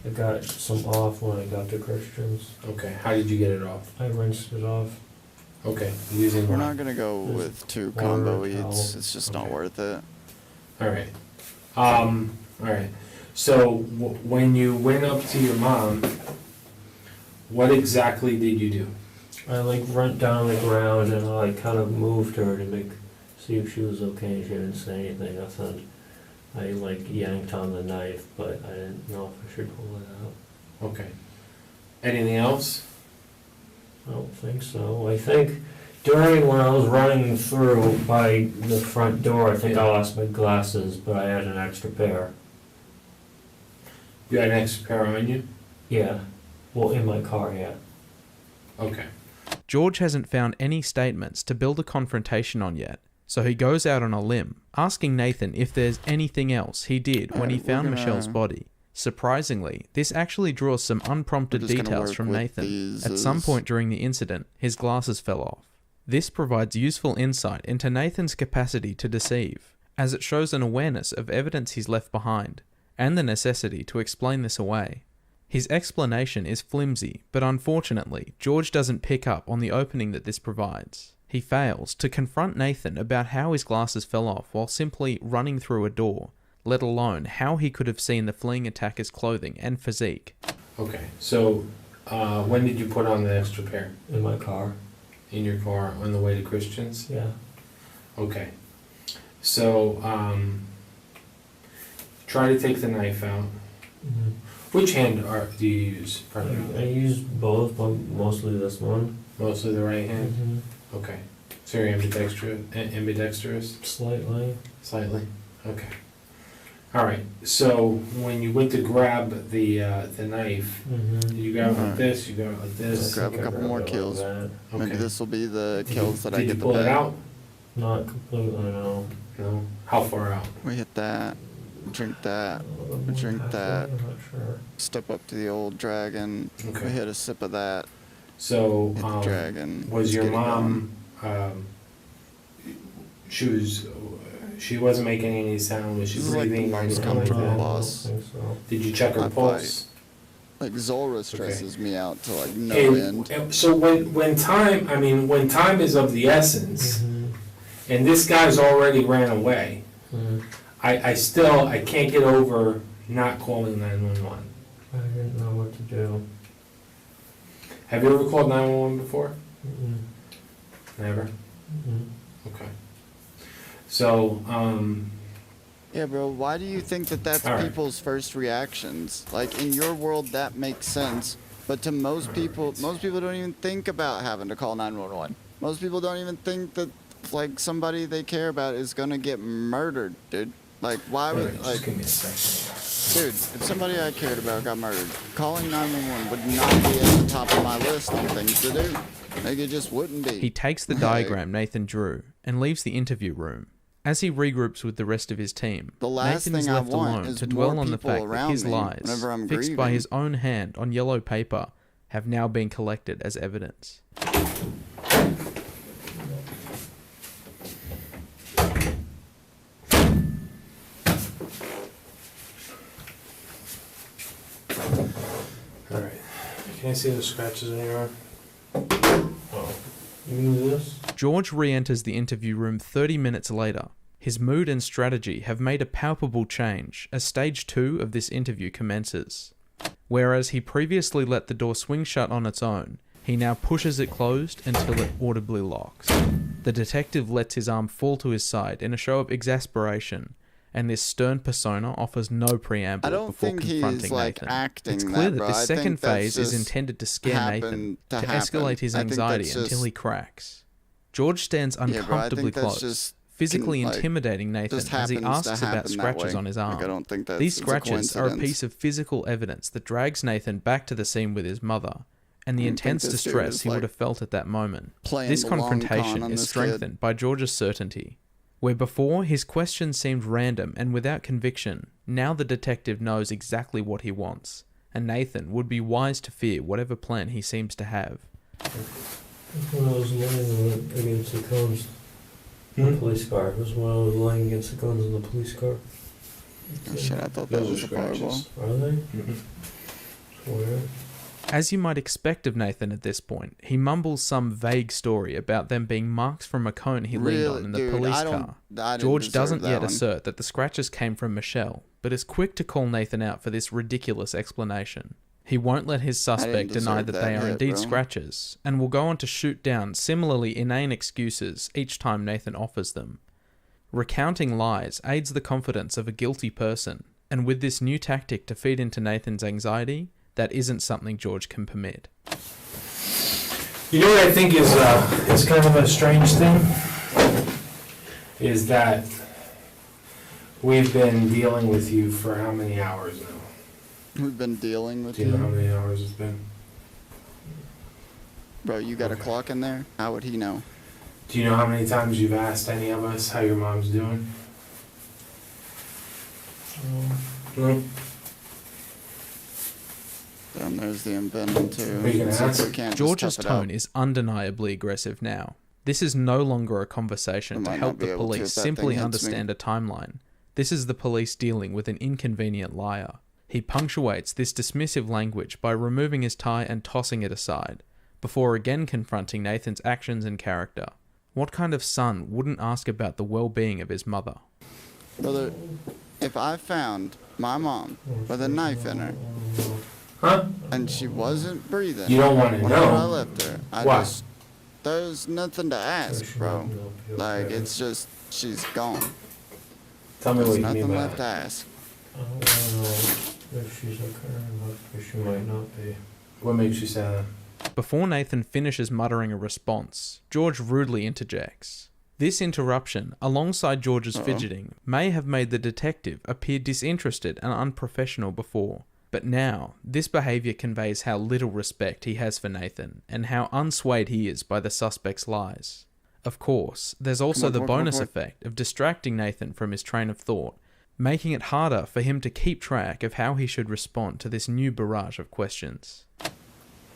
Speaker 8: I got some off when I got to Christians.
Speaker 14: Okay. How did you get it off?
Speaker 8: I rinsed it off.
Speaker 14: Okay. Using
Speaker 1: We're
Speaker 14: what?
Speaker 1: not gonna go
Speaker 8: Just
Speaker 1: with 2
Speaker 8: water,
Speaker 1: combo
Speaker 8: towel.
Speaker 1: eats. It's just not
Speaker 14: Okay.
Speaker 1: worth it.
Speaker 14: All right. All right. So when you went up to your mom, what exactly did you do?
Speaker 8: I like went down on the ground and I like kind of moved her to see if she was okay. She didn't say anything. I like yanked on the knife, but I didn't know if I should pull it out.
Speaker 14: Okay. Anything else?
Speaker 15: I don't think so. I think during when I was running through by the front door, I think I lost my glasses, but I had an extra pair.
Speaker 14: You had an extra pair on you?
Speaker 15: Yeah. Well, in my car, yeah.
Speaker 14: Okay.
Speaker 13: George hasn't found any statements to build a confrontation on yet, so he goes out on a limb, asking Nathan if there's anything else he did when he found Michelle's body. Surprisingly, this actually draws some unprompted details from Nathan. At some point during the incident, his glasses fell off. This provides useful insight into Nathan's capacity to deceive, as it shows an awareness of evidence he's left behind, and the necessity to explain this away. His explanation is flimsy, but unfortunately, George doesn't pick up on the opening that this provides. He fails to confront Nathan about how his glasses fell off while simply running through a door, let alone how he could have seen the fleeing attacker's clothing and physique.
Speaker 14: Okay, so when did you put on the extra pair?
Speaker 15: In my car.
Speaker 14: In your car on the way to Christian's?
Speaker 15: Yeah.
Speaker 14: Okay. So, try to take the knife out.
Speaker 15: Mm-hmm.
Speaker 14: Which hand do you use?
Speaker 15: I use both, but mostly this one.
Speaker 14: Mostly the right hand?
Speaker 15: Mm-hmm.
Speaker 14: Okay. So you're ambidextrous?
Speaker 15: Slightly.
Speaker 14: Slightly? Okay. Alright, so when you went to grab the knife,
Speaker 15: Mm-hmm.
Speaker 14: you grab it like this, you grab it like this.
Speaker 1: Grab a couple more kills.
Speaker 14: Okay.
Speaker 1: Maybe this will be the kills that I
Speaker 14: Did
Speaker 1: get
Speaker 14: you
Speaker 1: the
Speaker 14: pull it
Speaker 1: bet.
Speaker 14: out?
Speaker 15: Not completely, no.
Speaker 14: No. How far out?
Speaker 1: We hit that. Drink that. Drink that.
Speaker 15: I'm not sure.
Speaker 1: Step up to the old dragon.
Speaker 14: Okay.
Speaker 1: We hit a sip of that.
Speaker 14: So,
Speaker 1: Hit the dragon.
Speaker 14: was your
Speaker 1: Get it
Speaker 14: mom, she wasn't making any sound, was she
Speaker 1: This is like the
Speaker 14: breathing or
Speaker 1: most
Speaker 14: anything like
Speaker 1: comfortable
Speaker 14: that?
Speaker 1: boss.
Speaker 15: I think so.
Speaker 14: Did you check her
Speaker 1: I
Speaker 14: pulse?
Speaker 1: Like Zora stresses me out to like no
Speaker 14: And
Speaker 1: end.
Speaker 14: so when time is of the essence,
Speaker 15: Mm-hmm.
Speaker 14: and this guy's already ran away,
Speaker 15: Mm-hmm.
Speaker 14: I can't get over not calling 911.
Speaker 15: I didn't know what to do.
Speaker 14: Have you ever called 911 before?
Speaker 15: Mm-mm.
Speaker 14: Never?
Speaker 15: Mm-mm.
Speaker 14: Okay. So,
Speaker 1: Yeah, bro, why do you think that that's
Speaker 14: All right.
Speaker 1: people's first reactions? Like, in your world, that makes sense. But to most people don't even think about having to call 911. Most people don't even think that, like, somebody they care about is gonna get murdered, dude. Like, why would,
Speaker 14: Alright,
Speaker 1: like,
Speaker 14: just give me a second.
Speaker 1: dude, if somebody I cared about got murdered, calling 911 would not be at the top of my list on things to do. Like, it just wouldn't be.
Speaker 13: He takes the diagram Nathan drew and leaves the interview room. As he regroups with the rest of his team,
Speaker 1: The last
Speaker 13: Nathan is
Speaker 1: thing I
Speaker 13: left
Speaker 1: want
Speaker 13: alone
Speaker 1: is
Speaker 13: to
Speaker 1: more
Speaker 13: dwell on the
Speaker 1: people
Speaker 13: fact that
Speaker 1: around
Speaker 13: his
Speaker 1: me
Speaker 13: lies,
Speaker 1: whenever I'm
Speaker 13: fixed by
Speaker 1: grieving.
Speaker 13: his own hand on yellow paper, have now been collected as evidence.
Speaker 14: Alright. Can I see the scratches in your arm?
Speaker 15: Oh. You mean this?
Speaker 13: George re-enters the interview room 30 minutes later. His mood and strategy have made a palpable change as stage 2 of this interview commences. Whereas he previously let the door swing shut on its own, he now pushes it closed until it audibly locks. The detective lets his arm fall to his side in a show of exasperation, and this stern persona offers no preamble
Speaker 1: I don't
Speaker 13: before
Speaker 1: think
Speaker 13: confronting
Speaker 1: he's like
Speaker 13: Nathan.
Speaker 1: acting
Speaker 13: It's clear that
Speaker 1: bro.
Speaker 13: this
Speaker 1: I
Speaker 13: second
Speaker 1: think that's
Speaker 13: phase is
Speaker 1: just
Speaker 13: intended to scare Nathan,
Speaker 1: happened
Speaker 13: to
Speaker 1: to happen.
Speaker 13: escalate his
Speaker 1: I think
Speaker 13: anxiety
Speaker 1: that's
Speaker 13: until
Speaker 1: just-
Speaker 13: he cracks. George stands
Speaker 1: Yeah, bro, I
Speaker 13: uncomfortably
Speaker 1: think that's
Speaker 13: close,
Speaker 1: just
Speaker 13: physically
Speaker 1: like,
Speaker 13: intimidating Nathan
Speaker 1: just
Speaker 13: as he
Speaker 1: happens to
Speaker 13: asks about
Speaker 1: happen that
Speaker 13: scratches
Speaker 1: way.
Speaker 13: on his arm.
Speaker 1: Like, I don't think that's
Speaker 13: These
Speaker 1: it's
Speaker 13: scratches are a
Speaker 1: coincidence.
Speaker 13: piece of physical evidence that drags Nathan back to the scene with his mother, and the
Speaker 1: I don't think
Speaker 13: intense
Speaker 1: this dude
Speaker 13: distress
Speaker 1: is,
Speaker 13: he would
Speaker 1: like,
Speaker 13: have felt at that moment.
Speaker 1: playing
Speaker 13: This
Speaker 1: the long con
Speaker 13: confrontation
Speaker 1: on
Speaker 13: is
Speaker 1: this kid.
Speaker 13: strengthened by George's certainty. Where before his questions seemed random and without conviction, now the detective knows exactly what he wants, and Nathan would be wise to fear whatever plan he seems to have.
Speaker 15: When I was laying against the cones, the police car. It was when I was lying against the cones in the police car.
Speaker 1: Oh shit, I thought that
Speaker 14: Those
Speaker 1: was
Speaker 14: are
Speaker 1: a fireball.
Speaker 14: scratches.
Speaker 15: Are they?
Speaker 14: Mm-hmm.
Speaker 15: Where?
Speaker 13: As you might expect of Nathan at this point, he mumbles some vague story about them being marks from a cone he leaned
Speaker 1: Really?
Speaker 13: on in the
Speaker 1: Dude,
Speaker 13: police
Speaker 1: I don't-
Speaker 13: car.
Speaker 1: I didn't
Speaker 13: George
Speaker 1: deserve
Speaker 13: doesn't
Speaker 1: that
Speaker 13: yet
Speaker 1: one.
Speaker 13: assert that the scratches came from Michelle, but is quick to call Nathan out for this ridiculous explanation. He won't let his suspect deny
Speaker 1: deserve
Speaker 13: that
Speaker 1: that
Speaker 13: they are
Speaker 1: hit,
Speaker 13: indeed
Speaker 1: bro.
Speaker 13: scratches, and will go on to shoot down similarly inane excuses each time Nathan offers them. Recounting lies aids the confidence of a guilty person, and with this new tactic to feed into Nathan's anxiety, that isn't something George can permit.
Speaker 14: You know what I think is kind of a strange thing? Is that we've been dealing with you for how many hours now?
Speaker 1: We've been dealing with
Speaker 14: Do you know how many hours it's been?
Speaker 1: Bro, you got a clock in there? How would he know?
Speaker 14: Do you know how many times you've asked any of us how your mom's doing? No.
Speaker 1: Then there's the inventing too.
Speaker 14: Are you gonna
Speaker 1: So
Speaker 14: ask?
Speaker 1: we can't just
Speaker 13: George's
Speaker 1: tough it out.
Speaker 13: tone is undeniably aggressive now. This is no longer a conversation to
Speaker 1: might
Speaker 13: help
Speaker 1: not be
Speaker 13: the
Speaker 1: able to
Speaker 13: police
Speaker 1: if that
Speaker 13: simply
Speaker 1: thing hits me.
Speaker 13: understand a timeline. This is the police dealing with an inconvenient liar. He punctuates this dismissive language by removing his tie and tossing it aside, before again confronting Nathan's actions and character. What kind of son wouldn't ask about the well-being of his mother?
Speaker 1: Brother, if I found my mom with a knife in her, and she wasn't breathing,
Speaker 14: You don't wanna
Speaker 1: whenever
Speaker 14: know.
Speaker 1: I left her,
Speaker 14: Why?
Speaker 1: there's nothing to ask, bro. Like, it's just, she's gone.
Speaker 14: Tell me
Speaker 1: There's
Speaker 14: what you mean
Speaker 1: nothing
Speaker 14: by
Speaker 1: left
Speaker 14: that.
Speaker 1: to ask.
Speaker 15: I don't know if she's okay or not, but she might not be.
Speaker 14: What makes you say that?
Speaker 13: Before Nathan finishes muttering a response, George rudely interjects. This interruption, alongside George's fidgeting, may have made the detective appear disinterested and unprofessional before. But now, this behaviour conveys how little respect he has for Nathan, and how unswayed he is by the suspect's lies. Of course, there's also the bonus effect of distracting Nathan from his train of thought, making it harder for him to keep track of how he should respond to this new barrage of questions.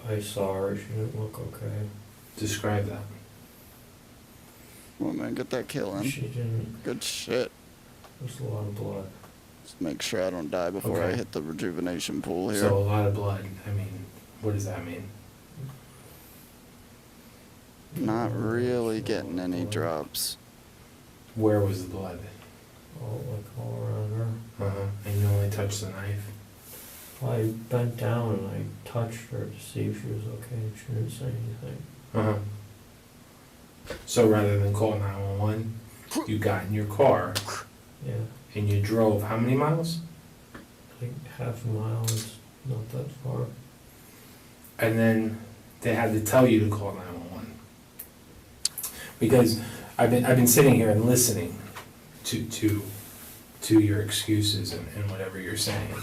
Speaker 15: I saw her, she didn't look okay.
Speaker 14: Describe that.
Speaker 1: Well, man, get that kill in.
Speaker 15: She didn't.
Speaker 1: Good shit.
Speaker 15: There's a lot of blood.
Speaker 1: Just make sure I don't die before I
Speaker 14: Okay.
Speaker 1: hit the rejuvenation pool here.
Speaker 14: So a lot of blood. I mean, what does that mean?
Speaker 1: Not really getting any drops.
Speaker 14: Where was the blood?
Speaker 15: All around her.
Speaker 14: And you only touched the knife.
Speaker 15: I bent down and I touched her to see if she was okay, and she didn't say anything.
Speaker 14: So rather than call 911, you got in your car.
Speaker 15: Yeah.
Speaker 14: And you drove how many miles?
Speaker 15: Like half a mile is not that far.
Speaker 14: And then they had to tell you to call 911. Because I've been sitting here and listening to your excuses and whatever you're saying.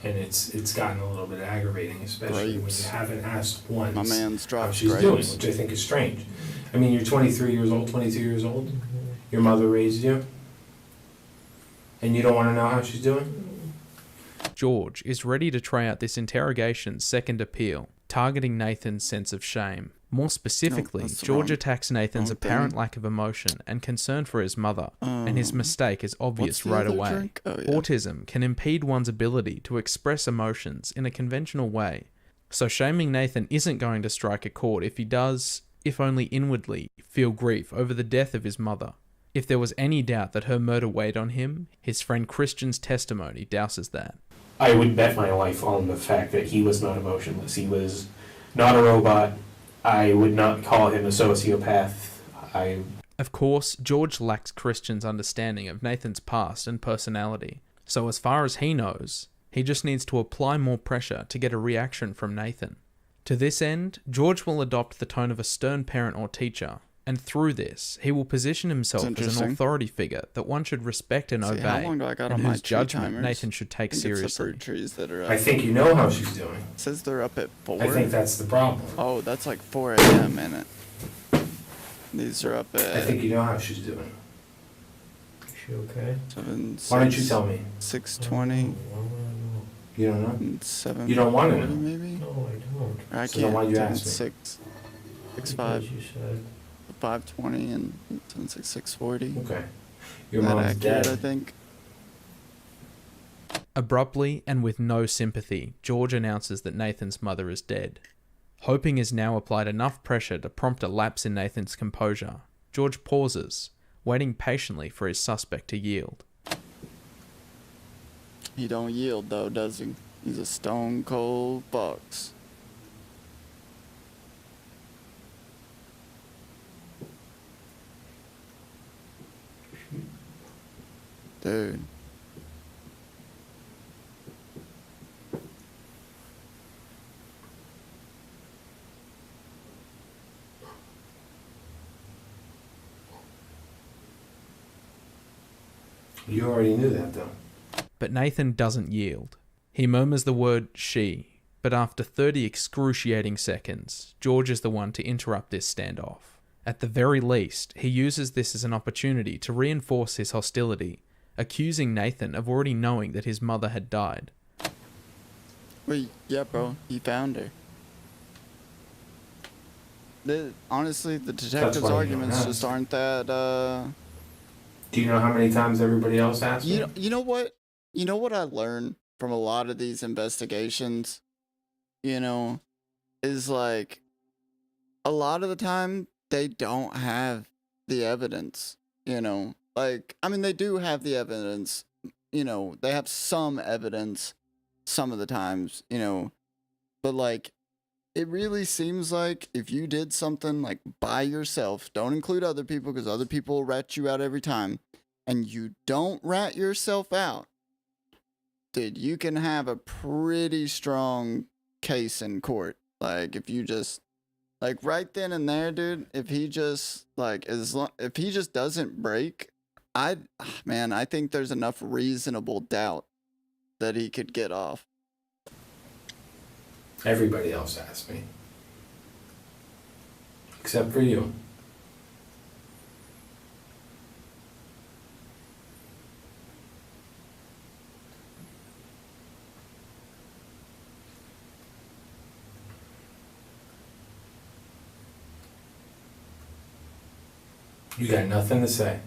Speaker 14: And it's gotten a little bit aggravating, especially when you haven't asked once
Speaker 1: My man's
Speaker 14: how
Speaker 1: dropped
Speaker 14: she's
Speaker 1: grapes.
Speaker 14: doing, which I think is strange. I mean, you're 23 years old, 22 years old. Your mother raised you. And you don't want to know how she's doing?
Speaker 13: George is ready to try out this interrogation's second appeal, targeting Nathan's sense of shame. More specifically,
Speaker 1: that's the
Speaker 13: George
Speaker 1: wrong-
Speaker 13: attacks Nathan's
Speaker 1: wrong
Speaker 13: apparent
Speaker 1: thing.
Speaker 13: lack of emotion and concern for his mother, and his mistake is obvious
Speaker 1: the
Speaker 13: right
Speaker 1: other
Speaker 13: away.
Speaker 1: drink? Oh, yeah.
Speaker 13: Autism can impede one's ability to express emotions in a conventional way, so shaming Nathan isn't going to strike a chord if he does, if only inwardly, feel grief over the death of his mother. If there was any doubt that her murder weighed on him, his friend Christian's testimony douses that.
Speaker 16: I would bet my life on the fact that he was not emotionless. He was not a robot. I would not call him a sociopath.
Speaker 13: Of course, George lacks Christian's understanding of Nathan's past and personality, so as far as he knows, he just needs to apply more pressure to get a reaction from Nathan. To this end, George will adopt the tone of a stern parent or teacher, and through this, he will position himself as an
Speaker 1: interesting.
Speaker 13: authority figure that one should respect and
Speaker 1: See,
Speaker 13: obey,
Speaker 1: how long do I got
Speaker 13: and
Speaker 1: on my
Speaker 13: whose
Speaker 1: tree
Speaker 13: judgment
Speaker 1: timers?
Speaker 13: Nathan should take
Speaker 1: I think it's the
Speaker 13: seriously.
Speaker 1: fruit trees that are up.
Speaker 14: I think you know how she's doing.
Speaker 1: It says they're up at 4.
Speaker 14: I think that's the problem.
Speaker 1: Oh, that's like 4 a.m. in it. These are up at.
Speaker 14: I think you know how she's doing.
Speaker 15: Is she okay?
Speaker 1: 7.
Speaker 14: Why don't you tell me?
Speaker 1: 6:20.
Speaker 14: You don't know?
Speaker 1: And 7.
Speaker 14: You don't want to know.
Speaker 1: Maybe.
Speaker 15: No, I don't.
Speaker 1: I
Speaker 14: So then
Speaker 1: can't.
Speaker 14: why'd you
Speaker 1: 7,
Speaker 14: ask me?
Speaker 1: 6. 6
Speaker 15: Because
Speaker 1: 5.
Speaker 15: you said
Speaker 1: 5:20 and 7 6 6:40.
Speaker 14: Okay. Your
Speaker 1: That
Speaker 14: mom's
Speaker 1: accurate,
Speaker 14: dead.
Speaker 1: I think.
Speaker 13: Abruptly and with no sympathy, George announces that Nathan's mother is dead. Hoping has now applied enough pressure to prompt a lapse in Nathan's composure, George pauses, waiting patiently for his suspect to yield.
Speaker 1: He don't yield though, does he? He's a stone cold fox. Dude.
Speaker 14: You already knew that, though.
Speaker 13: But Nathan doesn't yield. He murmurs the word she, but after 30 excruciating seconds, George is the one to interrupt this standoff. At the very least, he uses this as an opportunity to reinforce his hostility, accusing Nathan of already knowing that his mother had died.
Speaker 1: Wait, yeah, bro, he found her. Honestly, the detective's arguments just aren't that,
Speaker 14: Do you know how many times everybody else asked me?
Speaker 1: You know what? You know what I learned from a lot of these investigations, is like, a lot of the time, they don't have the evidence, Like, I mean, they do have the evidence, they have some evidence some of the times, but like, it really seems like if you did something like by yourself, don't include other people because other people will rat you out every time, and you don't rat yourself out, dude, you can have a pretty strong case in court. Like, if you just, like, right then and there, dude, if he just, like, if he just doesn't break, I think there's enough reasonable doubt that he could get off.
Speaker 14: Everybody else asked me. Except for you. You got nothing to say.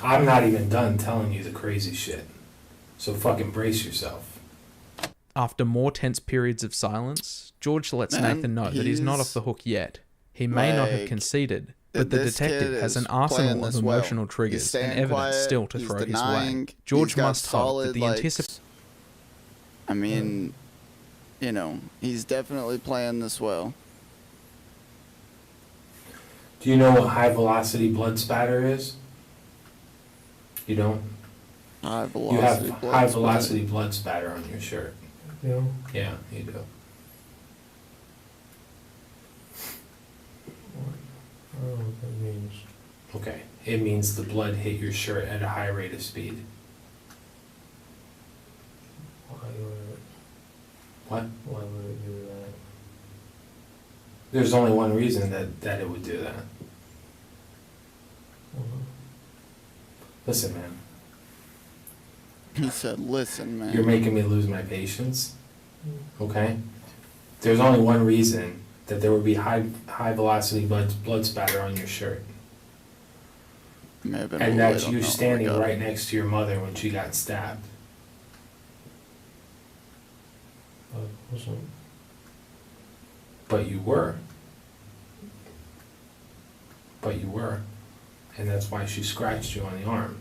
Speaker 14: I'm not even done telling you the crazy shit. So fucking brace yourself.
Speaker 13: After more tense periods of silence, George lets Nathan know that he's not off the hook yet. He may not have conceded, but the detective has an arsenal of emotional triggers and evidence still to throw his way. George must hope that the anticipation...
Speaker 1: I mean, he's definitely playing this well.
Speaker 14: Do you know what high velocity blood spatter is? You don't?
Speaker 1: High velocity
Speaker 14: you have
Speaker 1: blood
Speaker 14: high velocity blood spatter on your shirt.
Speaker 15: Yeah.
Speaker 14: Yeah, you do.
Speaker 15: I don't know what that means.
Speaker 14: Okay, it means the blood hit your shirt at a high rate of speed.
Speaker 15: Why would it?
Speaker 14: What?
Speaker 15: Why would it do that?
Speaker 14: There's only one reason that it would do that. Listen, man.
Speaker 1: He said, listen, man.
Speaker 14: You're making me lose my patience. Okay? There's only one reason that there would be high velocity blood spatter on your shirt. And that's you standing right next to your mother when she got stabbed.
Speaker 15: Wasn't.
Speaker 14: But you were. And that's why she scratched you on the arm.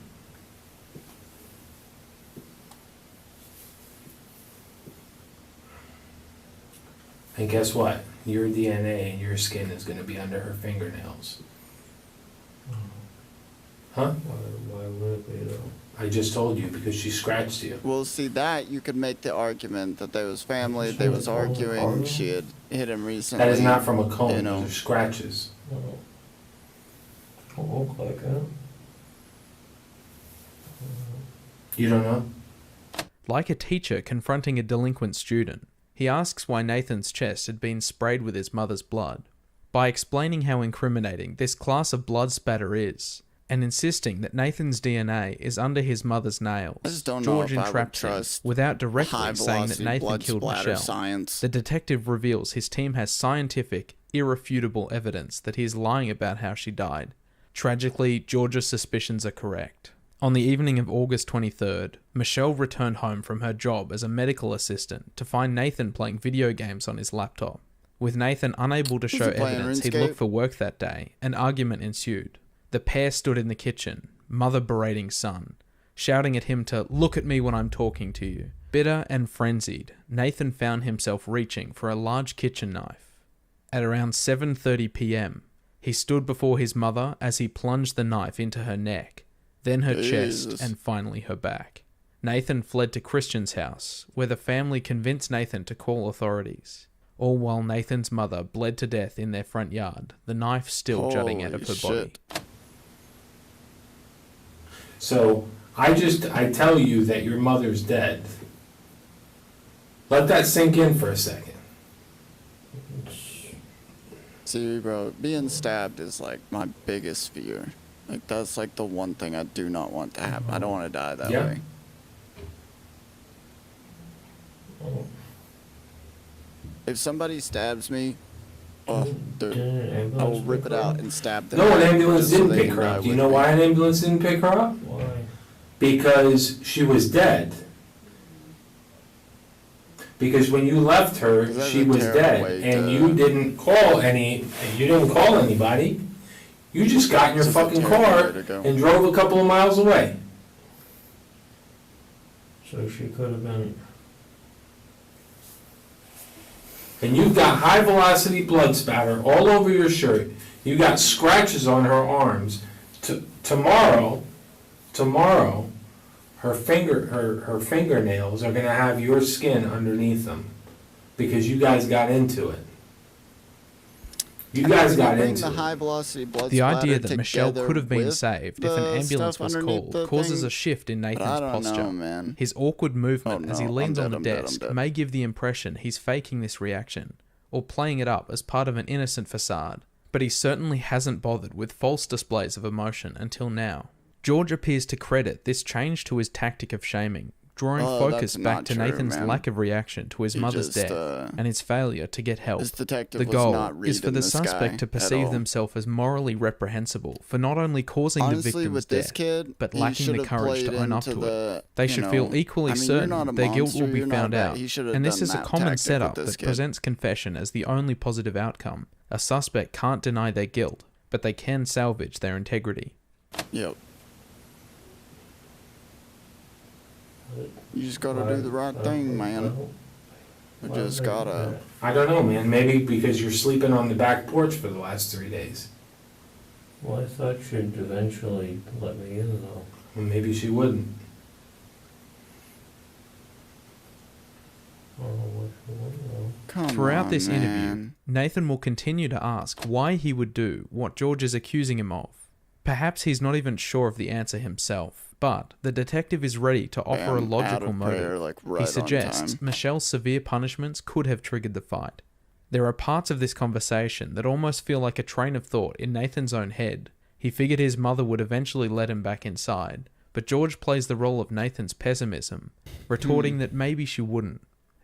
Speaker 14: And guess what? Your DNA and your skin is going to be under her fingernails. Huh?
Speaker 15: Why would it be, though?
Speaker 14: I just told you, because she scratched you.
Speaker 1: Well, see, that you could make the argument that they was family, they was arguing, she had hit him recently.
Speaker 14: That is not from a comb, those are scratches.
Speaker 15: Don't look like that.
Speaker 14: You don't know?
Speaker 13: Like a teacher confronting a delinquent student, he asks why Nathan's chest had been sprayed with his mother's blood. By explaining how incriminating this class of blood spatter is, and insisting that Nathan's DNA is under his mother's nails, George entraps him without directly saying that Nathan killed Michelle. The detective reveals his team has scientific, irrefutable evidence that he is lying about how she died. Tragically, George's suspicions are correct. On the evening of August 23rd, Michelle returned home from her job as a medical assistant to find Nathan playing video games on his laptop. With Nathan unable to show evidence he'd looked for work that day, an argument ensued. The pair stood in the kitchen, mother berating son, shouting at him to look at me when I'm talking to you. Bitter and frenzied, Nathan found himself reaching for a large kitchen knife. At around 7:30 p.m., he stood before his mother as he plunged the knife into her neck, then her chest, and finally her back. Nathan fled to Christian's house, where the family convinced Nathan to call authorities. all while Nathan's mother bled to death in their front yard, the knife still jutting out of her body.
Speaker 14: So, I tell you that your mother's dead. Let that sink in for a second.
Speaker 1: See, bro, being stabbed is like my biggest fear. Like, that's like the one thing I do not want to happen. I don't want to die that way. If somebody stabs me, dude, I will rip it out and stab them.
Speaker 14: No, an ambulance didn't pick her up. Do you know why an ambulance didn't pick her up?
Speaker 15: Why?
Speaker 14: Because she was dead. Because when you left her, she was dead, and you didn't call anybody. You just got in your fucking car and drove a couple of miles away.
Speaker 15: So she could have been.
Speaker 14: And you've got high velocity blood spatter all over your shirt. You got scratches on her arms. Tomorrow, her fingernails are gonna have your skin underneath them because you guys got into it. You guys got into
Speaker 1: the high velocity blood
Speaker 13: The idea that
Speaker 1: splatter
Speaker 13: Michelle could have been
Speaker 1: with
Speaker 13: saved if an
Speaker 1: the
Speaker 13: ambulance
Speaker 1: stuff
Speaker 13: was
Speaker 1: underneath
Speaker 13: called
Speaker 1: the
Speaker 13: causes
Speaker 1: thing,
Speaker 13: a shift in Nathan's
Speaker 1: but I don't
Speaker 13: posture.
Speaker 1: know, man.
Speaker 13: His awkward movement as he
Speaker 1: no,
Speaker 13: leans
Speaker 1: I'm
Speaker 13: on the
Speaker 1: dead, I'm dead,
Speaker 13: desk
Speaker 1: I'm dead.
Speaker 13: may give the impression he's faking this reaction, or playing it up as part of an innocent facade, but he certainly hasn't bothered with false displays of emotion until now. George appears to credit this change to his tactic of shaming, drawing focus back to Nathan's lack of reaction to his mother's death and his failure to get help. The goal is for the suspect to perceive themselves as morally reprehensible for not only causing the victim's death, but lacking the courage to own up to it. They should feel equally certain their guilt will be found out, and this is a common setup that presents confession as the only positive outcome. A suspect can't deny their guilt, but they can salvage their integrity.
Speaker 1: Yep. You just gotta do the right thing, man. You just gotta.
Speaker 14: I don't know, man. Maybe because you're sleeping on the back porch for the last 3 days.
Speaker 15: Well, I thought she'd eventually let me in, though.
Speaker 14: Well, maybe she wouldn't.
Speaker 13: Throughout this interview, Nathan will continue to ask why he would do what George is accusing him of. Perhaps he's not even sure of the answer himself, but the detective is ready to offer a logical motive. He suggests Michelle's severe punishments could have triggered the fight. There are parts of this conversation that almost feel like a train of thought in Nathan's own head. He figured his mother would eventually let him back inside, but George plays the role of Nathan's pessimism, retorting that maybe she wouldn't.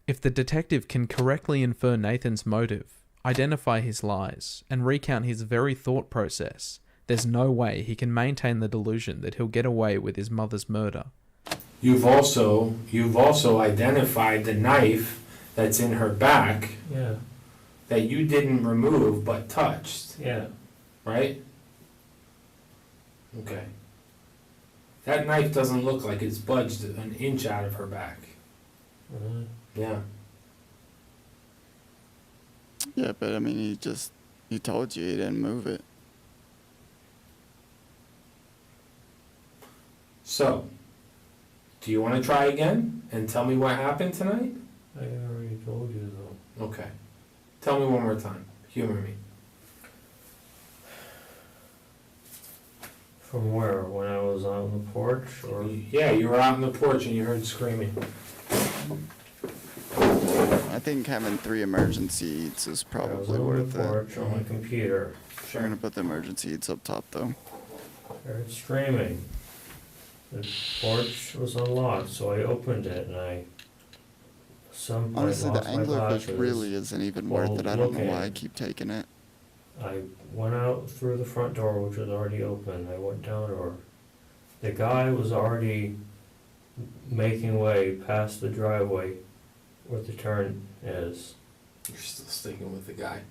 Speaker 13: If the detective can correctly infer Nathan's motive, identify his lies, and recount his very thought process, there's no way he can maintain the delusion that he'll get away with his mother's murder.
Speaker 14: You've also identified the knife that's in her back.
Speaker 15: Yeah.
Speaker 14: That you didn't remove but touched.
Speaker 15: Yeah.
Speaker 14: Right? Okay. That knife doesn't look like it's budged an inch out of her back.
Speaker 15: Really?
Speaker 14: Yeah.
Speaker 1: Yeah, but I mean, he told you he didn't move it.
Speaker 14: So, do you want to try again and tell me what happened tonight?
Speaker 15: I already told you, though.
Speaker 14: Okay. Tell me one more time. Humor me.
Speaker 15: From where? When I was on the porch, or?
Speaker 14: Yeah, you were out on the porch and you heard screaming.
Speaker 1: I think having 3 emergency eats is probably worth it.
Speaker 15: I was on the porch on my computer.
Speaker 1: We're gonna put the emergency eats up top, though.
Speaker 15: I heard screaming. The porch was unlocked, so I opened it, and
Speaker 1: honestly, the
Speaker 15: lost my
Speaker 1: anglerfish
Speaker 15: glasses.
Speaker 1: really isn't even worth it. I don't know why I keep taking it.
Speaker 15: I went out through the front door, which was already open. I went down, or the guy was already making way past the driveway where the turn is.
Speaker 14: You're still sticking with the guy?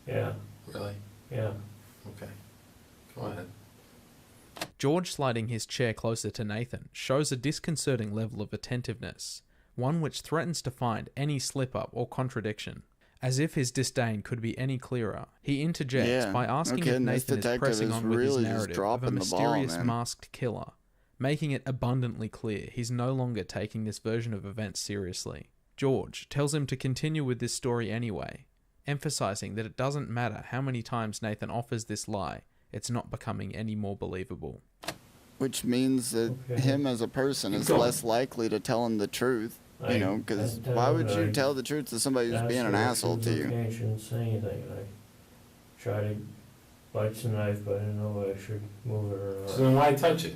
Speaker 15: Yeah.
Speaker 14: Really?
Speaker 15: Yeah.
Speaker 14: Okay. Go ahead.
Speaker 13: George sliding his chair closer to Nathan shows a disconcerting level of attentiveness, one which threatens to find any slip-up or contradiction. As if his disdain could be any clearer, he interjects by asking if Nathan is pressing on with his narrative of a mysterious masked killer, making it abundantly clear he's no longer taking this version of events seriously. George tells him to continue with this story anyway, emphasizing that it doesn't matter how many times Nathan offers this lie, it's not becoming any more believable.
Speaker 1: Which means that him as a person is less likely to tell him the truth, you know, because why would you tell the truth to somebody who's being an asshole to you?
Speaker 15: I shouldn't say anything. I tried to bite the knife, but I didn't know I should move it or not.
Speaker 14: So then why touch it?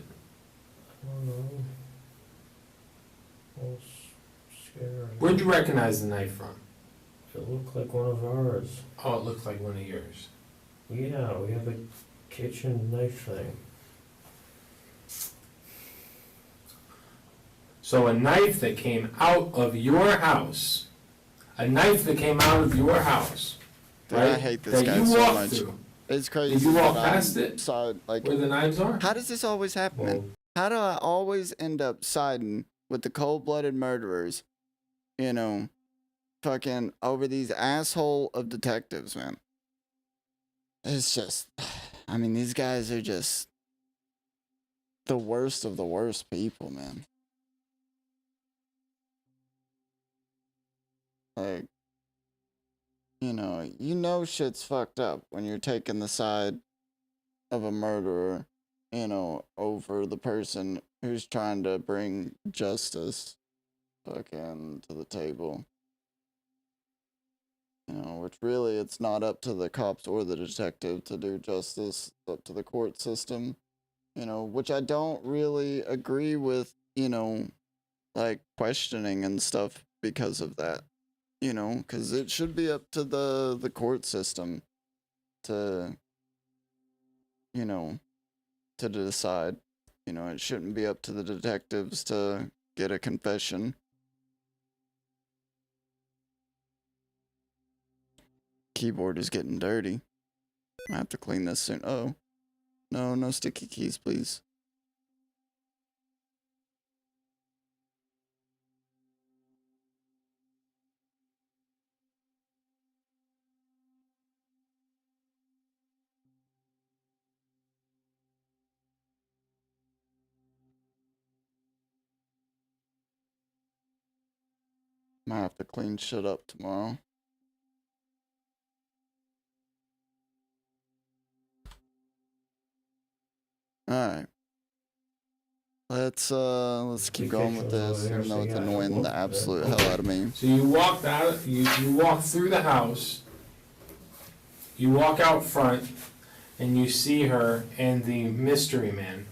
Speaker 15: I don't know. I was scared.
Speaker 14: Where'd you recognize the knife from?
Speaker 15: It looked like one of ours.
Speaker 14: Oh, it looked like one of yours.
Speaker 15: Yeah, we have a kitchen knife thing.
Speaker 14: So a knife that came out of your house, a knife that came out of your house,
Speaker 1: Dude,
Speaker 14: right?
Speaker 1: I hate this
Speaker 14: that
Speaker 1: guy
Speaker 14: you
Speaker 1: so
Speaker 14: walked
Speaker 1: much.
Speaker 14: through.
Speaker 1: It's crazy.
Speaker 14: Did you walk
Speaker 1: that
Speaker 14: past
Speaker 1: I'm
Speaker 14: it?
Speaker 1: like,
Speaker 14: Where the knives are?
Speaker 1: how does this always happen?
Speaker 15: Well,
Speaker 1: How do I always end up siding with the cold-blooded murderers, you know, fucking over these asshole of detectives, man? It's just, I mean, these guys are just the worst of the worst people, man. Like, you know shit's fucked up when you're taking the side of a murderer, you know, over the person who's trying to bring justice fucking to the table. You know, which really it's not up to the cops or the detective to do justice, it's up to the court system. You know, which I don't really agree with, you know, like questioning and stuff because of that. You know, because it should be up to the court system to, you know, to decide. You know, it shouldn't be up to the detectives to get a confession. Keyboard is getting dirty. I have to clean this soon. Oh, no sticky keys, please. Might have to clean shit up tomorrow. Alright. Let's keep going with this, even though it's annoying the absolute hell out of me.
Speaker 14: So you walked out, you walk through the house, you walk out front, and you see her and the mystery man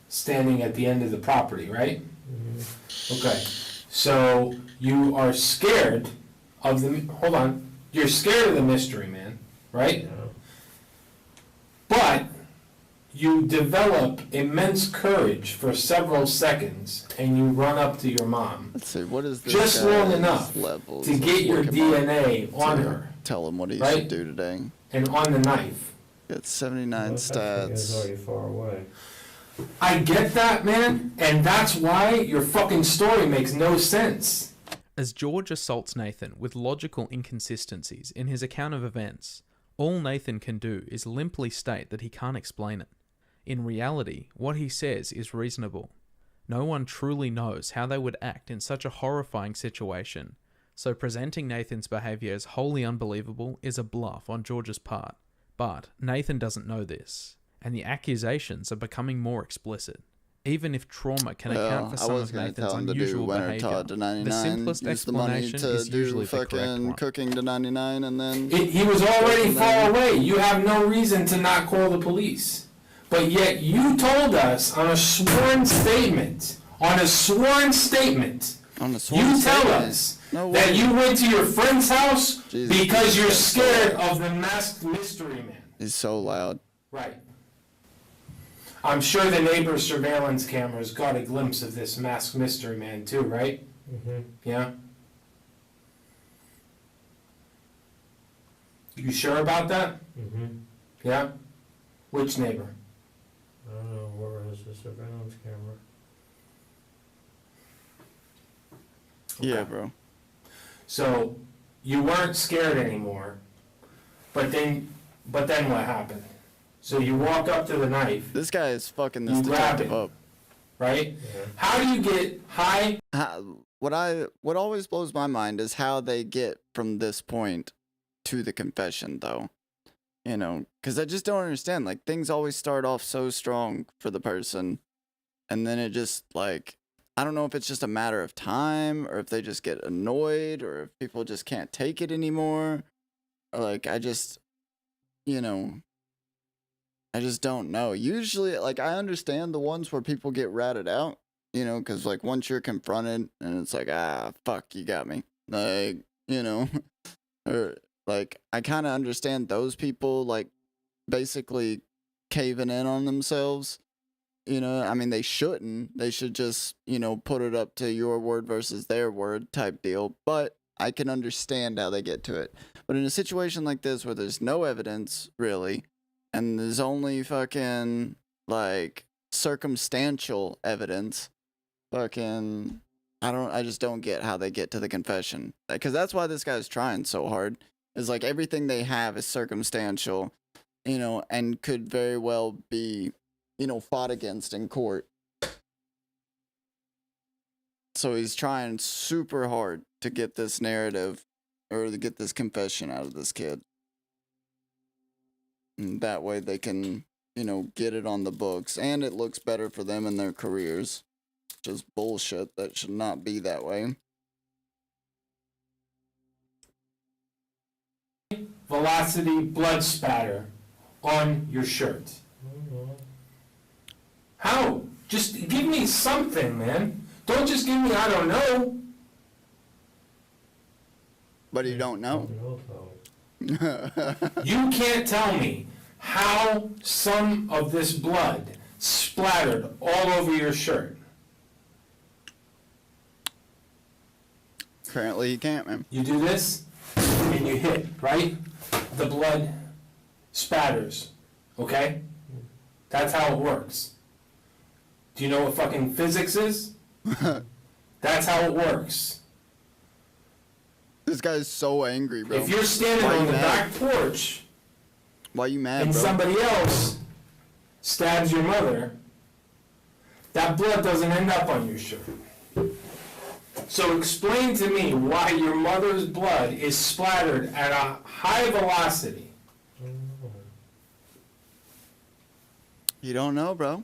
Speaker 14: standing at the end of the property, right?
Speaker 15: Mm-hmm.
Speaker 14: Okay. So you are scared of the, hold on, you're scared of the mystery man, right?
Speaker 15: Yeah.
Speaker 14: But you develop immense courage for several seconds and you run up to your mom.
Speaker 1: Let's see, what is this
Speaker 14: just long
Speaker 1: guy's
Speaker 14: enough
Speaker 1: levels
Speaker 14: to
Speaker 1: of
Speaker 14: get your
Speaker 1: Pokemon
Speaker 14: DNA on
Speaker 1: to
Speaker 14: her
Speaker 1: Tell him what he
Speaker 14: right?
Speaker 1: should do today.
Speaker 14: and on the knife.
Speaker 1: Got 79
Speaker 15: Well, that thing is
Speaker 1: stats.
Speaker 15: already far away.
Speaker 14: I get that, man, and that's why your fucking story makes no sense.
Speaker 13: As George assaults Nathan with logical inconsistencies in his account of events, all Nathan can do is limply state that he can't explain it. In reality, what he says is reasonable. No one truly knows how they would act in such a horrifying situation, so presenting Nathan's behaviour as wholly unbelievable is a bluff on George's part. But Nathan doesn't know this, and the accusations are becoming more explicit. Even if trauma can account for some of Nathan's unusual behaviour, the simplest explanation is usually the correct one.
Speaker 1: Cooking to 99 and then...
Speaker 14: He was already far away. You have no reason to not call the police. But yet you told us on a sworn statement, you tell us that you went to your friend's house because you're scared of the masked mystery man.
Speaker 1: He's so loud.
Speaker 14: Right. I'm sure the neighbor's surveillance cameras got a glimpse of this masked mystery man too, right?
Speaker 15: Mm-hmm.
Speaker 14: Yeah? You sure about that?
Speaker 15: Mm-hmm.
Speaker 14: Yeah? Which neighbor?
Speaker 15: I don't know, where is the surveillance camera?
Speaker 1: Yeah, bro.
Speaker 14: So you weren't scared anymore, but then what happened? So you walk up to the knife.
Speaker 1: This guy is fucking this
Speaker 14: You grab
Speaker 1: detective
Speaker 14: it.
Speaker 1: up.
Speaker 14: Right?
Speaker 15: Yeah.
Speaker 14: How do you get high?
Speaker 1: what always blows my mind is how they get from this point to the confession, though. You know, because I just don't understand. Like, things always start off so strong for the person, and then it just, like, I don't know if it's just a matter of time, or if they just get annoyed, or if people just can't take it anymore. Or, like, I just don't know. Usually, like, I understand the ones where people get ratted out, you know, because, like, once you're confronted, and it's like, fuck, you got me. Like, you know, or, like, I kind of understand those people, like, basically caving in on themselves. You know, I mean, they shouldn't. They should just, you know, put it up to your word versus their word type deal. But I can understand how they get to it. But in a situation like this where there's no evidence, really, and there's only fucking, like, circumstantial evidence, fucking, I just don't get how they get to the confession. Because that's why this guy's trying so hard. Is like everything they have is circumstantial, you know, and could very well be, you know, fought against in court. So he's trying super hard to get this narrative, or to get this confession out of this kid. And that way they can, you know, get it on the books, and it looks better for them in their careers. Just bullshit. That should not be that way.
Speaker 14: Velocity blood spatter on your shirt. How? Just give me something, man. Don't just give me, I don't know.
Speaker 1: But you don't know.
Speaker 14: You can't tell me how some of this blood splattered all over your shirt.
Speaker 1: Apparently you can't, man.
Speaker 14: You do this, and you hit, right? The blood spatters, okay? That's how it works. Do you know what fucking physics is? That's how it works.
Speaker 1: This guy's so angry, bro.
Speaker 14: If you're standing on the back porch,
Speaker 1: why you mad,
Speaker 14: and
Speaker 1: bro?
Speaker 14: somebody else stabs your mother, that blood doesn't end up on your shirt. So explain to me why your mother's blood is splattered at a high velocity.
Speaker 1: You don't know, bro.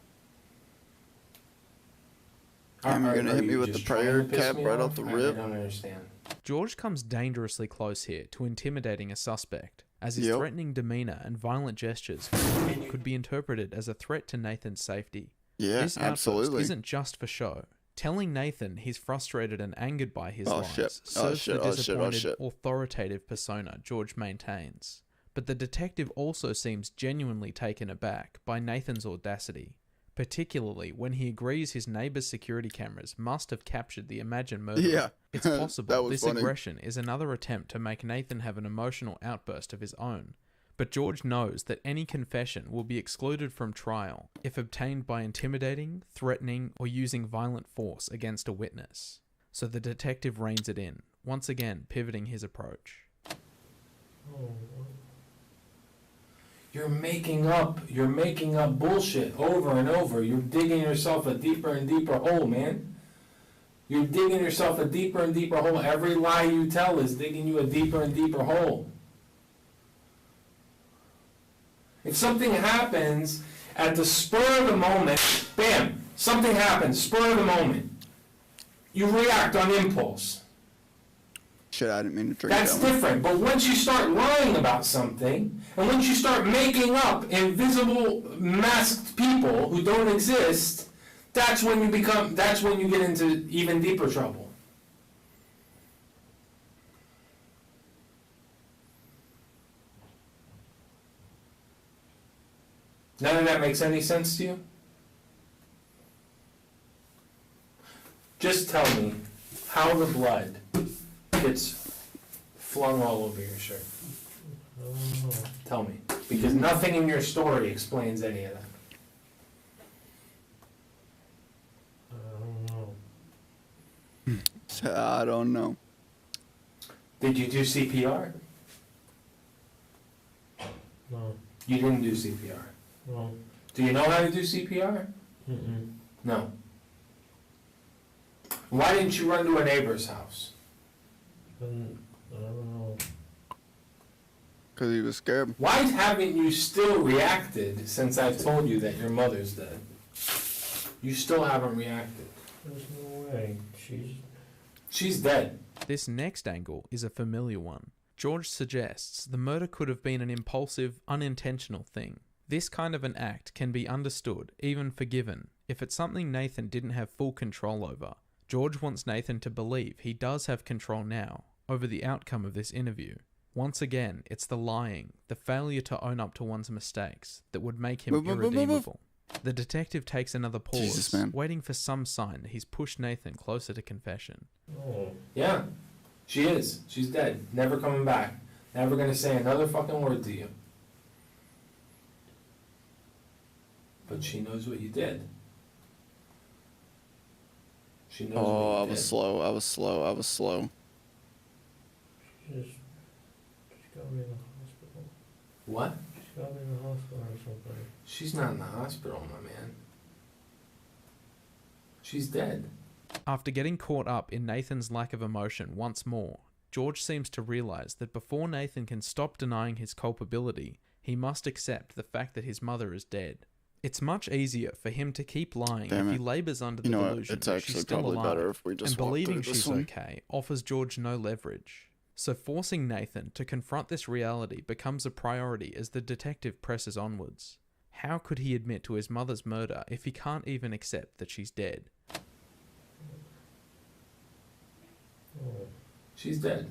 Speaker 1: You're gonna hit me with the prayer cap right off the rip.
Speaker 14: I don't understand.
Speaker 13: George comes dangerously close here to intimidating a suspect, as his threatening demeanor and violent gestures could be interpreted as a threat to Nathan's safety.
Speaker 1: Yeah,
Speaker 13: this outburst
Speaker 1: absolutely.
Speaker 13: isn't just for show. Telling Nathan he's frustrated and angered by his lies serves the disappointed, authoritative persona George maintains. But the detective also seems genuinely taken aback by Nathan's audacity, particularly when he agrees his neighbor's security cameras must have captured the imagined murder.
Speaker 1: Yeah.
Speaker 13: It's possible this
Speaker 1: funny.
Speaker 13: aggression is another attempt to make Nathan have an emotional outburst of his own. But George knows that any confession will be excluded from trial if obtained by intimidating, threatening, or using violent force against a witness. So the detective reins it in, once again pivoting his approach.
Speaker 14: You're making up bullshit over and over. You're digging yourself a deeper and deeper hole, man. You're digging yourself a deeper and deeper hole. Every lie you tell is digging you a deeper and deeper hole. If something happens at the spur of the moment, bam, something happens, spur of the moment. You react on impulse.
Speaker 1: Shit, I didn't mean to drink
Speaker 14: That's
Speaker 1: that one.
Speaker 14: different. But once you start lying about something, and once you start making up invisible, masked people who don't exist, that's when you get into even deeper trouble. None of that makes any sense to you? Just tell me how the blood gets flung all over your shirt. Tell me. Because nothing in your story explains any of that.
Speaker 1: I don't know.
Speaker 14: Did you do CPR?
Speaker 15: No.
Speaker 14: You didn't do CPR?
Speaker 15: No.
Speaker 14: Do you know how to do CPR?
Speaker 15: Mm-mm.
Speaker 14: No. Why didn't you run to a neighbor's house?
Speaker 15: I don't know.
Speaker 1: Because he was scared.
Speaker 14: Why haven't you still reacted since I've told you that your mother's dead? You still haven't reacted.
Speaker 15: There's no way.
Speaker 14: She's dead.
Speaker 13: This next angle is a familiar one. George suggests the murder could have been an impulsive, unintentional thing. This kind of an act can be understood, even forgiven, if it's something Nathan didn't have full control over. George wants Nathan to believe he does have control now over the outcome of this interview. Once again, it's the lying, the failure to own up to one's mistakes that would make him irredeemable. The detective takes another pause,
Speaker 1: Jesus, man.
Speaker 13: waiting for some sign that he's pushed Nathan closer to confession.
Speaker 15: Oh.
Speaker 14: Yeah, she is. She's dead. Never coming back. Never gonna say another fucking word to you. But she knows what you did. She knows what you
Speaker 1: I
Speaker 14: did.
Speaker 1: was slow. I was slow.
Speaker 15: She got me in the hospital.
Speaker 14: What?
Speaker 15: She got me in the hospital or something.
Speaker 14: She's not in the hospital, my man. She's dead.
Speaker 13: After getting caught up in Nathan's lack of emotion once more, George seems to realize that before Nathan can stop denying his culpability, he must accept the fact that his mother is dead. It's much easier for him to keep lying
Speaker 1: Damn
Speaker 13: if he
Speaker 1: it.
Speaker 13: labours under the
Speaker 1: You know what?
Speaker 13: delusion
Speaker 1: It's
Speaker 13: that
Speaker 1: actually
Speaker 13: she's still
Speaker 1: probably
Speaker 13: alive,
Speaker 1: better if we just
Speaker 13: and
Speaker 1: walk
Speaker 13: believing
Speaker 1: through this
Speaker 13: she's
Speaker 1: one.
Speaker 13: okay offers George no leverage. So forcing Nathan to confront this reality becomes a priority as the detective presses onwards. How could he admit to his mother's murder if he can't even accept that she's dead?
Speaker 15: Oh.
Speaker 14: She's dead.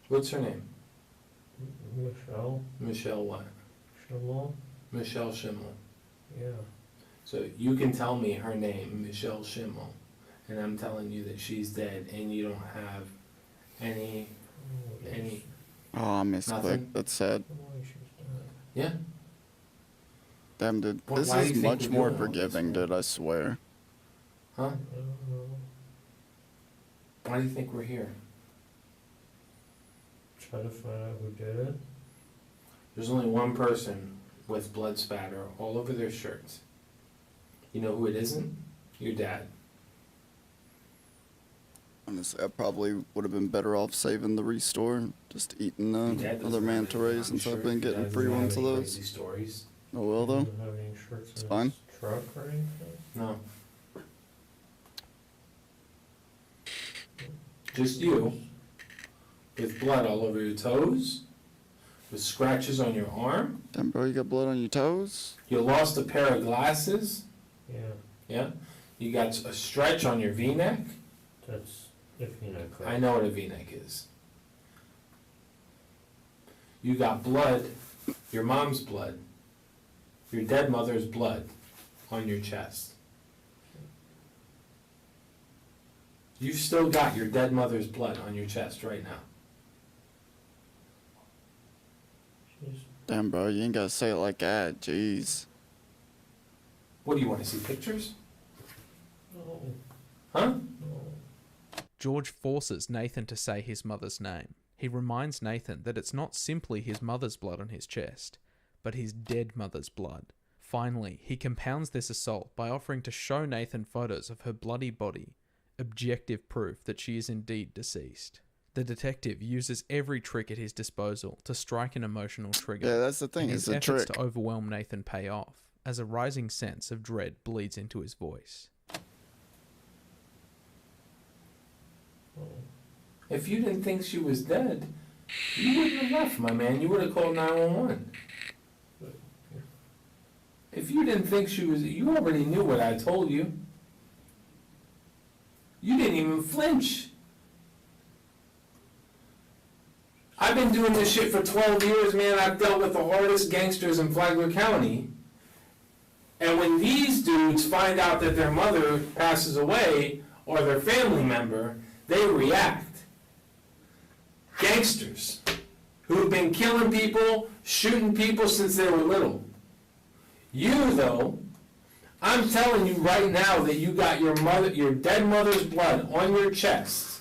Speaker 14: What's her name?
Speaker 15: Michelle.
Speaker 14: Michelle what?
Speaker 15: Shalom.
Speaker 14: Michelle Schimmel.
Speaker 15: Yeah.
Speaker 14: So you can tell me her name, Michelle Schimmel, and I'm telling you that she's dead, and you don't have any.
Speaker 1: Oh, I misclicked.
Speaker 14: Nothing?
Speaker 1: That's sad.
Speaker 14: Yeah.
Speaker 1: Damn, dude.
Speaker 14: Why
Speaker 1: This
Speaker 14: do you
Speaker 1: is
Speaker 14: think
Speaker 1: much
Speaker 14: we're
Speaker 1: more
Speaker 14: doing all this,
Speaker 1: forgiving, dude. I swear.
Speaker 14: Huh?
Speaker 15: I don't know.
Speaker 14: Why do you think we're here?
Speaker 15: Try to find out who did it.
Speaker 14: There's only one person with blood spatter all over their shirts. You know who it isn't? Your dad.
Speaker 1: Honestly, I probably would have been better off saving the restore, just eating
Speaker 14: Your
Speaker 1: the
Speaker 14: dad
Speaker 1: other
Speaker 14: doesn't
Speaker 1: manta
Speaker 14: have any-
Speaker 1: rays
Speaker 14: I'm
Speaker 1: since
Speaker 14: sure
Speaker 1: I've been
Speaker 14: your
Speaker 1: getting
Speaker 14: dad
Speaker 1: free
Speaker 14: doesn't have
Speaker 1: ones of
Speaker 14: any
Speaker 1: those.
Speaker 14: crazy stories.
Speaker 1: Oh well, though.
Speaker 15: Doesn't have any shirts
Speaker 1: It's
Speaker 15: in
Speaker 1: fine.
Speaker 15: his truck or anything.
Speaker 14: No. Just you, with blood all over your toes, with scratches on your arm.
Speaker 1: Damn, bro, you got blood on your toes?
Speaker 14: You lost a pair of glasses.
Speaker 15: Yeah.
Speaker 14: Yeah. You got a stretch on your V-neck.
Speaker 15: That's the V-neck.
Speaker 14: I know what a V-neck is. You got blood, your mom's blood, your dead mother's blood on your chest. You've still got your dead mother's blood on your chest right now.
Speaker 1: Damn, bro, you ain't gotta say it like that. Jeez.
Speaker 14: What do you want to see, pictures?
Speaker 15: No.
Speaker 14: Huh?
Speaker 15: No.
Speaker 13: George forces Nathan to say his mother's name. He reminds Nathan that it's not simply his mother's blood on his chest, but his dead mother's blood. Finally, he compounds this assault by offering to show Nathan photos of her bloody body, objective proof that she is indeed deceased. The detective uses every trick at his disposal to strike an emotional trigger.
Speaker 1: Yeah, that's the thing,
Speaker 13: and
Speaker 1: it's
Speaker 13: his
Speaker 1: a
Speaker 13: efforts
Speaker 1: trick.
Speaker 13: to overwhelm Nathan pay off, as a rising sense of dread bleeds into his voice.
Speaker 14: If you didn't think she was dead, you wouldn't have left, my man. You would have called 911. If you didn't think she was, you already knew what I told you. You didn't even flinch. I've been doing this shit for 12 years, man. I've dealt with the hardest gangsters in Flagler County. And when these dudes find out that their mother passes away, or their family member, they react. Gangsters who have been killing people, shooting people since they were little. You, though, I'm telling you right now that you got your dead mother's blood on your chest.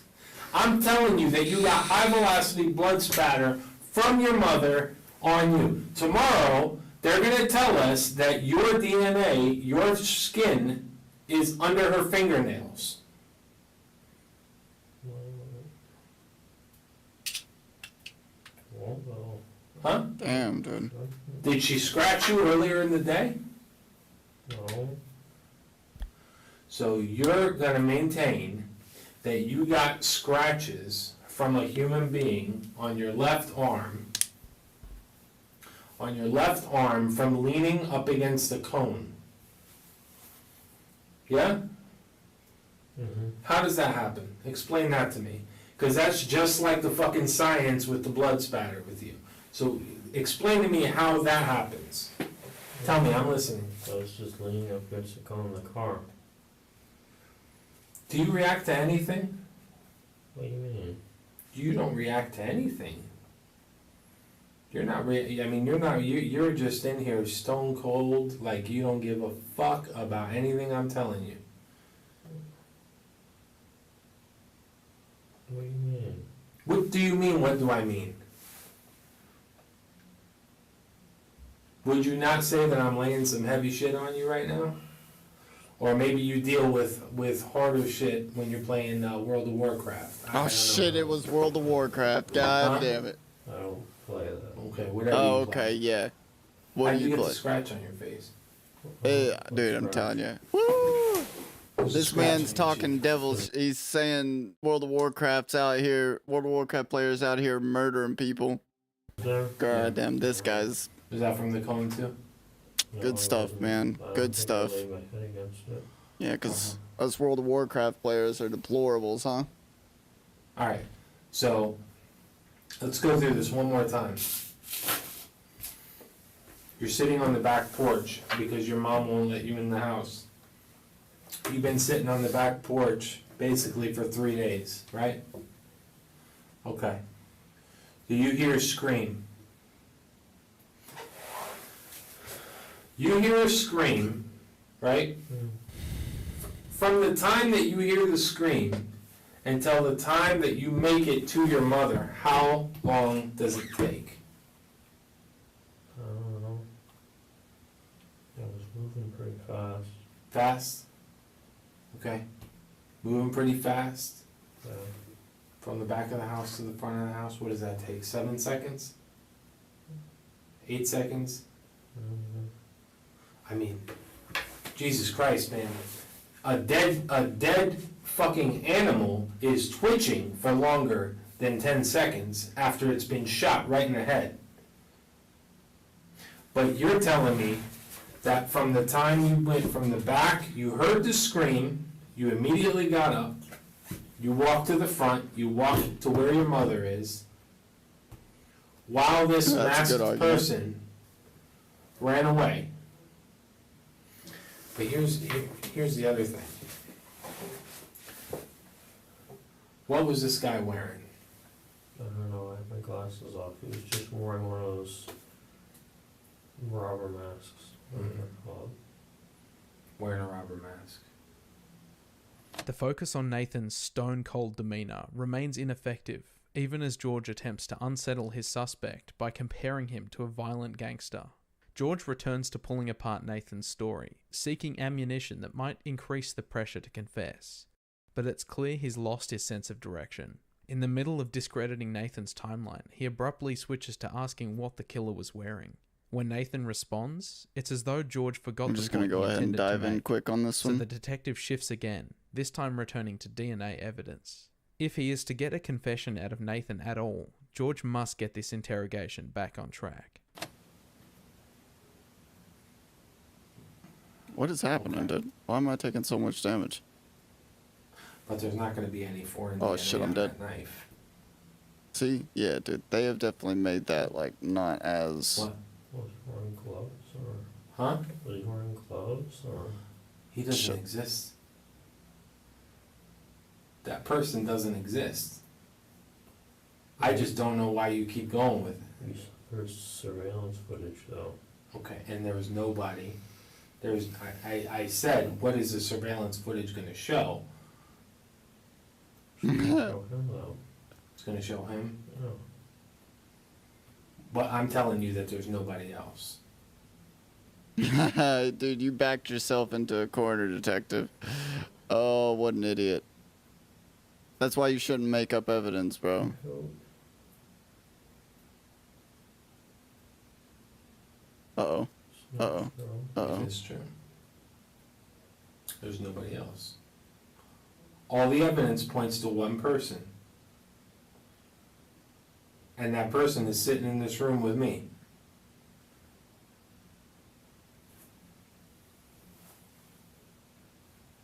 Speaker 14: I'm telling you that you got high velocity blood spatter from your mother on you. Tomorrow, they're going to tell us that your DNA, your skin, is under her fingernails. Huh?
Speaker 1: Damn, dude.
Speaker 14: Did she scratch you earlier in the day?
Speaker 15: No.
Speaker 14: So you're going to maintain that you got scratches from a human being on your left arm. On your left arm from leaning up against the cone. Yeah?
Speaker 15: Mm-hmm.
Speaker 14: How does that happen? Explain that to me. Because that's just like the fucking science with the blood spatter with you. So explain to me how that happens. Tell me, I'm listening.
Speaker 15: I was just leaning up against the cone in the car.
Speaker 14: Do you react to anything?
Speaker 15: What do you mean?
Speaker 14: You don't react to anything. You're not. You're not. You're just in here stone cold, like you don't give a fuck about anything I'm telling you.
Speaker 15: What do you mean?
Speaker 14: What do you mean? What do I mean? Would you not say that I'm laying some heavy shit on you right now? Or maybe you deal with harder shit when you're playing World of Warcraft.
Speaker 1: Oh shit! It was World of Warcraft. God
Speaker 14: Huh?
Speaker 1: damn it.
Speaker 15: I don't play that.
Speaker 14: Okay, whatever.
Speaker 1: Oh,
Speaker 14: you play.
Speaker 1: okay, yeah. What
Speaker 14: How
Speaker 1: do
Speaker 14: you
Speaker 1: you
Speaker 14: get
Speaker 1: play?
Speaker 14: the scratch on your face?
Speaker 1: Dude, I'm telling you. Woo!
Speaker 14: What's the
Speaker 1: This
Speaker 14: scratch
Speaker 1: man's
Speaker 14: on
Speaker 1: talking devils. He's saying World of Warcraft's out here. World of Warcraft players out here murdering people. God damn, this guy's
Speaker 14: Is that from the cone too?
Speaker 1: good stuff, man. Good stuff. Yeah, because us World of Warcraft players are deplorables, huh?
Speaker 14: All right, so let's go through this one more time. You're sitting on the back porch because your mom won't let you in the house. You've been sitting on the back porch basically for 3 days, right? Okay. Do you hear a scream? You hear a scream, right? From the time that you hear the scream until the time that you make it to your mother, how long does it take?
Speaker 15: I don't know. I was moving pretty fast.
Speaker 14: Fast? Okay. Moving pretty fast?
Speaker 15: Yeah.
Speaker 14: From the back of the house to the front of the house, what does that take? 7 seconds? 8 seconds? I mean, Jesus Christ, man. A dead fucking animal is twitching for longer than 10 seconds after it's been shot right in the head. But you're telling me that from the time you went from the back, you heard the scream, you immediately got up, you walked to the front, you walked to where your mother is, while this
Speaker 1: That's a good
Speaker 14: masked
Speaker 1: argument.
Speaker 14: person ran away. But here's the other thing. What was this guy wearing?
Speaker 15: I don't know, I had my glasses off. He was just wearing one of those robber masks. What they're called.
Speaker 14: Wearing a robber mask.
Speaker 13: The focus on Nathan's stone-cold demeanour remains ineffective, even as George attempts to unsettle his suspect by comparing him to a violent gangster. George returns to pulling apart Nathan's story, seeking ammunition that might increase the pressure to confess. But it's clear he's lost his sense of direction. In the middle of discrediting Nathan's timeline, he abruptly switches to asking what the killer was wearing. When Nathan responds, it's as though George forgot
Speaker 1: I'm
Speaker 13: the
Speaker 1: just going
Speaker 13: point
Speaker 1: to go
Speaker 13: he
Speaker 1: ahead and
Speaker 13: intended to
Speaker 1: dive in
Speaker 13: make.
Speaker 1: quick on this
Speaker 13: So
Speaker 1: one.
Speaker 13: the detective shifts again, this time returning to DNA evidence. If he is to get a confession out of Nathan at all, George must get this interrogation back on track.
Speaker 1: What is happening, dude? Why am I taking so much damage?
Speaker 14: But there's not going to be any foreign
Speaker 1: Oh
Speaker 14: DNA
Speaker 1: shit, I'm
Speaker 14: on
Speaker 1: dead.
Speaker 14: that knife.
Speaker 1: See? Yeah, dude. They have definitely made that, like, not as...
Speaker 14: What?
Speaker 15: Was he wearing gloves or?
Speaker 14: Huh?
Speaker 15: Was he wearing gloves or?
Speaker 14: He doesn't exist. That person doesn't exist. I just don't know why you keep going with it.
Speaker 15: There's surveillance footage though.
Speaker 14: Okay, and there was nobody. I said, what is the surveillance footage going to show?
Speaker 15: Show him though.
Speaker 14: It's going to show him.
Speaker 15: No.
Speaker 14: But I'm telling you that there's nobody else.
Speaker 1: Dude, you backed yourself into a corner, detective. Oh, what an idiot. That's why you shouldn't make up evidence, bro. Uh-oh. Uh-oh. Uh-oh.
Speaker 14: It's true. There's nobody else. All the evidence points to one person. And that person is sitting in this room with me.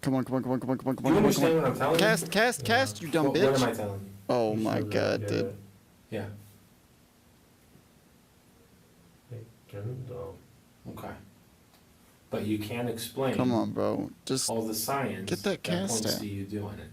Speaker 1: Come on, come on, come on, come on, come on, come
Speaker 14: Do you
Speaker 1: on,
Speaker 14: understand
Speaker 1: come
Speaker 14: what
Speaker 1: on.
Speaker 14: I'm telling you?
Speaker 1: Cast, you dumb bitch.
Speaker 14: What am I telling you?
Speaker 1: Oh my god, dude.
Speaker 14: Yeah. Okay. But you can't explain.
Speaker 1: Come on, bro. Just
Speaker 14: all the science
Speaker 1: get that cast
Speaker 14: points
Speaker 1: out.
Speaker 14: to you doing it.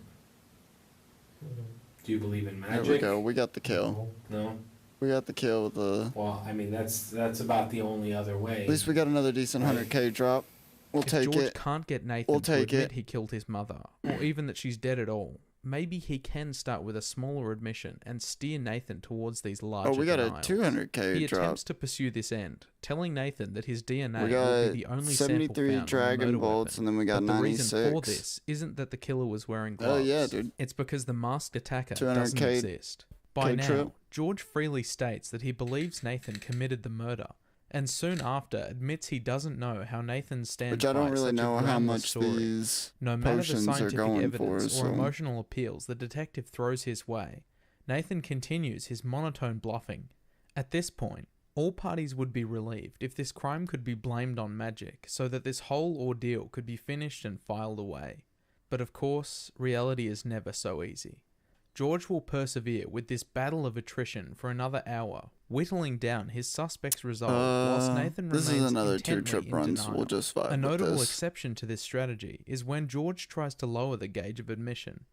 Speaker 14: Do you believe in magic?
Speaker 1: There we go. We got the kill.
Speaker 14: No.
Speaker 1: We got the kill with the.
Speaker 14: Well, I mean that's about the only other way.
Speaker 1: At least we got another decent 100K drop. We'll
Speaker 13: If
Speaker 1: take
Speaker 13: George
Speaker 1: it.
Speaker 13: can't get Nathan
Speaker 1: We'll
Speaker 13: to
Speaker 1: take
Speaker 13: admit
Speaker 1: it.
Speaker 13: he killed his mother, or even that she's dead at all, maybe he can start with a smaller admission and steer Nathan towards these larger
Speaker 1: Oh, we got
Speaker 13: denials.
Speaker 1: a 200K
Speaker 13: He
Speaker 1: drop.
Speaker 13: attempts to pursue this end, telling Nathan that his DNA
Speaker 1: We
Speaker 13: will
Speaker 1: got
Speaker 13: be the only
Speaker 1: 73
Speaker 13: sample found
Speaker 1: Dragon
Speaker 13: on the murder
Speaker 1: Bolts,
Speaker 13: weapon.
Speaker 1: and then we got
Speaker 13: but the reason for
Speaker 1: 96.
Speaker 13: this isn't that the killer was wearing
Speaker 1: Oh,
Speaker 13: gloves.
Speaker 1: yeah, dude.
Speaker 13: It's because the masked attacker
Speaker 1: 200K
Speaker 13: doesn't exist. By now,
Speaker 1: trip.
Speaker 13: George freely states that he believes Nathan committed the murder, and soon after admits he doesn't know how Nathan stands
Speaker 1: Which I don't
Speaker 13: by
Speaker 1: really
Speaker 13: such a
Speaker 1: know how
Speaker 13: groundless
Speaker 1: much
Speaker 13: story.
Speaker 1: these
Speaker 13: No matter the
Speaker 1: potions are
Speaker 13: scientific
Speaker 1: going
Speaker 13: evidence
Speaker 1: for,
Speaker 13: or
Speaker 1: so-
Speaker 13: emotional appeals the detective throws his way, Nathan continues his monotone bluffing. At this point, all parties would be relieved if this crime could be blamed on magic so that this whole ordeal could be finished and filed away. But of course, reality is never so easy. George will persevere with this battle of attrition for another hour, whittling down his suspect's resolve whilst Nathan
Speaker 1: this
Speaker 13: remains
Speaker 1: is another
Speaker 13: intently
Speaker 1: 2-trip
Speaker 13: in
Speaker 1: run, so
Speaker 13: denial.
Speaker 1: we'll just vibe
Speaker 13: A
Speaker 1: with
Speaker 13: notable
Speaker 1: this.
Speaker 13: exception to this strategy is when George tries to lower the gauge of admission.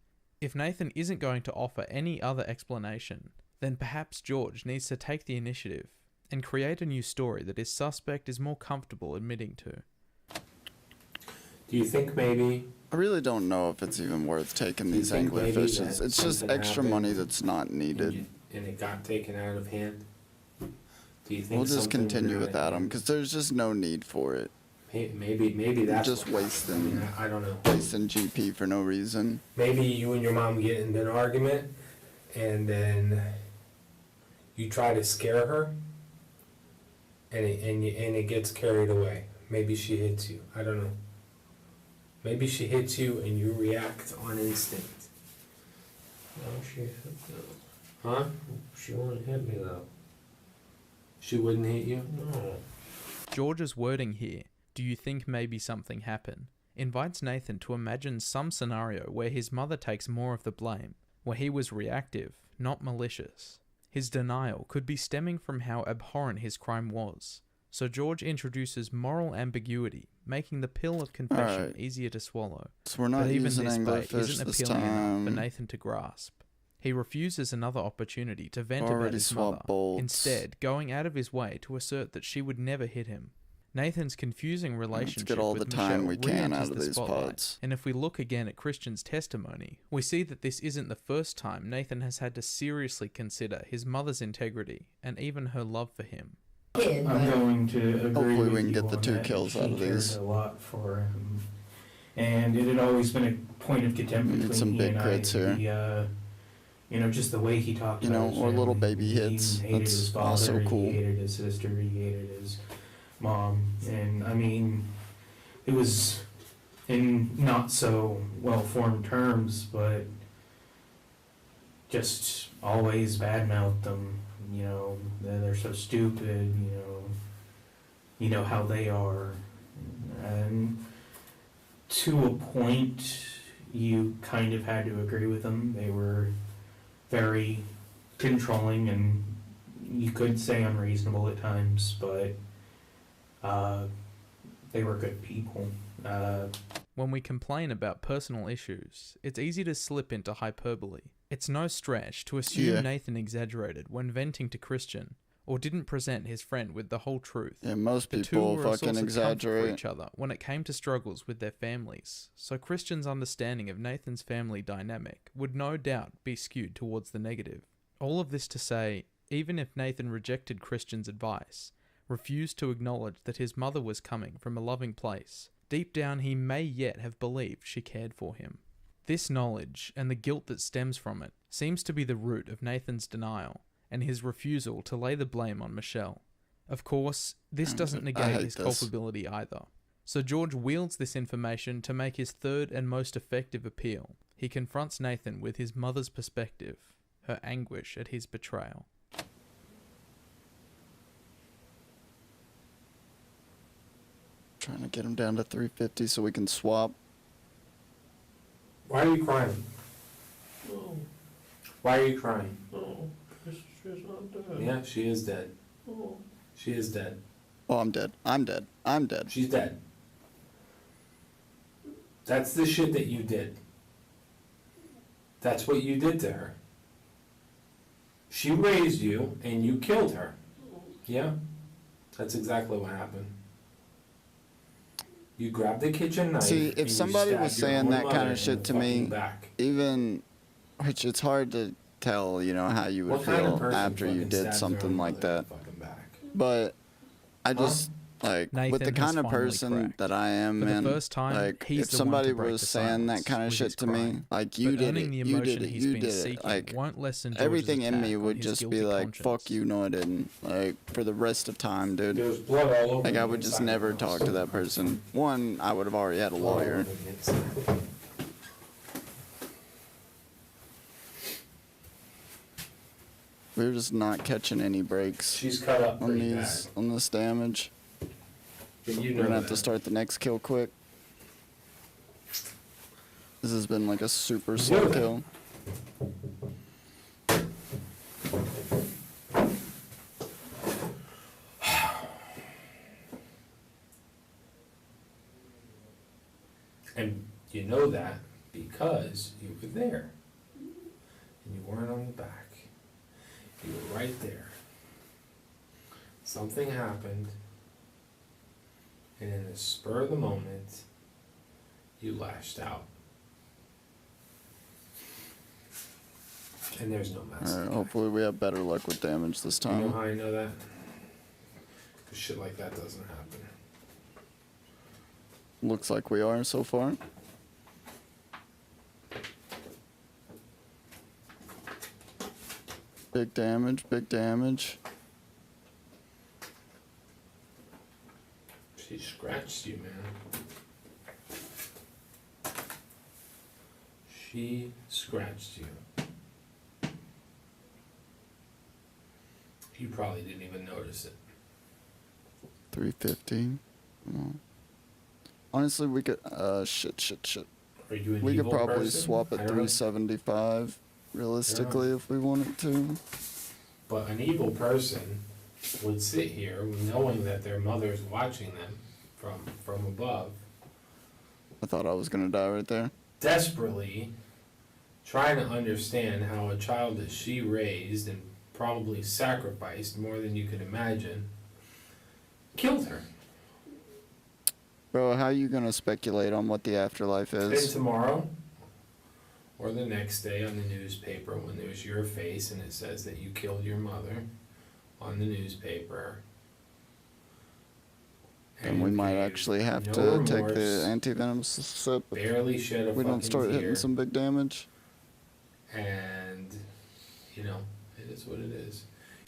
Speaker 13: If Nathan isn't going to offer any other explanation, then perhaps George needs to take the initiative and create a new story that his suspect is more comfortable admitting to.
Speaker 14: Do you think maybe?
Speaker 1: I really don't know if it's even worth taking these
Speaker 14: think maybe
Speaker 1: anglerfishes.
Speaker 14: that
Speaker 1: It's just
Speaker 14: something
Speaker 1: extra
Speaker 14: happened
Speaker 1: money that's not needed.
Speaker 14: And it got taken out of hand? Do you think
Speaker 1: We'll just
Speaker 14: something
Speaker 1: continue
Speaker 14: really-
Speaker 1: without them because there's just no need for it.
Speaker 14: Maybe that's
Speaker 1: just
Speaker 14: what
Speaker 1: wasting.
Speaker 14: happened. I mean, I don't know.
Speaker 1: Wasting GP for no reason.
Speaker 14: Maybe you and your mom get into an argument, and then you try to scare her, and it gets carried away. Maybe she hits you. I don't know. Maybe she hits you and you react on instinct.
Speaker 15: No, she
Speaker 14: Huh?
Speaker 15: She wouldn't hit me though.
Speaker 14: She wouldn't hit you?
Speaker 15: No.
Speaker 13: George's wording here, "Do you think maybe something happened?" invites Nathan to imagine some scenario where his mother takes more of the blame, where he was reactive, not malicious. His denial could be stemming from how abhorrent his crime was. So George introduces moral ambiguity, making the pill of confession
Speaker 1: Alright.
Speaker 13: easier to swallow.
Speaker 1: So we're not
Speaker 13: but even
Speaker 1: using
Speaker 13: this bait
Speaker 1: anglerfish
Speaker 13: isn't
Speaker 1: this
Speaker 13: appealing enough for
Speaker 1: time.
Speaker 13: Nathan to grasp. He refuses another opportunity to vent about
Speaker 1: Already
Speaker 13: his
Speaker 1: swapped
Speaker 13: mother,
Speaker 1: bolts.
Speaker 13: instead going out of his way to assert that she would never hit him. Nathan's confusing relationship
Speaker 1: get all
Speaker 13: with
Speaker 1: the time
Speaker 13: Michelle
Speaker 1: we can
Speaker 13: re-enters
Speaker 1: out of
Speaker 13: the
Speaker 1: these
Speaker 13: spotlight,
Speaker 1: pods.
Speaker 13: and if we look again at Christian's testimony, we see that this isn't the first time Nathan has had to seriously consider his mother's integrity and even her love for him.
Speaker 8: I'm going to agree
Speaker 1: Hopefully
Speaker 8: with
Speaker 1: we can
Speaker 8: you
Speaker 1: get the
Speaker 8: on
Speaker 1: 2
Speaker 8: that.
Speaker 1: kills
Speaker 8: She
Speaker 1: out of
Speaker 8: cared
Speaker 1: these.
Speaker 8: a lot for him, and it had always been a point of contempt
Speaker 1: We need
Speaker 8: between
Speaker 1: some
Speaker 8: he
Speaker 1: big
Speaker 8: and
Speaker 1: crits
Speaker 8: I.
Speaker 1: here.
Speaker 8: You know, just the way he talked
Speaker 1: You
Speaker 8: about
Speaker 1: know,
Speaker 8: his
Speaker 1: or little
Speaker 8: family.
Speaker 1: baby
Speaker 8: He
Speaker 1: hits.
Speaker 8: hated his
Speaker 1: That's
Speaker 8: father,
Speaker 1: also cool.
Speaker 8: He hated his sister. He hated his mom, and I mean, it was in not so well-formed terms, but just always badmouthed them. You know, they're so stupid. You know how they are, and to a point, you kind of had to agree with them. They were very controlling, and you could say unreasonable at times, but they were good people.
Speaker 13: When we complain about personal issues, it's easy to slip into hyperbole. It's no stretch to assume
Speaker 1: Yeah.
Speaker 13: Nathan exaggerated when venting to Christian, or didn't present his friend with the whole truth.
Speaker 1: Yeah, most
Speaker 13: The two
Speaker 1: people
Speaker 13: were a source
Speaker 1: fucking
Speaker 13: of comfort
Speaker 1: exaggerate.
Speaker 13: for each other when it came to struggles with their families, so Christian's understanding of Nathan's family dynamic would no doubt be skewed towards the negative. All of this to say, even if Nathan rejected Christian's advice, refused to acknowledge that his mother was coming from a loving place. Deep down, he may yet have believed she cared for him. This knowledge, and the guilt that stems from it, seems to be the root of Nathan's denial, and his refusal to lay the blame on Michelle. Of course, this doesn't negate his culpability either. So George wields this information to make his third and most effective appeal. He confronts Nathan with his mother's perspective, her anguish at his betrayal.
Speaker 1: Trying to get him down to 350 so we can swap.
Speaker 14: Why are you crying?
Speaker 7: Oh,
Speaker 14: Why are you crying?
Speaker 7: oh, she's not dead.
Speaker 14: Yeah, she is dead.
Speaker 7: Oh.
Speaker 14: She is dead.
Speaker 1: Oh, I'm dead. I'm dead. I'm dead.
Speaker 14: She's dead. That's the shit that you did. That's what you did to her. She raised you and you killed her. Yeah? That's exactly what happened. You grabbed the kitchen knife.
Speaker 1: See,
Speaker 14: and
Speaker 1: if
Speaker 14: you
Speaker 1: somebody was
Speaker 14: stabbed your
Speaker 1: saying
Speaker 14: own
Speaker 1: that kind
Speaker 14: mother
Speaker 1: of shit
Speaker 14: in the
Speaker 1: to me,
Speaker 14: fucking back.
Speaker 1: even, which it's hard to tell, you know, how you would
Speaker 14: What kind of
Speaker 1: feel
Speaker 14: person
Speaker 1: after you
Speaker 14: fucking
Speaker 1: did
Speaker 14: stabs their
Speaker 1: something
Speaker 14: own
Speaker 1: like
Speaker 14: mother in
Speaker 1: that.
Speaker 14: the fucking back?
Speaker 1: But I just, like, with the
Speaker 13: Nathan
Speaker 1: kind
Speaker 13: has
Speaker 1: of
Speaker 13: finally
Speaker 1: person
Speaker 13: cracked.
Speaker 1: that I am,
Speaker 13: For the
Speaker 1: man,
Speaker 13: first time,
Speaker 1: like,
Speaker 13: he's
Speaker 1: if
Speaker 13: the one
Speaker 1: somebody
Speaker 13: to break
Speaker 1: was
Speaker 13: the
Speaker 1: saying that
Speaker 13: silence
Speaker 1: kind of
Speaker 13: with
Speaker 1: shit
Speaker 13: his
Speaker 1: to me,
Speaker 13: crying.
Speaker 1: like, you
Speaker 13: But
Speaker 1: did
Speaker 13: earning
Speaker 1: it,
Speaker 13: the
Speaker 1: you did
Speaker 13: emotion
Speaker 1: it,
Speaker 13: he's
Speaker 1: you
Speaker 13: been
Speaker 1: did it,
Speaker 13: seeking
Speaker 1: like,
Speaker 13: won't lessen George's
Speaker 1: everything in me
Speaker 13: attack on
Speaker 1: would
Speaker 13: his
Speaker 1: just
Speaker 13: guilty
Speaker 1: be like,
Speaker 13: conscience.
Speaker 1: fuck you, no I didn't, like, for the rest of time, dude.
Speaker 14: There's blood all over
Speaker 1: Like,
Speaker 14: the
Speaker 1: I would just
Speaker 14: inside
Speaker 1: never
Speaker 14: of the house.
Speaker 1: talk to that person. One, I would have already had a
Speaker 14: Blood all
Speaker 1: lawyer.
Speaker 14: over the inside.
Speaker 1: We're just not catching any breaks
Speaker 14: She's cut up
Speaker 1: on
Speaker 14: pretty
Speaker 1: these, on this damage.
Speaker 14: But you
Speaker 1: We're
Speaker 14: know
Speaker 1: gonna have to
Speaker 14: that.
Speaker 1: start the next kill quick. This has been like a super
Speaker 14: You
Speaker 1: slow
Speaker 14: know that.
Speaker 1: kill.
Speaker 14: And you know that because you were there. And you weren't on the back. You were right there. Something happened. And in the spur of the moment, you lashed out. And there's no mess.
Speaker 1: Alright, hopefully we have better luck with damage this
Speaker 14: You know
Speaker 1: time.
Speaker 14: how I know that? Because shit like that doesn't happen.
Speaker 1: Looks like we are so far. Big damage, big damage.
Speaker 14: She scratched you, man. She scratched you. You probably didn't even notice it.
Speaker 1: 350. Come on. Honestly, we could. Shit.
Speaker 14: Are you an
Speaker 1: We could
Speaker 14: evil
Speaker 1: probably
Speaker 14: person?
Speaker 1: swap at
Speaker 14: I don't know.
Speaker 1: 375, realistically, if we wanted to.
Speaker 14: But an evil person would sit here knowing that their mother's watching them from above,
Speaker 1: I thought I was gonna die right there.
Speaker 14: desperately trying to understand how a child that she raised and probably sacrificed more than you could imagine killed her.
Speaker 1: Bro, how you gonna speculate on what the afterlife
Speaker 14: And
Speaker 1: is?
Speaker 14: tomorrow or the next day on the newspaper when there's your face and it says that you killed your mother on the newspaper.
Speaker 1: And we might actually have
Speaker 14: no
Speaker 1: to take
Speaker 14: remorse,
Speaker 1: the anti-venom sip if
Speaker 14: barely shed a
Speaker 1: we don't
Speaker 14: fucking
Speaker 1: start
Speaker 14: tear.
Speaker 1: hitting some big damage.
Speaker 14: And, you know, it is what it is.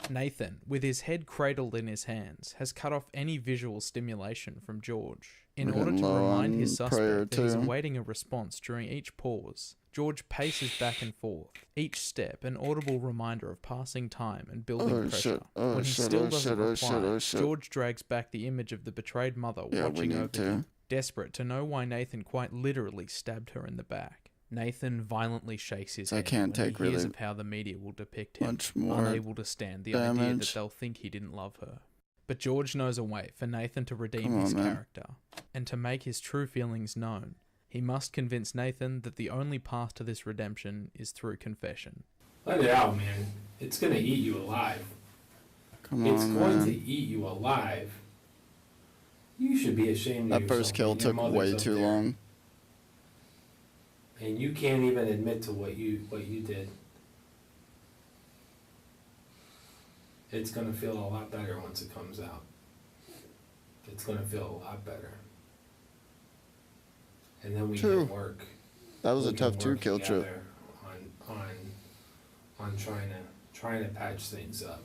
Speaker 13: Nathan, with his head cradled in his hands, has cut off any visual stimulation from George. In
Speaker 1: We're
Speaker 13: order
Speaker 1: getting
Speaker 13: to
Speaker 1: low
Speaker 13: remind
Speaker 1: on
Speaker 13: his
Speaker 1: prayer
Speaker 13: suspect that he's
Speaker 1: too.
Speaker 13: awaiting a response during each pause, George paces back and forth, each step an audible reminder of passing time and building
Speaker 1: Oh,
Speaker 13: pressure.
Speaker 1: shit. Oh,
Speaker 13: when he
Speaker 1: shit.
Speaker 13: still
Speaker 1: Oh,
Speaker 13: doesn't
Speaker 1: shit. Oh,
Speaker 13: reply,
Speaker 1: shit. Oh, shit.
Speaker 13: George drags back the image of the betrayed mother
Speaker 1: Yeah, we
Speaker 13: watching
Speaker 1: need
Speaker 13: over
Speaker 1: to.
Speaker 13: him, desperate to know why Nathan quite literally stabbed her in the back. Nathan violently shakes his
Speaker 1: I
Speaker 13: head
Speaker 1: can't
Speaker 13: when
Speaker 1: take
Speaker 13: he hears
Speaker 1: really
Speaker 13: of how the media will depict him,
Speaker 1: much more
Speaker 13: unable to stand the idea that
Speaker 1: damage.
Speaker 13: they'll think he didn't love her. But George knows a way for Nathan to redeem
Speaker 1: Come on,
Speaker 13: his
Speaker 1: man.
Speaker 13: character, and to make his true feelings known. He must convince Nathan that the only path to this redemption is through confession.
Speaker 14: Let it out, man. It's gonna eat you alive.
Speaker 1: Come
Speaker 14: It's
Speaker 1: on,
Speaker 14: going
Speaker 1: man.
Speaker 14: to eat you alive. You should be ashamed of
Speaker 1: That first
Speaker 14: yourself
Speaker 1: kill
Speaker 14: when your
Speaker 1: took
Speaker 14: mother's
Speaker 1: way
Speaker 14: up
Speaker 1: too
Speaker 14: there.
Speaker 1: long.
Speaker 14: And you can't even admit to what you did. It's gonna feel a lot better once it comes out. it's gonna feel a lot better. And then we
Speaker 1: True.
Speaker 14: can work.
Speaker 1: That was
Speaker 14: we
Speaker 1: a
Speaker 14: can
Speaker 1: tough two
Speaker 14: work
Speaker 1: kill trip.
Speaker 14: together on trying to patch things up.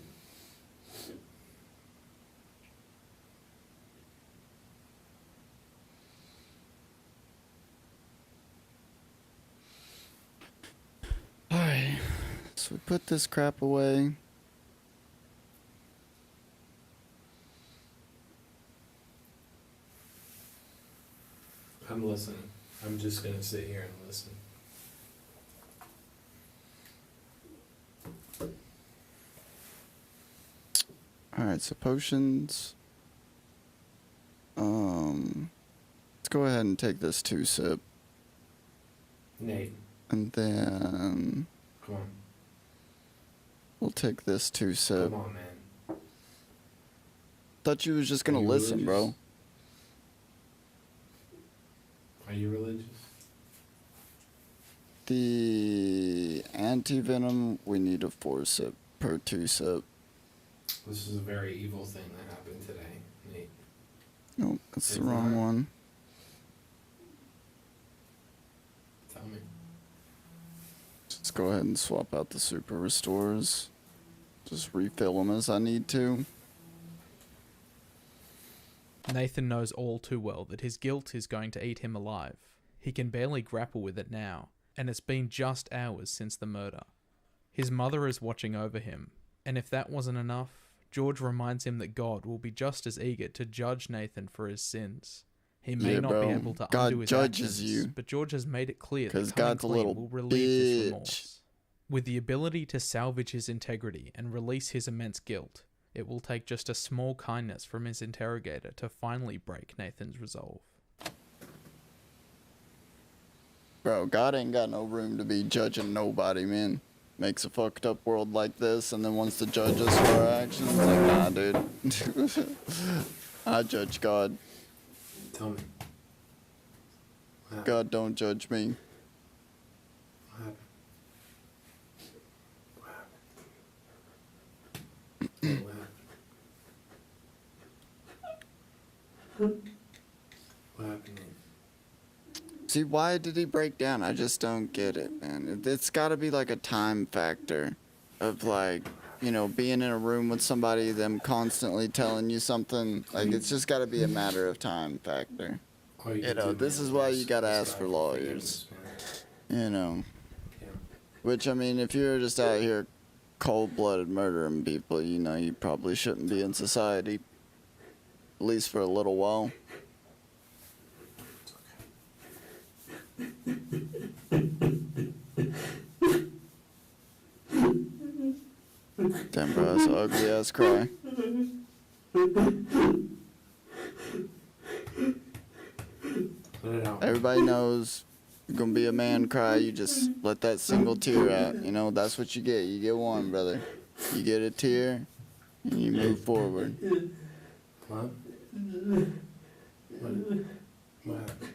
Speaker 1: Alright. So we put this crap away.
Speaker 14: I'm listening. I'm just gonna sit here and listen.
Speaker 1: Alright, so potions. Let's go ahead and take this 2-sip.
Speaker 14: Nate,
Speaker 1: And then
Speaker 14: come on.
Speaker 1: we'll take this 2-sip.
Speaker 14: Come on, man.
Speaker 1: Thought you was just gonna
Speaker 14: Are you
Speaker 1: listen, bro.
Speaker 14: religious? Are you religious?
Speaker 1: The anti-venom, we need a 4-sip per 2-sip.
Speaker 14: This is a very evil thing that happened today, Nate.
Speaker 1: Nope, that's the
Speaker 14: It's
Speaker 1: wrong
Speaker 14: not.
Speaker 1: one.
Speaker 14: Tell me.
Speaker 1: Let's go ahead and swap out the super restores. Just refill them as I need to.
Speaker 13: Nathan knows all too well that his guilt is going to eat him alive. He can barely grapple with it now, and it's been just hours since the murder. His mother is watching over him, and if that wasn't enough, George reminds him that God will be just as eager to judge Nathan for his sins. He may
Speaker 1: Yeah,
Speaker 13: not
Speaker 1: bro.
Speaker 13: be able to
Speaker 1: God
Speaker 13: undo his
Speaker 1: judges
Speaker 13: actions,
Speaker 1: you.
Speaker 13: but George has made it clear that
Speaker 1: 'Cause
Speaker 13: coming
Speaker 1: God's a
Speaker 13: clean
Speaker 1: little
Speaker 13: will relieve his
Speaker 1: bitch.
Speaker 13: remorse. With the ability to salvage his integrity and release his immense guilt, it will take just a small kindness from his interrogator to finally break Nathan's resolve.
Speaker 1: Bro, God ain't got no room to be judging nobody, man. Makes a fucked up world like this and then wants to judge us for our actions. Like, nah, dude. I judge God.
Speaker 14: Tell me.
Speaker 1: God don't judge me.
Speaker 14: What happened? What happened? What happened?
Speaker 1: See, why did he break down? I just don't get it, man. It's gotta be like a time factor of like, you know, being in a room with somebody, them constantly telling you something. Like, it's just gotta be a matter of time factor. You know, this is why you gotta ask for lawyers. You know. Which, I mean, if you're just out here cold-blooded murdering people, you know, you probably shouldn't be in society. At least for a little while. Damn, bro, that's an ugly ass cry.
Speaker 14: Put it out.
Speaker 1: Everybody knows you're gonna be a man cry, you just let that single tear out. You know, that's what you get. You get one, brother. You get a tear, and you move forward.
Speaker 14: What? What happened?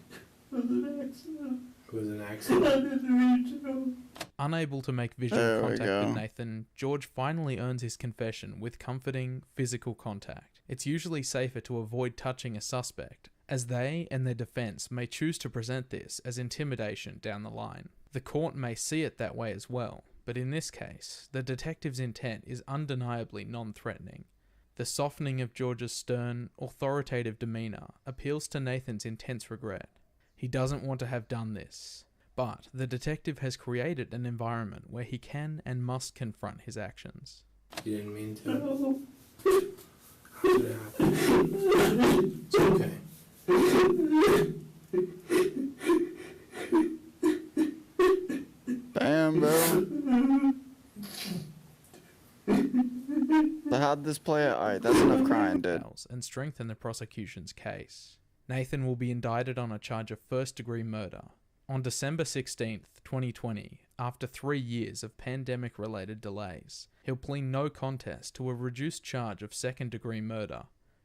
Speaker 14: It was an accident.
Speaker 13: Unable to make visual
Speaker 1: There we
Speaker 13: contact
Speaker 1: go.
Speaker 13: with Nathan, George finally earns his confession with comforting physical contact. It's usually safer to avoid touching a suspect, as they and their defense may choose to present this as intimidation down the line. The court may see it that way as well, but in this case, the detective's intent is undeniably non-threatening. The softening of George's stern, authoritative demeanour appeals to Nathan's intense regret. He doesn't want to have done this, but the detective has created an environment where he can and must confront his actions.
Speaker 14: You didn't mean to. How did it happen? It's okay.
Speaker 1: Damn, bro. So how'd this play out? Alright, that's enough crying, dude.
Speaker 13: And strengthen the prosecution's case. Nathan will be indicted on a charge of first-degree murder. On December 16th, 2020, after 3 years of pandemic-related delays, he'll plead no contest to a reduced charge of second-degree murder.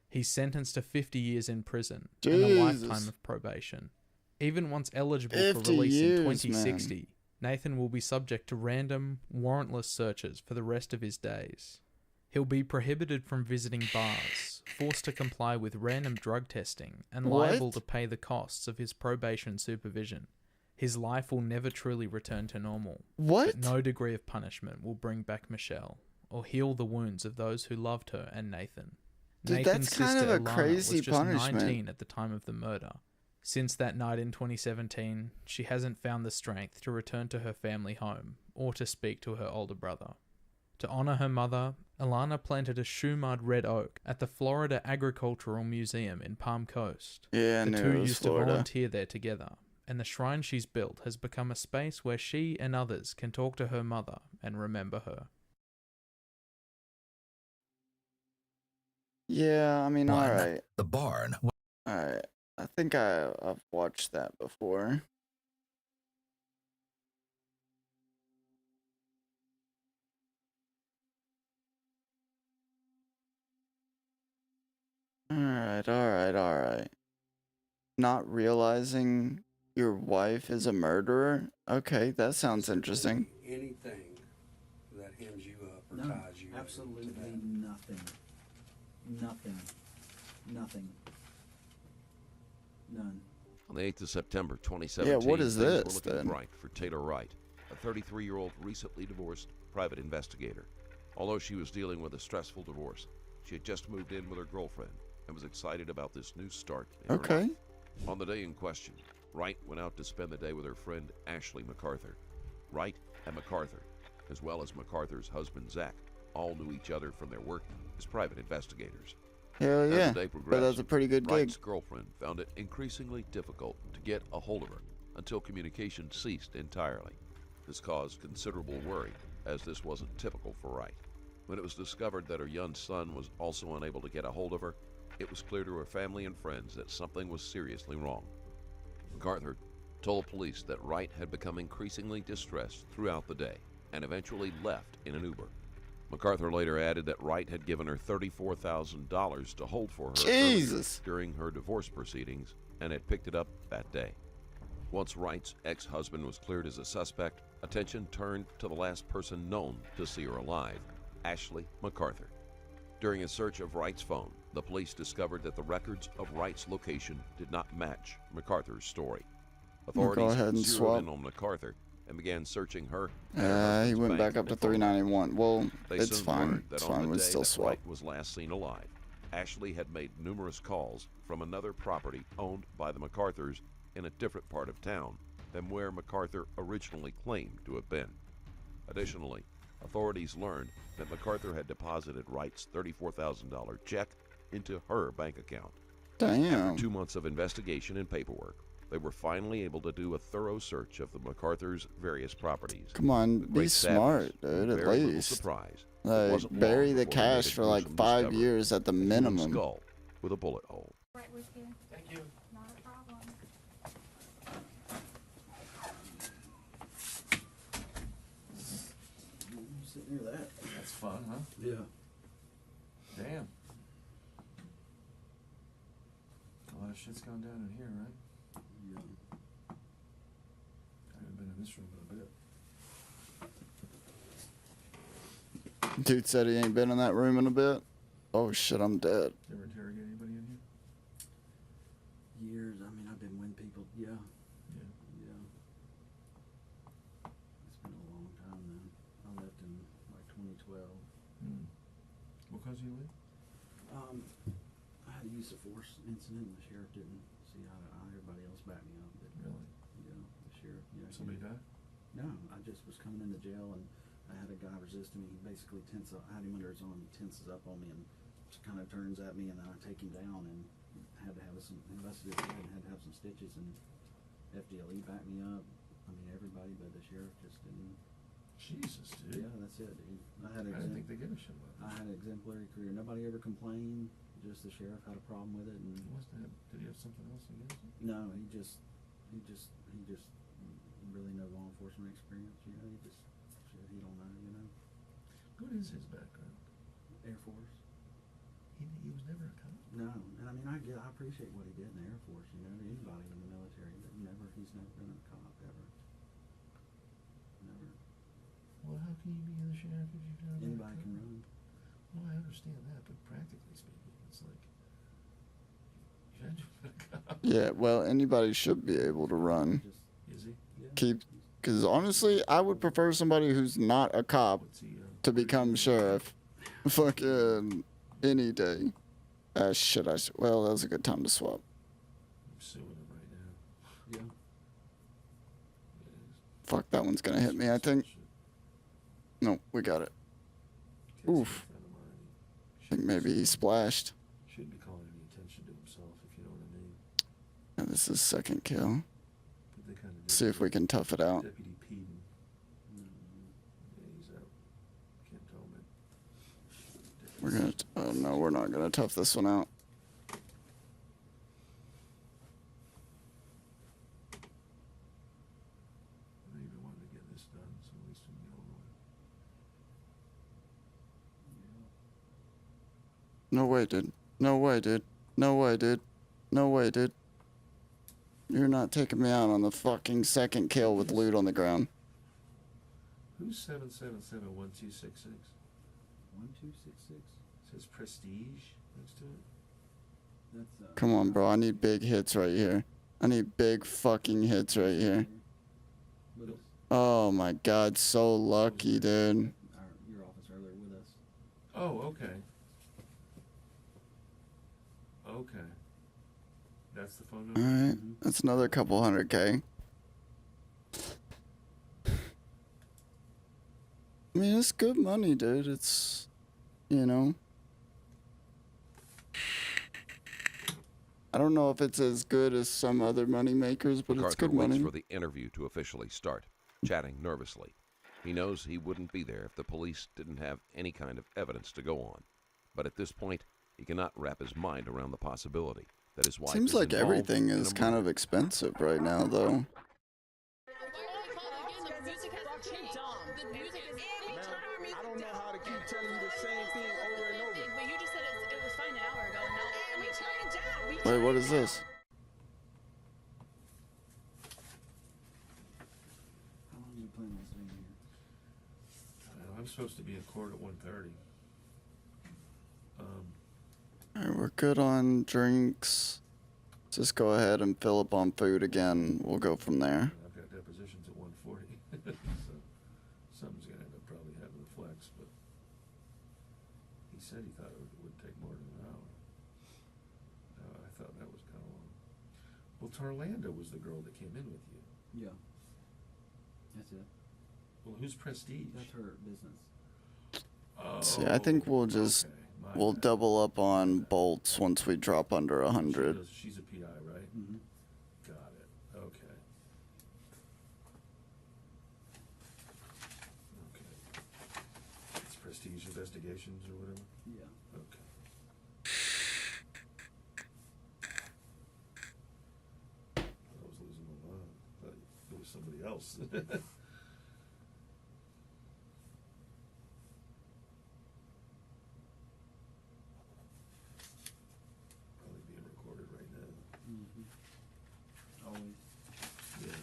Speaker 13: He's sentenced to 50 years in prison and a
Speaker 1: Jesus.
Speaker 13: lifetime of probation. Even once eligible
Speaker 1: 50
Speaker 13: for release
Speaker 1: years,
Speaker 13: in 2060, Nathan will be subject to random, warrantless searches for the rest of his days. He'll be prohibited from visiting bars, forced to comply with random drug testing, and
Speaker 1: What?
Speaker 13: liable to pay the costs of his probation supervision. His life will never truly return to normal.
Speaker 1: What?
Speaker 13: But no degree of punishment will bring back Michelle, or heal the wounds of those who loved her and Nathan.
Speaker 1: Dude,
Speaker 13: Nathan's
Speaker 1: that's kind
Speaker 13: sister
Speaker 1: of a
Speaker 13: Alana
Speaker 1: crazy
Speaker 13: was just
Speaker 1: punishment.
Speaker 13: 19 at the time of the murder. Since that night in 2017, she hasn't found the strength to return to her family home, or to speak to her older brother. To honor her mother, Alana planted a shoe-mud red oak at the Florida Agricultural Museum in Palm Coast.
Speaker 1: Yeah, I
Speaker 13: The
Speaker 1: knew
Speaker 13: two
Speaker 1: it was
Speaker 13: used
Speaker 1: Florida.
Speaker 13: to volunteer there together, and the shrine she's built has become a space where she and others can talk to her mother and remember her.
Speaker 1: Yeah, I mean, alright.
Speaker 17: The barn.
Speaker 1: Alright. I think I've watched that before. Alright. Not realizing your wife is a murderer? Okay, that sounds interesting.
Speaker 18: Anything that hems you up or
Speaker 19: No,
Speaker 18: ties you
Speaker 19: absolutely
Speaker 18: to that.
Speaker 19: nothing. Nothing. None.
Speaker 20: On the 8th of September 2017,
Speaker 1: Yeah, what is
Speaker 20: things were
Speaker 1: this,
Speaker 20: looking
Speaker 1: then?
Speaker 20: bright for Taylor Wright, a 33-year-old recently divorced private investigator. Although she was dealing with a stressful divorce, she had just moved in with her girlfriend and was excited about this new start in her
Speaker 1: Okay.
Speaker 20: life. On the day in question, Wright went out to spend the day with her friend Ashley MacArthur. Wright and MacArthur, as well as MacArthur's husband Zach, all knew each other from their work as private investigators.
Speaker 1: Hell
Speaker 20: As
Speaker 1: yeah.
Speaker 20: the day
Speaker 1: But that's
Speaker 20: progressed,
Speaker 1: a pretty good gig.
Speaker 20: Wright's girlfriend found it increasingly difficult to get a hold of her until communication ceased entirely. This caused considerable worry, as this wasn't typical for Wright. When it was discovered that her young son was also unable to get a hold of her, it was clear to her family and friends that something was seriously wrong. MacArthur told police that Wright had become increasingly distressed throughout the day and eventually left in an Uber. MacArthur later added that Wright had given her $34,000 to hold for her
Speaker 1: Jesus.
Speaker 20: during her divorce proceedings and had picked it up that day. Once Wright's ex-husband was cleared as a suspect, attention turned to the last person known to see her alive, Ashley MacArthur. During a search of Wright's phone, the police discovered that the records of Wright's location did not match MacArthur's story. Authorities
Speaker 1: ahead and
Speaker 20: zeroed
Speaker 1: swap.
Speaker 20: in on MacArthur and began searching her. and her
Speaker 1: He
Speaker 20: husband's
Speaker 1: went
Speaker 20: bank
Speaker 1: back up to
Speaker 20: and phone.
Speaker 1: 391. Well,
Speaker 20: They
Speaker 1: it's
Speaker 20: soon
Speaker 1: fine.
Speaker 20: learned that
Speaker 1: It's
Speaker 20: on
Speaker 1: fine.
Speaker 20: the
Speaker 1: We'd
Speaker 20: day
Speaker 1: still
Speaker 20: that
Speaker 1: swap.
Speaker 20: Wright was last seen alive, Ashley had made numerous calls from another property owned by the MacArthurs in a different part of town than where MacArthur originally claimed to have been. Additionally, authorities learned that MacArthur had deposited Wright's $34,000 check into her bank account.
Speaker 1: Damn.
Speaker 20: After 2 months of investigation and paperwork, they were finally able to do a thorough search of the MacArthur's various properties.
Speaker 1: Come on,
Speaker 20: With
Speaker 1: be
Speaker 20: great
Speaker 1: smart,
Speaker 20: sadness and
Speaker 1: dude, at
Speaker 20: very little
Speaker 1: least.
Speaker 20: surprise, it
Speaker 1: Like,
Speaker 20: wasn't long
Speaker 1: bury the
Speaker 20: before they made
Speaker 1: cash
Speaker 20: a
Speaker 1: for like
Speaker 20: gruesome
Speaker 1: 5
Speaker 20: discovery:
Speaker 1: years at the
Speaker 20: a human
Speaker 1: minimum.
Speaker 20: skull with a bullet hole.
Speaker 11: Right with you.
Speaker 14: Thank you.
Speaker 11: Not a problem.
Speaker 19: Sitting near that.
Speaker 14: That's fun, huh?
Speaker 19: Yeah.
Speaker 14: Damn. A lot of shit's gone down in here, right?
Speaker 19: Yeah.
Speaker 14: I haven't been in this room in a bit.
Speaker 1: Dude said he ain't been in that room in a bit. Oh shit, I'm dead.
Speaker 14: You ever interrogate anybody in here?
Speaker 19: Years. I mean, I've been with people. Yeah.
Speaker 14: Yeah.
Speaker 19: Yeah. It's been a long time now. I left in like 2012.
Speaker 14: What caused you to leave?
Speaker 19: I had a use of force incident, and the sheriff didn't see eye to eye. Everybody else backed me up. But
Speaker 14: Really?
Speaker 19: yeah, the sheriff. Yeah.
Speaker 14: Somebody died?
Speaker 19: No, I just was coming into jail, and I had a guy resisting me. He basically tenses up. I had him under his arm. He tenses up on me and just kind of turns at me, and then I take him down and had to have some. He busted his head and had to have some stitches. And FDLE backed me up. I mean, everybody, but the sheriff just didn't.
Speaker 14: Jesus, dude.
Speaker 19: Yeah, that's it, dude. I
Speaker 14: didn't think they gave a shit about
Speaker 19: I had an exemplary career. Nobody ever complained. Just the sheriff had a problem with it, and
Speaker 14: Did he have something else against him?
Speaker 19: no, he just really no law enforcement experience. You know, he don't know. You know,
Speaker 14: What is his background?
Speaker 19: Air Force.
Speaker 14: He was never a cop.
Speaker 19: No, and I mean, I appreciate what he did in the Air Force. You know, to anybody in the military, but he's never been a cop ever. Never.
Speaker 14: Well, how can you be the sheriff if you've never been a
Speaker 19: Anybody
Speaker 14: cop?
Speaker 19: can run.
Speaker 17: Well, I understand that, but practically speaking, it's like you're a cop.
Speaker 1: Yeah, well, anybody should be able to run.
Speaker 17: Is he? Yeah.
Speaker 1: Because honestly, I would prefer somebody who's not a cop to become sheriff. Fucking any day. Shit, well, that was a good time to swap.
Speaker 17: I'm suing him right now. Yeah.
Speaker 1: Fuck, that one's gonna hit me, I think. No, we got it. Oof. I think maybe he splashed.
Speaker 17: Shouldn't be calling any attention to himself, if you know what I mean.
Speaker 1: Now, this is second kill.
Speaker 17: But they kinda
Speaker 1: See if we can tough it out.
Speaker 17: Deputy Peden. Yeah, he's out. Can't tell, man.
Speaker 1: We're gonna. Oh no, we're not gonna tough this one out.
Speaker 17: I even wanted to get this done, so at least we can get over with.
Speaker 1: No way, dude. No way, dude. No way, dude. No way, dude. You're not taking me out on the fucking second kill with loot on the ground.
Speaker 17: Who's 777-1266?
Speaker 19: 1266?
Speaker 17: Says Prestige next to it.
Speaker 19: That's
Speaker 1: Come on, bro. I need big hits right here. I need big fucking hits right here. Oh my god, so lucky, dude.
Speaker 19: your office earlier with us.
Speaker 17: Oh, okay. Okay. That's the phone number?
Speaker 1: Alright, that's another couple 100K. I mean, it's good money, dude. It's, you know. I don't know if it's as good as some other money makers, but it's good
Speaker 20: waits
Speaker 1: money.
Speaker 20: for the interview to officially start, chatting nervously. He knows he wouldn't be there if the police didn't have any kind of evidence to go on. But at this point, he cannot wrap his mind around the possibility that his wife
Speaker 1: Seems
Speaker 20: is
Speaker 1: like
Speaker 20: involved
Speaker 1: everything
Speaker 20: in
Speaker 1: is
Speaker 20: a
Speaker 1: kind
Speaker 20: murder.
Speaker 1: of expensive right now, though.
Speaker 21: I don't know how to keep telling you the same thing over and over. But you just said it was fine an hour ago. No, we turned it down.
Speaker 1: Wait, what is this?
Speaker 19: How long do you plan on staying here?
Speaker 17: I'm supposed to be in court at 1:30.
Speaker 1: Alright, we're good on drinks. Just go ahead and fill up on food again. We'll go from there.
Speaker 17: I've got depositions at 1:40. So something's going to end up probably having a flex, but he said he thought it would take more than an hour. I thought that was kind of long. Well, Tarlanda was the girl that came in with you.
Speaker 19: Yeah. That's it.
Speaker 17: Well, who's Prestige?
Speaker 19: That's her business.
Speaker 17: Oh,
Speaker 1: See, I think we'll just we'll double up on bolts once we drop under 100.
Speaker 17: She's a PI, right?
Speaker 19: Mm-hmm.
Speaker 17: Got it. Okay. Okay. It's Prestige Investigations or whatever?
Speaker 19: Yeah.
Speaker 17: Okay. I was losing my mind. I thought it was somebody else. Probably being recorded right now.
Speaker 19: Mm-hmm. Always.
Speaker 17: Yeah.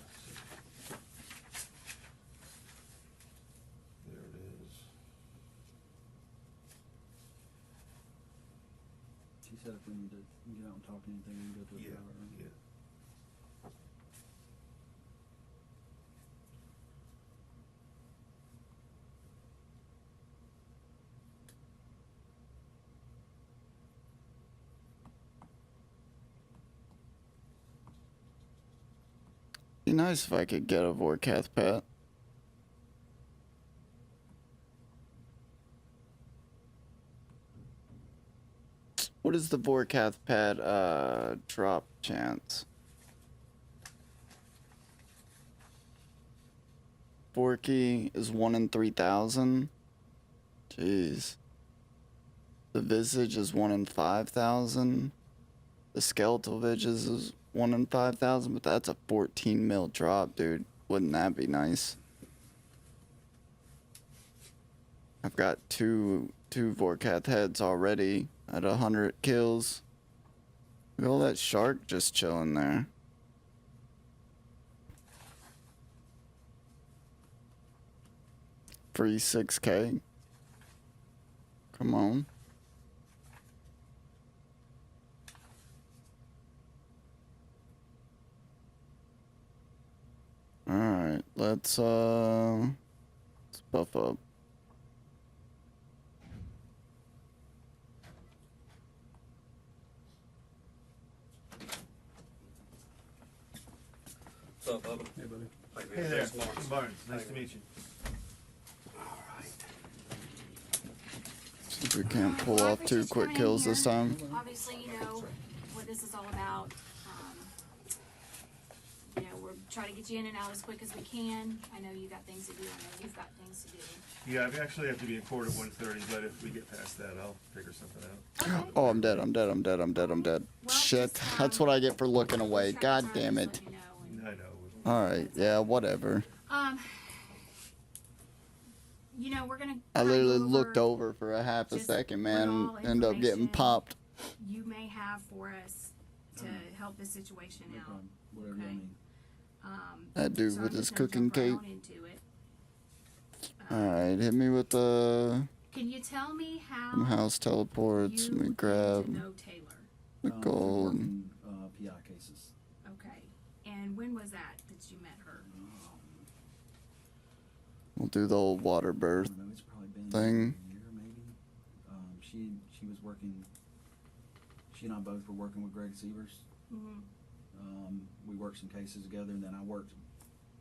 Speaker 17: There it is.
Speaker 19: She said if we need to get out and talk anything, we can go to a
Speaker 17: Yeah.
Speaker 19: private room.
Speaker 17: Yeah.
Speaker 1: Be nice if I could get a Vorkath pet. What is the Vorkath pet drop chance? Vorky is 1 in 3,000. Jeez. The Visage is 1 in 5,000. The Skeletal Visage is 1 in 5,000, but that's a 14 mil drop, dude. Wouldn't that be nice? I've got two Vorkath heads already at 100 kills. Look at all that shark just chilling there. Free 6K. Come on. Alright, let's buff up.
Speaker 17: What's up, Bubba?
Speaker 2: Hey, buddy.
Speaker 17: Hey there, Barnes.
Speaker 2: Nice to meet you.
Speaker 1: See if we can't pull off 2 quick kills this time.
Speaker 22: Obviously, you know what this is all about. You know, we're trying to get you in and out as quick as we can. I know you got things to do. I know you've got things to do.
Speaker 2: Yeah, I actually have to be in court at 1:30, but if we get past that, I'll figure something out.
Speaker 1: Oh, I'm dead. Shit, that's what I get for looking away. God damn it.
Speaker 2: I know.
Speaker 1: Alright, yeah, whatever.
Speaker 22: You know, we're gonna.
Speaker 1: I literally looked over for a half a second, man, and ended up getting popped.
Speaker 22: You may have for us to help this situation out.
Speaker 19: Whatever you mean.
Speaker 1: That dude
Speaker 22: so
Speaker 1: with
Speaker 22: I'm
Speaker 1: his
Speaker 22: just gonna
Speaker 1: cooking
Speaker 22: jump right
Speaker 1: cake.
Speaker 22: on into it.
Speaker 1: Alright, hit me with the
Speaker 22: Can you tell me how
Speaker 1: house teleports. Let me grab
Speaker 22: know Taylor?
Speaker 1: the gold.
Speaker 19: PI cases.
Speaker 22: Okay. And when was that you met her?
Speaker 1: We'll do the old water birth
Speaker 19: It's probably been
Speaker 1: thing.
Speaker 19: a year, maybe. She was working. She and I both were working with Greg Sievers.
Speaker 22: Mhm.
Speaker 19: We worked some cases together, and then I worked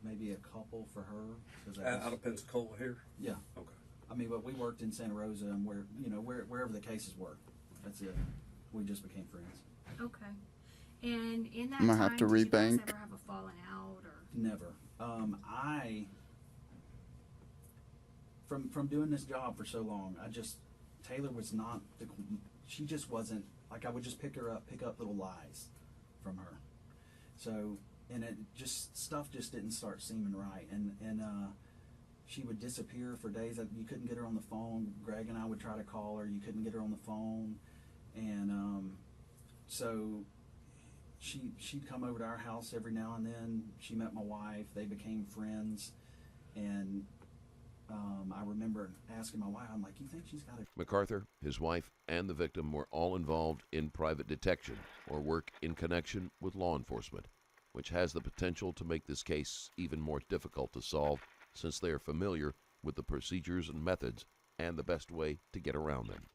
Speaker 19: maybe a couple for her.
Speaker 18: Out of Pensacola here?
Speaker 19: Yeah.
Speaker 18: Okay.
Speaker 19: I mean, but we worked in Santa Rosa, and wherever the cases were. That's it. We just became friends.
Speaker 22: Okay. And in that
Speaker 1: I'm gonna
Speaker 22: time,
Speaker 1: have to
Speaker 22: did you guys
Speaker 1: rebank.
Speaker 22: ever have a falling out or?
Speaker 19: Never. From doing this job for so long, Taylor was not she just wasn't, like, I would just pick up little lies from her. So, and stuff just didn't start seeming right. And she would disappear for days. You couldn't get her on the phone. Greg and I would try to call her. You couldn't get her on the phone. And so she'd come over to our house every now and then. She met my wife. They became friends. And I remember asking my wife, I'm like, you think she's got a...
Speaker 20: MacArthur, his wife, and the victim were all involved in private detection or work in connection with law enforcement, which has the potential to make this case even more difficult to solve since they are familiar with the procedures and methods and the best way to get around them.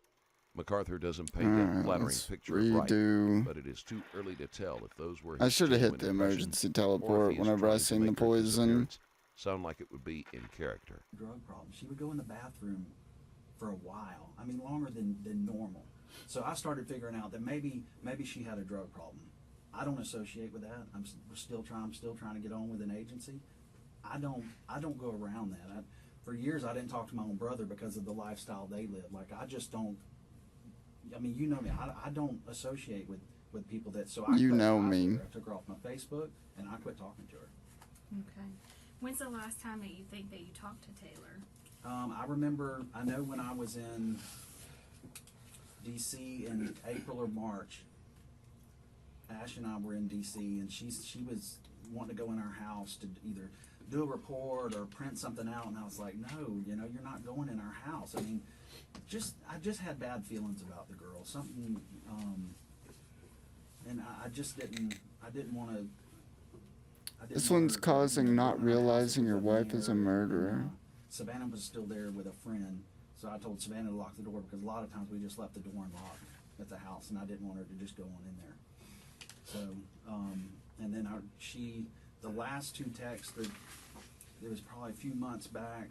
Speaker 20: MacArthur doesn't paint a flattering picture of right, but it is too early to tell if those were
Speaker 1: I
Speaker 20: his
Speaker 1: should have hit
Speaker 20: genuine
Speaker 1: the
Speaker 20: impressions
Speaker 1: emergency
Speaker 20: or if
Speaker 1: teleport
Speaker 20: he is
Speaker 1: whenever I
Speaker 20: trying to
Speaker 1: seen the
Speaker 20: make her
Speaker 1: poison.
Speaker 20: disappearance sound like it would be in character.
Speaker 19: Drug problem. She would go in the bathroom for a while. I mean, longer than normal. So I started figuring out that maybe she had a drug problem. I don't associate with that. I'm still trying to get on with an agency. I don't go around that. For years, I didn't talk to my own brother because of the lifestyle they live. Like, I just don't. I mean, you know me. I don't associate with people that. So I
Speaker 1: You
Speaker 19: cut
Speaker 1: know
Speaker 19: ties with
Speaker 1: me.
Speaker 19: her. I took her off my Facebook and I quit talking to her.
Speaker 22: Okay. When's the last time that you think that you talked to Taylor?
Speaker 19: I know when I was in DC in April or March, Ash and I were in DC, and she was wanting to go in our house to either do a report or print something out, and I was like, no, you're not going in our house. I mean, I just had bad feelings about the girl. Something, and I didn't want to.
Speaker 1: This one's causing not realizing your wife is a murderer.
Speaker 19: Savannah was still there with a friend, so I told Savannah to lock the door because a lot of times we just left the door unlocked at the house, and I didn't want her to just go on in there. So, and then the last 2 texts, it was probably a few months back.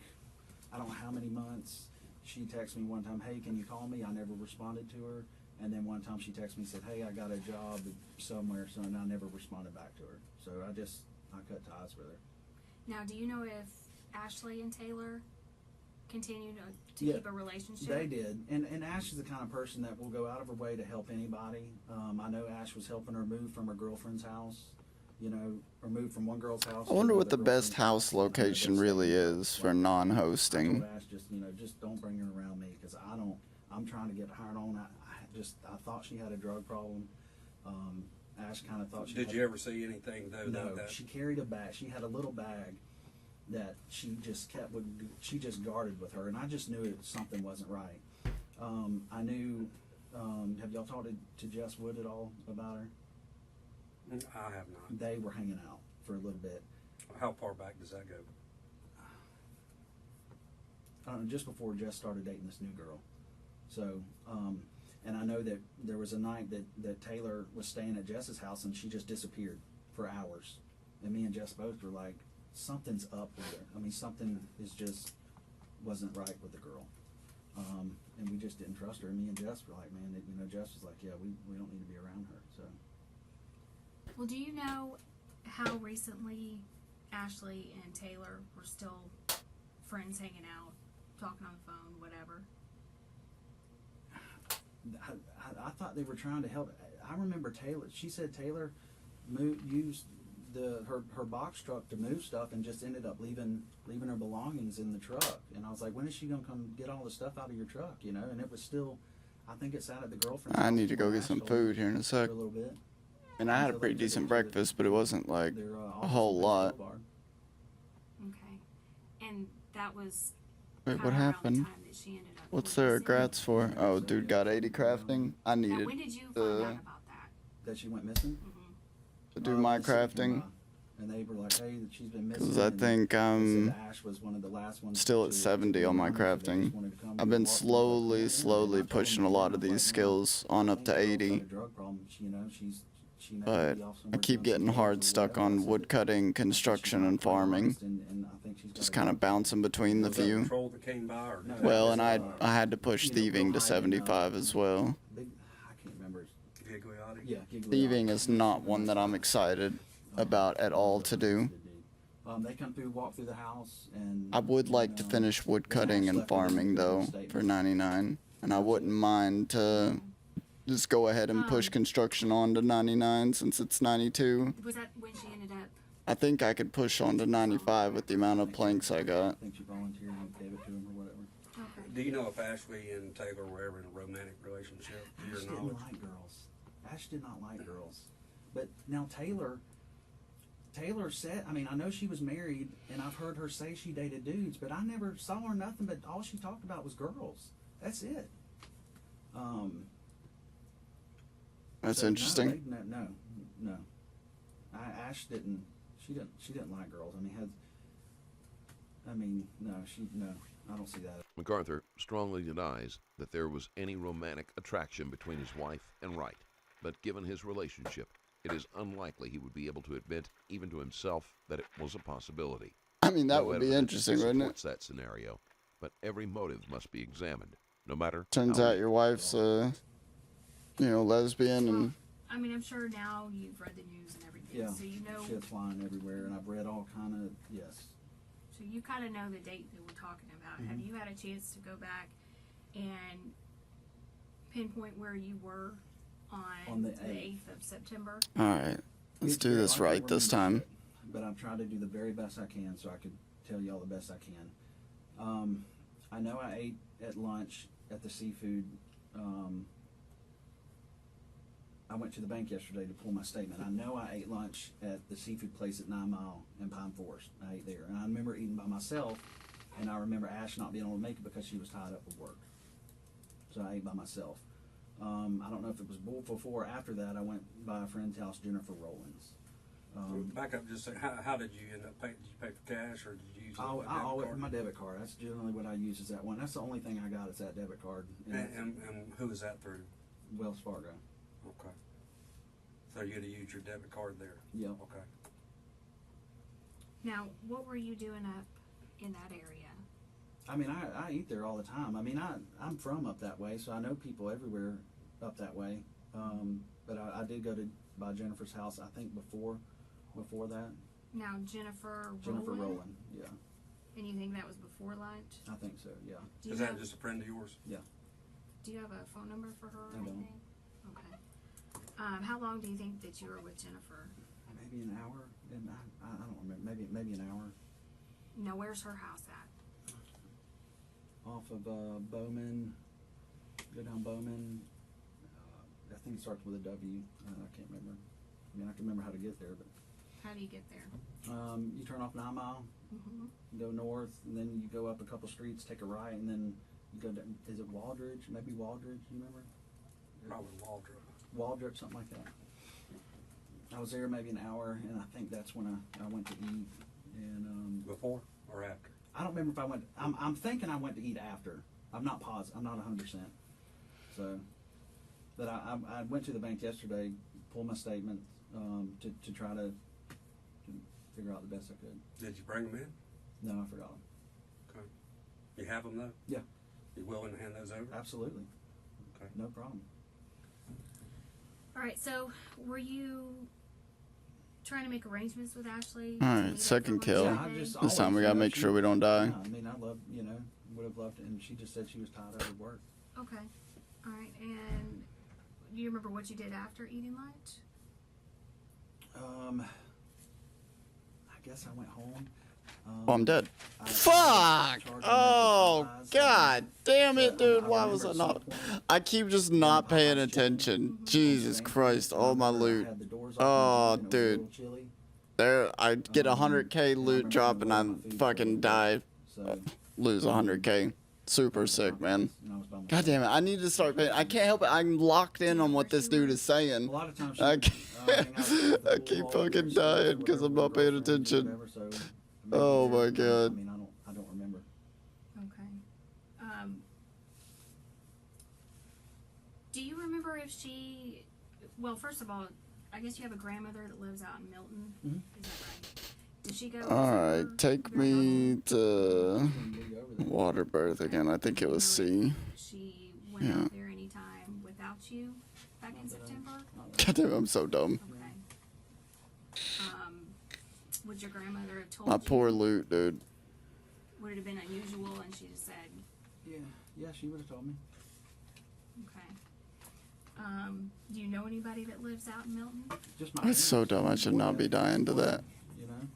Speaker 19: I don't know how many months. She texted me one time, hey, can you call me? I never responded to her. And then one time she texted me and said, hey, I got a job somewhere, and I never responded back to her. So I cut ties with her.
Speaker 22: Now, do you know if Ashley and Taylor continue to
Speaker 19: Yeah,
Speaker 22: keep a relationship?
Speaker 19: They did. And Ash is the kind of person that will go out of her way to help anybody. I know Ash was helping her move from her girlfriend's house, or move from one girl's house.
Speaker 1: I wonder what the best house location really is for
Speaker 19: I
Speaker 1: non-hosting.
Speaker 19: told Ash just don't bring her around me because I'm trying to get hired on. I thought she had a drug problem. Ash kind of thought she
Speaker 18: Did you ever see anything though?
Speaker 19: No,
Speaker 18: like that?
Speaker 19: she carried a bag. She had a little bag that she just guarded with her, and I just knew something wasn't right. I knew, have y'all talked to Jess Wood at all about her?
Speaker 18: I have not.
Speaker 19: They were hanging out for a little bit.
Speaker 18: How far back does that go?
Speaker 19: I don't know, just before Jess started dating this new girl. So, and I know that there was a night that Taylor was staying at Jess's house and she just disappeared for hours. And me and Jess both were like, something's up with her. I mean, something wasn't right with the girl. And we just didn't trust her. And me and Jess were like, man, Jess was like, yeah, we don't need to be around her. So.
Speaker 22: Well, do you know how recently Ashley and Taylor were still friends hanging out, talking on the phone, whatever?
Speaker 19: I thought they were trying to help. I remember Taylor. She said Taylor used her box truck to move stuff and just ended up leaving her belongings in the truck. And I was like, when is she gonna come get all the stuff out of your truck? And it was still. I think it sat at the girlfriend's house.
Speaker 1: I need to go get some food here in a sec.
Speaker 19: For a little bit.
Speaker 1: And I had a pretty decent breakfast, but it wasn't like a whole lot.
Speaker 22: Okay. And that was
Speaker 1: Wait, what happened? What's their grats for? Oh, dude got 80 crafting. I needed
Speaker 22: when did you find out about that?
Speaker 19: That she went missing?
Speaker 1: To do my crafting.
Speaker 19: And they were like, hey, that she's been missing.
Speaker 1: Because I think I'm
Speaker 19: Ash was one of the last ones
Speaker 1: still at 70 on my crafting. I've been slowly pushing a lot of these skills on up to 80. But I keep getting hard stuck on woodcutting, construction, and farming. Just kind of bouncing between the few. Well, and I had to push thieving to 75 as well.
Speaker 19: I can't remember.
Speaker 1: Thieving is not one that I'm excited about at all to do.
Speaker 19: They come through, walk through the house, and
Speaker 1: I would like to finish woodcutting and farming though for 99, and I wouldn't mind to just go ahead and push construction on to 99 since it's 92.
Speaker 22: Was that when she ended up?
Speaker 1: I think I could push on to 95 with the amount of planks I got.
Speaker 19: I think she volunteered and gave it to him or whatever.
Speaker 22: Okay.
Speaker 18: Do you know if Ashley and Taylor were ever in a romantic relationship? To your
Speaker 19: Ash
Speaker 18: knowledge?
Speaker 19: didn't like girls. Ash did not like girls. But now Taylor said, I mean, I know she was married, and I've heard her say she dated dudes, but I never saw her nothing but all she talked about was girls. That's it.
Speaker 1: That's
Speaker 19: so
Speaker 1: interesting.
Speaker 19: No. Ash didn't. She didn't like girls. No. I don't see that.
Speaker 20: MacArthur strongly denies that there was any romantic attraction between his wife and Wright, but given his relationship, it is unlikely he would be able to admit, even to himself, that it was a possibility.
Speaker 1: I mean, that
Speaker 20: No
Speaker 1: would be
Speaker 20: evidence
Speaker 1: interesting, wouldn't it?
Speaker 20: supports that scenario, but every motive must be examined, no matter.
Speaker 1: Turns
Speaker 20: how
Speaker 1: out your wife's lesbian and.
Speaker 22: I mean, I'm sure now you've read the news and everything,
Speaker 19: Yeah.
Speaker 22: so you know.
Speaker 19: Shit's flying everywhere, and I've read all kind of yes.
Speaker 22: So you kind of know the date that we're talking about. Have you had a chance to go back and pinpoint where you were on the 8th of September?
Speaker 1: All right, let's do this right this time.
Speaker 19: But I'm trying to do the very best I can, so I could tell y'all the best I can. I know I ate at lunch at the seafood. I went to the bank yesterday to pull my statement. I know I ate lunch at the seafood place at 9 Mile in Pine Forest. I ate there. And I remember eating by myself, and I remember Ash not being able to make it because she was tied up with work. So I ate by myself. I don't know if it was before or after that. I went by a friend's house, Jennifer Rowlands.
Speaker 18: Back up, just say, how did you end up paying? Did you pay for cash or did you use
Speaker 19: I always my debit card. That's generally what I use is that one. That's the only thing I got is that debit card.
Speaker 18: And who is that through?
Speaker 19: Wells Fargo.
Speaker 18: Okay. So you're going to use your debit card there?
Speaker 19: Yeah.
Speaker 18: Okay.
Speaker 22: Now, what were you doing up in that area?
Speaker 19: I mean, I eat there all the time. I mean, I'm from up that way, so I know people everywhere up that way. But I did go by Jennifer's house, I think, before that.
Speaker 22: Now, Jennifer
Speaker 19: Rowland, yeah.
Speaker 22: And you think that was before lunch?
Speaker 19: I think so, yeah.
Speaker 18: Is that just a friend of yours?
Speaker 19: Yeah.
Speaker 22: Do you have a phone number for her or
Speaker 19: I don't.
Speaker 22: anything? Okay. How long do you think that you were with Jennifer?
Speaker 19: Maybe an hour. And I don't remember. Maybe an hour.
Speaker 22: Now, where's her house at?
Speaker 19: Off of Bowman. Go down Bowman. I think it starts with a W. I can't remember. I mean, I can remember how to get there, but.
Speaker 22: How do you get there?
Speaker 19: You turn off 9 Mile,
Speaker 22: Mm-hmm.
Speaker 19: go north, and then you go up a couple streets, take a right, and then You go down, is it Waldridge? Maybe Waldridge, you remember?
Speaker 18: Probably Waldrop.
Speaker 19: Waldrop, something like that. I was there maybe an hour, and I think that's when I went to eat. And
Speaker 18: before or after?
Speaker 19: I don't remember if I went. I'm thinking I went to eat after. I'm not positive. I'm not 100%. So, but I went to the bank yesterday, pulled my statement to try to figure out the best I could.
Speaker 18: Did you bring them in?
Speaker 19: No, I forgot them.
Speaker 18: Okay. You have them though?
Speaker 19: Yeah.
Speaker 18: You willing to hand those over?
Speaker 19: Absolutely.
Speaker 18: Okay.
Speaker 19: No problem.
Speaker 22: All right. So, were you trying to make arrangements with Ashley?
Speaker 1: All right, second kill.
Speaker 19: Yeah,
Speaker 1: This time we gotta make sure we don't die.
Speaker 19: Yeah, I mean, I love, would have loved it, and she just said she was tired of work.
Speaker 22: Okay. All right. And do you remember what you did after eating lunch?
Speaker 19: I guess I went home.
Speaker 1: Oh, I'm dead. Fuck! Oh, god damn it, dude. Why was I not? I keep just not paying attention. Jesus Christ, all my loot. Oh, dude. There, I get 100k loot drop and I fucking die. Lose 100k. Super sick, man. God damn it. I need to start paying. I can't help it. I'm locked in on what this dude is saying. I keep fucking dying because I'm not paying attention. Oh my god.
Speaker 19: I mean, I don't remember.
Speaker 22: Okay. Do you remember if she? Well, first of all, I guess you have a grandmother that lives out in Milton.
Speaker 19: Mm-hmm.
Speaker 22: Is that right? Did she go?
Speaker 1: Alright, take me to Waterbirth again. I think it was C.
Speaker 22: She went out there anytime without you back in September?
Speaker 1: God damn, I'm so dumb.
Speaker 22: Okay. Would your grandmother have told
Speaker 1: My
Speaker 22: you?
Speaker 1: poor loot, dude.
Speaker 22: Would it have been unusual and she just said?
Speaker 19: Yeah, she would have told me.
Speaker 22: Okay. Do you know anybody that lives out in Milton?
Speaker 19: Just my
Speaker 1: That's so dumb. I should not be dying to that.
Speaker 19: You know?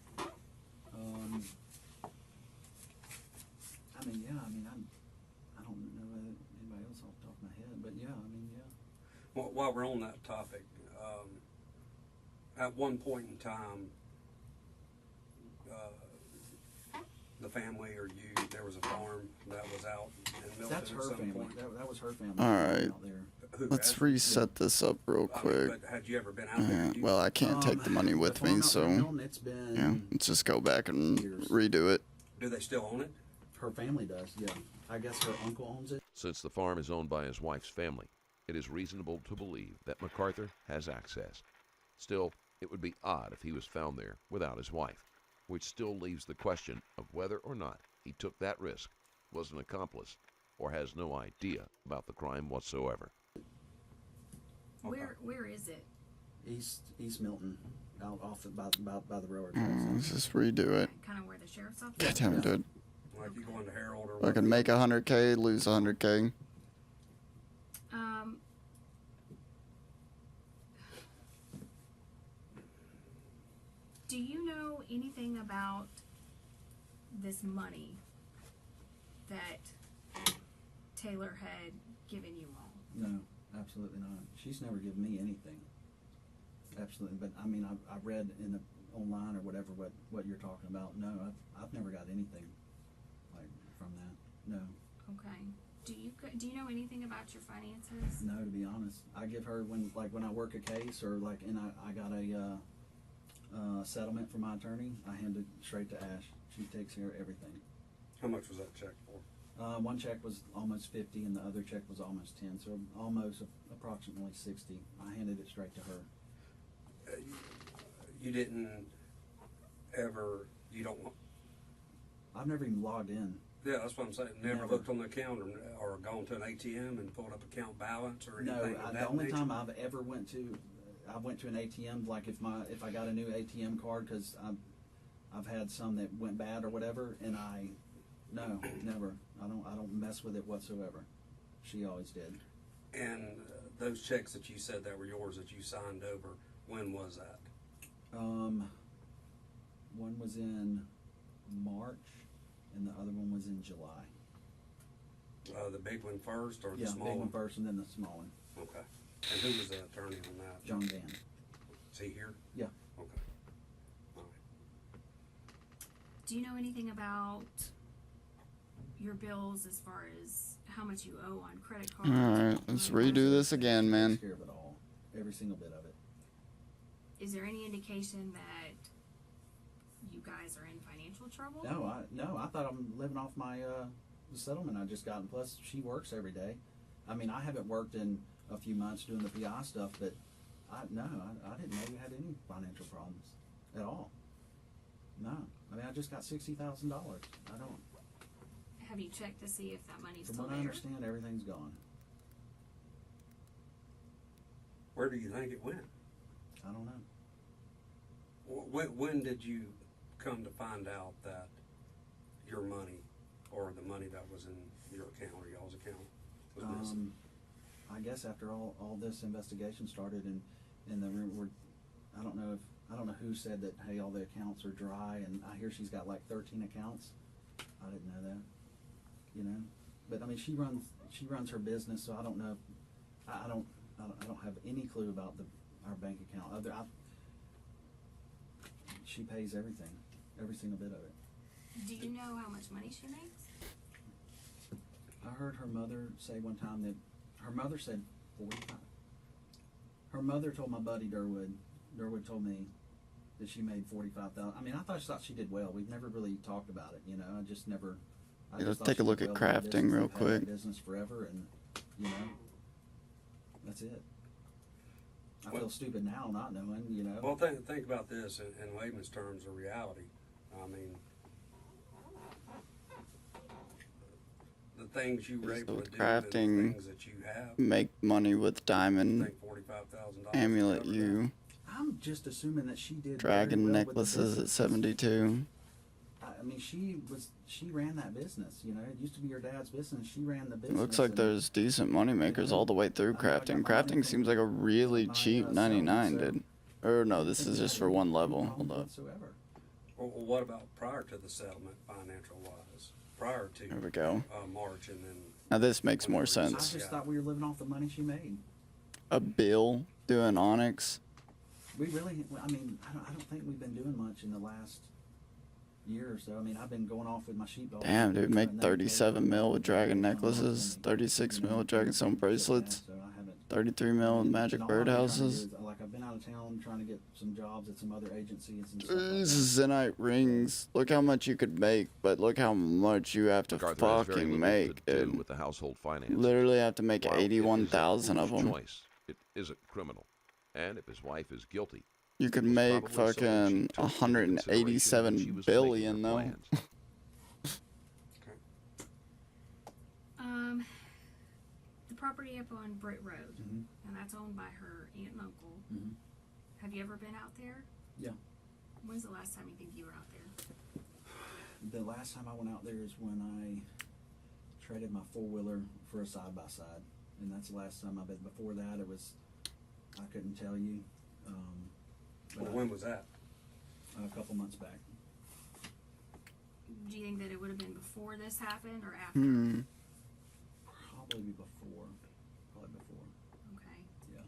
Speaker 19: I mean, yeah, I mean, I don't know anybody else off the top of my head, but yeah, I mean, yeah.
Speaker 18: Well, while we're on that topic, at one point in time, the family or you, there was a farm that was out in Milton.
Speaker 19: That's her
Speaker 18: at some
Speaker 19: family.
Speaker 18: point.
Speaker 19: That was her family.
Speaker 1: Alright.
Speaker 19: Out there.
Speaker 1: Let's reset this up real quick.
Speaker 18: But had you ever been out there?
Speaker 1: Yeah, well, I can't take the money with me, so
Speaker 19: It's been
Speaker 1: yeah, let's just go back and redo it.
Speaker 18: Do they still own it?
Speaker 19: Her family does, yeah. I guess her uncle owns it.
Speaker 20: Since the farm is owned by his wife's family, it is reasonable to believe that MacArthur has access. Still, it would be odd if he was found there without his wife, which still leaves the question of whether or not he took that risk, was an accomplice, or has no idea about the crime whatsoever.
Speaker 22: Where is it?
Speaker 19: East Milton, out off by the railroad.
Speaker 1: Let's just redo it.
Speaker 22: Kind of where the sheriff's office.
Speaker 1: God damn it, dude.
Speaker 18: Like you go into Harold or
Speaker 1: I can make 100k, lose 100k.
Speaker 22: Do you know anything about this money that Taylor had given you all?
Speaker 19: No, absolutely not. She's never given me anything. Absolutely, but I mean, I read in the online or whatever what you're talking about. No, I've never got anything like from that. No.
Speaker 22: Okay. Do you know anything about your finances?
Speaker 19: No, to be honest, I give her when I work a case or like, and I got a settlement from my attorney. I hand it straight to Ash. She takes care of everything.
Speaker 18: How much was that check for?
Speaker 19: One check was almost 50, and the other check was almost 10, so almost approximately 60. I handed it straight to her.
Speaker 18: You didn't ever. You don't want.
Speaker 19: I've never even logged in.
Speaker 18: Yeah, that's what I'm saying. Never looked on the account or gone to an ATM and pulled up account balance or anything.
Speaker 19: No,
Speaker 18: of
Speaker 19: the
Speaker 18: that
Speaker 19: only
Speaker 18: nature?
Speaker 19: time I've ever went to an ATM, like if I got a new ATM card, because I've had some that went bad or whatever, and no, never. I don't mess with it whatsoever. She always did.
Speaker 18: And those checks that you said that were yours that you signed over, when was that?
Speaker 19: One was in March, and the other one was in July.
Speaker 18: The big one first or the
Speaker 19: Yeah,
Speaker 18: small
Speaker 19: big
Speaker 18: one?
Speaker 19: one first, and then the small one.
Speaker 18: Okay. And who was the attorney on that?
Speaker 19: John Dan.
Speaker 18: Is he here?
Speaker 19: Yeah.
Speaker 18: Okay.
Speaker 22: Do you know anything about your bills as far as how much you owe on credit cards.
Speaker 1: Alright, let's redo this again, man.
Speaker 19: Takes care of it all. Every single bit of it.
Speaker 22: Is there any indication that you guys are in financial trouble?
Speaker 19: No, I thought I'm living off my the settlement I just got, and plus she works every day. I mean, I haven't worked in a few months doing the PI stuff, but I didn't know you had any financial problems at all. No, I mean, I just got $60,000. I don't.
Speaker 22: Have you checked to see if that money's
Speaker 19: From
Speaker 22: still
Speaker 19: what I
Speaker 22: there?
Speaker 19: understand, everything's gone.
Speaker 18: Where do you think it went?
Speaker 19: I don't know.
Speaker 18: When did you come to find out that your money, or the money that was in your account or y'all's account, was missing?
Speaker 19: I guess after all this investigation started, and in the room, I don't know who said that. Hey, all the accounts are dry, and I hear she's got like 13 accounts. I didn't know that, you know. But I mean, she runs her business, so I don't know. I don't have any clue about our bank account. She pays everything, every single bit of it.
Speaker 22: Do you know how much money she makes?
Speaker 19: I heard her mother say one time that her mother said 45. Her mother told my buddy Durwood. Durwood told me that she made 45,000. I mean, I thought she did well. We've never really talked about it, you know. I just never.
Speaker 1: Yeah, let's take a look at crafting real quick.
Speaker 19: Business forever, and you know, that's it. I feel stupid now not knowing, you know.
Speaker 18: Well, think about this in layman's terms of reality. I mean, the things you were able to do,
Speaker 1: crafting,
Speaker 18: and the things that you have.
Speaker 1: Make money with diamond
Speaker 18: I think $45,000
Speaker 1: amulet you.
Speaker 19: I'm just assuming that she did.
Speaker 1: Dragon
Speaker 19: very well with the
Speaker 1: necklaces at
Speaker 19: business.
Speaker 1: 72.
Speaker 19: I mean, she ran that business, you know. It used to be her dad's business. She ran the
Speaker 1: It
Speaker 19: business.
Speaker 1: looks like
Speaker 19: and-
Speaker 1: there's decent money makers all the way through crafting. Crafting seems like a really cheap 99, dude. Or no, this is just for one level. Hold up.
Speaker 19: Whatsoever.
Speaker 18: Well, what about prior to the settlement, financial wise? Prior to
Speaker 1: There we go.
Speaker 18: March, and then.
Speaker 1: Now this makes more
Speaker 19: I
Speaker 1: sense.
Speaker 19: just thought we were living off the money she made.
Speaker 1: A bill doing onyx.
Speaker 19: We really, I mean, I don't think we've been doing much in the last year or so. I mean, I've been going off with my sheepdog.
Speaker 1: Damn, dude, make 37 mil with dragon necklaces, 36 mil with dragon stone bracelets, 33 mil with magic birdhouses.
Speaker 19: Like, I've been out of town trying to get some jobs at some other agencies and stuff like that.
Speaker 1: Zenite rings. Look how much you could make, but look how much you have to
Speaker 20: MacArthur has very
Speaker 1: fucking
Speaker 20: little
Speaker 1: make,
Speaker 20: to do
Speaker 1: dude.
Speaker 20: with the household finances.
Speaker 1: Literally have to make
Speaker 20: While it is a
Speaker 1: 81,000 of
Speaker 20: foolish
Speaker 1: them.
Speaker 20: choice, it isn't criminal. And if his wife is guilty,
Speaker 1: You could
Speaker 20: it was
Speaker 1: make
Speaker 20: probably something she
Speaker 1: fucking
Speaker 20: took into consideration when she
Speaker 1: 187
Speaker 20: was
Speaker 1: billion
Speaker 20: making her
Speaker 1: though.
Speaker 20: plans.
Speaker 22: The property up on Britt Road,
Speaker 19: Mhm.
Speaker 22: and that's owned by her aunt and uncle.
Speaker 19: Mhm.
Speaker 22: Have you ever been out there?
Speaker 19: Yeah.
Speaker 22: When's the last time you think you were out there?
Speaker 19: The last time I went out there is when I traded my four-wheeler for a side-by-side. And that's the last time I've been. Before that, it was, I couldn't tell you.
Speaker 18: Well, when was that?
Speaker 19: A couple months back.
Speaker 22: Do you think that it would have been before this happened or after?
Speaker 1: Hmm.
Speaker 19: Probably before.
Speaker 22: Okay.
Speaker 19: Yeah.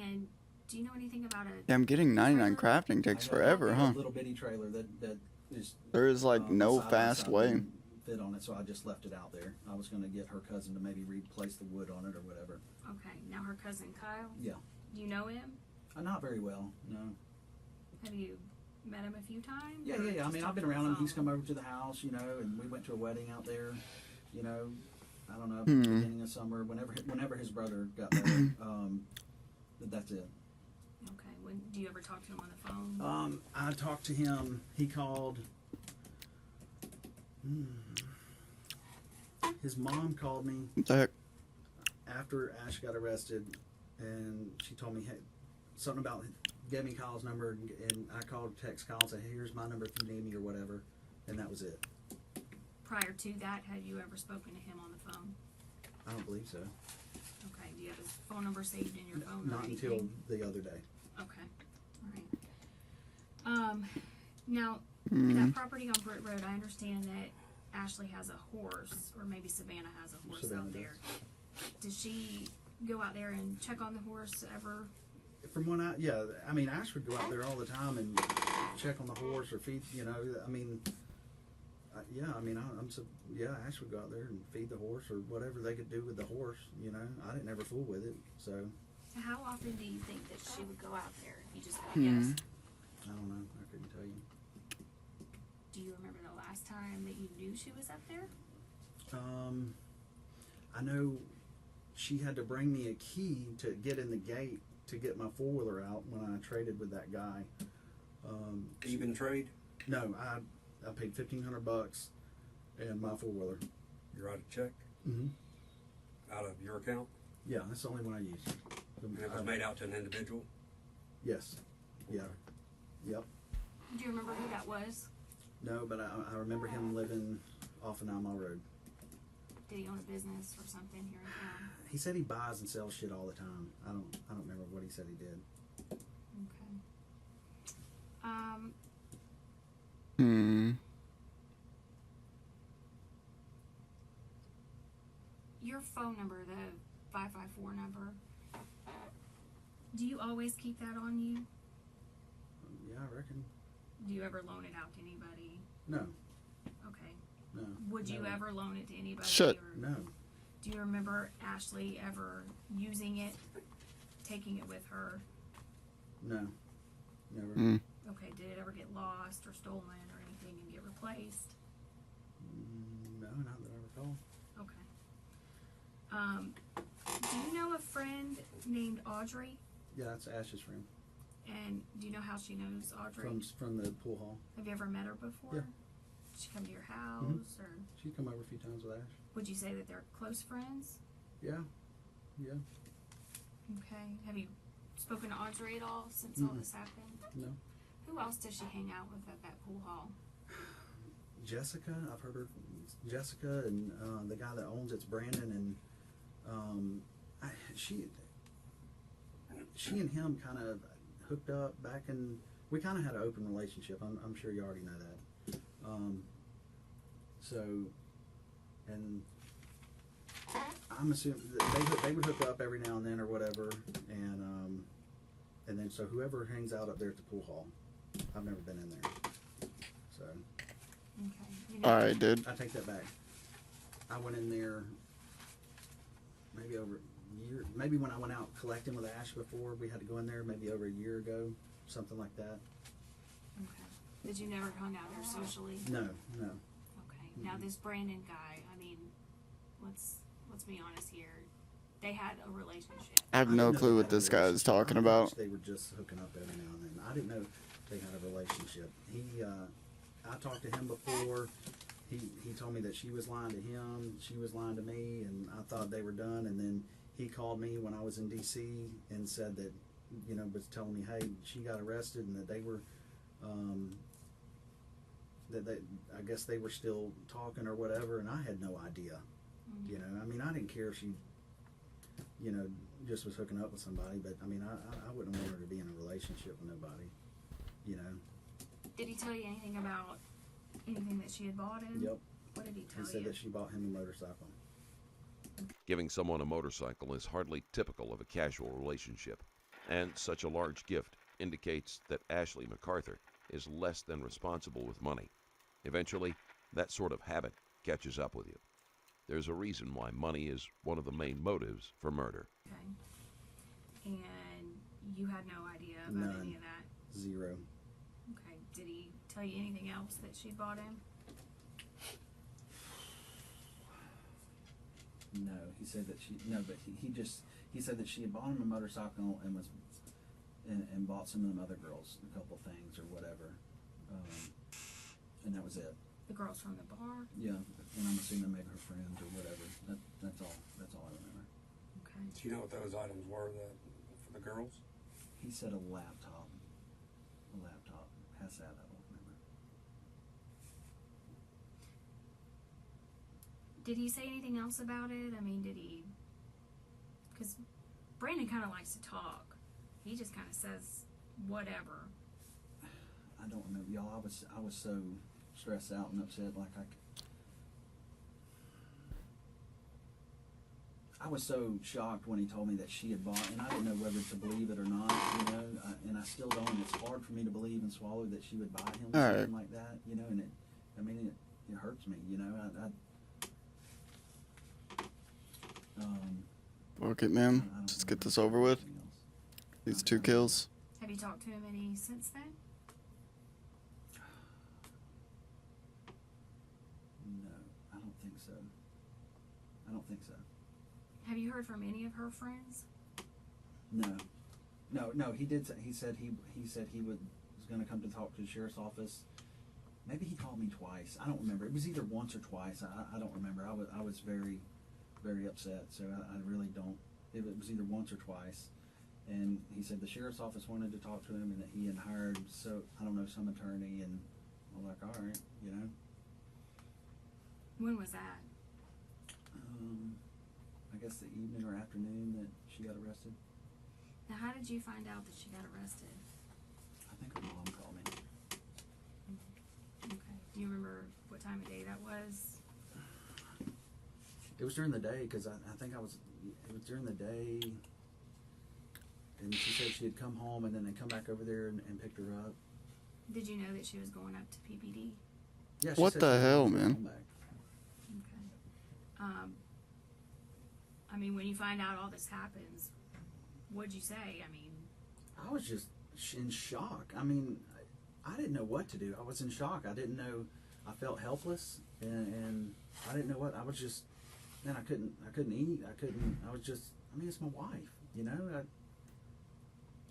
Speaker 22: And do you know anything about a?
Speaker 1: Yeah, I'm getting 99 crafting takes forever, huh?
Speaker 19: A little bitty trailer that is.
Speaker 1: There is like no
Speaker 19: side by
Speaker 1: fast
Speaker 19: side
Speaker 1: way.
Speaker 19: didn't fit on it, so I just left it out there. I was going to get her cousin to maybe replace the wood on it or whatever.
Speaker 22: Okay. Now her cousin Kyle.
Speaker 19: Yeah.
Speaker 22: Do you know him?
Speaker 19: Not very well. No.
Speaker 22: Have you met him a few times?
Speaker 19: Yeah.
Speaker 22: or
Speaker 19: I
Speaker 22: just
Speaker 19: mean, I've
Speaker 22: talked
Speaker 19: been
Speaker 22: on the
Speaker 19: around him.
Speaker 22: phone?
Speaker 19: He's come over to the house, you know, and we went to a wedding out there. You know, I don't know,
Speaker 1: Hmm.
Speaker 19: beginning of summer, whenever his brother got married. But that's it.
Speaker 22: Okay. When do you ever talk to him on the phone?
Speaker 19: I talked to him. He called. His mom called me
Speaker 1: What the heck?
Speaker 19: after Ash got arrested, and she told me, hey, something about, gave me Kyle's number, and I called, text Kyle, and said, hey, here's my number if you need me or whatever, and that was it.
Speaker 22: Prior to that, had you ever spoken to him on the phone?
Speaker 19: I don't believe so.
Speaker 22: Okay. Do you have his phone number saved in your phone? or
Speaker 19: Not until
Speaker 22: anything?
Speaker 19: the other day.
Speaker 22: Okay. All right. Now,
Speaker 1: Mhm.
Speaker 22: that property on Britt Road, I understand that Ashley has a horse, or maybe Savannah has a horse
Speaker 19: Savannah
Speaker 22: out there. Does she go out there and check on the horse ever?
Speaker 19: From when I mean, Ash would go out there all the time and check on the horse or feed, you know, I mean, Yeah, I mean, Ash would go out there and feed the horse or whatever they could do with the horse. You know, I didn't ever fool with it. So
Speaker 22: How often do you think that she would go out there? If you just had to guess.
Speaker 19: I don't know. I couldn't tell you.
Speaker 22: Do you remember the last time that you knew she was up there?
Speaker 19: I know she had to bring me a key to get in the gate to get my four-wheeler out when I traded with that guy.
Speaker 18: Even trade?
Speaker 19: No, I paid $1,500 and my four-wheeler.
Speaker 18: You write a check?
Speaker 19: Mm-hmm.
Speaker 18: Out of your account?
Speaker 19: Yeah, that's the only one I used.
Speaker 18: And it was made out to an individual?
Speaker 19: Yes. Yeah. Yep.
Speaker 22: Do you remember who that was?
Speaker 19: No, but I remember him living off of 9 Mile Road.
Speaker 22: Did he own a business or something here in town?
Speaker 19: He said he buys and sells shit all the time. I don't remember what he said he did.
Speaker 22: Okay. Your phone number, the 554 number, do you always keep that on you?
Speaker 19: Yeah, I reckon.
Speaker 22: Do you ever loan it out to anybody?
Speaker 19: No.
Speaker 22: Okay.
Speaker 19: No.
Speaker 22: Would you
Speaker 19: never.
Speaker 22: ever loan it to anybody?
Speaker 1: Shit.
Speaker 22: Or
Speaker 19: No.
Speaker 22: do you remember Ashley ever using it, taking it with her?
Speaker 19: No. Never.
Speaker 22: Okay, did it ever get lost or stolen or anything and get replaced?
Speaker 19: No, not that I recall.
Speaker 22: Okay. Do you know a friend named Audrey?
Speaker 19: Yeah, that's Ash's friend.
Speaker 22: And do you know how she knows Audrey?
Speaker 19: From the pool hall.
Speaker 22: Have you ever met her before?
Speaker 19: Yeah.
Speaker 22: Did she come to your house or
Speaker 19: She'd come over a few times with Ash.
Speaker 22: would you say that they're close friends?
Speaker 19: Yeah. Yeah.
Speaker 22: Okay. Have you spoken to Audrey at all since all this happened?
Speaker 19: No.
Speaker 22: Who else does she hang out with at that pool hall?
Speaker 19: Jessica, I've heard her. Jessica and the guy that owns it's Brandon, and she and him kind of hooked up back in. We kind of had an open relationship. I'm sure you already know that. So, and I'm assuming that they would hook up every now and then or whatever, and then so whoever hangs out up there at the pool hall, I've never been in there, so.
Speaker 22: Okay.
Speaker 1: All right, dude.
Speaker 19: I take that back. I went in there maybe over a year, maybe when I went out collecting with Ash before, we had to go in there maybe over a year ago, something like that.
Speaker 22: Okay. Did you never hung out there socially?
Speaker 19: No.
Speaker 22: Okay. Now this Brandon guy, I mean, let's be honest here. They had a relationship.
Speaker 1: I have no clue what this guy is talking about.
Speaker 19: They were just hooking up every now and then. I didn't know they had a relationship. I talked to him before. He told me that she was lying to him, she was lying to me, and I thought they were done. And then he called me when I was in D.C. and said that, was telling me, hey, she got arrested and that they were, I guess they were still talking or whatever, and I had no idea. I mean, I didn't care if she, just was hooking up with somebody, but I mean, I wouldn't want her to be in a relationship with nobody,
Speaker 22: Did he tell you anything about anything that she had bought him?
Speaker 19: Yep.
Speaker 22: What did he tell you?
Speaker 19: He said that she bought him a motorcycle.
Speaker 20: Giving someone a motorcycle is hardly typical of a casual relationship, and such a large gift indicates that Ashley MacArthur is less than responsible with money. Eventually, that sort of habit catches up with you. There's a reason why money is one of the main motives for murder.
Speaker 22: Okay. And you had no idea about any of that?
Speaker 19: Zero.
Speaker 22: Okay. Did he tell you anything else that she bought him?
Speaker 19: No, he said that he said that she had bought him a motorcycle and bought some of them other girls a couple things or whatever, and that was it.
Speaker 22: The girls from the bar?
Speaker 19: Yeah, and I'm assuming maybe her friends or whatever. That's all I remember.
Speaker 22: Okay.
Speaker 18: Do you know what those items were for the girls?
Speaker 19: He said a laptop. Past that, I don't remember.
Speaker 22: Did he say anything else about it? I mean, because Brandon kind of likes to talk. He just kind of says whatever.
Speaker 19: I don't remember, y'all. I was so stressed out and upset. I was so shocked when he told me that she had bought, and I didn't know whether to believe it or not, and I still don't. It's hard for me to believe and swallow that she would buy him something like that, and it hurts me, you know.
Speaker 1: Fuck it, man. Let's get this over with. These 2 kills.
Speaker 22: Have you talked to him any since then?
Speaker 19: No, I don't think so. I don't think so.
Speaker 22: Have you heard from any of her friends?
Speaker 19: No. He did. He said he was going to come to talk to the sheriff's office. Maybe he called me twice. I don't remember. It was either once or twice. I don't remember. I was very, very upset. So I really don't. It was either once or twice. And he said the sheriff's office wanted to talk to him, and that he had hired some attorney. And I'm like, all right, you know.
Speaker 22: When was that?
Speaker 19: I guess the evening or afternoon that she got arrested.
Speaker 22: Now, how did you find out that she got arrested?
Speaker 19: I think her mom called me.
Speaker 22: Okay. Do you remember what time of day that was?
Speaker 19: It was during the day, because I think it was during the day, and she said she had come home, and then they come back over there and picked her up.
Speaker 22: Did you know that she was going up to PPD?
Speaker 19: Yeah. She
Speaker 1: What
Speaker 19: said
Speaker 1: the
Speaker 19: she
Speaker 1: hell,
Speaker 19: was gonna
Speaker 1: man?
Speaker 19: come back.
Speaker 22: Okay. I mean, when you find out all this happens, what'd you say? I mean,
Speaker 19: I was just in shock. I mean, I didn't know what to do. I was in shock. I didn't know. I felt helpless, and I didn't know what. I was just, man, I couldn't eat. I was just. I mean, it's my wife. You know,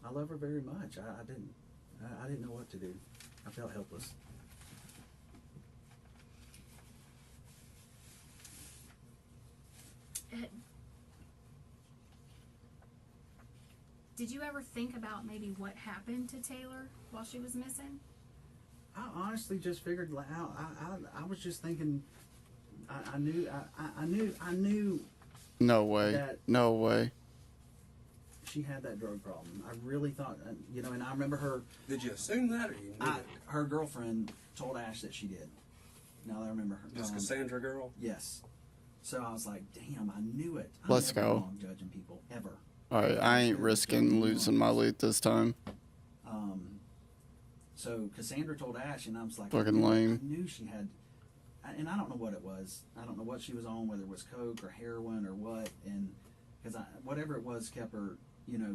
Speaker 19: I love her very much. I didn't know what to do. I felt helpless.
Speaker 22: Did you ever think about maybe what happened to Taylor while she was missing?
Speaker 19: I honestly just figured out. I was just thinking. I knew.
Speaker 1: No way.
Speaker 19: That
Speaker 1: No way.
Speaker 19: she had that drug problem. I really thought, you know, and I remember her.
Speaker 18: Did you assume that, or you knew it?
Speaker 19: Her girlfriend told Ash that she did. Now I remember her.
Speaker 18: This Cassandra girl?
Speaker 19: Yes. So I was like, damn, I knew it.
Speaker 1: Let's
Speaker 19: I'm never
Speaker 1: go.
Speaker 19: wrong judging people ever.
Speaker 1: Alright, I ain't risking losing my loot this time.
Speaker 19: So Cassandra told Ash, and I was like,
Speaker 1: Fucking lame.
Speaker 19: I knew she had, and I don't know what it was. I don't know what she was on, whether it was coke or heroin or what, and because whatever it was kept her, you know,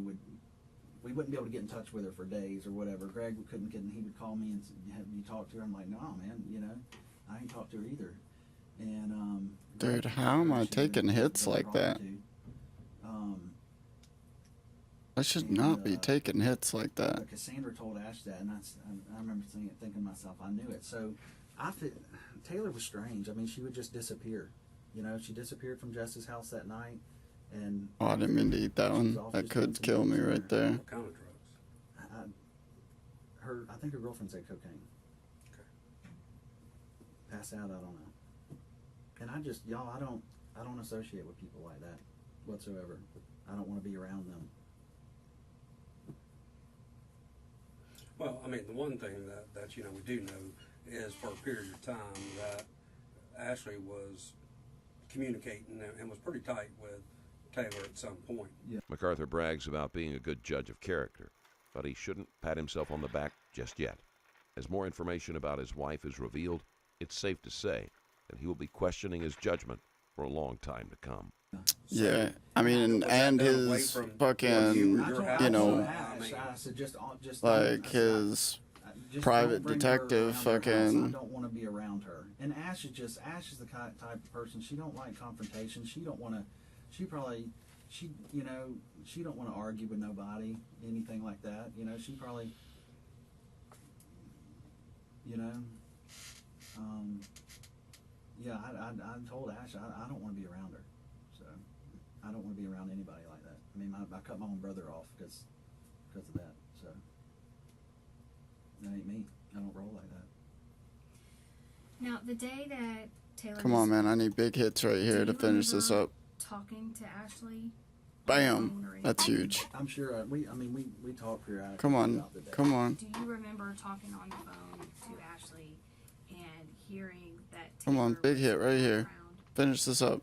Speaker 19: we wouldn't be able to get in touch with her for days or whatever. Greg couldn't get, and he would call me and have you talk to her. I'm like, no, man, you know, I ain't talked to her either. And
Speaker 1: Dude, how am I taking hits like that? I should not be taking hits like that.
Speaker 19: But Cassandra told Ash that, and I remember thinking to myself, I knew it. So Taylor was strange. I mean, she would just disappear. You know, she disappeared from Jess's house that night, and
Speaker 1: Oh, I didn't mean to eat that one. That could kill me right there.
Speaker 18: What kind of drugs?
Speaker 19: I think her girlfriend said cocaine.
Speaker 18: Okay.
Speaker 19: Pass out, I don't know. And I don't associate with people like that whatsoever. I don't want to be around them.
Speaker 18: Well, I mean, the one thing that you know we do know is for a period of time that Ashley was communicating and was pretty tight with Taylor at some point.
Speaker 19: Yeah.
Speaker 20: MacArthur brags about being a good judge of character, but he shouldn't pat himself on the back just yet. As more information about his wife is revealed, it's safe to say that he will be questioning his judgment for a long time to come.
Speaker 1: Yeah, I mean, and his fucking, you know, like his private detective
Speaker 19: I
Speaker 1: fucking.
Speaker 19: don't want to be around her. And Ash is the type of person, she don't like confrontation. She don't want to, she don't want to argue with nobody, anything like that. You know, she probably, you know, yeah, I told Ash, I don't want to be around her. So I don't want to be around anybody like that. I mean, I cut my own brother off because of that. So that ain't me. I don't roll like that.
Speaker 22: Now, the day that Taylor
Speaker 1: Come on, man. I need big hits right here to finish this up.
Speaker 22: talking to Ashley.
Speaker 1: Bam. That's huge.
Speaker 19: I'm sure we talk periodically.
Speaker 1: Come on.
Speaker 19: throughout the day.
Speaker 1: Come on.
Speaker 22: Do you remember talking on the phone to Ashley and hearing that
Speaker 1: Come on. Big hit right here. Finish this up.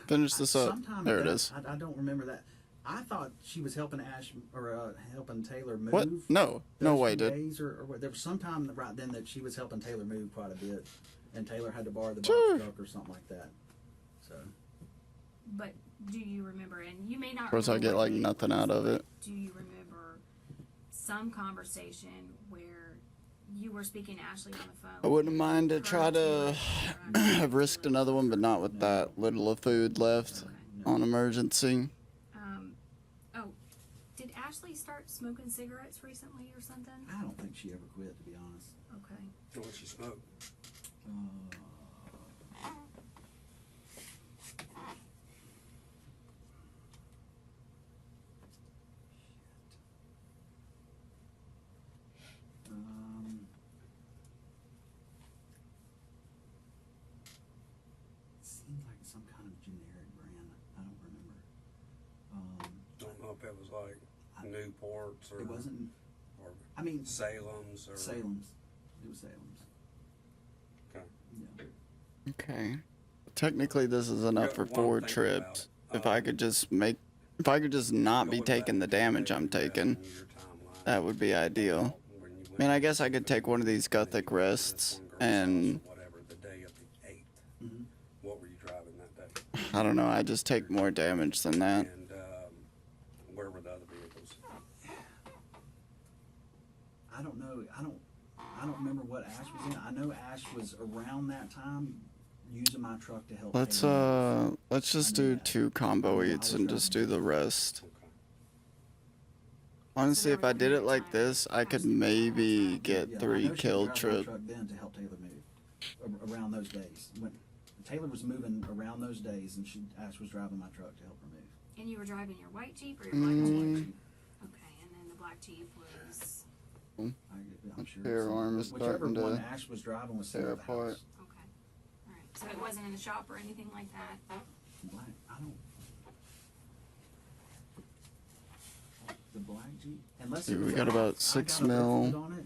Speaker 1: Finish this up.
Speaker 19: Sometime
Speaker 1: There it
Speaker 19: that-
Speaker 1: is.
Speaker 19: I don't remember that. I thought she was helping Ash or helping Taylor move.
Speaker 1: What? No. No
Speaker 19: those
Speaker 1: way,
Speaker 19: few
Speaker 1: dude.
Speaker 19: days or there was some time right then that she was helping Taylor move quite a bit. and Taylor had to borrow the box truck or something like that. So.
Speaker 22: But do you remember, and you may not
Speaker 1: Of course, I get like nothing out of it.
Speaker 22: do you remember some conversation where you were speaking to Ashley on the phone?
Speaker 1: I wouldn't mind to try to have risked another one, but not with that little of food left on emergency.
Speaker 22: Oh, did Ashley start smoking cigarettes recently or something?
Speaker 19: I don't think she ever quit, to be honest.
Speaker 22: Okay.
Speaker 18: What did she smoke?
Speaker 19: It seems like some kind of generic brand. I don't remember.
Speaker 18: Don't know if it was like Newports or
Speaker 19: It wasn't.
Speaker 18: or
Speaker 19: I mean,
Speaker 18: Salem's or
Speaker 19: Salem's. It was Salem's.
Speaker 18: Okay.
Speaker 19: Yeah.
Speaker 1: Okay. Technically, this is enough for 4 trips. If I could just not be taking the damage I'm taking, that would be ideal. I mean, I guess I could take one of these Gothic rests and
Speaker 18: whatever the day of the 8th. What were you driving that day?
Speaker 1: I don't know. I just take more damage than that.
Speaker 18: And where were the other vehicles?
Speaker 19: I don't know. I don't remember what Ash was in. I know Ash was around that time using my truck to help.
Speaker 1: Let's just do 2 combo eats and just do the rest. Honestly, if I did it like this, I could maybe get 3 kill trip.
Speaker 19: Truck then to help Taylor move around those days. When Taylor was moving around those days, and Ash was driving my truck to help her move.
Speaker 22: And you were driving your white Jeep or your black Jeep? Okay, and then the black Jeep was...
Speaker 19: I'm sure.
Speaker 1: Rear arm is
Speaker 19: Whichever
Speaker 1: starting
Speaker 19: one
Speaker 1: to
Speaker 19: Ash was driving was
Speaker 1: tear
Speaker 19: sitting at the
Speaker 1: apart.
Speaker 19: house.
Speaker 22: Okay. All right. So it wasn't in the shop or anything like that?
Speaker 19: Black, I don't. The black Jeep, unless
Speaker 1: Dude,
Speaker 19: it
Speaker 1: we
Speaker 19: was
Speaker 1: got
Speaker 19: like,
Speaker 1: about
Speaker 19: I
Speaker 1: 6
Speaker 19: got a
Speaker 1: mil
Speaker 19: foot on it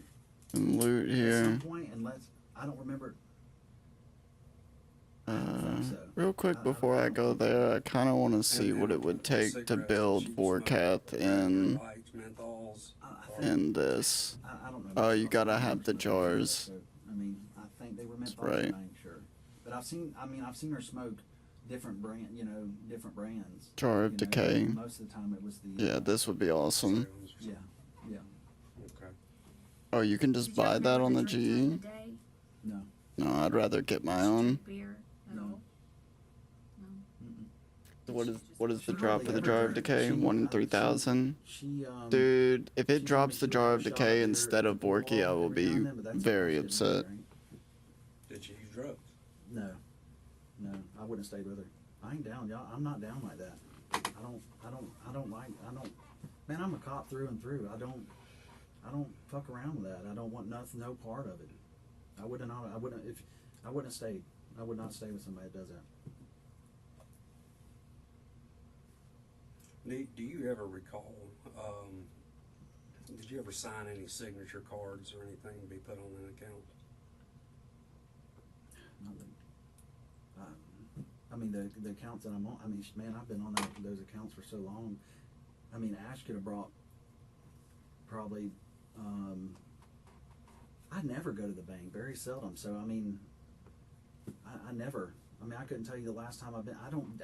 Speaker 1: in loot
Speaker 19: at
Speaker 1: here.
Speaker 19: some point, unless I don't remember.
Speaker 1: Real quick before I go there, I kind of want to see what it would take to build Vorkath in this.
Speaker 19: I don't know.
Speaker 1: Oh, you gotta have the jars.
Speaker 19: I mean, I think they were meant
Speaker 1: That's
Speaker 19: for
Speaker 1: right.
Speaker 19: I ain't sure, but I've seen her smoke different different brands.
Speaker 1: Jar of
Speaker 19: You know,
Speaker 1: Decay.
Speaker 19: Most of the time it was the.
Speaker 1: Yeah, this would be awesome.
Speaker 19: Yeah, yeah.
Speaker 18: Okay.
Speaker 1: Oh, you can just buy that on the GE?
Speaker 19: No.
Speaker 1: No, I'd rather get my own.
Speaker 22: Beer?
Speaker 19: No.
Speaker 1: What is the drop for the Jar of Decay? 1 in 3,000?
Speaker 19: She,
Speaker 1: Dude, if it drops the Jar of Decay instead of Vorky, I will be very upset.
Speaker 18: Did you use drugs?
Speaker 19: No, I wouldn't have stayed with her. I ain't down, y'all. I'm not down like that. I don't like. Man, I'm a cop through and through. I don't fuck around with that. I don't want nothing, no part of it. I wouldn't have stayed. I would not stay with somebody that does that.
Speaker 18: Do you ever recall? Did you ever sign any signature cards or anything to be put on an account?
Speaker 19: I mean, the accounts that I'm on. I mean, man, I've been on those accounts for so long. I mean, Ash could have brought probably. I never go to the bank, very seldom. So I mean, I never. I mean, I couldn't tell you the last time I've been.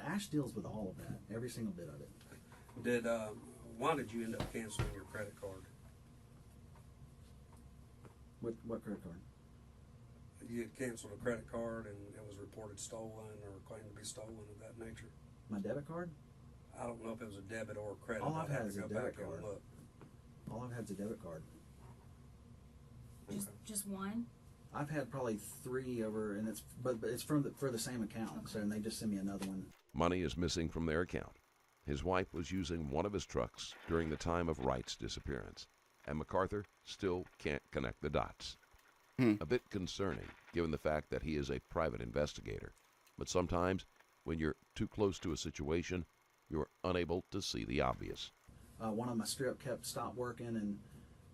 Speaker 19: Ash deals with all of that, every single bit of it.
Speaker 18: Why did you end up canceling your credit card?
Speaker 19: What credit card?
Speaker 18: You had canceled a credit card and it was reported stolen or claimed to be stolen of that nature.
Speaker 19: My debit card?
Speaker 18: I don't know if it was a debit or a credit.
Speaker 19: All I've
Speaker 18: I'd have
Speaker 19: had is
Speaker 18: to
Speaker 19: a
Speaker 18: go
Speaker 19: debit
Speaker 18: back
Speaker 19: card.
Speaker 18: and look.
Speaker 19: All I've had is a debit card.
Speaker 22: Just one?
Speaker 19: I've had probably 3 over, and it's for the same account. So and they just send me another one.
Speaker 20: Money is missing from their account. His wife was using one of his trucks during the time of Wright's disappearance, and MacArthur still can't connect the dots. A bit concerning, given the fact that he is a private investigator. But sometimes, when you're too close to a situation, you're unable to see the obvious.
Speaker 19: One of my strip stopped working, and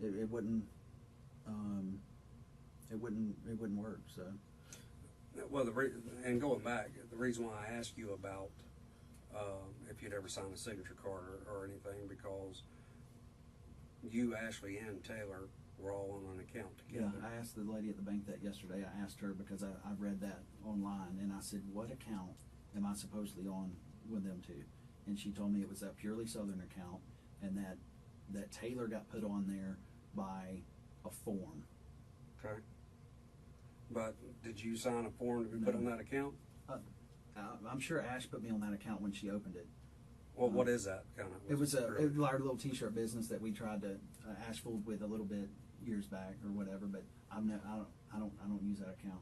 Speaker 19: it wouldn't work. So.
Speaker 18: Well, and going back, the reason why I asked you about if you'd ever signed a signature card or anything, because you, Ashley, and Taylor were all on an account
Speaker 19: Yeah,
Speaker 18: together.
Speaker 19: I asked the lady at the bank that yesterday. I asked her because I read that online, and I said, what account am I supposedly on with them to? And she told me it was that Purely Southern account, and that Taylor got put on there by a form.
Speaker 18: Okay. But did you sign a form to be put on that account?
Speaker 19: I'm sure Ash put me on that account when she opened it.
Speaker 18: Well, what is that kind of?
Speaker 19: It was our little T-shirt business that we tried to Ash fooled with a little bit years back or whatever. But I don't use that account.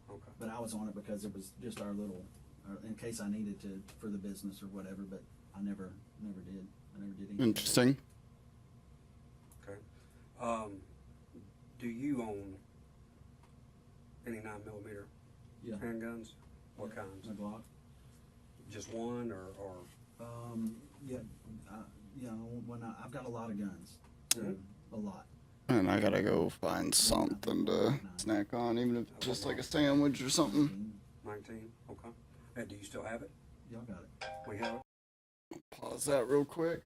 Speaker 18: Okay.
Speaker 19: But I was on it because it was just our little, in case I needed to for the business or whatever. But I never did. I never did anything.
Speaker 1: Interesting.
Speaker 18: Okay. Do you own any 9mm handguns? What kinds?
Speaker 19: A Glock.
Speaker 18: Just one, or
Speaker 19: Yeah, when I've got a lot of guns, a lot.
Speaker 1: And I gotta go find something to snack on, even if it's just like a sandwich or something.
Speaker 18: 19. Okay. And do you still have it?
Speaker 19: Y'all got it.
Speaker 18: We have it.
Speaker 1: Pause that real quick.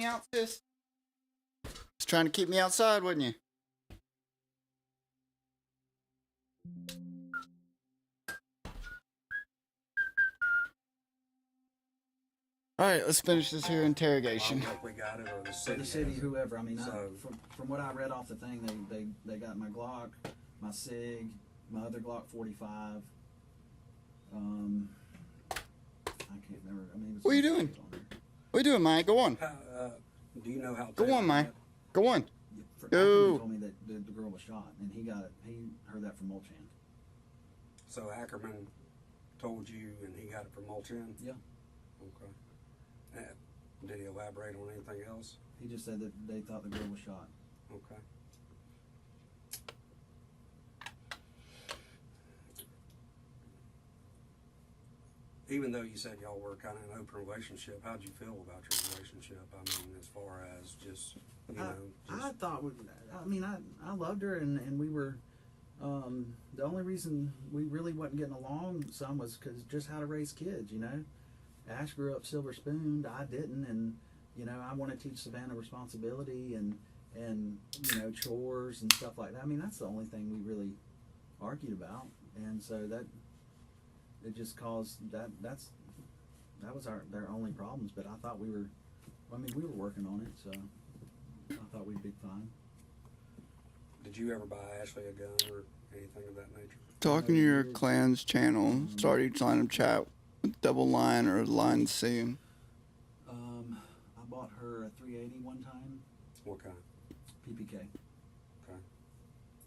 Speaker 1: me out, sis? Just trying to keep me outside, wasn't you? All right, let's finish this here interrogation.
Speaker 18: Like we got it, or the
Speaker 19: So
Speaker 18: city.
Speaker 19: the city, whoever. I mean,
Speaker 18: So-
Speaker 19: from what I read off the thing, they got my Glock, my SIG, my other Glock 45. I can't remember. I mean, it was
Speaker 1: What are you
Speaker 19: some
Speaker 1: doing?
Speaker 19: shit on there.
Speaker 1: What are you doing, Mike? Go on.
Speaker 18: Do you know how?
Speaker 1: Go on, Mike. Go on.
Speaker 19: Ackerman
Speaker 1: Go.
Speaker 19: told me that the girl was shot, and he heard that from Mulchan.
Speaker 18: So Ackerman told you, and he got it from Mulchan?
Speaker 19: Yeah.
Speaker 18: Okay. Did he elaborate on anything else?
Speaker 19: He just said that they thought the girl was shot.
Speaker 18: Okay. Even though you said y'all were kind of in an open relationship, how'd you feel about your relationship? I mean, as far as just, you know,
Speaker 19: I thought, I loved her, and we were, the only reason we really wasn't getting along some was because just how to raise kids, you know. Ash grew up silver spooned, I didn't, and, you know, I want to teach Savannah responsibility and, you know, chores and stuff like that. I mean, that's the only thing we really argued about, and so that, it just caused, that was their only problems, but I thought we were working on it, so I thought we'd be fine.
Speaker 18: did you ever buy Ashley a gun or anything of that nature?
Speaker 1: Talking to your clan's channel. Start each line of chat with double line or line C.
Speaker 19: I bought her a 380 one time.
Speaker 18: What kind?
Speaker 19: PPK.
Speaker 18: Okay.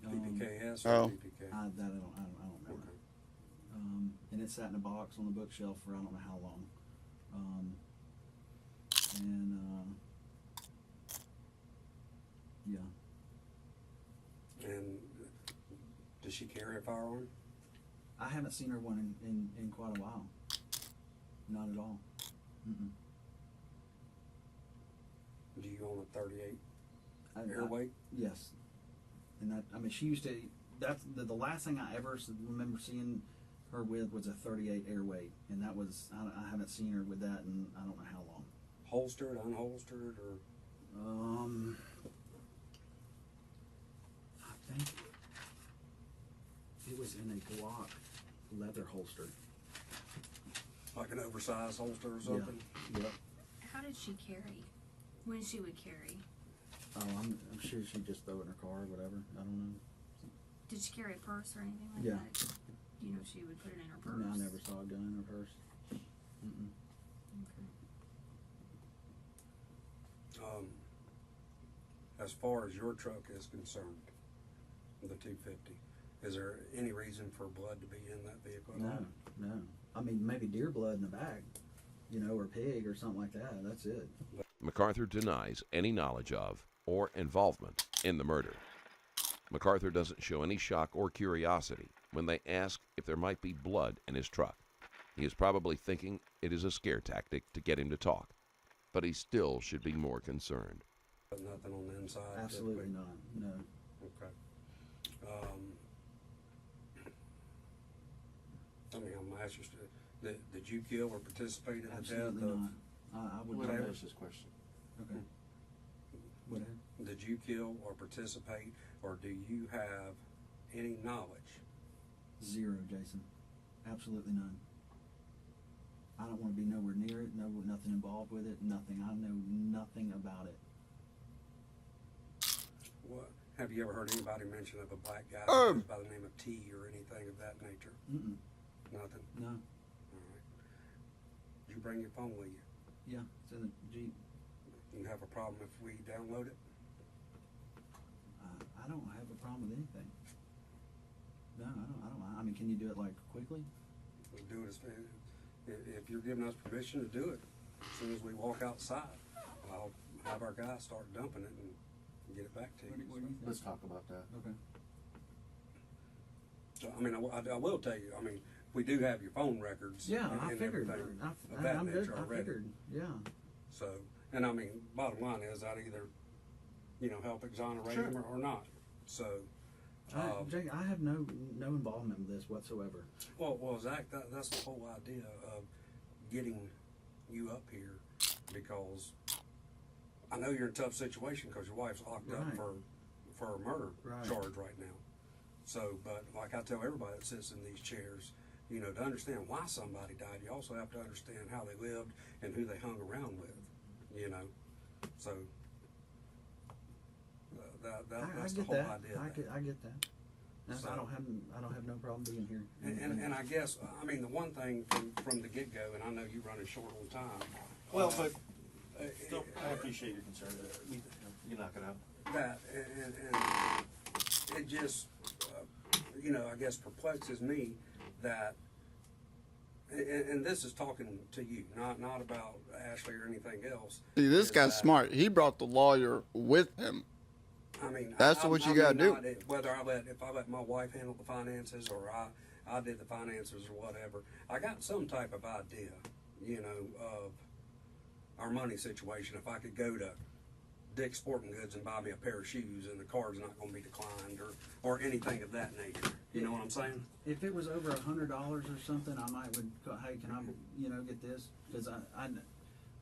Speaker 18: PPKS or
Speaker 1: Oh.
Speaker 18: PPK?
Speaker 19: I don't remember. And it sat in a box on the bookshelf for I don't know how long. Yeah.
Speaker 18: And does she carry a firearm?
Speaker 19: I haven't seen her one in quite a while. Not at all. Mm-mm.
Speaker 18: Do you own a 38
Speaker 19: I-
Speaker 18: airweight?
Speaker 19: Yes. And that, I mean, she used to, that's the last thing I ever remember seeing her with was a 38 airweight. And that was, I haven't seen her with that in I don't know how long.
Speaker 18: Holstered, unholstered, or?
Speaker 19: I think it was in a Glock leather holster.
Speaker 18: Like an oversized holster or something?
Speaker 19: Yeah. Yep.
Speaker 22: How did she carry? When she would carry?
Speaker 19: Oh, I'm sure she'd just throw it in her car or whatever. I don't know.
Speaker 22: Did she carry a purse or anything like
Speaker 19: Yeah.
Speaker 22: that? You know, she would put it in her purse.
Speaker 19: No, I never saw a gun in her purse. Mm-mm.
Speaker 18: As far as your truck is concerned, the 250, is there any reason for blood to be in that vehicle at all?
Speaker 19: No. I mean, maybe deer blood in the bag, you know, or pig or something like that. That's it.
Speaker 20: MacArthur denies any knowledge of or involvement in the murder. MacArthur doesn't show any shock or curiosity when they ask if there might be blood in his truck. He is probably thinking it is a scare tactic to get him to talk, but he still should be more concerned.
Speaker 18: Nothing on the inside?
Speaker 19: Absolutely
Speaker 18: typically?
Speaker 19: not. No.
Speaker 18: Okay. I mean, I'm asking you, did you kill or participate in
Speaker 19: Absolutely
Speaker 18: the death
Speaker 19: not. I would
Speaker 18: Whatever.
Speaker 19: never.
Speaker 17: This question.
Speaker 19: Okay. Whatever.
Speaker 18: Did you kill or participate, or do you have any knowledge?
Speaker 19: Zero, Jason. Absolutely none. I don't want to be nowhere near it. No, nothing involved with it. Nothing. I know nothing about it.
Speaker 18: What, have you ever heard anybody mention of a black guy by the name of T or anything of that nature?
Speaker 19: Mm-mm.
Speaker 18: Nothing?
Speaker 19: No.
Speaker 18: All right. Did you bring your phone with you?
Speaker 19: Yeah, it's in the Jeep.
Speaker 18: You have a problem if we download it?
Speaker 19: I don't have a problem with anything. No, I don't. I mean, can you do it like quickly?
Speaker 18: We'll do it if you're giving us permission to do it. As soon as we walk outside, I'll have our guys start dumping it and get it back to you.
Speaker 19: What do you think?
Speaker 17: Let's talk about that.
Speaker 19: Okay.
Speaker 18: So, I mean, I will tell you, I mean, we do have your phone records.
Speaker 19: Yeah,
Speaker 18: and
Speaker 19: I figured.
Speaker 18: everything of that
Speaker 19: I'm good.
Speaker 18: nature
Speaker 19: I
Speaker 18: already.
Speaker 19: figured. Yeah.
Speaker 18: So, and I mean, bottom line is I'd either, you know, help exonerate him or not. So,
Speaker 19: Jake, I have no involvement with this whatsoever.
Speaker 18: well, Zach, that's the whole idea of getting you up here, because I know you're in a tough situation because your wife's locked up for a murder charge right now. So, but like I tell everybody that sits in these chairs, you know, to understand why somebody died, you also have to understand how they lived and who they hung around with, you know. So that's the whole idea.
Speaker 19: I get that. So, I don't have no problem being here.
Speaker 18: And I guess, I mean, the one thing from the get go, and I know you're running short on time.
Speaker 3: Well, but still, I appreciate your concern. You knock it out.
Speaker 18: That and it just, you know, I guess perplexes me that, and this is talking to you, not about Ashley or anything else.
Speaker 1: See, this guy's smart. He brought the lawyer with him.
Speaker 18: I mean,
Speaker 1: that's what you gotta do.
Speaker 18: Whether if I let my wife handle the finances or I did the finances or whatever, I got some type of idea, you know, of our money situation. If I could go to Dick's Sporting Goods and buy me a pair of shoes and the card's not going to be declined or anything of that nature. You know what I'm saying?
Speaker 19: If it was over $100 or something, I might would go, hey, can I, you know, get this? Because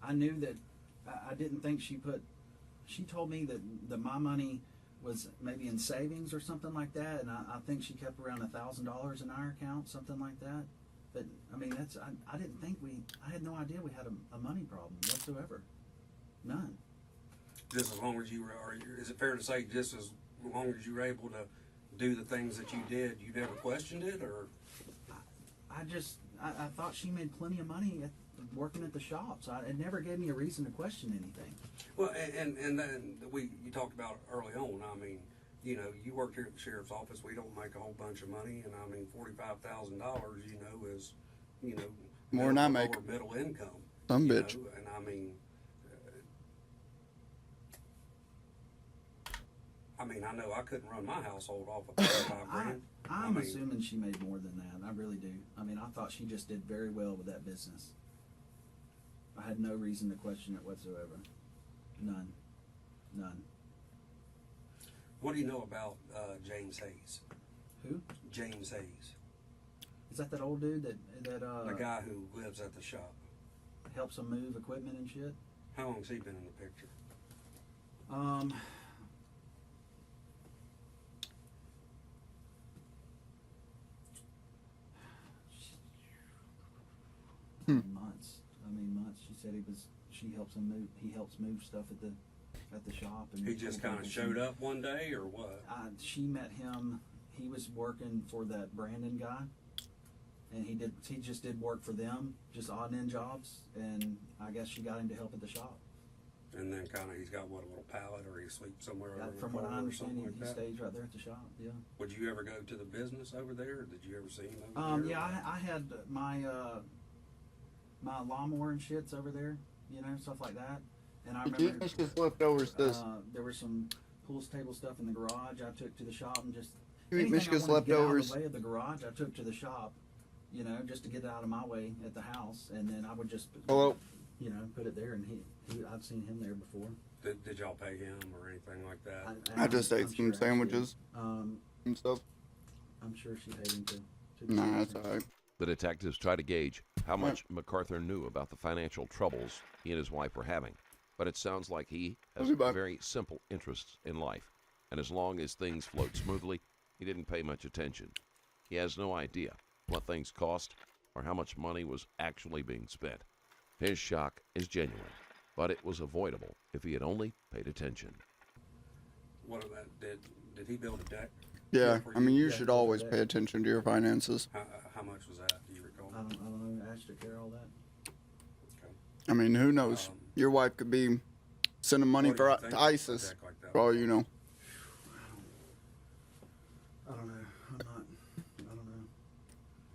Speaker 19: I knew that I didn't think she told me that my money was maybe in savings or something like that, and I think she kept around $1,000 in our account, something like that. But I mean, I didn't think I had no idea we had a money problem whatsoever, none.
Speaker 18: Just as long as you were, is it fair to say just as long as you were able to do the things that you did, you never questioned it, or?
Speaker 19: I thought she made plenty of money working at the shop, so it never gave me a reason to question anything.
Speaker 18: Well, and then you talked about early on. I mean, you know, you worked here at the sheriff's office. We don't make a whole bunch of money, and I mean, $45,000, you know, is, you know,
Speaker 1: more than I make.
Speaker 18: Middle income.
Speaker 1: Some bitch.
Speaker 18: Know? And I mean, I know I couldn't run my household off of $45,000.
Speaker 19: I'm assuming she made more than that. I really do. I mean, I thought she just did very well with that business. I had no reason to question it whatsoever. None.
Speaker 18: What do you know about James Hayes?
Speaker 19: Who?
Speaker 18: James Hayes.
Speaker 19: Is that old dude that
Speaker 18: the guy who lives at the shop?
Speaker 19: Helps him move equipment and shit?
Speaker 18: How long's he been in the picture?
Speaker 19: Months. I mean, months. She said she helps him move. He helps move stuff at the shop. And
Speaker 18: he just kind of showed up one day, or what?
Speaker 19: She met him. He was working for that Brandon guy, and he just did work for them, just odd and end jobs. And I guess she got him to help at the shop.
Speaker 18: And then kind of he's got what, a little pallet, or he sleeps somewhere over in the
Speaker 19: from what I understand,
Speaker 18: like
Speaker 19: he stays right there at the shop. Yeah.
Speaker 18: Would you ever go to the business over there? Or did you ever see him over there?
Speaker 19: Yeah, I had my my lawnmower and shits over there, you know, stuff like that. And I remember
Speaker 1: just leftovers.
Speaker 19: There was some pool table stuff in the garage. I took to the shop and just
Speaker 1: Michigan's
Speaker 19: leftovers. Get out of the way of the garage, I took to the shop, you know, just to get it out of my way at the house, and then I would just, you know, put it there. And I'd seen him there before.
Speaker 18: Did y'all pay him or anything like that?
Speaker 1: I just ate some sandwiches and stuff.
Speaker 19: I'm sure she paid him too.
Speaker 1: Nah, that's all right.
Speaker 20: The detectives try to gauge how much MacArthur knew about the financial troubles he and his wife were having, but it sounds like he has very simple interests in life, and as long as things float smoothly, he didn't pay much attention. He has no idea what things cost or how much money was actually being spent. His shock is genuine, but it was avoidable if he had only paid attention.
Speaker 18: What about, did he build a deck?
Speaker 1: Yeah, I mean, you should always pay attention to your finances.
Speaker 18: How much was that? Do you recall?
Speaker 19: I don't know. Ash took care of all that.
Speaker 18: Okay.
Speaker 1: I mean, who knows? Your wife could be sending money to ISIS, for all you know.
Speaker 19: I don't know. I don't know.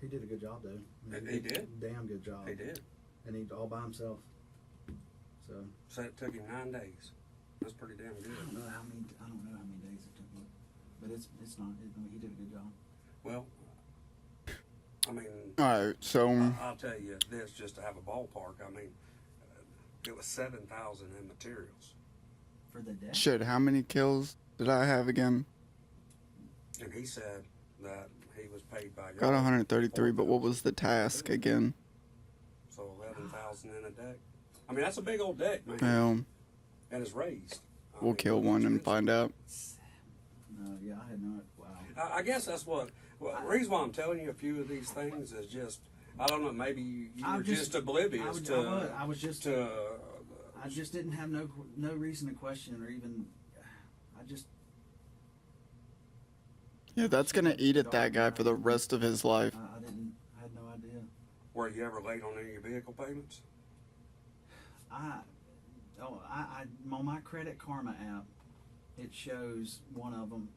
Speaker 19: He did a good job, though.
Speaker 18: He did?
Speaker 19: Damn good job.
Speaker 18: He did.
Speaker 19: And he all by himself.
Speaker 18: So it took him 9 days. That's pretty damn good.
Speaker 19: I don't know how many days it took him. But it's not. I mean, he did a good job.
Speaker 18: Well, I mean,
Speaker 1: all right. So
Speaker 18: I'll tell you this, just to have a ballpark. I mean, it was 7,000 in materials
Speaker 19: for the day.
Speaker 1: Shit, how many kills did I have again?
Speaker 18: And he said that he was paid by.
Speaker 1: Got 133, but what was the task again?
Speaker 18: So 11,000 in a deck. I mean, that's a big old deck, man.
Speaker 1: Well,
Speaker 18: and is raised.
Speaker 1: We'll kill one and find out.
Speaker 19: No, yeah, I had not. Wow.
Speaker 18: I guess that's what. Well, the reason why I'm telling you a few of these things is just, I don't know, maybe you were just oblivious to.
Speaker 19: I was just. I just didn't have no reason to question or even. I just.
Speaker 1: Yeah, that's gonna eat at that guy for the rest of his life.
Speaker 19: I didn't. I had no idea.
Speaker 18: Were you ever late on any of your vehicle payments?
Speaker 19: On my Credit Karma app, it shows one of them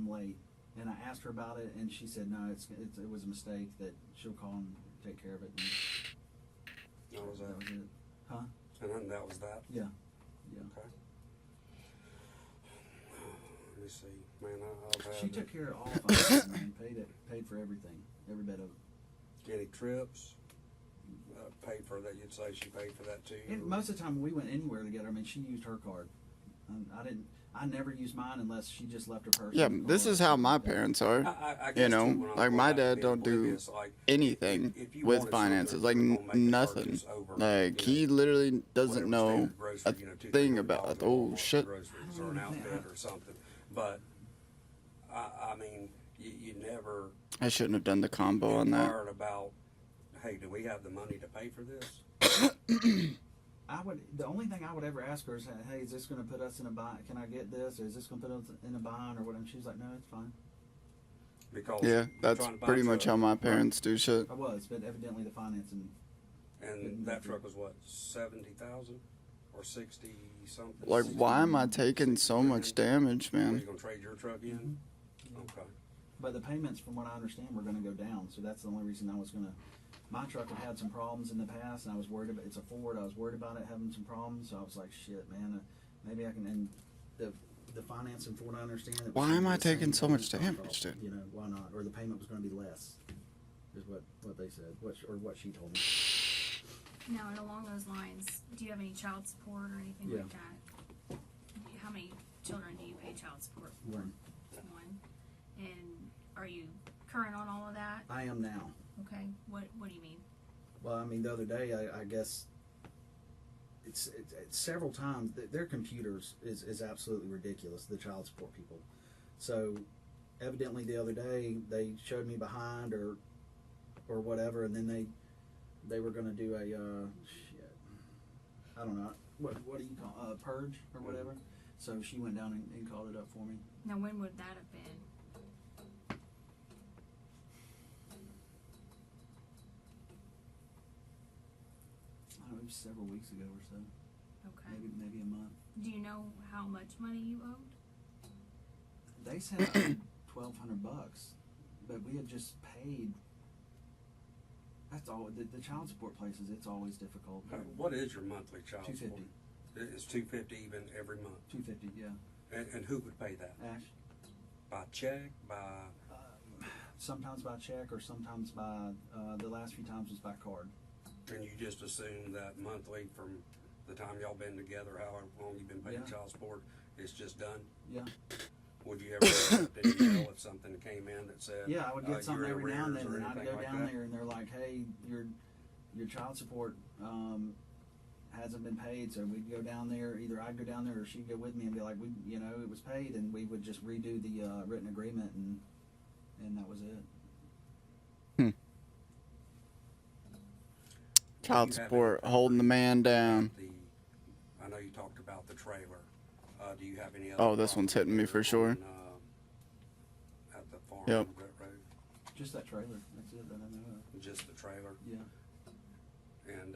Speaker 19: late, and I asked her about it, and she said no, it was a mistake, that she'll call and take care of it. And
Speaker 18: That was
Speaker 19: that was it. Huh?
Speaker 18: And then that was that?
Speaker 19: Yeah. Yeah.
Speaker 18: Okay. Let me see. Man, I've had
Speaker 19: She took care of all finances, man. Paid for everything, every bit of it.
Speaker 18: any trips. Paid for that. You'd say she paid for that too.
Speaker 19: And most of the time when we went anywhere together, I mean, she used her card. I never used mine unless she just left her purse.
Speaker 1: Yeah, this is how my parents are.
Speaker 18: I
Speaker 1: You
Speaker 18: guess
Speaker 1: know,
Speaker 18: too, when I'm
Speaker 1: like
Speaker 18: going
Speaker 1: my
Speaker 18: back to
Speaker 1: dad
Speaker 18: being
Speaker 1: don't do
Speaker 18: oblivious, like,
Speaker 1: anything
Speaker 18: if you
Speaker 1: with
Speaker 18: wanted
Speaker 1: finances,
Speaker 18: something,
Speaker 1: like
Speaker 18: we're gonna make a
Speaker 1: nothing.
Speaker 18: purchase over,
Speaker 1: Like he literally doesn't know a thing about it. Oh shit!
Speaker 18: groceries or an outfit or something. But I mean, you never
Speaker 1: I shouldn't have done the combo on that.
Speaker 18: inquired about, hey, do we have the money to pay for this?
Speaker 19: The only thing I would ever ask her is, hey, is this going to put us in a bind? Can I get this? Or is this going to put us in a bind or whatever? She's like, no, it's fine.
Speaker 18: Because
Speaker 1: Yeah,
Speaker 18: you're
Speaker 1: that's
Speaker 18: trying to buy
Speaker 1: pretty
Speaker 18: a
Speaker 1: much
Speaker 18: truck,
Speaker 1: how my parents do shit.
Speaker 19: I was, but evidently the financing.
Speaker 18: and that truck was what, 70,000 or 60 something?
Speaker 1: Like, why am I taking so much damage,
Speaker 18: Are
Speaker 1: man?
Speaker 18: you gonna trade your truck in? Okay.
Speaker 19: But the payments, from what I understand, were going to go down. So that's the only reason I was going to. My truck had some problems in the past, and I was worried about. It's a Ford. I was worried about it having some problems. So I was like, shit, man. Maybe I can. And the financing, from what I understand. It was
Speaker 1: Why
Speaker 19: gonna
Speaker 1: am
Speaker 19: be
Speaker 1: I
Speaker 19: the same
Speaker 1: taking so much
Speaker 19: overall,
Speaker 1: damage, dude?
Speaker 19: You know, why not? Or the payment was going to be less. Is what they said. What she told me.
Speaker 22: Now, and along those lines, do you have any child support or anything
Speaker 19: Yeah.
Speaker 22: like that? How many children do you pay child support for?
Speaker 19: One.
Speaker 22: One. And are you current on all of that?
Speaker 19: I am now.
Speaker 22: Okay. What do you mean?
Speaker 19: Well, I mean, the other day, I guess it's several times. Their computers is absolutely ridiculous, the child support people. So, evidently, the other day, they showed me behind or whatever, and then they were going to do a, shit, I don't know, what do you call it, purge or whatever? So, she went down and called it up for me.
Speaker 22: Now, when would that have been?
Speaker 19: I don't know, it was several weeks ago or so.
Speaker 22: Okay.
Speaker 19: Maybe a month.
Speaker 22: Do you know how much money you owed?
Speaker 19: They said I owed $1,200, but we had just paid. That's all. The child support places, it's always difficult.
Speaker 18: What is your monthly child support?
Speaker 19: $250.
Speaker 18: It's $250 even every month.
Speaker 19: $250, yeah.
Speaker 18: And who would pay that?
Speaker 19: Ash.
Speaker 18: By check, by
Speaker 19: Sometimes by check, or sometimes by the last few times was by card.
Speaker 18: and you just assume that monthly from the time y'all been together, however long you've been paying
Speaker 19: Yeah.
Speaker 18: child support, it's just done?
Speaker 19: Yeah.
Speaker 18: Would you ever accept an email if something came in that said,
Speaker 19: Yeah, I would get something
Speaker 18: you're in
Speaker 19: every now and then,
Speaker 18: arrears or
Speaker 19: and I'd
Speaker 18: anything
Speaker 19: go
Speaker 18: like
Speaker 19: down
Speaker 18: that?
Speaker 19: there, and they're like, "Hey, your child support hasn't been paid." So we'd go down there. Either I'd go down there, or she'd go with me and be like, it was paid," and we would just redo the written agreement, and that was it.
Speaker 1: Child support holding the man down.
Speaker 18: I know you talked about the trailer. Do you have any other?
Speaker 1: Oh, this one's hitting me for sure.
Speaker 18: At the farm,
Speaker 1: Yep.
Speaker 18: Brett Road?
Speaker 19: Just that trailer. That's it that I know of.
Speaker 18: Just the trailer?
Speaker 19: Yeah.
Speaker 18: And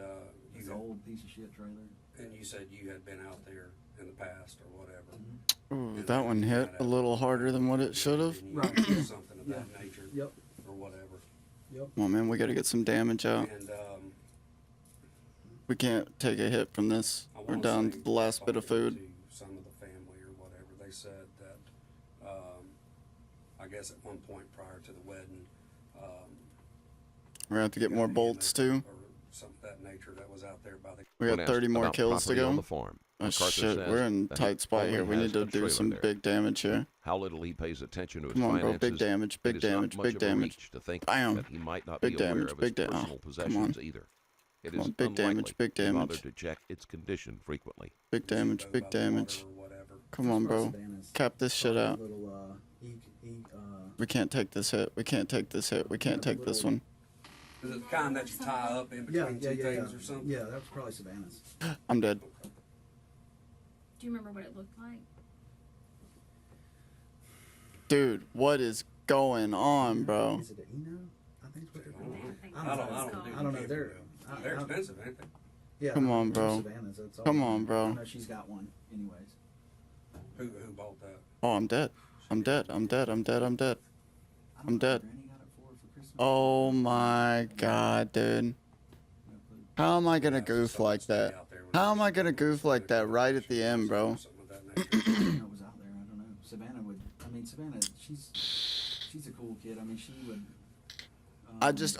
Speaker 19: It's an old piece of shit trailer.
Speaker 18: And you said you had been out there in the past or whatever.
Speaker 1: Ooh, that one hit a little harder than what it should have.
Speaker 18: Right. Something of that nature.
Speaker 19: Yep.
Speaker 18: Or whatever.
Speaker 19: Yep.
Speaker 1: Come on, man, we got to get some damage out.
Speaker 18: And
Speaker 1: We can't take a hit from this. We're down to the last bit of food.
Speaker 18: to some of the family or whatever, they said that I guess at one point prior to the wedding,
Speaker 1: We're gonna have to get more bolts too.
Speaker 18: or something of that nature that was out there by the.
Speaker 1: We
Speaker 20: When
Speaker 1: got
Speaker 20: asked
Speaker 1: 30 more
Speaker 20: about
Speaker 1: kills to
Speaker 20: property on
Speaker 1: go.
Speaker 20: the farm,
Speaker 1: Oh
Speaker 20: MacArthur
Speaker 1: shit,
Speaker 20: says
Speaker 1: we're in
Speaker 20: that
Speaker 1: tight
Speaker 20: he
Speaker 1: spot
Speaker 20: only
Speaker 1: here. We
Speaker 20: has
Speaker 1: need to
Speaker 20: a
Speaker 1: do
Speaker 20: trailer
Speaker 1: some
Speaker 20: there.
Speaker 1: big damage here.
Speaker 20: How little he pays attention to his
Speaker 1: Come on, bro,
Speaker 20: finances.
Speaker 1: big damage,
Speaker 20: it
Speaker 1: big
Speaker 20: is not
Speaker 1: damage,
Speaker 20: much
Speaker 1: big
Speaker 20: of a
Speaker 1: damage.
Speaker 20: reach to think
Speaker 1: Bam.
Speaker 20: that he might not
Speaker 1: Big
Speaker 20: be aware
Speaker 1: damage,
Speaker 20: of his
Speaker 1: big damage.
Speaker 20: personal
Speaker 1: Oh, come on.
Speaker 20: possessions either. It
Speaker 1: Come
Speaker 20: is
Speaker 1: on, big damage,
Speaker 20: unlikely
Speaker 1: big
Speaker 20: they bother
Speaker 1: damage.
Speaker 20: to check its condition frequently.
Speaker 1: Big damage, big damage. Come on, bro. Cap this shit out. We can't take this hit. We can't take this hit. We can't take this one.
Speaker 18: Is it the kind that you tie up in between two things or something?
Speaker 19: Yeah, that was probably Savannah's.
Speaker 1: I'm dead.
Speaker 22: Do you remember what it looked like?
Speaker 1: Dude, what is going on, bro?
Speaker 19: Is it an Eno? I think it's what they're called.
Speaker 18: I don't know. They're expensive, ain't they?
Speaker 19: Yeah.
Speaker 1: Come on, bro.
Speaker 19: Savannah's, that's all.
Speaker 1: Come on, bro.
Speaker 19: I know she's got one, anyways.
Speaker 18: Who bought that?
Speaker 1: Oh, I'm dead. I'm dead. I'm dead. I'm dead. I'm dead. I'm dead. Oh my god, dude. How am I gonna goof like that? How am I gonna goof like that right at the end, bro?
Speaker 19: Savannah would. I mean, Savannah. She's a cool kid. I mean, she would.
Speaker 1: I just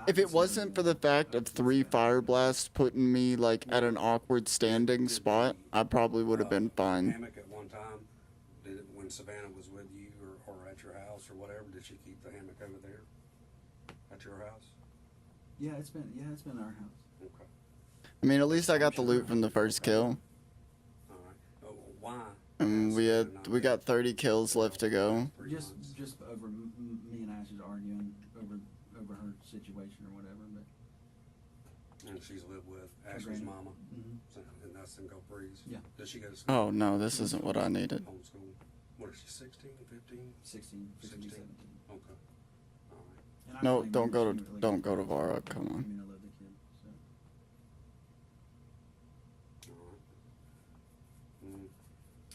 Speaker 1: if it wasn't for the fact of 3 fire blasts putting me like at an awkward standing spot, I probably would have been fine.
Speaker 18: Hammock at one time. Did it when Savannah was with you or at your house or whatever? Did she keep the hammock over there at your house?
Speaker 19: Yeah, it's been our house.
Speaker 18: Okay.
Speaker 1: I mean, at least I got the loot from the first kill.
Speaker 18: All right. Oh, why?
Speaker 1: And we got 30 kills left to go.
Speaker 19: Just over me and Ashley arguing over her situation or whatever, but.
Speaker 18: And she's lived with Ashley's mama, and that's in Gulf Breeze.
Speaker 19: Yeah.
Speaker 18: Does she go to school?
Speaker 1: Oh no, this isn't what I needed.
Speaker 18: Homeschool. What is she? 16, 15?
Speaker 19: 16, 15, 17.
Speaker 18: Okay. All right.
Speaker 1: No, don't go to Vara. Come on.
Speaker 19: I mean, I love the kid. So.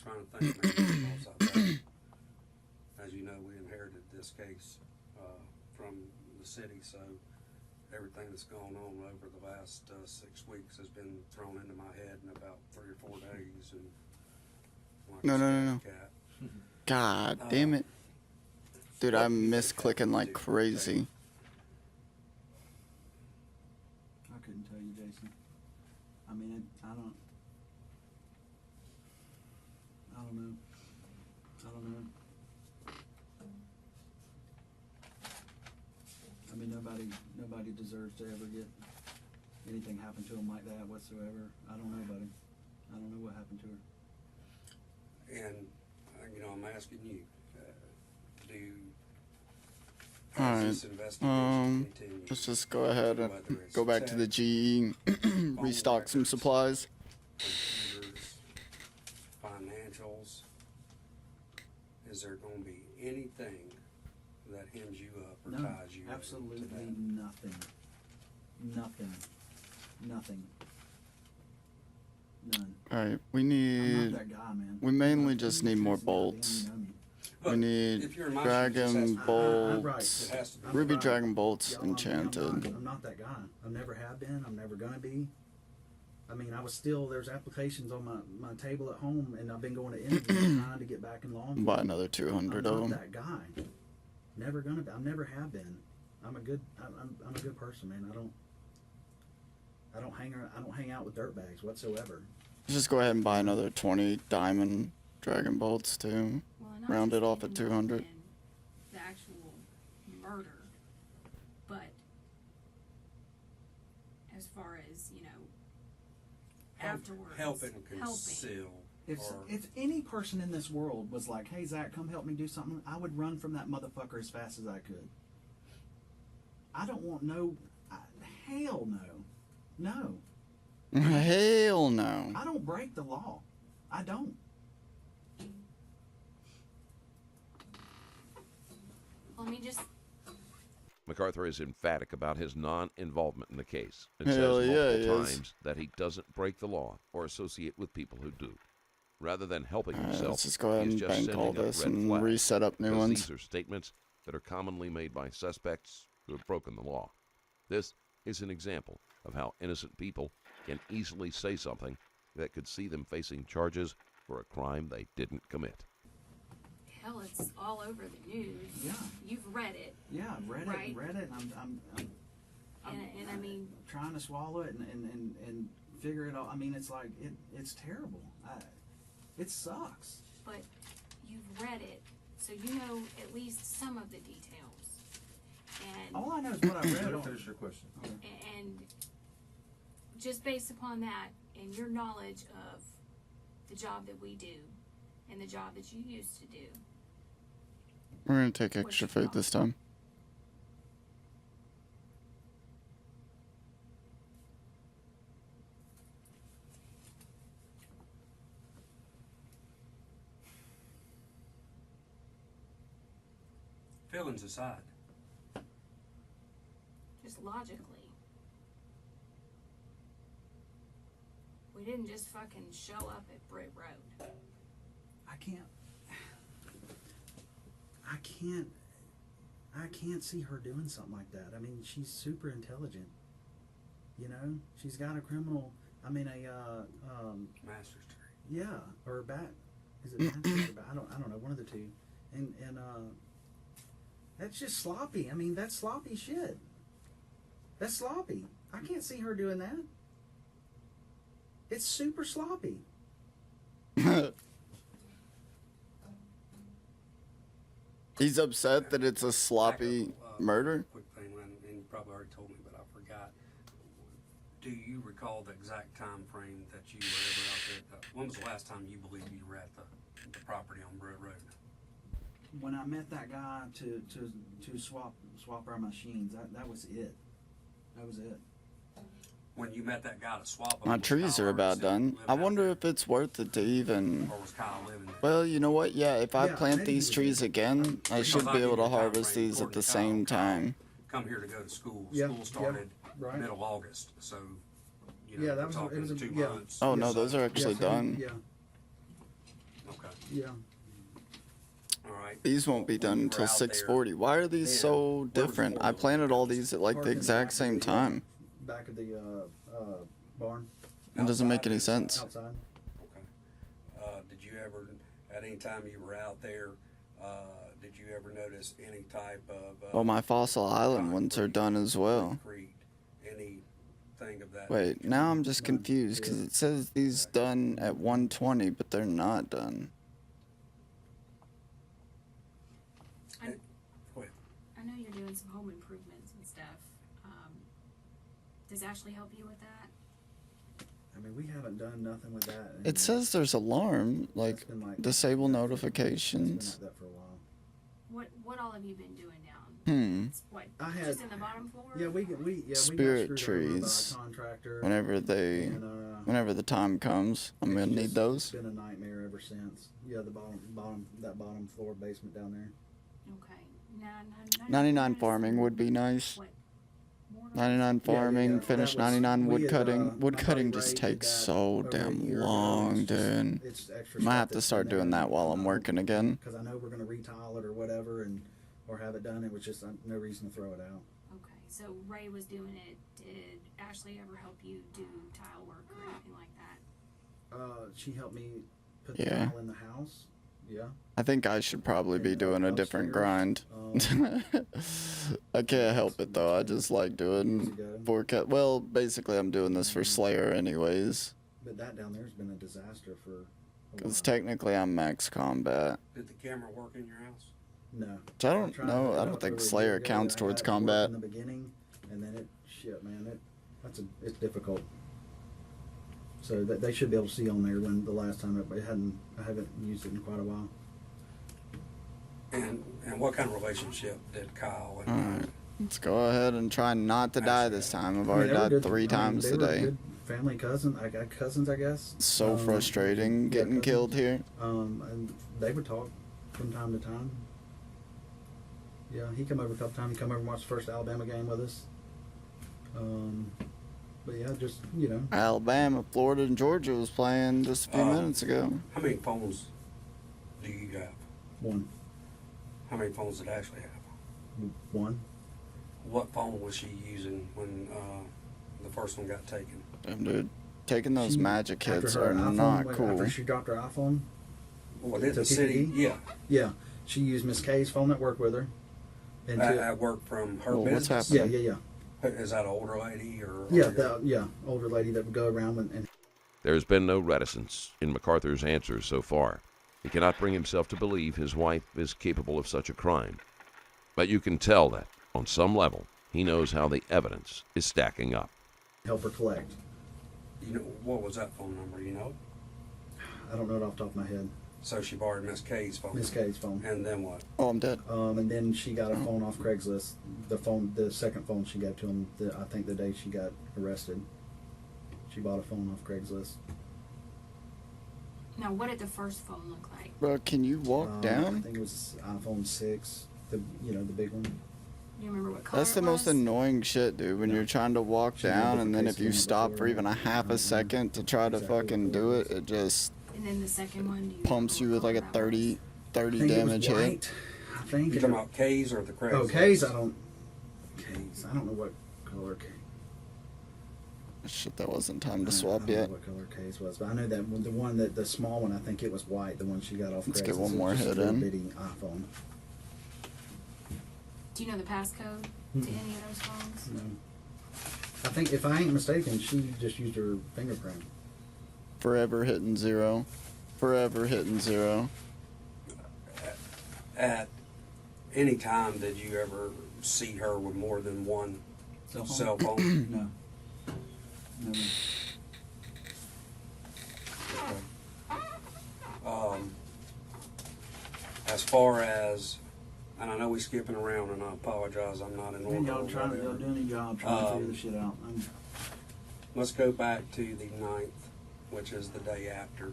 Speaker 18: Trying to think, maybe because I've got- as you know, we inherited this case from the city, so everything that's gone on over the last 6 weeks has been thrown into my head in about 3 or 4 days. And like
Speaker 1: No.
Speaker 18: cat.
Speaker 1: God damn it. Dude, I miss clicking like crazy.
Speaker 19: I couldn't tell you, Jason. I mean, I don't know. I mean, nobody deserves to ever get anything happen to them like that whatsoever. I don't know, buddy. I don't know what happened to her.
Speaker 18: And, I'm asking you,
Speaker 1: Alright, let's just go ahead and go back to the GE, restock some supplies.
Speaker 18: computers, financials, is there going to be anything that hems you up or
Speaker 19: No,
Speaker 18: ties you
Speaker 19: absolutely
Speaker 18: to that?
Speaker 19: nothing. Nothing. None.
Speaker 1: Alright, we
Speaker 19: I'm
Speaker 1: need,
Speaker 19: not that guy, man.
Speaker 1: we mainly just need more bolts. We need dragon bolts, ruby dragon bolts enchanted.
Speaker 19: I'm not that guy. I never have been. I'm never gonna be. I mean, there's applications on my table at home, and I've been going to interviews trying to get back in law enforcement.
Speaker 1: Buy another 200 of
Speaker 19: I'm
Speaker 1: them.
Speaker 19: not that guy. Never gonna be. I never have been. I'm a good person, man. I don't hang out with dirtbags whatsoever.
Speaker 1: Just go ahead and buy another 20 diamond dragon bolts too. Round it off at 200.
Speaker 22: The actual murder, but as far as afterwards,
Speaker 18: Helping conceal.
Speaker 19: If any person in this world was like, "Hey Zach, come help me do something," I would run from that motherfucker as fast as I could. I don't want hell no.
Speaker 1: Hell no.
Speaker 19: I don't break the law. I don't.
Speaker 22: Let me just.
Speaker 20: MacArthur is emphatic about his non-involvement in the case and
Speaker 1: Hell
Speaker 20: says
Speaker 1: yeah,
Speaker 20: multiple
Speaker 1: he is.
Speaker 20: times that he doesn't break the law or associate with people who do. Rather than helping himself,
Speaker 1: Let's just go ahead
Speaker 20: he's
Speaker 1: and
Speaker 20: just
Speaker 1: bank
Speaker 20: sending
Speaker 1: all
Speaker 20: up
Speaker 1: this
Speaker 20: red
Speaker 1: and
Speaker 20: flags,
Speaker 1: reset up new
Speaker 20: because
Speaker 1: ones.
Speaker 20: These are statements that are commonly made by suspects who have broken the law. This is an example of how innocent people can easily say something that could see them facing charges for a crime they didn't commit.
Speaker 22: Hell, it's all over the news.
Speaker 19: Yeah.
Speaker 22: You've read it.
Speaker 19: Yeah, I've read it, and
Speaker 22: And I mean,
Speaker 19: trying to swallow it and figure it out. I mean, it's like it's terrible. It sucks.
Speaker 22: but you've read it, so you know at least some of the details. And
Speaker 19: All I know is what I read.
Speaker 2: Finish your question.
Speaker 22: and just based upon that and your knowledge of the job that we do and the job that you used to do.
Speaker 1: We're gonna take extra food this time.
Speaker 18: Feelings aside,
Speaker 22: Just logically. We didn't just fucking show up at Britt Road.
Speaker 19: I can't see her doing something like that. I mean, she's super intelligent. You know, she's got a criminal. I mean,
Speaker 18: master's degree.
Speaker 19: Yeah, or is it master's? I don't know, one of the two. And that's just sloppy. I mean, that's sloppy shit. That's sloppy. I can't see her doing that. It's super sloppy.
Speaker 1: He's upset that it's a sloppy murder.
Speaker 18: Quick thing, and you probably already told me, but I forgot. Do you recall the exact time frame that you were ever out there? When was the last time you believe you were at the property on Britt Road?
Speaker 19: When I met that guy to swap our machines, that was it. That was it.
Speaker 18: When you met that guy to swap them,
Speaker 1: My
Speaker 18: was
Speaker 1: trees
Speaker 18: Kyle
Speaker 1: are about
Speaker 18: already still
Speaker 1: done.
Speaker 18: living
Speaker 1: I
Speaker 18: out
Speaker 1: wonder
Speaker 18: there?
Speaker 1: if it's worth it to even.
Speaker 18: Or was Kyle living there?
Speaker 1: Well, you know what? Yeah, if I
Speaker 19: Yeah,
Speaker 1: plant
Speaker 19: maybe
Speaker 1: these
Speaker 19: he
Speaker 1: trees again, I
Speaker 18: Because
Speaker 1: should
Speaker 18: I
Speaker 1: be
Speaker 18: give
Speaker 1: able
Speaker 18: you
Speaker 1: to
Speaker 18: a time
Speaker 1: harvest
Speaker 18: frame
Speaker 1: these at
Speaker 18: according
Speaker 1: the
Speaker 18: to Kyle.
Speaker 1: same time.
Speaker 18: Come here to go to school.
Speaker 19: Yeah,
Speaker 18: School started
Speaker 19: right.
Speaker 18: middle August, so you know,
Speaker 19: Yeah, that
Speaker 18: we're
Speaker 19: was
Speaker 18: talking
Speaker 19: it was
Speaker 18: 2
Speaker 19: yeah.
Speaker 18: months.
Speaker 1: Oh,
Speaker 19: Yeah,
Speaker 1: no, those are actually
Speaker 19: so
Speaker 1: done.
Speaker 19: Yeah,
Speaker 18: Okay.
Speaker 19: yeah.
Speaker 18: All right.
Speaker 1: These won't be done
Speaker 18: You were
Speaker 1: until
Speaker 18: out
Speaker 1: 6:40. Why are these
Speaker 18: then.
Speaker 1: so
Speaker 18: Where was
Speaker 1: different? I
Speaker 18: Florida?
Speaker 1: planted all these at like the
Speaker 19: Parking lot
Speaker 1: exact
Speaker 19: back
Speaker 1: same
Speaker 19: of the,
Speaker 1: time.
Speaker 19: Back of the barn
Speaker 1: It doesn't make
Speaker 18: Outside
Speaker 1: any
Speaker 18: or inside?
Speaker 1: sense.
Speaker 19: outside.
Speaker 18: Okay. Did you ever, at any time you were out there, did you ever notice any type of?
Speaker 1: Well, my Fossil Island ones are done as well.
Speaker 18: concrete, anything of that?
Speaker 1: Wait, now I'm just confused because it says these done at 120, but they're not done.
Speaker 18: Wait,
Speaker 22: I know you're doing some home improvements and stuff. Does Ashley help you with that?
Speaker 19: I mean, we haven't done nothing with that.
Speaker 1: It says there's alarm, like
Speaker 19: been like-
Speaker 1: disable
Speaker 19: It's
Speaker 1: notifications.
Speaker 19: been like that for a while.
Speaker 22: What all have you been doing down?
Speaker 1: Hmm.
Speaker 22: What?
Speaker 19: I had-
Speaker 22: Just in the bottom floor?
Speaker 19: Yeah, we got
Speaker 1: Spirit
Speaker 19: screwed over by a
Speaker 1: trees.
Speaker 19: contractor.
Speaker 1: Whenever whenever the time comes, I'm gonna need
Speaker 19: It's
Speaker 1: those.
Speaker 19: been a nightmare ever since. Yeah, the bottom floor basement down there.
Speaker 22: Okay.
Speaker 1: 99 farming would be nice. 99 farming, finish 99 wood cutting. Wood cutting just takes so damn long, dude.
Speaker 19: It's extra
Speaker 1: Might
Speaker 19: stuff
Speaker 1: have to
Speaker 19: that's
Speaker 1: start
Speaker 19: in there.
Speaker 1: doing that while I'm working again.
Speaker 19: Because I know we're gonna retile it or whatever, or have it done. It was just no reason to throw it out.
Speaker 22: Okay. So Ray was doing it. Did Ashley ever help you do tile work or anything like that?
Speaker 19: She helped me put
Speaker 1: Yeah.
Speaker 19: the tile in the house. Yeah.
Speaker 1: I think I should probably be doing a different grind.
Speaker 19: Um,
Speaker 1: I can't help it though. I just like doing Vorkath. Well, basically, I'm doing this for Slayer anyways.
Speaker 19: But that down there's been a disaster for. a
Speaker 1: Because
Speaker 19: while.
Speaker 1: technically, I'm max combat.
Speaker 18: did the camera work in your house?
Speaker 19: No.
Speaker 1: So I don't
Speaker 19: tried
Speaker 1: know.
Speaker 19: to
Speaker 1: I
Speaker 19: do
Speaker 1: don't
Speaker 19: it
Speaker 1: think
Speaker 19: really
Speaker 1: Slayer
Speaker 19: good.
Speaker 1: counts
Speaker 19: I
Speaker 1: towards
Speaker 19: had it work
Speaker 1: combat.
Speaker 19: in the beginning, and then man, it's difficult. So that they should be able to see on there when the last time I haven't used it in quite a while.
Speaker 18: And what kind of relationship did Kyle and
Speaker 1: Alright, let's go ahead and try not to die this time. I've
Speaker 19: I mean,
Speaker 1: already
Speaker 19: they were
Speaker 1: died
Speaker 19: good-
Speaker 1: 3
Speaker 19: I mean,
Speaker 1: times
Speaker 19: they were
Speaker 1: today.
Speaker 19: good family cousin. I got cousins, I guess.
Speaker 1: So frustrating
Speaker 19: yeah,
Speaker 1: getting
Speaker 19: cousins.
Speaker 1: killed here.
Speaker 19: And they would talk from time to time. Yeah, he come over a couple times. He come over and watched the first Alabama game with us. But yeah, just
Speaker 1: Alabama, Florida, and Georgia was playing just a few minutes ago.
Speaker 18: How many phones do you have?
Speaker 19: One.
Speaker 18: How many phones did Ashley have?
Speaker 19: One.
Speaker 18: What phone was she using when the first one got taken?
Speaker 1: Damn, dude. Taking those
Speaker 19: She-
Speaker 1: magic
Speaker 19: after
Speaker 1: hits
Speaker 19: her
Speaker 1: are
Speaker 19: iPhone
Speaker 1: not
Speaker 19: went-
Speaker 1: cool.
Speaker 19: After she dropped her iPhone.
Speaker 18: Well, did
Speaker 19: to
Speaker 18: the city?
Speaker 19: PPD?
Speaker 18: Yeah.
Speaker 19: Yeah, she used Miss Kay's phone that worked with her. And
Speaker 18: At work from her
Speaker 1: Well, what's
Speaker 18: business?
Speaker 1: happening?
Speaker 19: Yeah.
Speaker 18: Is that an older lady or?
Speaker 19: Yeah, older lady that would go around and
Speaker 20: There's been no reticence in MacArthur's answers so far. He cannot bring himself to believe his wife is capable of such a crime. But you can tell that, on some level, he knows how the evidence is stacking up.
Speaker 19: help her collect.
Speaker 18: You know, what was that phone number, you know?
Speaker 19: I don't know it off the top of my head.
Speaker 18: So she borrowed Miss Kay's phone.
Speaker 19: Miss Kay's phone.
Speaker 18: And then what?
Speaker 1: Oh, I'm dead.
Speaker 19: And then she got a phone off Craigslist. The second phone she got to him, I think the day she got arrested. She bought a phone off Craigslist.
Speaker 22: Now, what did the first phone look like?
Speaker 1: Bro, can you walk
Speaker 19: I
Speaker 1: down?
Speaker 19: think it was iPhone 6, the big one.
Speaker 22: Do you remember what color
Speaker 1: That's the
Speaker 22: it
Speaker 1: most
Speaker 22: was?
Speaker 1: annoying shit, dude. When you're trying to walk down, and then if you stop for even a half a second to try to fucking do it, it just
Speaker 22: And then the second one, do you
Speaker 1: pumps you with like a 30
Speaker 19: I think it was
Speaker 1: damage hit.
Speaker 19: white. I think.
Speaker 18: You talking about K's or the Craigslist?
Speaker 19: Oh, K's. I don't know what color K.
Speaker 1: Shit, that wasn't time to
Speaker 19: I
Speaker 1: swap
Speaker 19: don't know
Speaker 1: yet.
Speaker 19: what color K's was, but I know that the one the small one. I think it was white. The one she got off.
Speaker 1: Let's
Speaker 19: Craigslist.
Speaker 1: get one
Speaker 19: It was
Speaker 1: more
Speaker 19: just a
Speaker 1: hit
Speaker 19: little
Speaker 1: in.
Speaker 19: bitty iPhone.
Speaker 22: Do you know the passcode to any of those phones?
Speaker 19: No. I think if I ain't mistaken, she just used her fingerprint.
Speaker 1: Forever hitting 0. Forever hitting 0.
Speaker 18: At any time, did you ever see her with more than one cell phone?
Speaker 19: No. Never.
Speaker 18: As far as, and I know we skipping around, and I apologize, I'm not in order.
Speaker 19: Man, y'all
Speaker 18: or
Speaker 19: trying to
Speaker 18: whatever.
Speaker 19: doing a job trying to figure this shit out.
Speaker 18: Let's go back to the 9th, which is the day after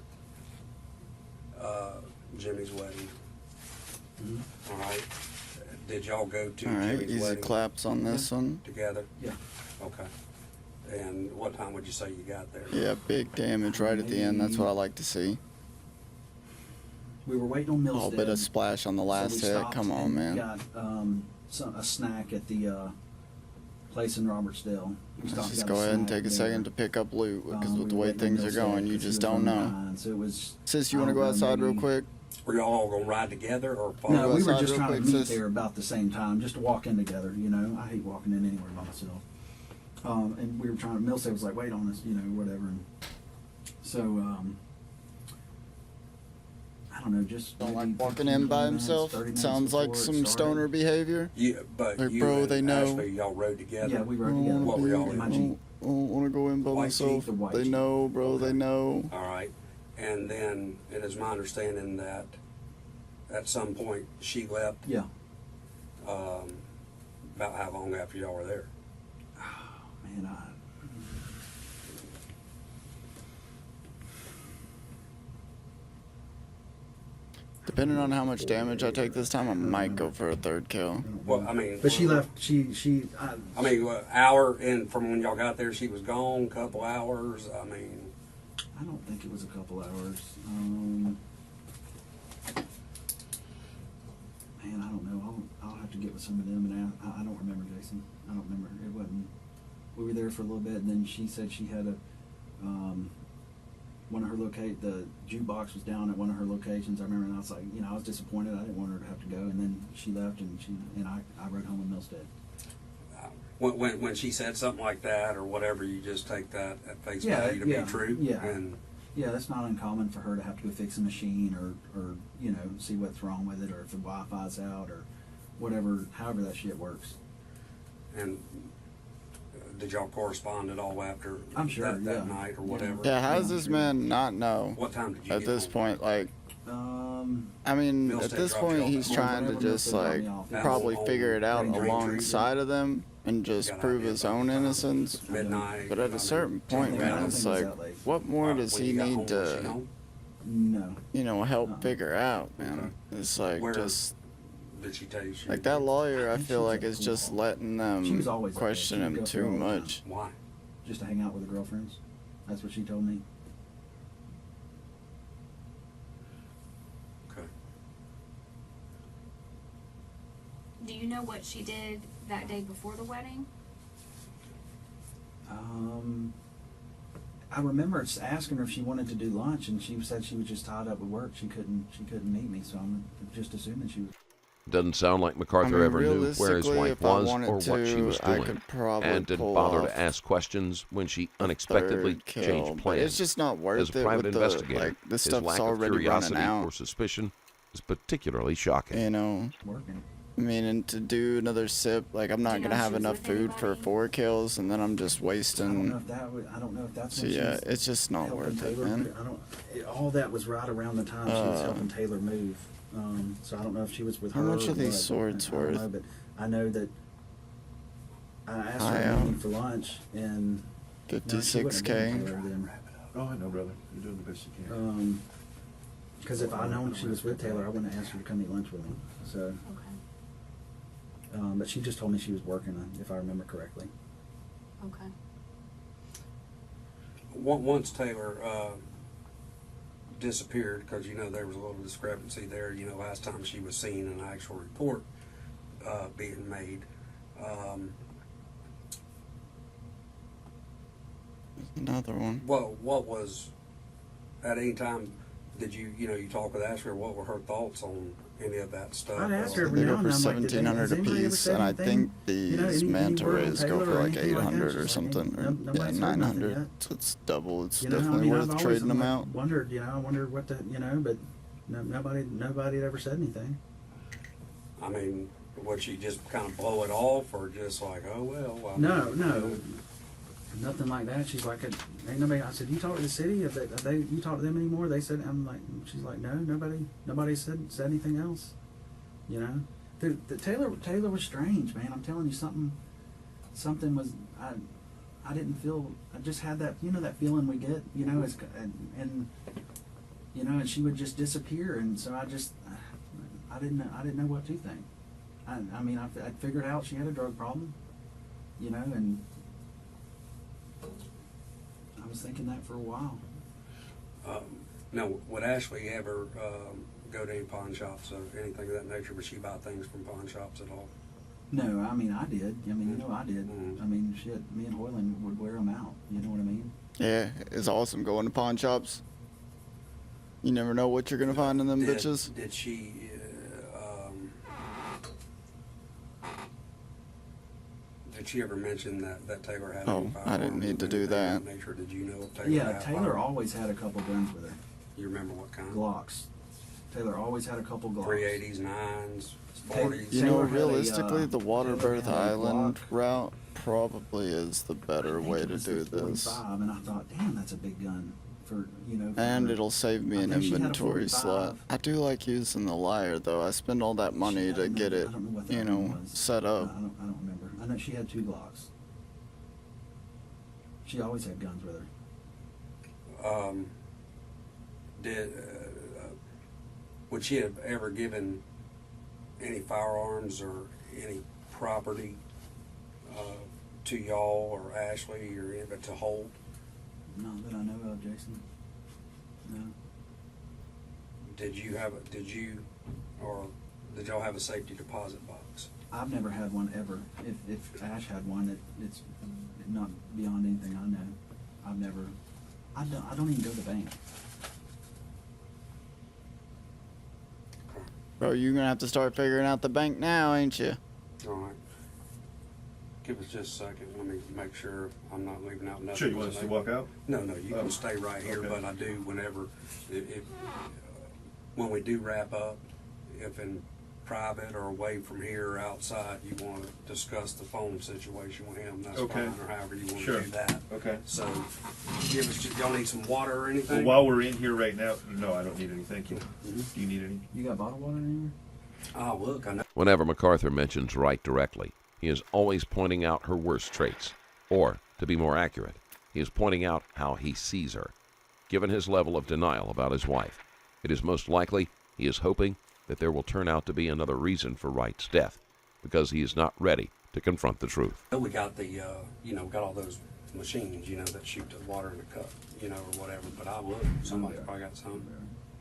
Speaker 18: Jimmy's wedding. All right. Did y'all go to
Speaker 1: All right,
Speaker 18: Jimmy's
Speaker 1: easy
Speaker 18: wedding
Speaker 1: claps on this one.
Speaker 18: together?
Speaker 19: Yeah.
Speaker 18: Okay. And what time would you say you got there?
Speaker 1: Yeah, big damage right at the end. That's what I like to see.
Speaker 19: We were waiting on
Speaker 1: A little
Speaker 19: Milstead.
Speaker 1: bit of splash on the last
Speaker 19: so we
Speaker 1: hit.
Speaker 19: stopped
Speaker 1: Come on,
Speaker 19: and
Speaker 1: man.
Speaker 19: Got a snack at the place in Robertsdale. We stopped
Speaker 1: Let's
Speaker 19: and
Speaker 1: just
Speaker 19: got
Speaker 1: go ahead and
Speaker 19: snack
Speaker 1: take a
Speaker 19: there.
Speaker 1: second to pick up loot, because
Speaker 19: We
Speaker 1: with the
Speaker 19: were
Speaker 1: way
Speaker 19: waiting on
Speaker 1: things are
Speaker 19: Milstead
Speaker 1: going, you
Speaker 19: 'cause he
Speaker 1: just
Speaker 19: was
Speaker 1: don't
Speaker 19: running
Speaker 1: know.
Speaker 19: behind, so it was.
Speaker 1: Sis, you
Speaker 19: I
Speaker 1: want to
Speaker 19: don't
Speaker 1: go
Speaker 19: know,
Speaker 1: outside real
Speaker 19: maybe-
Speaker 1: quick?
Speaker 18: Were y'all all gonna ride together or follow?
Speaker 19: No, we were
Speaker 1: outside
Speaker 19: just
Speaker 1: real
Speaker 19: trying to
Speaker 1: quick,
Speaker 19: meet
Speaker 1: sis?
Speaker 19: there about the same time, just to walk in together. You know, I hate walking in anywhere by myself. And we were trying. Milstead was like, "Wait on us," you know, whatever. And so, I don't know, just
Speaker 1: Don't like
Speaker 19: maybe
Speaker 1: walking
Speaker 19: 15,
Speaker 1: in by
Speaker 19: 20 minutes,
Speaker 1: himself?
Speaker 19: 30 minutes
Speaker 1: Sounds like
Speaker 19: before it
Speaker 1: some
Speaker 19: started.
Speaker 1: stoner behavior.
Speaker 18: Yeah, but
Speaker 1: Like,
Speaker 18: you
Speaker 1: bro,
Speaker 18: and
Speaker 1: they know.
Speaker 18: Ashley, y'all rode together.
Speaker 19: Yeah, we rode together.
Speaker 18: What were y'all
Speaker 19: in
Speaker 18: in?
Speaker 19: my Jeep.
Speaker 1: I don't want to go in by
Speaker 18: White
Speaker 1: myself.
Speaker 18: Jeep or
Speaker 19: white
Speaker 1: They
Speaker 19: Jeep?
Speaker 1: know, bro. They know.
Speaker 18: All right. And then it is my understanding that at some point she left.
Speaker 19: Yeah.
Speaker 18: About how long after y'all were there?
Speaker 19: Man,
Speaker 1: Depending on how much damage I take this time, I might go for a third kill.
Speaker 18: Well, I mean,
Speaker 19: But she left.
Speaker 18: I mean, hour in from when y'all got there, she was gone. Couple hours. I mean,
Speaker 19: I don't think it was a couple hours. Man, I don't know. I'll have to get with some of them, and I don't remember, Jason. I don't remember. It wasn't. We were there for a little bit, and then she said she had a one of her the jukebox was down at one of her locations. I remember, and I was like, I was disappointed. I didn't want her to have to go, and then she left, and I rode home in Milstead.
Speaker 18: when she said something like that or whatever, you just take that at face
Speaker 19: Yeah,
Speaker 18: value to
Speaker 19: yeah,
Speaker 18: be true.
Speaker 19: yeah.
Speaker 18: And
Speaker 19: Yeah, that's not uncommon for her to have to go fix a machine or see what's wrong with it, or if the Wi-Fi's out or whatever, however that shit works.
Speaker 18: And did y'all correspond at all after
Speaker 19: I'm sure,
Speaker 18: that
Speaker 19: yeah.
Speaker 18: night or whatever?
Speaker 1: Yeah, how does this man not know?
Speaker 18: What time did you
Speaker 1: at
Speaker 18: get
Speaker 1: this
Speaker 18: home?
Speaker 1: point? Like, I mean,
Speaker 18: Milstead
Speaker 1: at this
Speaker 18: dropped you
Speaker 1: point,
Speaker 18: off
Speaker 1: he's
Speaker 18: at
Speaker 1: trying to
Speaker 18: home.
Speaker 1: just
Speaker 19: Milstead dropped
Speaker 1: like
Speaker 19: me off, yeah.
Speaker 1: probably figure it out
Speaker 18: Green Tree
Speaker 1: alongside of them and just prove his own innocence.
Speaker 18: Midnight.
Speaker 1: But at a certain point, man, it's like, what more does he need to,
Speaker 19: No.
Speaker 1: help figure out, man? It's like
Speaker 18: Where
Speaker 1: just.
Speaker 18: Did she tell you she
Speaker 1: Like that lawyer, I feel like is just letting
Speaker 19: She was
Speaker 1: them
Speaker 19: always
Speaker 1: question
Speaker 19: okay. She
Speaker 1: him
Speaker 19: would go
Speaker 1: too
Speaker 19: through all the time.
Speaker 1: much.
Speaker 18: Why?
Speaker 19: Just to hang out with her girlfriends. That's what she told me.
Speaker 18: Okay.
Speaker 22: Do you know what she did that day before the wedding?
Speaker 19: I remember asking her if she wanted to do lunch, and she said she was just tied up with work. She couldn't meet me, so I'm just assuming she was.
Speaker 20: Doesn't sound like MacArthur ever knew where his
Speaker 1: realistically,
Speaker 20: wife
Speaker 1: if I
Speaker 20: was
Speaker 1: wanted
Speaker 20: or what she
Speaker 1: to,
Speaker 20: was
Speaker 1: I
Speaker 20: doing,
Speaker 1: could probably
Speaker 20: and didn't
Speaker 1: pull
Speaker 20: bother
Speaker 1: off
Speaker 20: to ask questions when she unexpectedly
Speaker 1: third kill,
Speaker 20: changed
Speaker 1: but
Speaker 20: plans.
Speaker 1: it's just not worth
Speaker 20: As a
Speaker 1: it
Speaker 20: private
Speaker 1: with the,
Speaker 20: investigator,
Speaker 1: like, this
Speaker 20: his
Speaker 1: stuff's
Speaker 20: lack of
Speaker 1: already running
Speaker 20: curiosity
Speaker 1: out.
Speaker 20: or suspicion is particularly shocking.
Speaker 19: Working.
Speaker 1: meaning to do another sip. Like, I'm not gonna have enough food for 4 kills, and then I'm just
Speaker 19: I don't know
Speaker 1: wasting.
Speaker 19: if that was, I don't know if that's
Speaker 1: So
Speaker 19: when she
Speaker 1: yeah,
Speaker 19: was
Speaker 1: it's just not
Speaker 19: helping
Speaker 1: worth it,
Speaker 19: Taylor
Speaker 1: man.
Speaker 19: move. All that was right around the time she was helping Taylor move. So I don't know if she was with
Speaker 1: How
Speaker 19: her.
Speaker 1: much
Speaker 19: or
Speaker 1: are these
Speaker 19: what.
Speaker 1: swords
Speaker 19: I don't
Speaker 1: worth?
Speaker 19: know, but I know that I asked
Speaker 1: I
Speaker 19: her
Speaker 1: am.
Speaker 19: meeting for lunch, and no, she wouldn't have
Speaker 1: 56K.
Speaker 19: been Taylor then.
Speaker 2: Oh, I know, brother. You're doing the best you can.
Speaker 19: Because if I known she was with Taylor, I wouldn't have asked her to come eat lunch with me. So.
Speaker 22: Okay.
Speaker 19: But she just told me she was working, if I remember correctly.
Speaker 22: Okay.
Speaker 18: Once Taylor disappeared, because you know there was a little discrepancy there. You know, last time she was seen, an actual report being made.
Speaker 1: Another one.
Speaker 18: What was at any time? Did you you talk with Asher? What were her thoughts on any of that stuff?
Speaker 19: I'd ask her every
Speaker 1: They
Speaker 19: now
Speaker 1: go
Speaker 19: and
Speaker 1: for
Speaker 19: then, I'm like, did
Speaker 1: 1,700
Speaker 19: has anybody ever
Speaker 1: apiece,
Speaker 19: said
Speaker 1: and I
Speaker 19: anything?
Speaker 1: think
Speaker 19: You know,
Speaker 1: these
Speaker 19: any
Speaker 1: manta
Speaker 19: word on
Speaker 1: rays go
Speaker 19: Taylor
Speaker 1: for
Speaker 19: or
Speaker 1: like
Speaker 19: anything like that?
Speaker 1: 800 or
Speaker 19: She's like,
Speaker 1: something, or
Speaker 19: nobody's
Speaker 1: yeah,
Speaker 19: heard nothing
Speaker 1: 900.
Speaker 19: yet.
Speaker 1: So it's double. It's
Speaker 19: You know,
Speaker 1: definitely
Speaker 19: I've
Speaker 1: worth
Speaker 19: always,
Speaker 1: trading them
Speaker 19: like,
Speaker 1: out.
Speaker 19: wondered, I wondered what the, but nobody had ever said anything.
Speaker 18: I mean, would she just kind of blow it off, or just like, oh well?
Speaker 19: No, nothing like that. She's like, ain't nobody. I said, you talk to the city? Have they you talk to them anymore? They said, I'm like, she's like, no, nobody said anything else. You know, the Taylor was strange, man. I'm telling you, something was. I didn't feel. I just had that, that feeling we get, as, and and she would just disappear, and so I didn't know what to think. I mean, I figured out she had a drug problem, and I was thinking that for a while.
Speaker 18: Now, would Ashley ever go to any pawn shops or anything of that nature? Would she buy things from pawn shops at all?
Speaker 19: No, I mean, I did. I mean, I did. I mean, shit, me and Hoyland would wear them out. You know what I mean?
Speaker 1: Yeah, it's awesome going to pawn shops. You never know what you're gonna find in them bitches.
Speaker 18: Did she? Did she ever mention that Taylor had?
Speaker 1: Oh, I didn't need to do that.
Speaker 18: Nature? Did you know if Taylor
Speaker 19: Yeah,
Speaker 18: had
Speaker 19: Taylor
Speaker 18: firearms?
Speaker 19: always had a couple guns with her.
Speaker 18: You remember what kind?
Speaker 19: Glocks. Taylor always had a couple Glocks.
Speaker 18: 380s, 9s, 40s.
Speaker 1: You know,
Speaker 19: Taylor had a,
Speaker 1: realistically, the Waterbirth
Speaker 19: Taylor had a
Speaker 1: Island
Speaker 19: Glock.
Speaker 1: route probably is the better
Speaker 19: I think
Speaker 1: way
Speaker 19: it
Speaker 1: to
Speaker 19: was
Speaker 1: do
Speaker 19: the
Speaker 1: this.
Speaker 19: 45, and I thought, damn, that's a big gun for for
Speaker 1: And
Speaker 19: her.
Speaker 1: it'll save me
Speaker 19: I
Speaker 1: an
Speaker 19: think she had a
Speaker 1: inventory
Speaker 19: 45.
Speaker 1: slot. I do like using the liar though. I spend all that money to get it,
Speaker 19: I don't know what that one was.
Speaker 1: set
Speaker 19: I
Speaker 1: up.
Speaker 19: don't remember. I know she had 2 Glocks. She always had guns with her.
Speaker 18: Would she have ever given any firearms or any property to y'all or Ashley or even to Holt?
Speaker 19: Not that I know of, Jason. No.
Speaker 18: Did you y'all have a safety deposit box?
Speaker 19: I've never had one ever. If Ash had one, it's not beyond anything I know. I've never. I don't even go to the bank.
Speaker 1: Bro, you're gonna have to start figuring out the bank now, ain't you?
Speaker 18: All right. Give us just a second. Let me make sure I'm not leaving out nothing.
Speaker 2: Sure, you want us to walk out?
Speaker 18: No, you
Speaker 2: Oh.
Speaker 18: can stay right here,
Speaker 2: Okay.
Speaker 18: but I do whenever, when we do wrap up, if in private or away from here or outside, you want to discuss the phone situation with him, that's
Speaker 2: Okay.
Speaker 18: fine, or however you want
Speaker 2: Sure.
Speaker 18: to do that.
Speaker 2: Okay.
Speaker 18: So, y'all need some water or anything?
Speaker 2: Well, while we're in here right now, no, I don't need any, thank you. Do you need any?
Speaker 19: You got bottled water in here?
Speaker 18: Oh, look, I know.
Speaker 20: Whenever MacArthur mentions Wright directly, he is always pointing out her worst traits. Or, to be more accurate, he is pointing out how he sees her. Given his level of denial about his wife, it is most likely he is hoping that there will turn out to be another reason for Wright's death, because he is not ready to confront the truth.
Speaker 18: We got the, got all those machines, that shoot the water in the cup, or whatever, but I look, somebody's probably got some.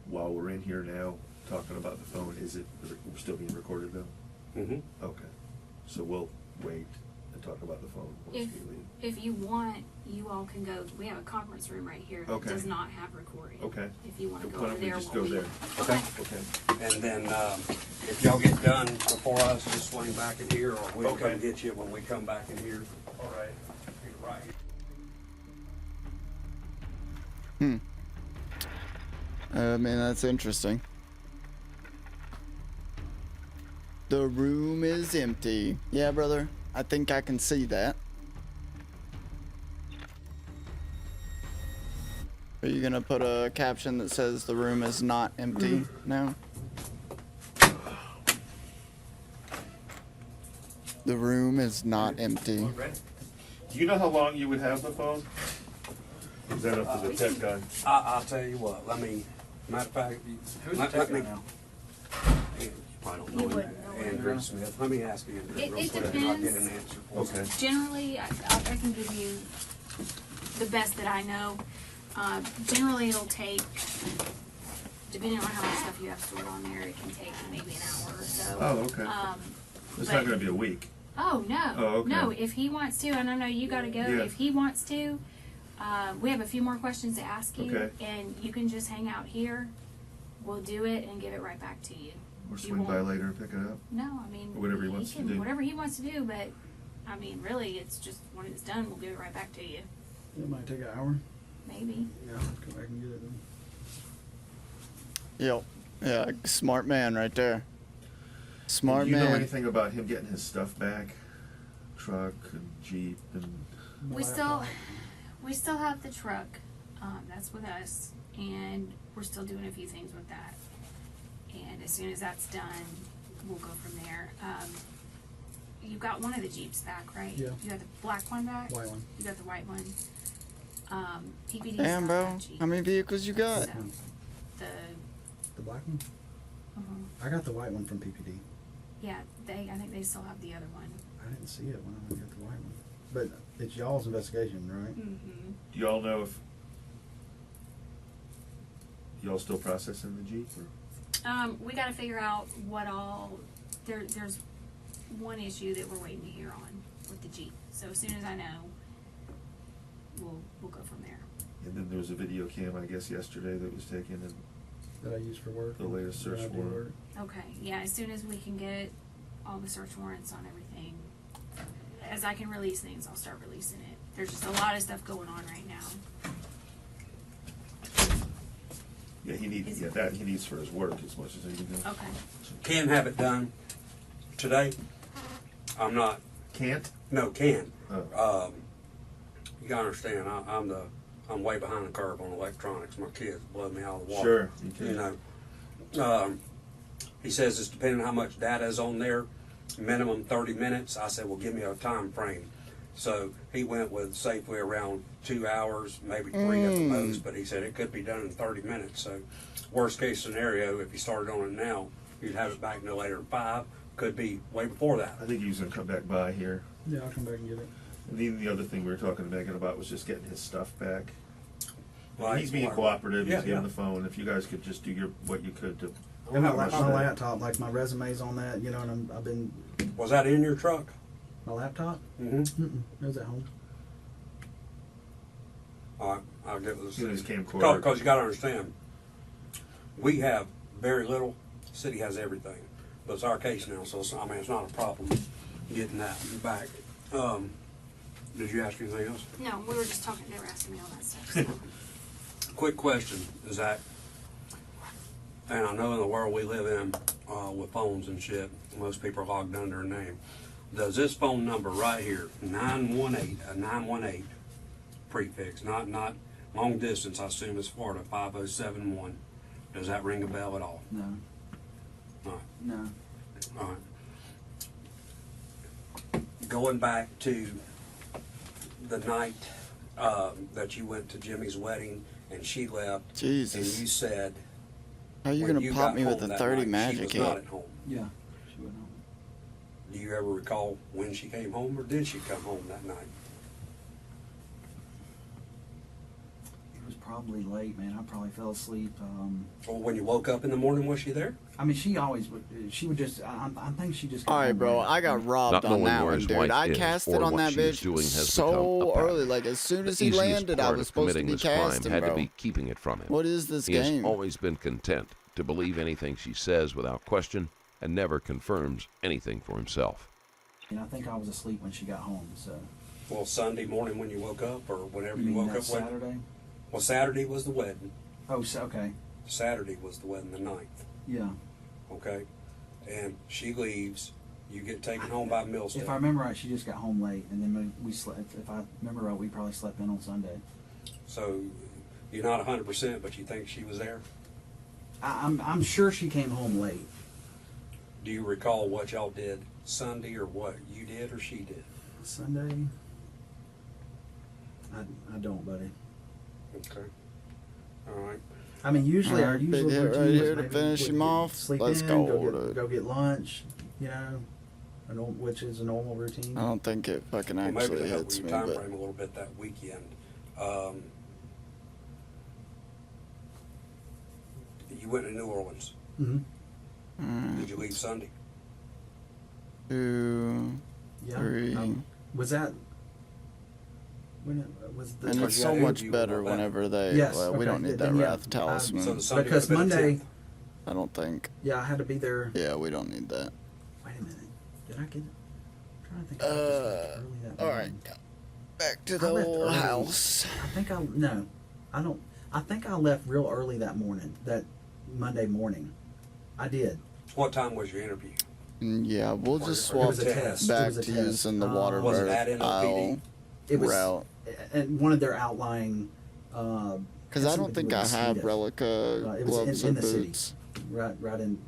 Speaker 2: While we're in here now, talking about the phone, is it still being recorded though?
Speaker 18: Mm-hmm.
Speaker 2: Okay. So we'll wait and talk about the phone once we leave.
Speaker 22: If you want, you all can go. We have a conference room right here that
Speaker 2: Okay.
Speaker 22: does not have recording.
Speaker 2: Okay.
Speaker 22: If you want to
Speaker 2: Why
Speaker 22: go over
Speaker 2: don't we
Speaker 22: there,
Speaker 2: just
Speaker 22: while
Speaker 2: go
Speaker 22: we-
Speaker 2: there?
Speaker 18: Okay.
Speaker 2: Okay.
Speaker 18: And then, if y'all get done before us, just swing back in here, or we'll
Speaker 2: Okay.
Speaker 18: come get you when we come back in here. All right. Right.
Speaker 1: I mean, that's interesting. The room is empty. Yeah, brother. I think I can see that. Are you gonna put a caption that says the room is not empty now? The room is not empty.
Speaker 2: Do you know how long you would have the phone? Is that up to the tech guy?
Speaker 18: I'll tell you what. Let me. Matter of fact,
Speaker 19: Who's
Speaker 18: let,
Speaker 19: the
Speaker 18: let
Speaker 19: tech
Speaker 18: me.
Speaker 19: guy now?
Speaker 18: I don't
Speaker 22: You
Speaker 18: know.
Speaker 22: wouldn't know.
Speaker 18: Andrew Smith. Let me ask Andrew
Speaker 22: It-
Speaker 18: real
Speaker 22: it
Speaker 18: quick, and I'll get
Speaker 22: depends.
Speaker 18: an answer for you.
Speaker 2: Okay.
Speaker 22: Generally, I can give you the best that I know. Generally, it'll take, depending on how much stuff you have stored on there, it can take maybe an hour or so.
Speaker 2: Oh, okay. It's not
Speaker 22: but-
Speaker 2: going to be a week.
Speaker 22: Oh, no.
Speaker 2: Oh, okay.
Speaker 22: No, if he wants to, and I know you gotta go,
Speaker 2: Yeah.
Speaker 22: if he wants to, we have a few more questions to ask you,
Speaker 2: Okay.
Speaker 22: and you can just hang out here. We'll do it and give it right back to you.
Speaker 2: Or
Speaker 22: You
Speaker 2: swing by
Speaker 22: won't-
Speaker 2: later and pick it up.
Speaker 22: No, I mean,
Speaker 2: Or whatever he wants to
Speaker 22: can,
Speaker 2: do.
Speaker 22: whatever he wants to do, but, I mean, really, it's just, when it's done, we'll give it right back to you.
Speaker 19: It might take an hour.
Speaker 22: Maybe.
Speaker 19: Yeah, come back and get it then.
Speaker 1: Yep. Yeah, smart man right there. Smart
Speaker 2: Do you know
Speaker 1: man.
Speaker 2: anything about him getting his stuff back? Truck and Jeep and...
Speaker 22: We still have the truck, that's with us, and we're still doing a few things with that. And as soon as that's done, we'll go from there. You got one of the Jeeps back, right?
Speaker 19: Yeah.
Speaker 22: You got the black one back?
Speaker 19: White one.
Speaker 22: You got the white one. PPD.
Speaker 1: Damn, bro. How many vehicles you got?
Speaker 22: So,
Speaker 19: The black one? I got the white one from PPD.
Speaker 22: yeah, I think they still have the other one.
Speaker 19: I didn't see it when I got the white one. But it's y'all's investigation, right?
Speaker 22: Mm-hmm.
Speaker 2: Do y'all know if... Y'all still processing the Jeep? Or?
Speaker 22: We gotta figure out what all, there's one issue that we're waiting to hear on with the Jeep. So as soon as I know, we'll go from there.
Speaker 2: And then there was a video cam, I guess, yesterday that was taken and
Speaker 19: That I use for work.
Speaker 2: the latest search
Speaker 19: when I do
Speaker 2: warrant.
Speaker 19: work.
Speaker 22: Okay, yeah, as soon as we can get all the search warrants on everything, as I can release things, I'll start releasing it. There's just a lot of stuff going on right now.
Speaker 2: Yeah, he needs that he needs for his work as much as anything.
Speaker 22: Okay.
Speaker 18: Can have it done today. I'm not.
Speaker 2: Can't?
Speaker 18: No, can.
Speaker 2: Oh.
Speaker 18: You gotta understand. I'm way behind the curve on electronics. My kids blow me out of the water.
Speaker 2: Sure, you
Speaker 18: You
Speaker 2: can.
Speaker 18: know. He says it's depending on how much data is on there. Minimum 30 minutes. I said, well, give me a time frame. So he went with safely around 2 hours, maybe 3 at the most, but he said it could be done in 30 minutes. So worst case scenario, if you started on it now, you'd have it back no later than 5. Could be way before that.
Speaker 2: I think he was going to come back by here.
Speaker 19: Yeah, I'll come back and get it.
Speaker 2: And then the other thing we were talking to Megan about was just getting his stuff back.
Speaker 18: Well,
Speaker 2: He's being
Speaker 18: like-
Speaker 2: cooperative.
Speaker 18: Yeah,
Speaker 2: He's giving
Speaker 18: yeah.
Speaker 2: the phone. If you guys could just do what you could to...
Speaker 19: And my laptop, like my resume's on that, you know, and I've been...
Speaker 18: Was that in your truck?
Speaker 19: My laptop?
Speaker 18: Mm-hmm.
Speaker 19: It was at home.
Speaker 18: All right, I'll give it
Speaker 2: Get his
Speaker 18: to
Speaker 2: camcorder.
Speaker 18: Because you got to understand, we have very little. The city has everything, but it's our case now, so it's, I mean it's not a problem getting that back. Did you ask anything else?
Speaker 22: No, we were just talking, they were asking me all that stuff. So.
Speaker 18: Quick question is that, and I know in the world we live in with phones and shit, most people are logged under a name. Does this phone number right here, 918, a 918 prefix, not long distance, I assume it's Florida, 5071. Does that ring a bell at all?
Speaker 19: No.
Speaker 18: All right.
Speaker 19: No.
Speaker 18: All right. Going back to the night that you went to Jimmy's wedding and she left,
Speaker 1: Jesus.
Speaker 18: and you said,
Speaker 1: How you
Speaker 18: when
Speaker 1: gonna
Speaker 18: you
Speaker 1: pop
Speaker 18: got
Speaker 1: me with
Speaker 18: home
Speaker 1: a
Speaker 18: that
Speaker 1: 30
Speaker 18: night,
Speaker 1: magic
Speaker 18: she was
Speaker 1: hit?
Speaker 18: not at home.
Speaker 19: Yeah, she went home.
Speaker 18: Do you ever recall when she came home, or did she come home that night?
Speaker 19: It was probably late, man. I probably fell asleep.
Speaker 18: Or when you woke up in the morning, was she there?
Speaker 19: I mean, she always would. She would just. I think she just.
Speaker 1: All right, bro. I got robbed
Speaker 20: Not
Speaker 1: on
Speaker 20: knowing
Speaker 1: that
Speaker 20: where
Speaker 1: one,
Speaker 20: his
Speaker 1: dude.
Speaker 20: wife
Speaker 1: I
Speaker 20: is
Speaker 1: casted
Speaker 20: or
Speaker 1: on
Speaker 20: what
Speaker 1: that
Speaker 20: she is
Speaker 1: bitch
Speaker 20: doing has
Speaker 1: so
Speaker 20: become apparent.
Speaker 1: early. Like as soon as
Speaker 20: The
Speaker 1: he
Speaker 20: easiest
Speaker 1: landed, I
Speaker 20: part
Speaker 1: was
Speaker 20: of
Speaker 1: supposed to
Speaker 20: committing
Speaker 1: be
Speaker 20: this crime
Speaker 1: casting,
Speaker 20: had
Speaker 1: bro.
Speaker 20: to be keeping it from him.
Speaker 1: What is this
Speaker 20: He
Speaker 1: game?
Speaker 20: has always been content to believe anything she says without question and never confirms anything for himself.
Speaker 19: And I think I was asleep when she got home. So.
Speaker 18: Well, Sunday morning when you woke up, or whenever
Speaker 19: You
Speaker 18: you
Speaker 19: mean
Speaker 18: woke
Speaker 19: that
Speaker 18: up. When,
Speaker 19: Saturday?
Speaker 18: well, Saturday was the wedding.
Speaker 19: Oh, so, okay.
Speaker 18: Saturday was the wedding, the 9th.
Speaker 19: Yeah.
Speaker 18: Okay. and she leaves, you get taken home by Millstone.
Speaker 19: If I remember right, she just got home late, and then we slept. If I remember right, we probably slept in on Sunday.
Speaker 18: So you're not 100%, but you think she was there?
Speaker 19: I'm sure she came home late.
Speaker 18: Do you recall what y'all did Sunday, or what you did or she did?
Speaker 19: Sunday? I don't, buddy.
Speaker 18: Okay. All right.
Speaker 19: I mean, usually our
Speaker 1: Big
Speaker 19: usual
Speaker 1: hit
Speaker 19: routine
Speaker 1: right
Speaker 19: is
Speaker 1: here to
Speaker 19: maybe
Speaker 1: finish him off.
Speaker 19: sleep
Speaker 1: Let's
Speaker 19: in,
Speaker 1: go.
Speaker 19: go get lunch, you know, which is a normal routine.
Speaker 1: I don't think it fucking
Speaker 18: Well, maybe
Speaker 1: actually
Speaker 18: to help
Speaker 1: hits
Speaker 18: with
Speaker 1: me,
Speaker 18: your time
Speaker 1: but
Speaker 18: frame a little bit that weekend. You went to New Orleans.
Speaker 19: Mm-hmm.
Speaker 18: Did you leave Sunday?
Speaker 1: 2,
Speaker 19: Yeah.
Speaker 1: 3.
Speaker 19: Was that? When it, was the?
Speaker 1: And it's so much better whenever they.
Speaker 19: Yes,
Speaker 1: Well, we
Speaker 19: okay,
Speaker 1: don't need that
Speaker 19: then, yeah.
Speaker 1: Wrath Talisman.
Speaker 18: So the Sunday
Speaker 19: Because
Speaker 18: would have been the
Speaker 19: Monday.
Speaker 18: 10th.
Speaker 1: I don't think.
Speaker 19: Yeah, I had to be there.
Speaker 1: Yeah, we don't need that.
Speaker 19: Wait a minute. Did I get it? I'm trying to think. If I was early that
Speaker 1: All
Speaker 19: morning.
Speaker 1: right. Back to
Speaker 19: I
Speaker 1: the
Speaker 19: left
Speaker 1: old
Speaker 19: early.
Speaker 1: house.
Speaker 19: I don't. I think I left real early that morning. That Monday morning, I did.
Speaker 18: What time was your interview?
Speaker 1: Yeah, we'll just
Speaker 19: It
Speaker 1: swap
Speaker 19: was a test. It
Speaker 1: back
Speaker 19: was a
Speaker 1: to
Speaker 19: test.
Speaker 1: using the water
Speaker 18: Was it
Speaker 1: birth
Speaker 18: at NOPD?
Speaker 1: aisle
Speaker 19: It was
Speaker 1: route.
Speaker 19: and one of their outlying.
Speaker 1: Because I don't think I have relica
Speaker 19: It was
Speaker 1: gloves
Speaker 19: in
Speaker 1: or
Speaker 19: the city.
Speaker 1: boots.
Speaker 19: Right in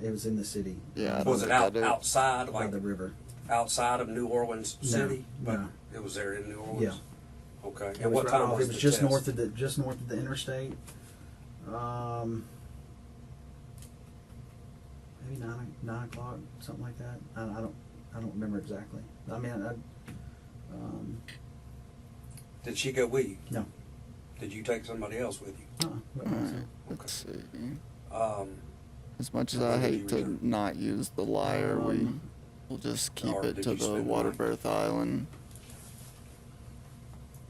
Speaker 19: it was in the city.
Speaker 1: Yeah, I don't
Speaker 18: Was it
Speaker 1: think I
Speaker 18: out
Speaker 1: do.
Speaker 18: outside,
Speaker 19: by
Speaker 18: like
Speaker 19: the river?
Speaker 18: outside of New Orleans City? But
Speaker 19: No.
Speaker 18: it was there in New Orleans.
Speaker 19: Yeah.
Speaker 18: Okay.
Speaker 19: It
Speaker 18: And
Speaker 19: was
Speaker 18: what
Speaker 19: right
Speaker 18: time
Speaker 19: off.
Speaker 18: was
Speaker 19: It was
Speaker 18: the
Speaker 19: just
Speaker 18: test?
Speaker 19: north of the interstate. Maybe 9 o'clock, something like that. I don't remember exactly. I mean,
Speaker 18: Did she go with you?
Speaker 19: No.
Speaker 18: Did you take somebody else with you?
Speaker 1: Alright, let's see.
Speaker 18: Um,
Speaker 1: As much as
Speaker 18: When
Speaker 1: I
Speaker 18: did
Speaker 1: hate
Speaker 18: you
Speaker 1: to
Speaker 18: return?
Speaker 1: not use the liar, we'll just keep
Speaker 18: Or
Speaker 1: it
Speaker 18: did
Speaker 1: to
Speaker 18: you
Speaker 1: the
Speaker 18: spend the
Speaker 1: water
Speaker 18: night?
Speaker 1: birth island.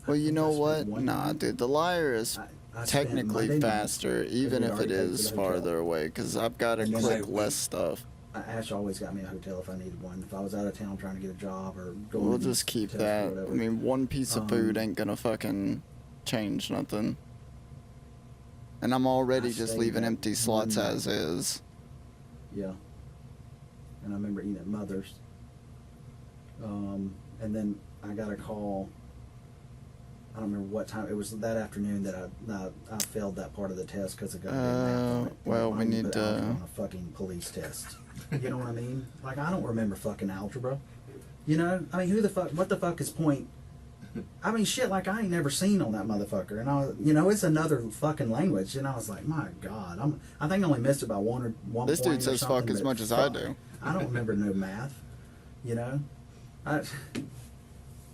Speaker 1: Well, you
Speaker 19: think
Speaker 1: know
Speaker 19: I
Speaker 1: what?
Speaker 19: spent one
Speaker 1: Nah,
Speaker 19: night.
Speaker 1: dude, the liar is
Speaker 19: I spent
Speaker 1: technically
Speaker 19: Monday night,
Speaker 1: faster,
Speaker 19: 'cause
Speaker 1: even
Speaker 19: we'd
Speaker 1: if it
Speaker 19: already paid for
Speaker 1: is
Speaker 19: the hotel.
Speaker 1: farther away, because I've got to
Speaker 19: And then
Speaker 1: click
Speaker 18: they-
Speaker 1: less stuff.
Speaker 19: Ash always got me a hotel if I needed one. If I was out of town trying to get a job or going
Speaker 1: We'll
Speaker 19: to
Speaker 1: just keep
Speaker 19: test or
Speaker 1: that. I
Speaker 19: whatever.
Speaker 1: mean, one piece of food ain't gonna fucking change nothing. And I'm already
Speaker 19: I
Speaker 1: just
Speaker 19: stayed
Speaker 1: leaving
Speaker 19: that
Speaker 1: empty slots
Speaker 19: one night.
Speaker 1: as is.
Speaker 19: Yeah. And I remember eating at Mother's. And then I got a call. I don't remember what time. It was that afternoon that I failed that part of the test because of got
Speaker 1: well, we need to.
Speaker 19: on a fucking police test. You know what I mean? Like, I don't remember fucking algebra. You know? I mean, what the fuck is point? I mean, shit, like, I ain't never seen on that motherfucker. And it's another fucking language. And I was like, my God. I think I only missed about one
Speaker 1: This
Speaker 19: point
Speaker 1: dude
Speaker 19: or
Speaker 1: says fuck
Speaker 19: something,
Speaker 1: as
Speaker 19: but
Speaker 1: much as I
Speaker 19: fuck.
Speaker 1: do.
Speaker 19: I don't remember no math. You know?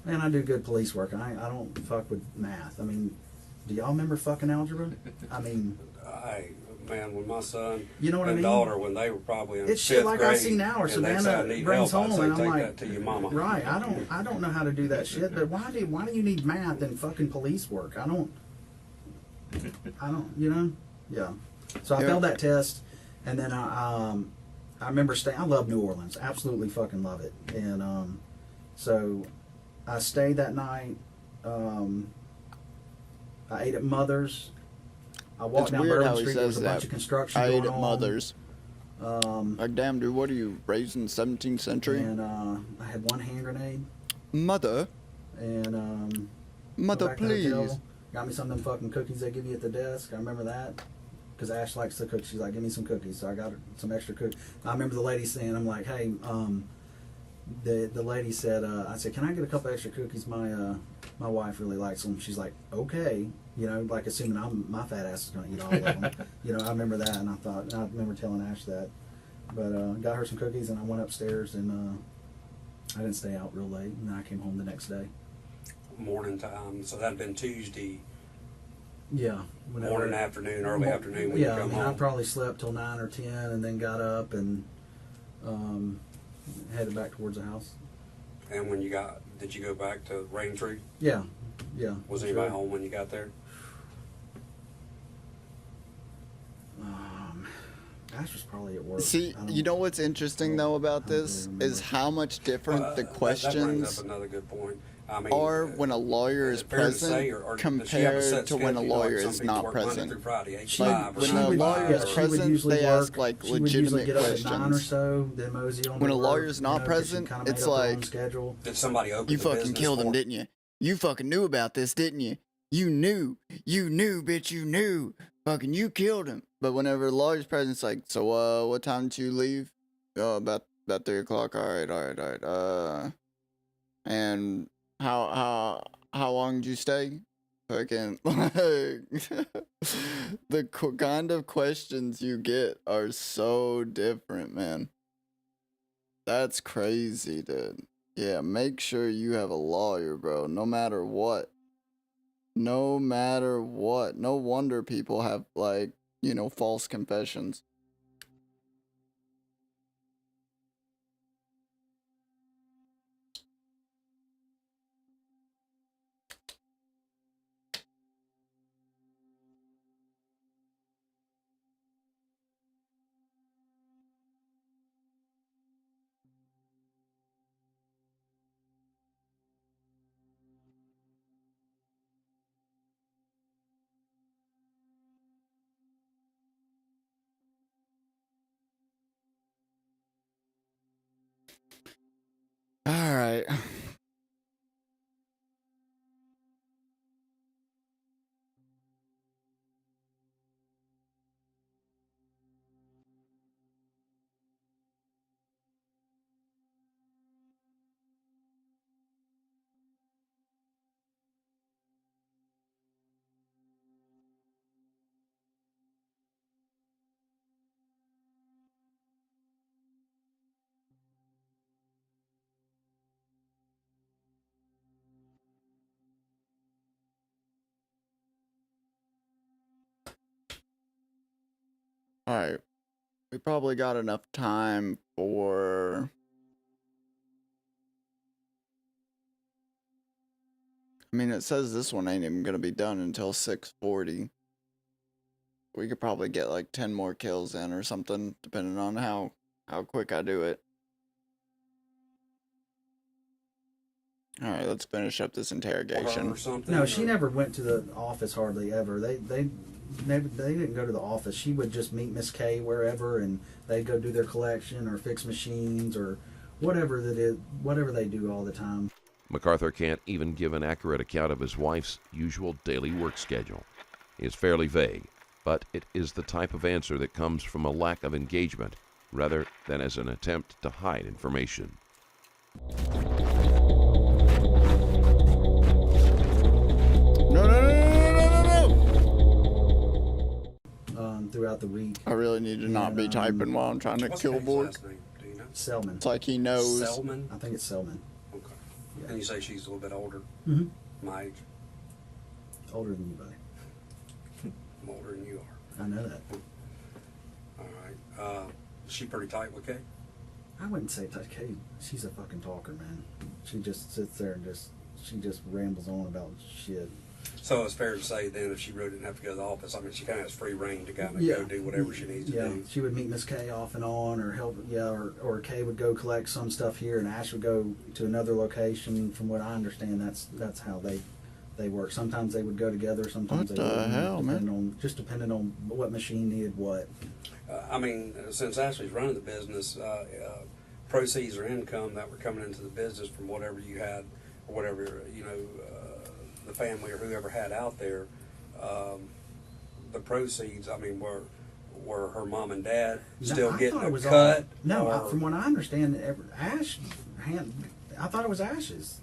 Speaker 19: Man, I do good police work. I don't fuck with math. I mean, do y'all remember fucking algebra? I mean,
Speaker 18: Man, when my son
Speaker 19: You know what I
Speaker 18: and
Speaker 19: mean?
Speaker 18: daughter, when they were probably in
Speaker 19: it's shit
Speaker 18: fifth
Speaker 19: like
Speaker 18: grade,
Speaker 19: I see now, or
Speaker 18: and they say, I
Speaker 19: Savannah
Speaker 18: need
Speaker 19: brings
Speaker 18: help, I'd
Speaker 19: home,
Speaker 18: say,
Speaker 19: and I'm
Speaker 18: take
Speaker 19: like,
Speaker 18: that to your mama.
Speaker 19: right? I don't know how to do that shit. But why do you need math in fucking police work? I don't. You know? Yeah. So I
Speaker 1: Yeah.
Speaker 19: failed that test, and then I remember staying. I love New Orleans, absolutely fucking love it, and so I stayed that night. I ate at Mother's. I walked
Speaker 1: It's
Speaker 19: down
Speaker 1: weird
Speaker 19: Bourbon
Speaker 1: how he
Speaker 19: Street. There was
Speaker 1: says
Speaker 19: a bunch
Speaker 1: that.
Speaker 19: of construction
Speaker 1: I
Speaker 19: going
Speaker 1: ate at
Speaker 19: on.
Speaker 1: Mother's. Like, damn, dude, what are you, raised in the 17th century?
Speaker 19: And I had one hand grenade.
Speaker 1: Mother?
Speaker 19: And
Speaker 1: Mother,
Speaker 19: went back to the hotel,
Speaker 1: please.
Speaker 19: got me some of them fucking cookies they give you at the desk. I remember that. Because Ash likes to cook. She's like, give me some cookies. So I got her some extra cookies. I remember the lady saying, I'm like, hey, the lady said, I said, can I get a couple extra cookies? My wife really likes them. She's like, okay. You know, like assuming my fat ass is going to eat all of them. You know, I remember that, and I remember telling Ash that. But got her some cookies, and I went upstairs, and I didn't stay out real late, and then I came home the next day.
Speaker 18: Morning time, so that'd been Tuesday.
Speaker 19: Yeah.
Speaker 18: Morning, afternoon, early afternoon when you come
Speaker 19: I
Speaker 18: home.
Speaker 19: probably slept till 9 or 10, and then got up and headed back towards the house.
Speaker 18: And when did you go back to Raintree?
Speaker 19: Yeah.
Speaker 18: Was anybody home when you got there?
Speaker 19: Ash was probably at work.
Speaker 1: See, you know what's interesting though about this is how much different the
Speaker 18: That brings
Speaker 1: questions
Speaker 18: up another good point. I mean,
Speaker 1: are when a lawyer is
Speaker 18: fair to say,
Speaker 1: present
Speaker 18: or does she have a set
Speaker 1: compared to when a
Speaker 18: schedule? Like,
Speaker 1: lawyer
Speaker 18: some
Speaker 1: is
Speaker 18: people
Speaker 1: not
Speaker 18: work Monday
Speaker 1: present.
Speaker 18: through Friday, 8 to
Speaker 1: Like
Speaker 18: 5, or
Speaker 1: when
Speaker 18: 9
Speaker 1: a
Speaker 18: to
Speaker 1: lawyer
Speaker 18: 5,
Speaker 1: is
Speaker 18: or-
Speaker 19: she would
Speaker 1: present,
Speaker 19: usually
Speaker 1: they
Speaker 19: work.
Speaker 1: ask like
Speaker 19: She would usually
Speaker 1: legitimate
Speaker 19: get up at 9 or
Speaker 1: questions.
Speaker 19: so, then mosey on
Speaker 1: When
Speaker 19: to
Speaker 1: a
Speaker 19: work,
Speaker 1: lawyer's not
Speaker 19: 'cause she
Speaker 1: present,
Speaker 19: kinda made
Speaker 1: it's
Speaker 19: up her own
Speaker 1: like,
Speaker 19: schedule.
Speaker 18: Did somebody open
Speaker 1: you
Speaker 18: the
Speaker 1: fucking
Speaker 18: business
Speaker 1: killed him,
Speaker 18: for
Speaker 1: didn't you? You fucking knew about this, didn't you? You knew, bitch, you knew. Fucking you killed him. But whenever the lawyer's present, it's like, so what time did you leave? Oh, about 3 o'clock. All right. And how long did you stay? Fucking like the kind of questions you get are so different, man. That's crazy, dude. Yeah, make sure you have a lawyer, bro. No matter what. No matter what. No wonder people have, like, you know, false confessions. All right. All right. We probably got enough time for... I mean, it says this one ain't even gonna be done until 6:40. We could probably get like 10 more kills in or something, depending on how quick I do it. All right, let's finish up this interrogation.
Speaker 19: No, she never went to the office hardly ever. They didn't go to the office. She would just meet Miss Kay wherever, and they'd go do their collection or fix machines or whatever they do all the time.
Speaker 20: MacArthur can't even give an accurate account of his wife's usual daily work schedule. It's fairly vague, but it is the type of answer that comes from a lack of engagement rather than as an attempt to hide information.
Speaker 19: Throughout the week.
Speaker 1: I really need to not be typing while I'm trying to kill Borg.
Speaker 19: Selman.
Speaker 1: It's like he knows.
Speaker 18: Selman?
Speaker 19: I think it's Selman.
Speaker 18: Okay. Yeah. And you say she's a little bit older?
Speaker 19: Mm-hmm.
Speaker 18: My age?
Speaker 19: Older than you, buddy.
Speaker 18: I'm older than you are.
Speaker 19: I know that.
Speaker 18: All right. Is she pretty tight with Kay?
Speaker 19: I wouldn't say touch Kay. She's a fucking talker, man. She just sits there and she just rambles on about shit.
Speaker 18: So it's fair to say then if she really didn't have to go to the office, I mean, she kind of has free reign to kind of
Speaker 19: Yeah.
Speaker 18: go do whatever she needs to do.
Speaker 19: She would meet Miss Kay off and on, or help, or Kay would go collect some stuff here, and Ash would go to another location. From what I understand, that's how they work. Sometimes they would go together, sometimes
Speaker 1: What
Speaker 19: they
Speaker 1: the
Speaker 19: wouldn't,
Speaker 1: hell, man?
Speaker 19: depending on what machine needed what.
Speaker 18: I mean, since Ashley's running the business, proceeds or income that were coming into the business from whatever you had, or whatever, the family or whoever had out there, the proceeds, I mean, were her mom and dad still getting a cut?
Speaker 19: From what I understand, I thought it was Ash's.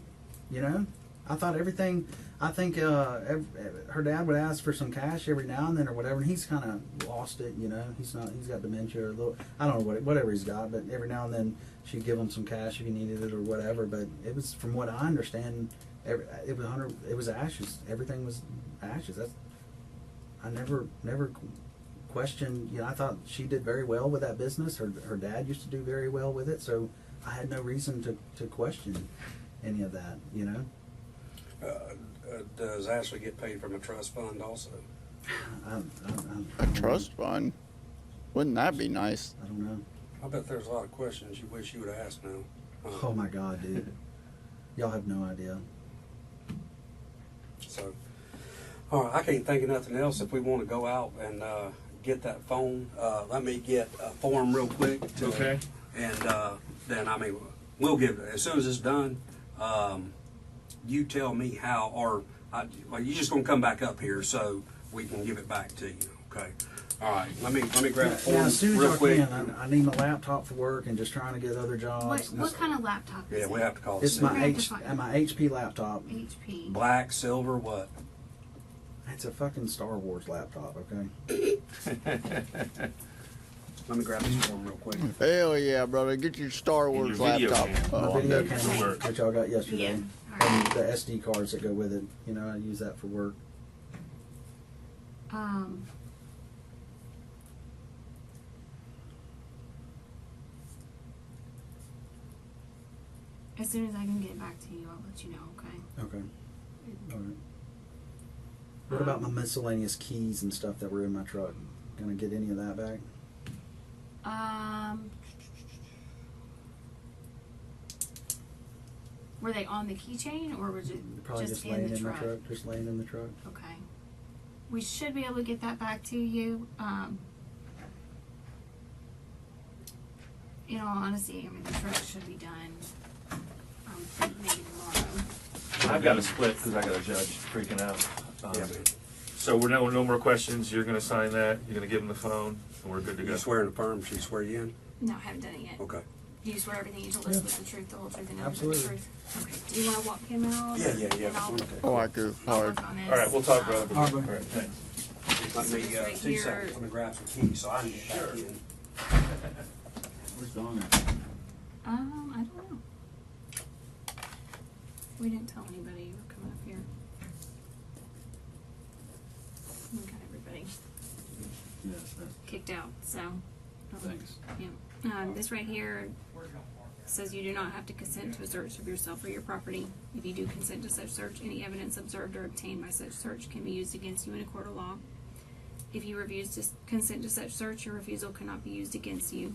Speaker 19: I thought everything. I think her dad would ask for some cash every now and then or whatever, and he's kind of lost it. He's got dementia or a little. I don't know whatever he's got, but every now and then she'd give him some cash if he needed it or whatever. But it was, from what I understand, it was Ash's. Everything was Ash's. I never questioned. I thought she did very well with that business. Her dad used to do very well with it, so I had no reason to question any of that.
Speaker 18: Does Ashley get paid from a trust fund also?
Speaker 1: A trust fund? Wouldn't that be nice?
Speaker 19: I don't know.
Speaker 18: I bet there's a lot of questions you wish you would have asked now.
Speaker 19: Oh my God, dude. Y'all have no idea.
Speaker 18: So, all right, I can't think of nothing else. If we want to go out and get that phone, let me get a form real quick.
Speaker 2: Okay.
Speaker 18: And then, I mean, we'll give it, as soon as it's done, you tell me how, or well, you're just going to come back up here so we can give it back to you, okay? All right, let me grab a form
Speaker 19: Yeah, as soon as
Speaker 18: real
Speaker 19: y'all
Speaker 18: quick.
Speaker 19: can. I need my laptop for work and just trying to get other jobs.
Speaker 22: What kind of laptop is
Speaker 18: Yeah,
Speaker 22: it?
Speaker 18: we have to call it.
Speaker 19: It's my
Speaker 22: We're gonna have to find-
Speaker 19: my HP laptop.
Speaker 22: HP.
Speaker 18: Black, silver, what?
Speaker 19: It's a fucking Star Wars laptop, okay?
Speaker 18: Let me grab this form real quick.
Speaker 1: Hell yeah, brother. Get your Star Wars
Speaker 2: your video
Speaker 1: laptop.
Speaker 2: camera.
Speaker 1: Oh,
Speaker 19: My
Speaker 1: I'm
Speaker 19: video
Speaker 1: dead.
Speaker 19: camera that y'all got yesterday.
Speaker 22: Yeah.
Speaker 19: And the SD cards that go with it. You know, I use that for work.
Speaker 22: As soon as I can get back to you, I'll let you know, okay?
Speaker 19: Okay. All right. What about my miscellaneous keys and stuff that were in my truck? Gonna get any of that back?
Speaker 22: Were they on the keychain or was it
Speaker 19: Probably
Speaker 22: just
Speaker 19: laying
Speaker 22: in the truck?
Speaker 19: Just laying in the truck.
Speaker 22: Okay. We should be able to get that back to you. In all honesty, I mean, the truck should be done maybe tomorrow.
Speaker 3: I've got a split because I got a judge freaking out.
Speaker 18: Yeah, man.
Speaker 3: So we're no more questions. You're going to sign that. You're going to give him the phone, and we're good to go.
Speaker 18: You swear in the firm, she swear you in?
Speaker 22: No, I haven't done it yet.
Speaker 18: Okay.
Speaker 22: Do you swear everything you told us was the truth, the whole truth, and nothing but
Speaker 19: Absolutely.
Speaker 22: the truth? Okay. Do you want to walk him out?
Speaker 18: Yeah, yeah, yeah.
Speaker 22: And I'll
Speaker 1: Oh, I go hard.
Speaker 22: work on this.
Speaker 3: All right, we'll talk, brother.
Speaker 19: All right,
Speaker 3: All
Speaker 19: bro.
Speaker 3: right, thanks.
Speaker 18: Let me,
Speaker 22: Just right
Speaker 18: 2
Speaker 22: here.
Speaker 18: seconds, let me grab some keys so I can get back in.
Speaker 19: Where's Donna?
Speaker 22: I don't know. We didn't tell anybody you were coming up here. We got everybody
Speaker 19: Yes, that's,
Speaker 22: kicked out, so.
Speaker 19: thanks.
Speaker 22: Yeah. This right here says you do not have to consent to a search of yourself or your property. If you do consent to such search, any evidence observed or obtained by such search can be used against you in a court of law. If you refuse to consent to such search, your refusal cannot be used against you.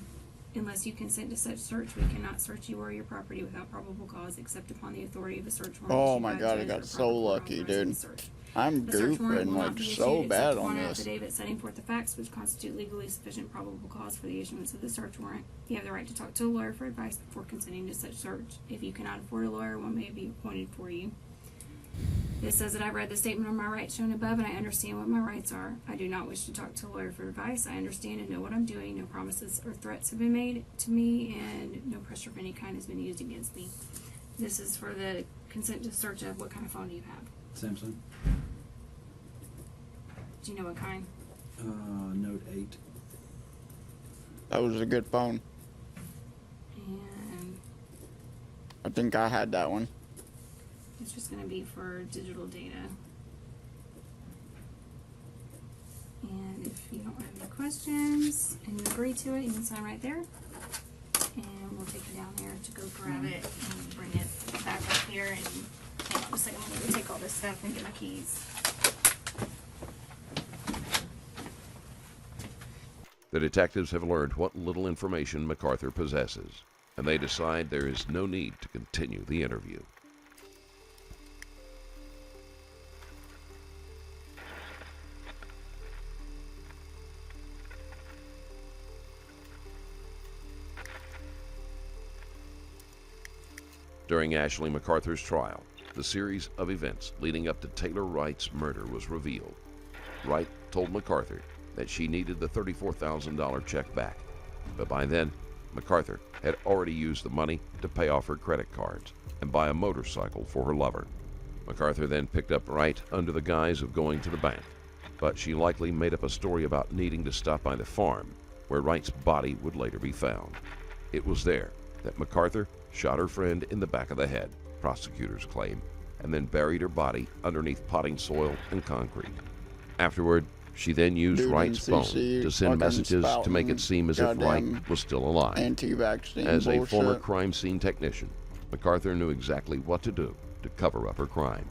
Speaker 22: Unless you consent to such search, we cannot search you or your property without probable cause except upon the authority of a search warrant.
Speaker 1: Oh
Speaker 22: issued
Speaker 1: my
Speaker 22: by a
Speaker 1: God, I
Speaker 22: judge
Speaker 1: got
Speaker 22: or
Speaker 1: so
Speaker 22: proper court
Speaker 1: lucky,
Speaker 22: authorizing
Speaker 1: dude.
Speaker 22: the search.
Speaker 1: I'm
Speaker 22: The search warrant
Speaker 1: goofing
Speaker 22: will not
Speaker 1: like
Speaker 22: be
Speaker 1: so
Speaker 22: issued
Speaker 1: bad
Speaker 22: except
Speaker 1: on
Speaker 22: upon an
Speaker 1: this.
Speaker 22: affidavit setting forth the facts which constitute legally sufficient probable cause for the issuance of the search warrant. You have the right to talk to a lawyer for advice before consenting to such search. If you cannot afford a lawyer, one may be appointed for you. This says that I've read the statement on my rights shown above and I understand what my rights are. I do not wish to talk to a lawyer for advice. I understand and know what I'm doing. No promises or threats have been made to me and no pressure of any kind has been used against me. This is for the consent to search of what kind of phone do you have?
Speaker 19: Samsung.
Speaker 22: Do you know what kind?
Speaker 19: Note 8.
Speaker 1: That was a good phone.
Speaker 22: And
Speaker 1: I think I had that one.
Speaker 22: it's just going to be for digital data. And if you don't have any questions and you agree to it, you can sign right there. And we'll take you down there to go grab it and bring it back up here. And hang on a second, I'm going to take all this stuff and get my keys.
Speaker 20: The detectives have learned what little information MacArthur possesses, and they decide there is no need to continue the interview. During Ashley MacArthur's trial, the series of events leading up to Taylor Wright's murder was revealed. Wright told MacArthur that she needed the $34,000 check back, but by then, MacArthur had already used the money to pay off her credit cards and buy a motorcycle for her lover. MacArthur then picked up Wright under the guise of going to the bank, but she likely made up a story about needing to stop by the farm where Wright's body would later be found. It was there that MacArthur shot her friend in the back of the head, prosecutors claim, and then buried her body underneath potting soil and concrete. Afterward, she then used Wright's phone to send messages to make it seem as if Wright was still alive.
Speaker 1: Anti-vaccine
Speaker 20: As a
Speaker 1: bullshit.
Speaker 20: former crime scene technician, MacArthur knew exactly what to do to cover up her crime.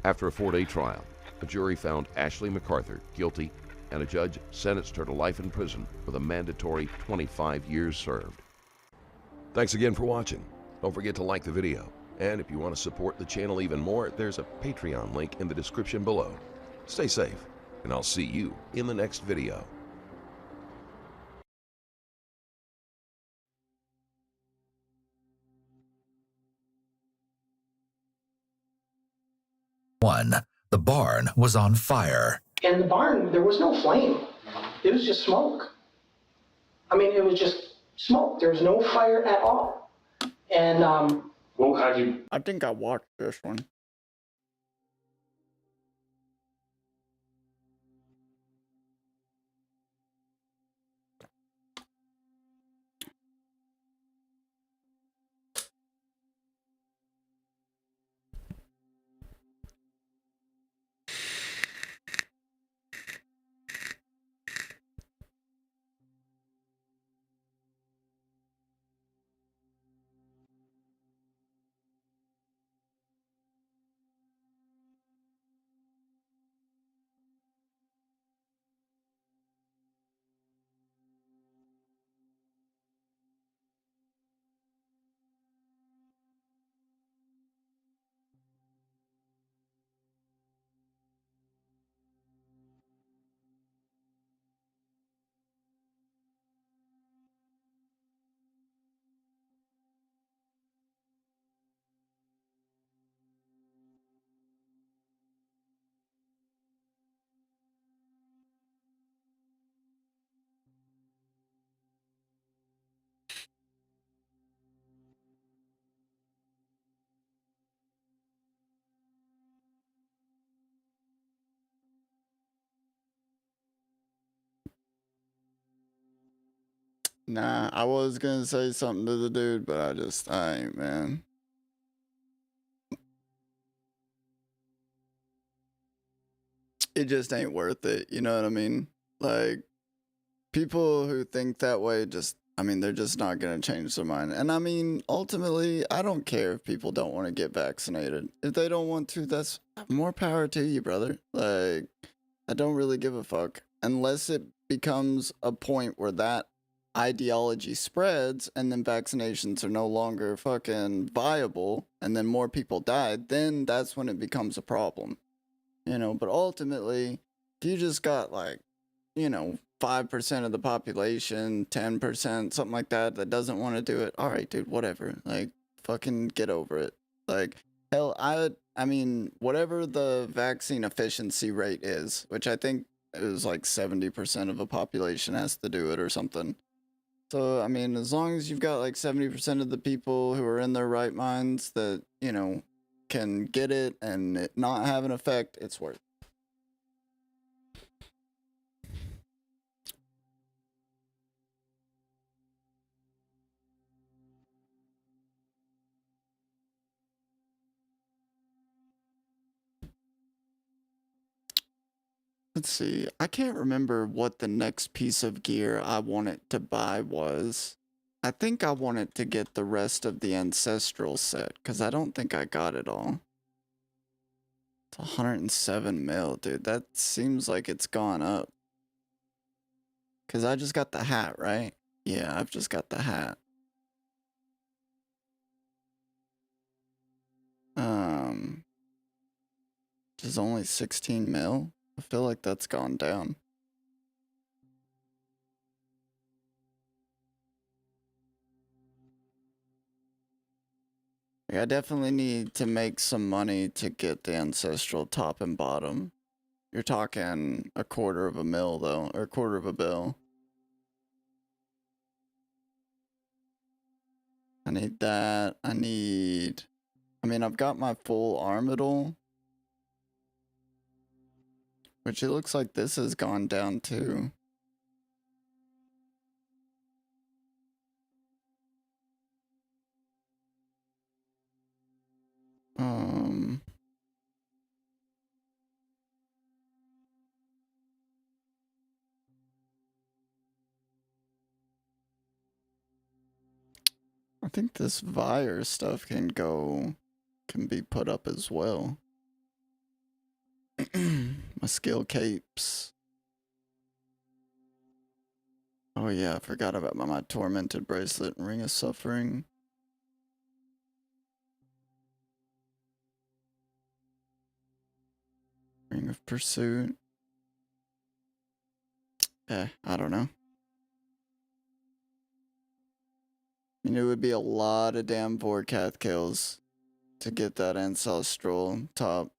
Speaker 20: After a 4-day trial, a jury found Ashley MacArthur guilty and a judge sentenced her to life in prison with a mandatory 25 years served. Thanks again for watching. Don't forget to like the video. And if you want to support the channel even more, there's a Patreon link in the description below. Stay safe, and I'll see you in the next video.
Speaker 4: The barn was on fire.
Speaker 5: In the barn, there was no flame. It was just smoke. I mean, it was just smoke. There was no fire at all. And,
Speaker 1: well, I think I watched this one. Nah, I was gonna say something to the dude, but I ain't, man. It just ain't worth it, you know what I mean? Like, people who think that way they're just not gonna change their mind. And I mean, ultimately, I don't care if people don't want to get vaccinated. If they don't want to, that's more power to you, brother. Like, I don't really give a fuck. Unless it becomes a point where that ideology spreads and then vaccinations are no longer fucking viable and then more people died, then that's when it becomes a problem. You know, but ultimately, if you just got 5% of the population, 10%, something like that doesn't want to do it, all right, dude, whatever. Like, fucking get over it. Like, hell, I mean, whatever the vaccine efficiency rate is, which I think it was like 70% of the population has to do it or something. So, I mean, as long as you've got like 70% of the people who are in their right minds that, can get it and it not have an effect, it's worth it. Let's see. I can't remember what the next piece of gear I wanted to buy was. I think I wanted to get the rest of the ancestral set because I don't think I got it all. It's 107 mil, dude. That seems like it's gone up. Because I just got the hat, right? Yeah, I've just got the hat. Which is only 16 mil. I feel like that's gone down. I definitely need to make some money to get the ancestral top and bottom. You're talking a quarter of a mil though, or a quarter of a bill. I need that. I mean, I've got my full armadil. Which it looks like this has gone down too. I think this Vire stuff can be put up as well. My skill capes. Oh yeah, I forgot about my tormented bracelet and ring of suffering. Ring of pursuit. I don't know. I mean, it would be a lot of damn Vorkath kills to get that ancestral top.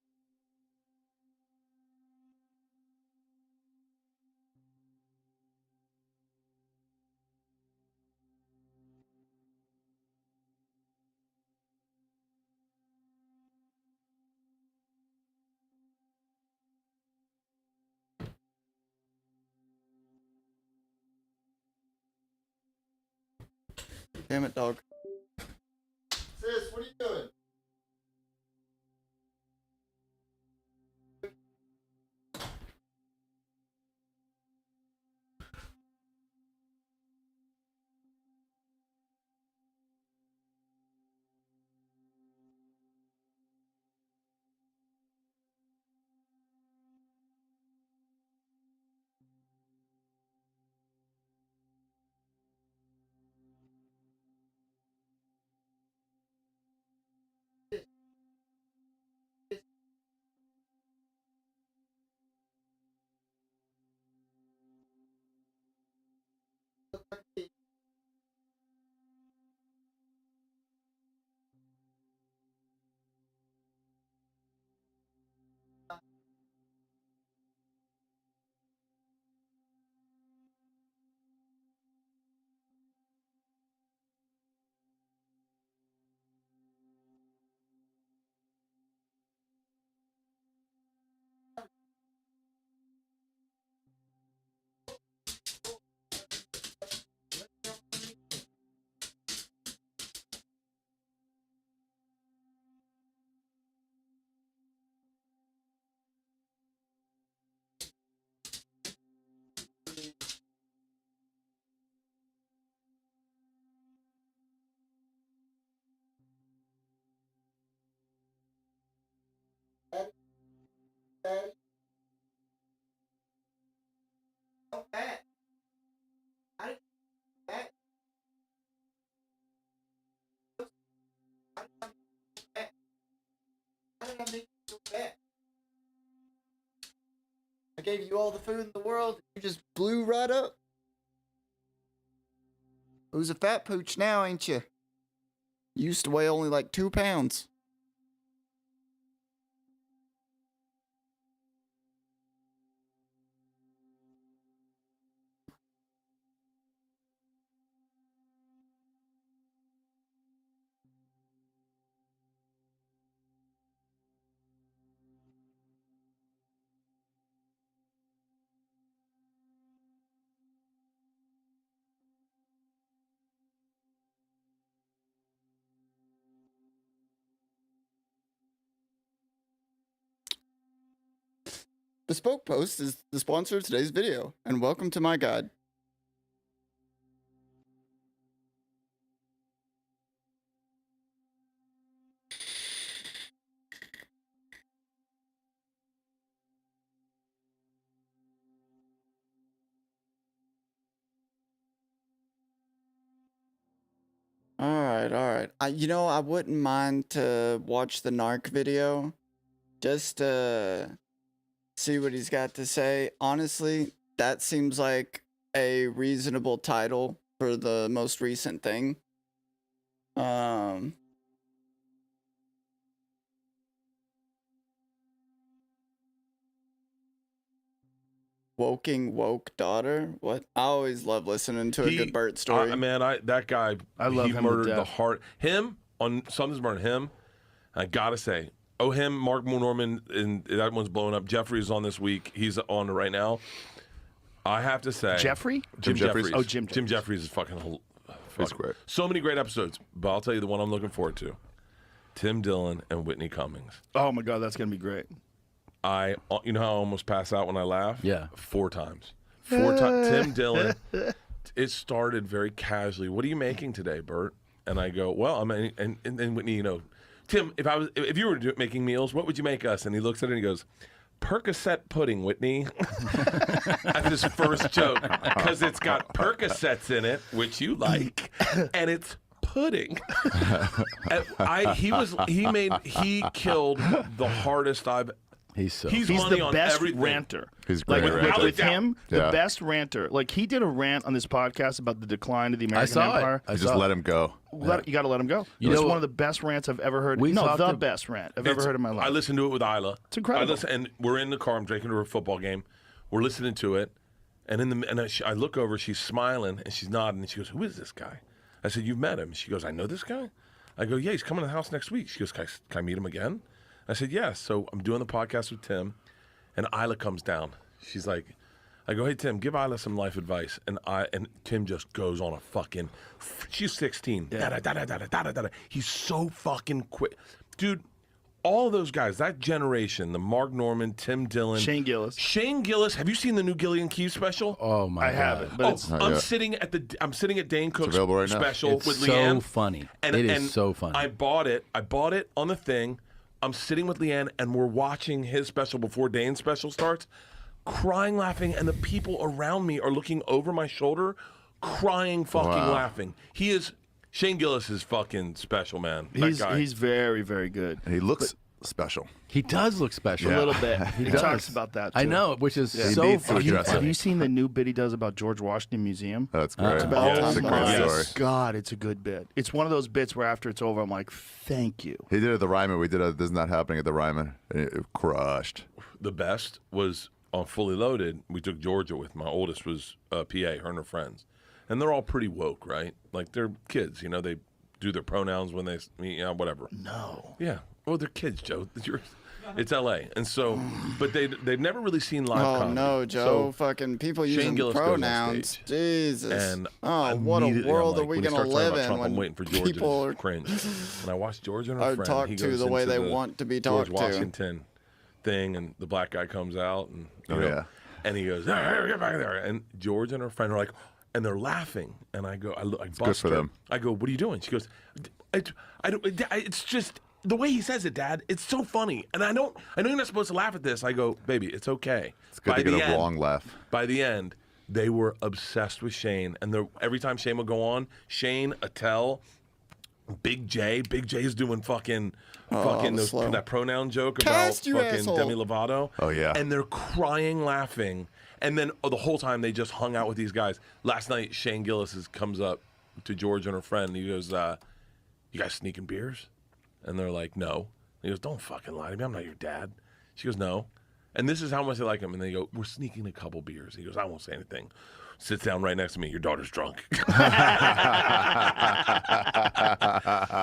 Speaker 1: Damn it, dog. Sis, what are you doing? I gave you all the food in the world. You just blew right up. Who's a fat pooch now, ain't you? You used to weigh only like 2 pounds. Bespoke Post is the sponsor of today's video, and welcome to my guide. All right. I wouldn't mind to watch the Narc video just to see what he's got to say. Honestly, that seems like a reasonable title for the most recent thing. Woke daughter. What? I always love listening to a good Burt story.
Speaker 6: That guy.
Speaker 9: I love
Speaker 6: he
Speaker 9: him
Speaker 6: murdered
Speaker 9: to
Speaker 6: the
Speaker 9: death.
Speaker 6: heart. Him on Something's Burning Him. I gotta say, him, Mark Norman, and that one's blowing up. Jeffrey's on this week. He's on right now. I have to say,
Speaker 9: Jeffrey?
Speaker 6: Jim
Speaker 9: Jeffries?
Speaker 6: Jeffries.
Speaker 9: Oh, Jim
Speaker 6: Jim Jeffries is fucking.
Speaker 9: He's great.
Speaker 6: So many great episodes, but I'll tell you the one I'm looking forward to: Tim Dillon and Whitney Cummings.
Speaker 9: Oh my God, that's gonna be great.
Speaker 6: You know how I almost pass out when I laugh?
Speaker 9: Yeah.
Speaker 6: 4 times. 4 times. Tim Dillon. It started very casually. What are you making today, Bert? And I go, well, and then Whitney, Tim, if you were making meals, what would you make us? And he looks at it and he goes, Percocet pudding, Whitney. That's his first joke because it's got Percocets in it, which you like, and it's pudding. He killed the hardest I've.
Speaker 9: He's
Speaker 6: money
Speaker 9: the
Speaker 6: on
Speaker 9: best
Speaker 6: everything.
Speaker 9: ranter.
Speaker 1: He's great.
Speaker 9: With him, the best ranter. Like he did a rant on this podcast about the decline of the American Empire.
Speaker 1: I just let him go.
Speaker 9: You got to let him go. It's one of the best rants I've ever heard. The best rant I've ever heard in my life.
Speaker 6: I listened to it with Isla.
Speaker 9: It's incredible.
Speaker 6: And we're in the car. I'm drinking to her football game. We're listening to it, and I look over. She's smiling and she's nodding. And she goes, "Who is this guy?" I said, "You've met him." She goes, "I know this guy." I go, "Yeah, he's coming to the house next week." She goes, "Can I meet him again?" I said, "Yes." So I'm doing the podcast with Tim, and Isla comes down. She's like, I go, "Hey Tim, give Isla some life advice." And Tim just goes on a fucking. She's 16. Yeah. He's so fucking quick, dude. All those guys, that generation, the Mark Norman, Tim Dillon,
Speaker 9: Shane Gillis.
Speaker 6: Have you seen the new Gillian Keefe special?
Speaker 9: Oh my God. I haven't. But
Speaker 6: I'm sitting at Dane Cook's
Speaker 1: right
Speaker 6: special
Speaker 1: it's
Speaker 6: with
Speaker 1: so
Speaker 6: Leanne.
Speaker 1: Funny.
Speaker 6: And
Speaker 1: It is so funny.
Speaker 6: I bought it on the thing. I'm sitting with Leanne, and we're watching his special before Dane's special starts, crying, laughing, and the people around me are looking over my shoulder, crying, laughing. Shane Gillis is fucking special, man.
Speaker 9: He's very, very good.
Speaker 1: And he looks special.
Speaker 9: He does look special.
Speaker 1: Yeah.
Speaker 9: A little bit. He talks about that, too.
Speaker 1: I know, which is
Speaker 9: He
Speaker 1: so
Speaker 9: needs to
Speaker 1: funny.
Speaker 9: address it. Have you seen the new bit he does about George Washington Museum?
Speaker 1: That's great.
Speaker 9: It's about
Speaker 1: It's a great story.
Speaker 9: God, it's a good bit. It's one of those bits where after it's over, I'm like, thank you.
Speaker 1: He did it at the Ryman. We did a This Is Not Happening at the Ryman. It crushed.
Speaker 6: The best was on Fully Loaded. We took Georgia with my oldest was PA, her and her friends. And they're all pretty woke, right? Like they're kids, they do their pronouns when they, whatever.
Speaker 9: No.
Speaker 6: Yeah. Well, they're kids, Joe. It's L.A. And so, but they've never really seen live comedy.
Speaker 1: No, Joe.
Speaker 6: So
Speaker 1: fucking people
Speaker 6: Shane
Speaker 1: using
Speaker 6: Gillis goes on
Speaker 1: pronouns.
Speaker 6: stage.
Speaker 1: Jesus.
Speaker 6: And
Speaker 1: what a
Speaker 6: immediately
Speaker 1: world
Speaker 6: I'm like,
Speaker 1: are we
Speaker 6: when he
Speaker 1: going to
Speaker 6: starts talking
Speaker 1: live
Speaker 6: about
Speaker 1: in
Speaker 6: Trump,
Speaker 1: when
Speaker 6: I'm waiting for Georgia
Speaker 1: people
Speaker 6: to cringe. And I watched Georgia and her
Speaker 1: are
Speaker 6: friend.
Speaker 1: talked
Speaker 6: He
Speaker 1: to
Speaker 6: goes
Speaker 1: the way
Speaker 6: into
Speaker 1: they want to be talked
Speaker 6: George
Speaker 1: to.
Speaker 6: Washington thing, and the black guy comes out, and
Speaker 1: yeah.
Speaker 6: and he goes, "Hey, get back there!" And George and her friend are like, and they're laughing, and I go, I bust
Speaker 1: good for
Speaker 6: her.
Speaker 1: them.
Speaker 6: I go, "What are you doing?" She goes, "It's just the way he says it, Dad. It's so funny." And I know you're not supposed to laugh at this. I go, "Baby, it's okay."
Speaker 1: It's good to get a wrong laugh.
Speaker 6: By the end, they were obsessed with Shane, and every time Shane would go on, Shane, Attell, Big J. Big J's doing fucking that pronoun joke
Speaker 1: Cast
Speaker 6: about
Speaker 1: you
Speaker 6: fucking
Speaker 1: asshole.
Speaker 6: Demi Lovato.
Speaker 1: Oh, yeah.
Speaker 6: And they're crying, laughing, and then the whole time they just hung out with these guys. Last night, Shane Gillis comes up to George and her friend, and he goes, "You guys sneaking beers?" And they're like, "No." And he goes, "Don't fucking lie to me. I'm not your dad." She goes, "No." And this is how much they like him. And they go, "We're sneaking a couple beers." He goes, "I won't say anything." Sits down right next to me. "Your daughter's drunk."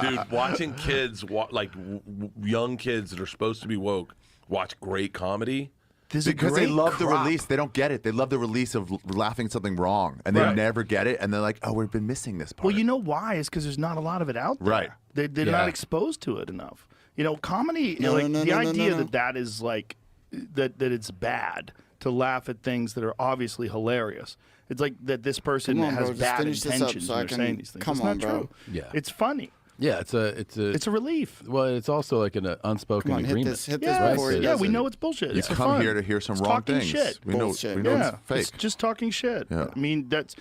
Speaker 6: Dude, watching kids, young kids that are supposed to be woke, watch great comedy.
Speaker 1: Because they love the release. They don't get it. They love the release of laughing at something wrong. And they never get it. And they're like, "Oh, we've been missing this part."
Speaker 9: Well, you know why? It's because there's not a lot of it out there.
Speaker 1: Right.
Speaker 9: They're not exposed to it enough. Comedy, the idea that is like, that it's bad to laugh at things that are obviously hilarious. It's like that this person has bad intentions when they're saying these things.
Speaker 1: Come
Speaker 9: That's
Speaker 1: on,
Speaker 9: not
Speaker 1: bro.
Speaker 9: true.
Speaker 10: Yeah.
Speaker 9: It's funny.
Speaker 10: Yeah, it's a
Speaker 9: relief.
Speaker 10: Well, it's also like an unspoken
Speaker 1: Come on,
Speaker 10: agreement.
Speaker 1: hit this before he does
Speaker 9: we
Speaker 1: it.
Speaker 9: know it's bullshit.
Speaker 1: You
Speaker 9: It's
Speaker 1: come
Speaker 9: fun.
Speaker 1: here to hear some
Speaker 9: It's
Speaker 1: wrong
Speaker 9: talking
Speaker 1: things.
Speaker 9: Shit.
Speaker 1: We know it's fake.
Speaker 9: It's just talking shit.
Speaker 1: Yeah.
Speaker 9: I mean, that's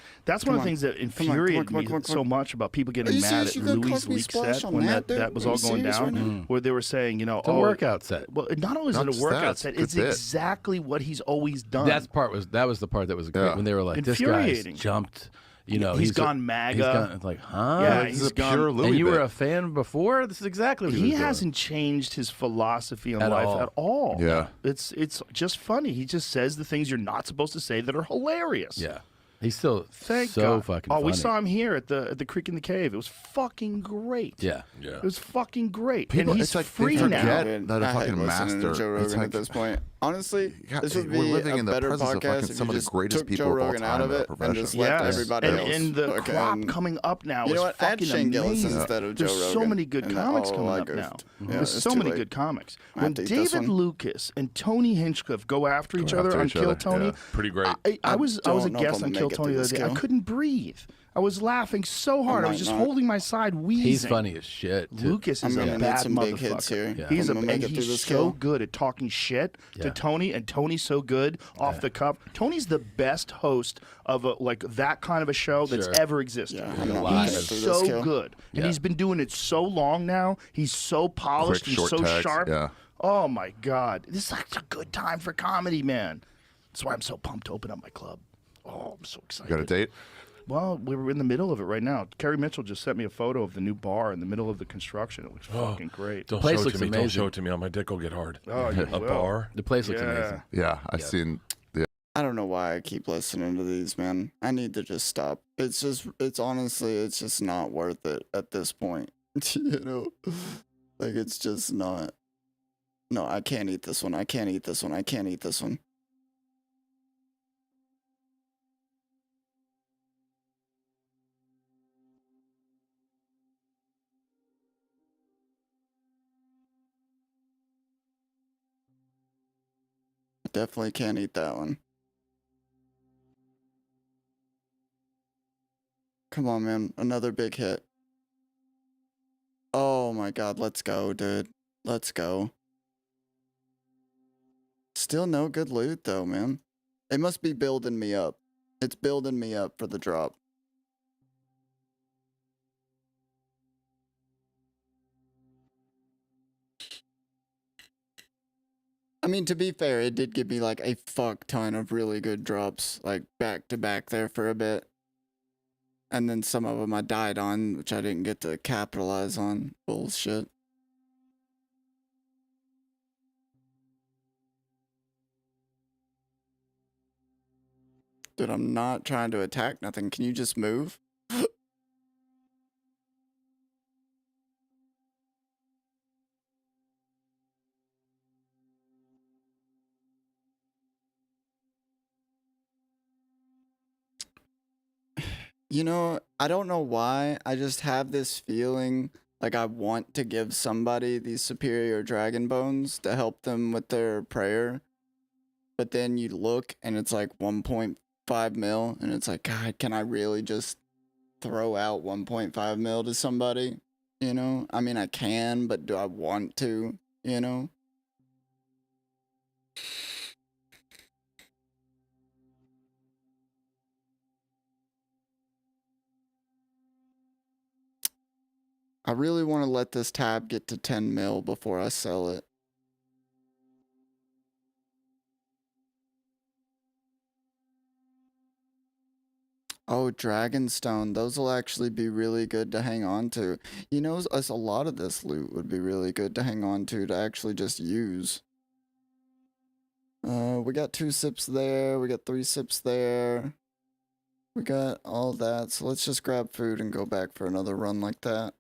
Speaker 9: one of the things that infuriated me so much about people getting mad at Louis' Leak set when that was all going down, where they were saying,
Speaker 10: It's a workout set.
Speaker 9: Well, not only is it a workout set, it's exactly what he's always done.
Speaker 10: That was the part that was great when they were like, "This guy's jumped."
Speaker 9: He's gone MAGA.
Speaker 10: He's gone, like, huh?
Speaker 9: Yeah,
Speaker 1: this is a pure Louis
Speaker 10: and you
Speaker 1: bit.
Speaker 10: were a fan before? This is exactly what
Speaker 9: He
Speaker 10: was
Speaker 9: hasn't changed his philosophy on
Speaker 10: At
Speaker 9: life
Speaker 10: all.
Speaker 9: at all.
Speaker 1: Yeah.
Speaker 9: It's just funny. He just says the things you're not supposed to say that are hilarious.
Speaker 10: doing. Yeah. He's still
Speaker 9: Thank
Speaker 10: so
Speaker 9: God.
Speaker 10: fucking
Speaker 9: Oh,
Speaker 10: funny.
Speaker 9: we saw him here at the Creek in the Cave. It was fucking great.
Speaker 10: Yeah.
Speaker 9: It was fucking great.
Speaker 1: People,
Speaker 9: and he's
Speaker 1: it's like
Speaker 9: free
Speaker 1: they
Speaker 9: now.
Speaker 1: forget that a
Speaker 21: I hate
Speaker 1: fucking
Speaker 21: listening to
Speaker 1: master.
Speaker 21: Joe Rogan
Speaker 1: It's like,
Speaker 21: at this point. Honestly, this would
Speaker 1: we're
Speaker 21: be
Speaker 1: living
Speaker 21: a
Speaker 1: in the
Speaker 21: better
Speaker 1: presence of
Speaker 21: podcast
Speaker 1: fucking
Speaker 21: if
Speaker 1: some
Speaker 21: you
Speaker 1: of the
Speaker 21: just
Speaker 1: greatest
Speaker 21: took
Speaker 1: people
Speaker 21: Joe
Speaker 1: of all
Speaker 21: Rogan out
Speaker 1: time
Speaker 21: of
Speaker 1: in our
Speaker 21: it and
Speaker 1: profession.
Speaker 21: just left everybody else.
Speaker 9: And the
Speaker 21: fucking-
Speaker 9: crop coming up now
Speaker 21: You
Speaker 9: is
Speaker 21: know what? Add
Speaker 9: fucking
Speaker 21: Shane Gillis
Speaker 9: amazing.
Speaker 21: instead of Joe
Speaker 9: There's so
Speaker 21: Rogan.
Speaker 9: many good
Speaker 21: And
Speaker 9: comics
Speaker 21: oh,
Speaker 9: coming
Speaker 21: I
Speaker 9: up
Speaker 21: goofed.
Speaker 9: now.
Speaker 21: Yeah,
Speaker 9: There's
Speaker 21: it's
Speaker 9: so
Speaker 21: too
Speaker 9: many
Speaker 21: late.
Speaker 9: good comics.
Speaker 21: I
Speaker 9: When
Speaker 21: have to eat this
Speaker 9: David
Speaker 21: one.
Speaker 9: Lucas and Tony Hinchcliffe go after each
Speaker 1: Go
Speaker 9: other
Speaker 1: after
Speaker 9: on
Speaker 1: each
Speaker 9: Kill
Speaker 1: other,
Speaker 9: Tony,
Speaker 1: yeah.
Speaker 6: Pretty great.
Speaker 9: I was a
Speaker 21: don't know if
Speaker 9: guest
Speaker 21: I'm
Speaker 9: on
Speaker 21: gonna
Speaker 9: Kill
Speaker 21: make it
Speaker 9: Tony
Speaker 21: through
Speaker 9: the
Speaker 21: this
Speaker 9: other day. I
Speaker 21: kill.
Speaker 9: couldn't breathe. I was laughing so hard. I was just holding my side, wheezing.
Speaker 10: He's funny as shit. Too.
Speaker 9: Lucas is a bad motherfucker.
Speaker 10: Yeah.
Speaker 9: He's he's so good at talking shit to Tony, and Tony's so good off the cuff. Tony's the best host of like that kind of a show that's ever existed. He's so good, and he's been doing it so long now. He's so polished and so sharp.
Speaker 12: Yeah.
Speaker 9: Oh my God, this is such a good time for comedy, man. That's why I'm so pumped to open up my club. Oh, I'm so excited.
Speaker 12: You got a date?
Speaker 9: Well, we're in the middle of it right now. Kerry Mitchell just sent me a photo of the new bar in the middle of the construction. It looks fucking great.
Speaker 6: Don't show it to me. Don't show it to me. My dick will get hard.
Speaker 9: Oh, you
Speaker 6: a
Speaker 9: will.
Speaker 6: bar.
Speaker 10: The place looks amazing.
Speaker 12: Yeah, I've seen.
Speaker 1: I don't know why I keep listening to these, man. I need to just stop. It's honestly, it's just not worth it at this point. You know, like it's just not. No, I can't eat this one. I can't eat this one. I can't eat this one. Definitely can't eat that one. Come on, man. Another big hit. Oh my God. Let's go, dude. Let's go. Still no good loot, though, man. It must be building me up. It's building me up for the drop. I mean, to be fair, it did give me like a fuck ton of really good drops, like back to back there for a bit. And then some of them I died on, which I didn't get to capitalize on. Bullshit. Dude, I'm not trying to attack nothing. Can you just move? You know, I don't know why. I just have this feeling like I want to give somebody these superior dragon bones to help them with their prayer. But then you look and it's like 1.5 mil. And it's like, God, can I really just throw out 1.5 mil to somebody? You know? I mean, I can, but do I want to? You know? I really want to let this tab get to 10 mil before I sell it. Oh, Dragonstone. Those will actually be really good to hang on to. You know, a lot of this loot would be really good to hang on to actually just use. We got 2 sips there. We got 3 sips there. We got all that. So let's just grab food and go back for another run like that.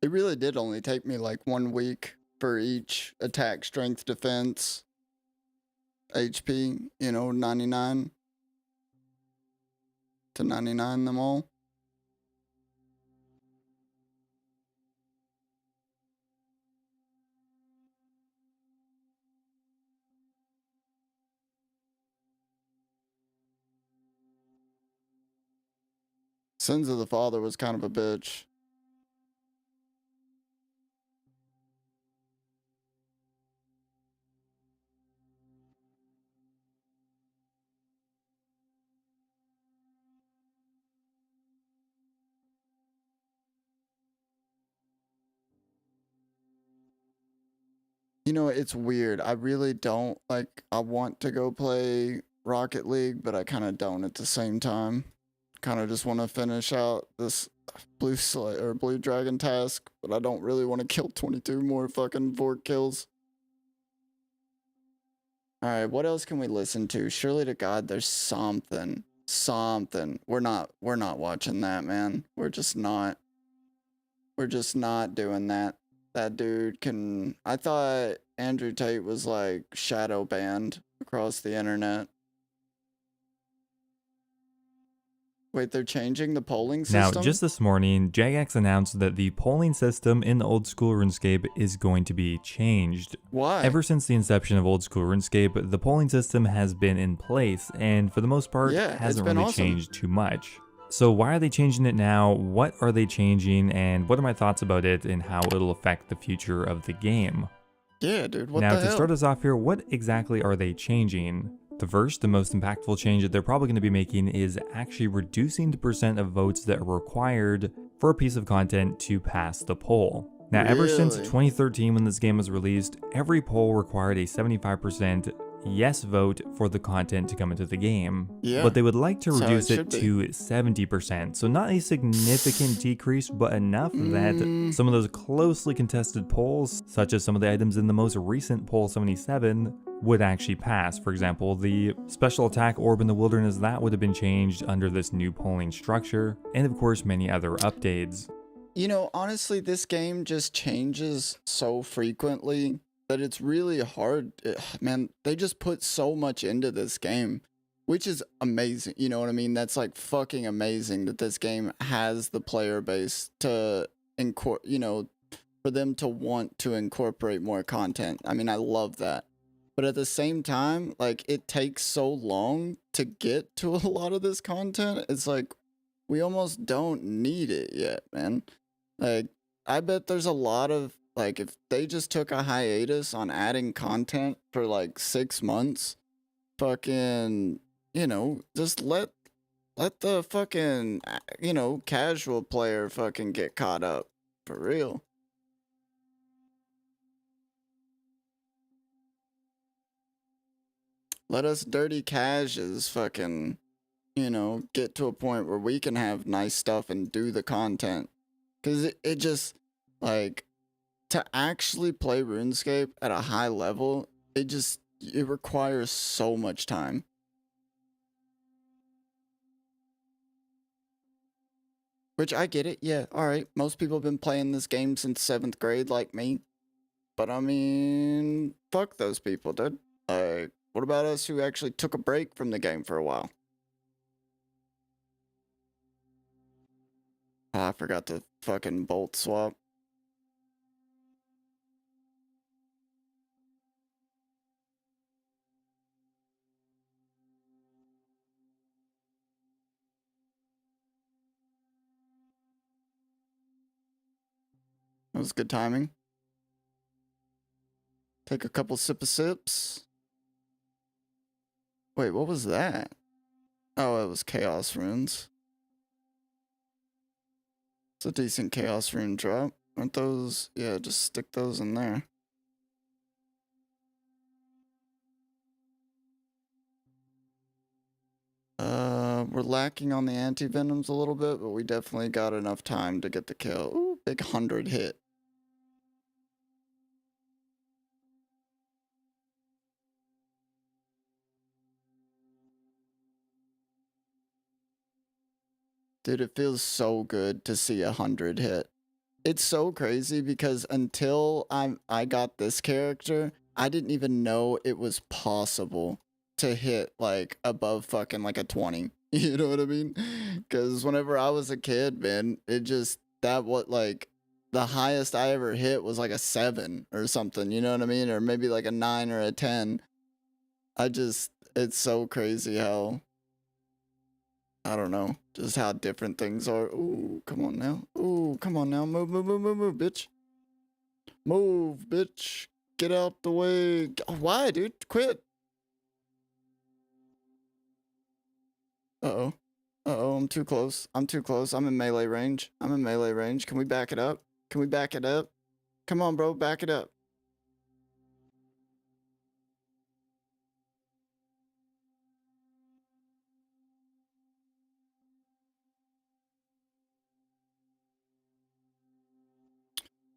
Speaker 1: It really did only take me like 1 week for each attack, strength, defense, HP, you know, 99 to 99 them all. Sins of the Father was kind of a bitch. You know, it's weird. I really don't like. I want to go play Rocket League, but I kind of don't at the same time. Kind of just want to finish out this Blue Dragon task, but I don't really want to kill 22 more fucking Vork kills. All right, what else can we listen to? Surely to God, there's something. We're not watching that, man. We're just not doing that. That dude can. I thought Andrew Tate was like shadow banned across the internet. Wait, they're changing the polling system?
Speaker 12: Now, just this morning, Jagex announced that the polling system in Old School RuneScape is going to be changed.
Speaker 1: Why?
Speaker 12: Ever since the inception of Old School RuneScape, the polling system has been in place, and for the most part, hasn't really changed too much. So why are they changing it now? What are they changing? And what are my thoughts about it and how it'll affect the future of the game?
Speaker 1: Yeah, dude, what
Speaker 12: now,
Speaker 1: the hell?
Speaker 12: To start us off here, what exactly are they changing? The first, the most impactful change that they're probably going to be making is actually reducing the percent of votes that are required for a piece of content to pass the poll. Now, ever since 2013 when this game was released, every poll required a 75% yes vote for the content to come into the game.
Speaker 1: Yeah,
Speaker 12: but they would like to reduce it
Speaker 1: to
Speaker 12: 70%. So not a significant decrease, but enough that some of those closely contested polls, such as some of the items in the most recent poll 77, would actually pass. For example, the special attack orb in the wilderness, that would have been changed under this new polling structure, and of course many other updates.
Speaker 1: You know, honestly, this game just changes so frequently that it's really hard. Man, they just put so much into this game, which is amazing. You know what I mean? That's like fucking amazing that this game has the player base to for them to want to incorporate more content. I mean, I love that. But at the same time, like, it takes so long to get to a lot of this content. It's like, we almost don't need it yet, man. Like, I bet there's a lot of, like, if they just took a hiatus on adding content for, like, 6 months, fucking, just let the fucking, casual player fucking get caught up. For real. Let us dirty cashes fucking, get to a point where we can have nice stuff and do the content. Because it just, like, to actually play RuneScape at a high level, it requires so much time. Which I get it, yeah, alright. Most people have been playing this game since 7th grade like me. But I mean, fuck those people, dude. Like, what about us who actually took a break from the game for a while? Oh, I forgot to fucking bolt swap. That was good timing. Take a couple sips. Wait, what was that? Oh, it was Chaos Runes. It's a decent Chaos Rune drop. Aren't those? Yeah, just stick those in there. We're lacking on the anti-venoms a little bit, but we definitely got enough time to get the kill. Ooh, big 100 hit. Dude, it feels so good to see 100 hit. It's so crazy because until I got this character, I didn't even know it was possible to hit like above fucking like a 20. You know what I mean? Because whenever I was a kid, man, like the highest I ever hit was like a 7 or something. You know what I mean? Or maybe like a 9 or a 10. It's so crazy how I don't know, just how different things are. Ooh, come on now. Ooh, come on now. Move, move, move, move, move, bitch. Move, bitch. Get out the way. Oh, why, dude? Quit. Uh-oh. Uh-oh, I'm too close. I'm too close. I'm in melee range. I'm in melee range. Can we back it up? Can we back it up? Come on, bro. Back it up.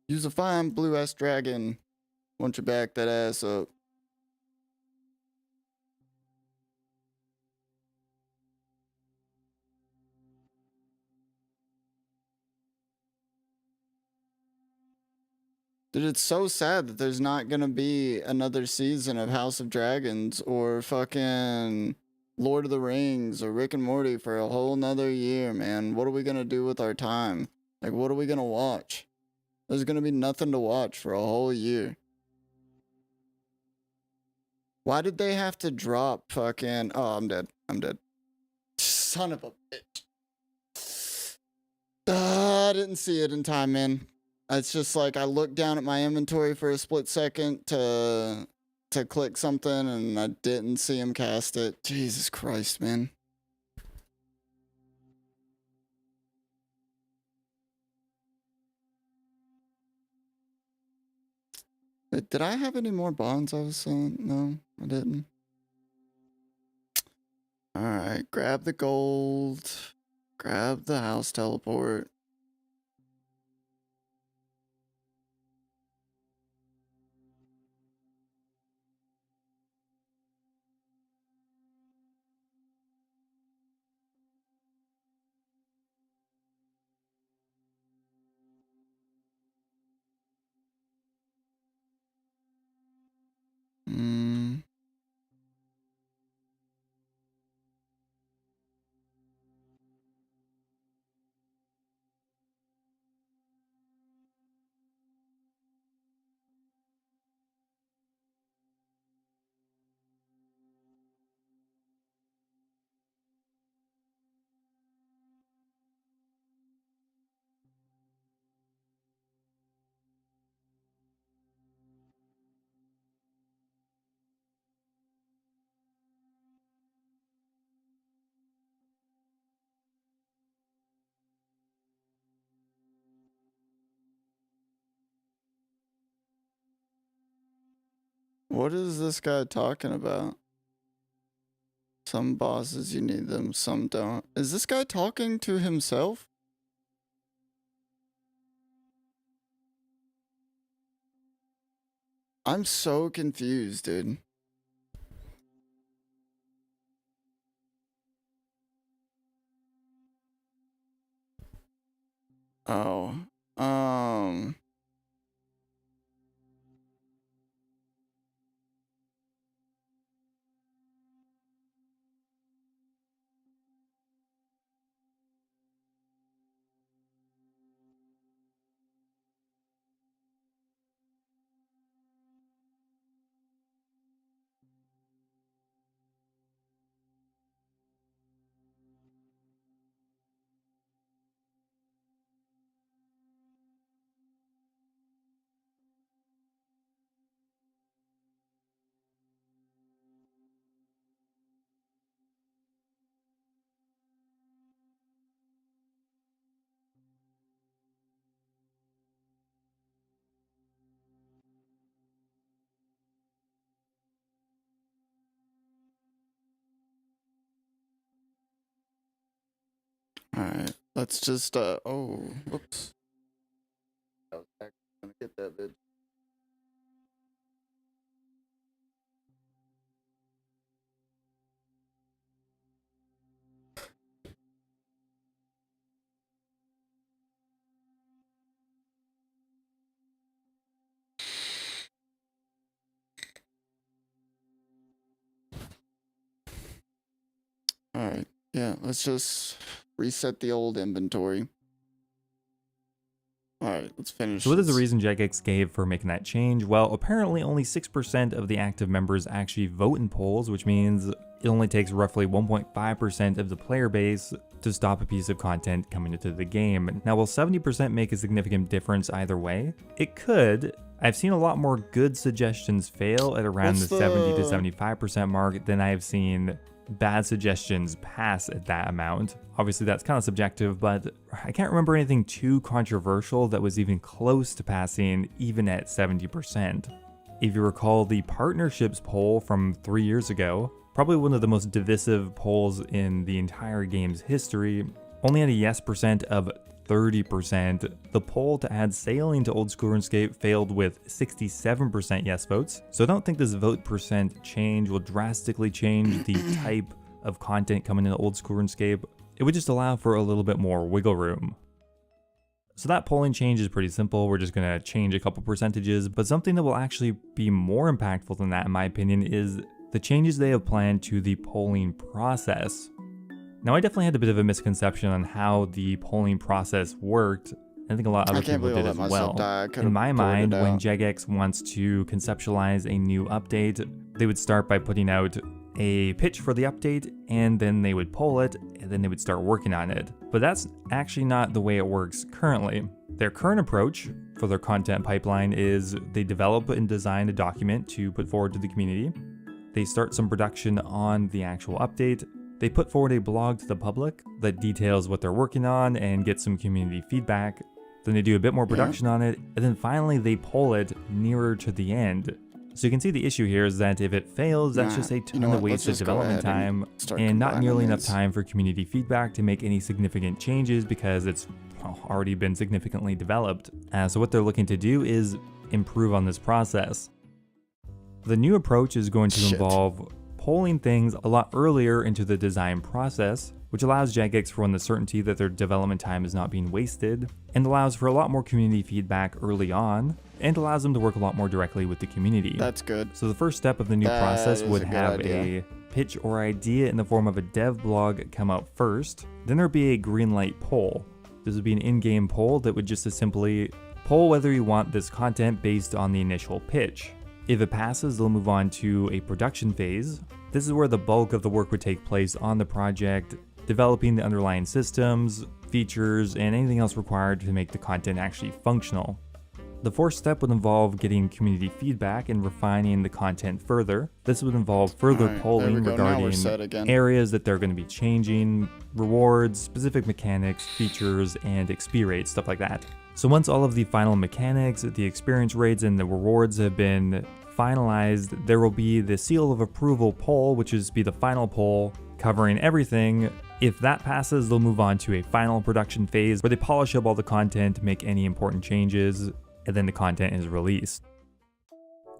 Speaker 1: Use a fine blue-ass dragon. Won't you back that ass up? Dude, it's so sad that there's not gonna be another season of House of Dragons or fucking Lord of the Rings or Rick and Morty for a whole nother year, man. What are we gonna do with our time? Like, what are we gonna watch? There's gonna be nothing to watch for a whole year. Why did they have to drop fucking... Oh, I'm dead. I'm dead. Son of a bitch. I didn't see it in time, man. It's just like I looked down at my inventory for a split second to click something and I didn't see him cast it. Jesus Christ, man. Wait, did I have any more bonds I was selling? No, I didn't. Alright, grab the gold. Grab the house teleport. Hmm. What is this guy talking about? Some bosses you need them, some don't. Is this guy talking to himself? I'm so confused, dude. Oh. Alright, let's just, oh, whoops. I was actually gonna get that bitch. Alright, yeah, let's just reset the old inventory. Alright, let's finish.
Speaker 12: So what is the reason Jagex gave for making that change? Well, apparently only 6% of the active members actually vote in polls, which means it only takes roughly 1.5% of the player base to stop a piece of content coming into the game. Now, will 70% make a significant difference either way? It could. I've seen a lot more good suggestions fail at around the 70 to 75% mark than I have seen bad suggestions pass at that amount. Obviously that's kind of subjective, but I can't remember anything too controversial that was even close to passing even at 70%. If you recall the partnerships poll from 3 years ago, probably one of the most divisive polls in the entire game's history, only had a yes percent of 30%. The poll to add sailing to Old School RuneScape failed with 67% yes votes. So I don't think this vote percent change will drastically change the type of content coming into Old School RuneScape. It would just allow for a little bit more wiggle room. So that polling change is pretty simple. We're just gonna change a couple percentages, but something that will actually be more impactful than that, in my opinion, is the changes they have planned to the polling process. Now, I definitely had a bit of a misconception on how the polling process worked. I think a lot of other people did as well. In my mind, when Jagex wants to conceptualize a new update, they would start by putting out a pitch for the update, and then they would poll it, and then they would start working on it. But that's actually not the way it works currently. Their current approach for their content pipeline is they develop and design a document to put forward to the community. They start some production on the actual update. They put forward a blog to the public that details what they're working on and get some community feedback. Then they do a bit more production on it, and then finally they poll it nearer to the end. So you can see the issue here is that if it fails, that's just a ton of wasted development time and not nearly enough time for community feedback to make any significant changes because it's already been significantly developed. So what they're looking to do is improve on this process. The new approach is going to involve polling things a lot earlier into the design process, which allows Jagex for the certainty that their development time is not being wasted, and allows for a lot more community feedback early on, and allows them to work a lot more directly with the community.
Speaker 1: That's good.
Speaker 12: So the first step of the new process would have a pitch or idea in the form of a dev blog come out first. Then there'd be a green light poll. This would be an in-game poll that would just as simply poll whether you want this content based on the initial pitch. If it passes, they'll move on to a production phase. This is where the bulk of the work would take place on the project, developing the underlying systems, features, and anything else required to make the content actually functional. The fourth step would involve getting community feedback and refining the content further. This would involve further polling regarding areas that they're going to be changing, rewards, specific mechanics, features, and XP rates, stuff like that. So once all of the final mechanics, the experience rates, and the rewards have been finalized, there will be the seal of approval poll, which is be the final poll covering everything. If that passes, they'll move on to a final production phase where they polish up all the content, make any important changes, and then the content is released.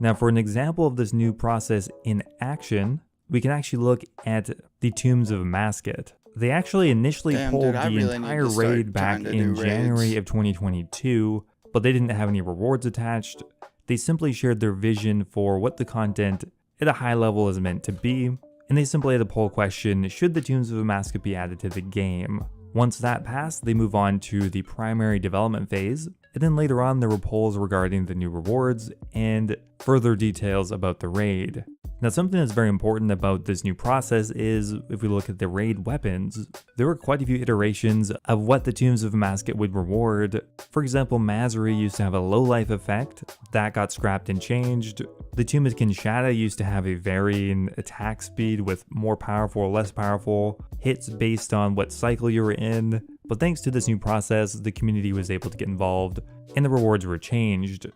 Speaker 12: Now, for an example of this new process in action, we can actually look at the Tombs of Mascot. They actually initially polled the entire raid back in January of 2022, but they didn't have any rewards attached. They simply shared their vision for what the content at a high level is meant to be, and they simply had a poll question, should the Tombs of a Mascot be added to the game? Once that passed, they move on to the primary development phase, and then later on there were polls regarding the new rewards and further details about the raid. Now, something that's very important about this new process is, if we look at the raid weapons, there were quite a few iterations of what the Tombs of Mascot would reward. For example, Mazari used to have a low life effect, that got scrapped and changed. The Tomb of Kinshasa used to have a varying attack speed with more powerful or less powerful hits based on what cycle you were in. But thanks to this new process, the community was able to get involved and the rewards were changed.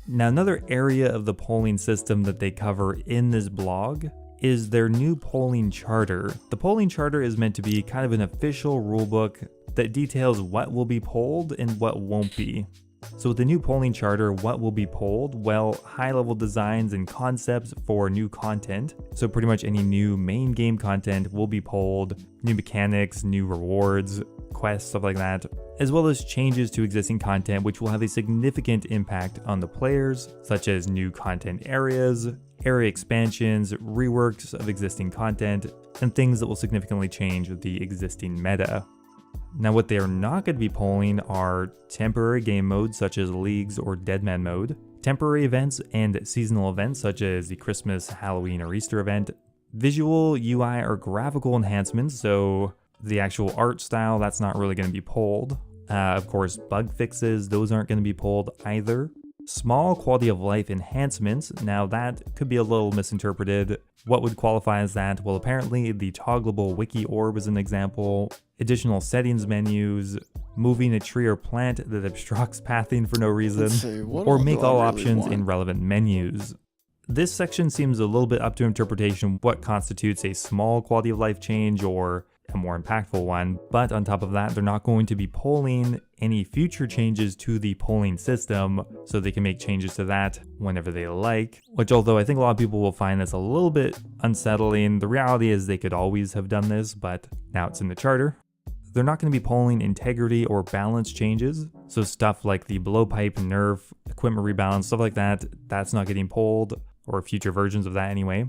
Speaker 12: Now, another area of the polling system that they cover in this blog is their new polling charter. The polling charter is meant to be kind of an official rulebook that details what will be polled and what won't be. So with the new polling charter, what will be polled? Well, high-level designs and concepts for new content. So pretty much any new main game content will be polled, new mechanics, new rewards, quests, stuff like that, as well as changes to existing content which will have a significant impact on the players, such as new content areas, area expansions, reworks of existing content, and things that will significantly change the existing meta. Now what they are not going to be polling are temporary game modes such as leagues or deadman mode, temporary events and seasonal events such as the Christmas, Halloween, or Easter event, visual, UI, or graphical enhancements, so the actual art style, that's not really going to be polled. Of course, bug fixes, those aren't going to be polled either. Small quality of life enhancements, now that could be a little misinterpreted. What would qualify as that? Well, apparently the toggleable wiki orb is an example, additional settings menus, moving a tree or plant that obstructs pathing for no reason, or make all options in relevant menus. This section seems a little bit up to interpretation what constitutes a small quality of life change or a more impactful one, but on top of that, they're not going to be polling any future changes to the polling system, so they can make changes to that whenever they like, which although I think a lot of people will find this a little bit unsettling, the reality is they could always have done this, but now it's in the charter. They're not going to be polling integrity or balance changes, so stuff like the blowpipe, nerf, equipment rebalance, stuff like that, that's not getting polled, or future versions of that anyway.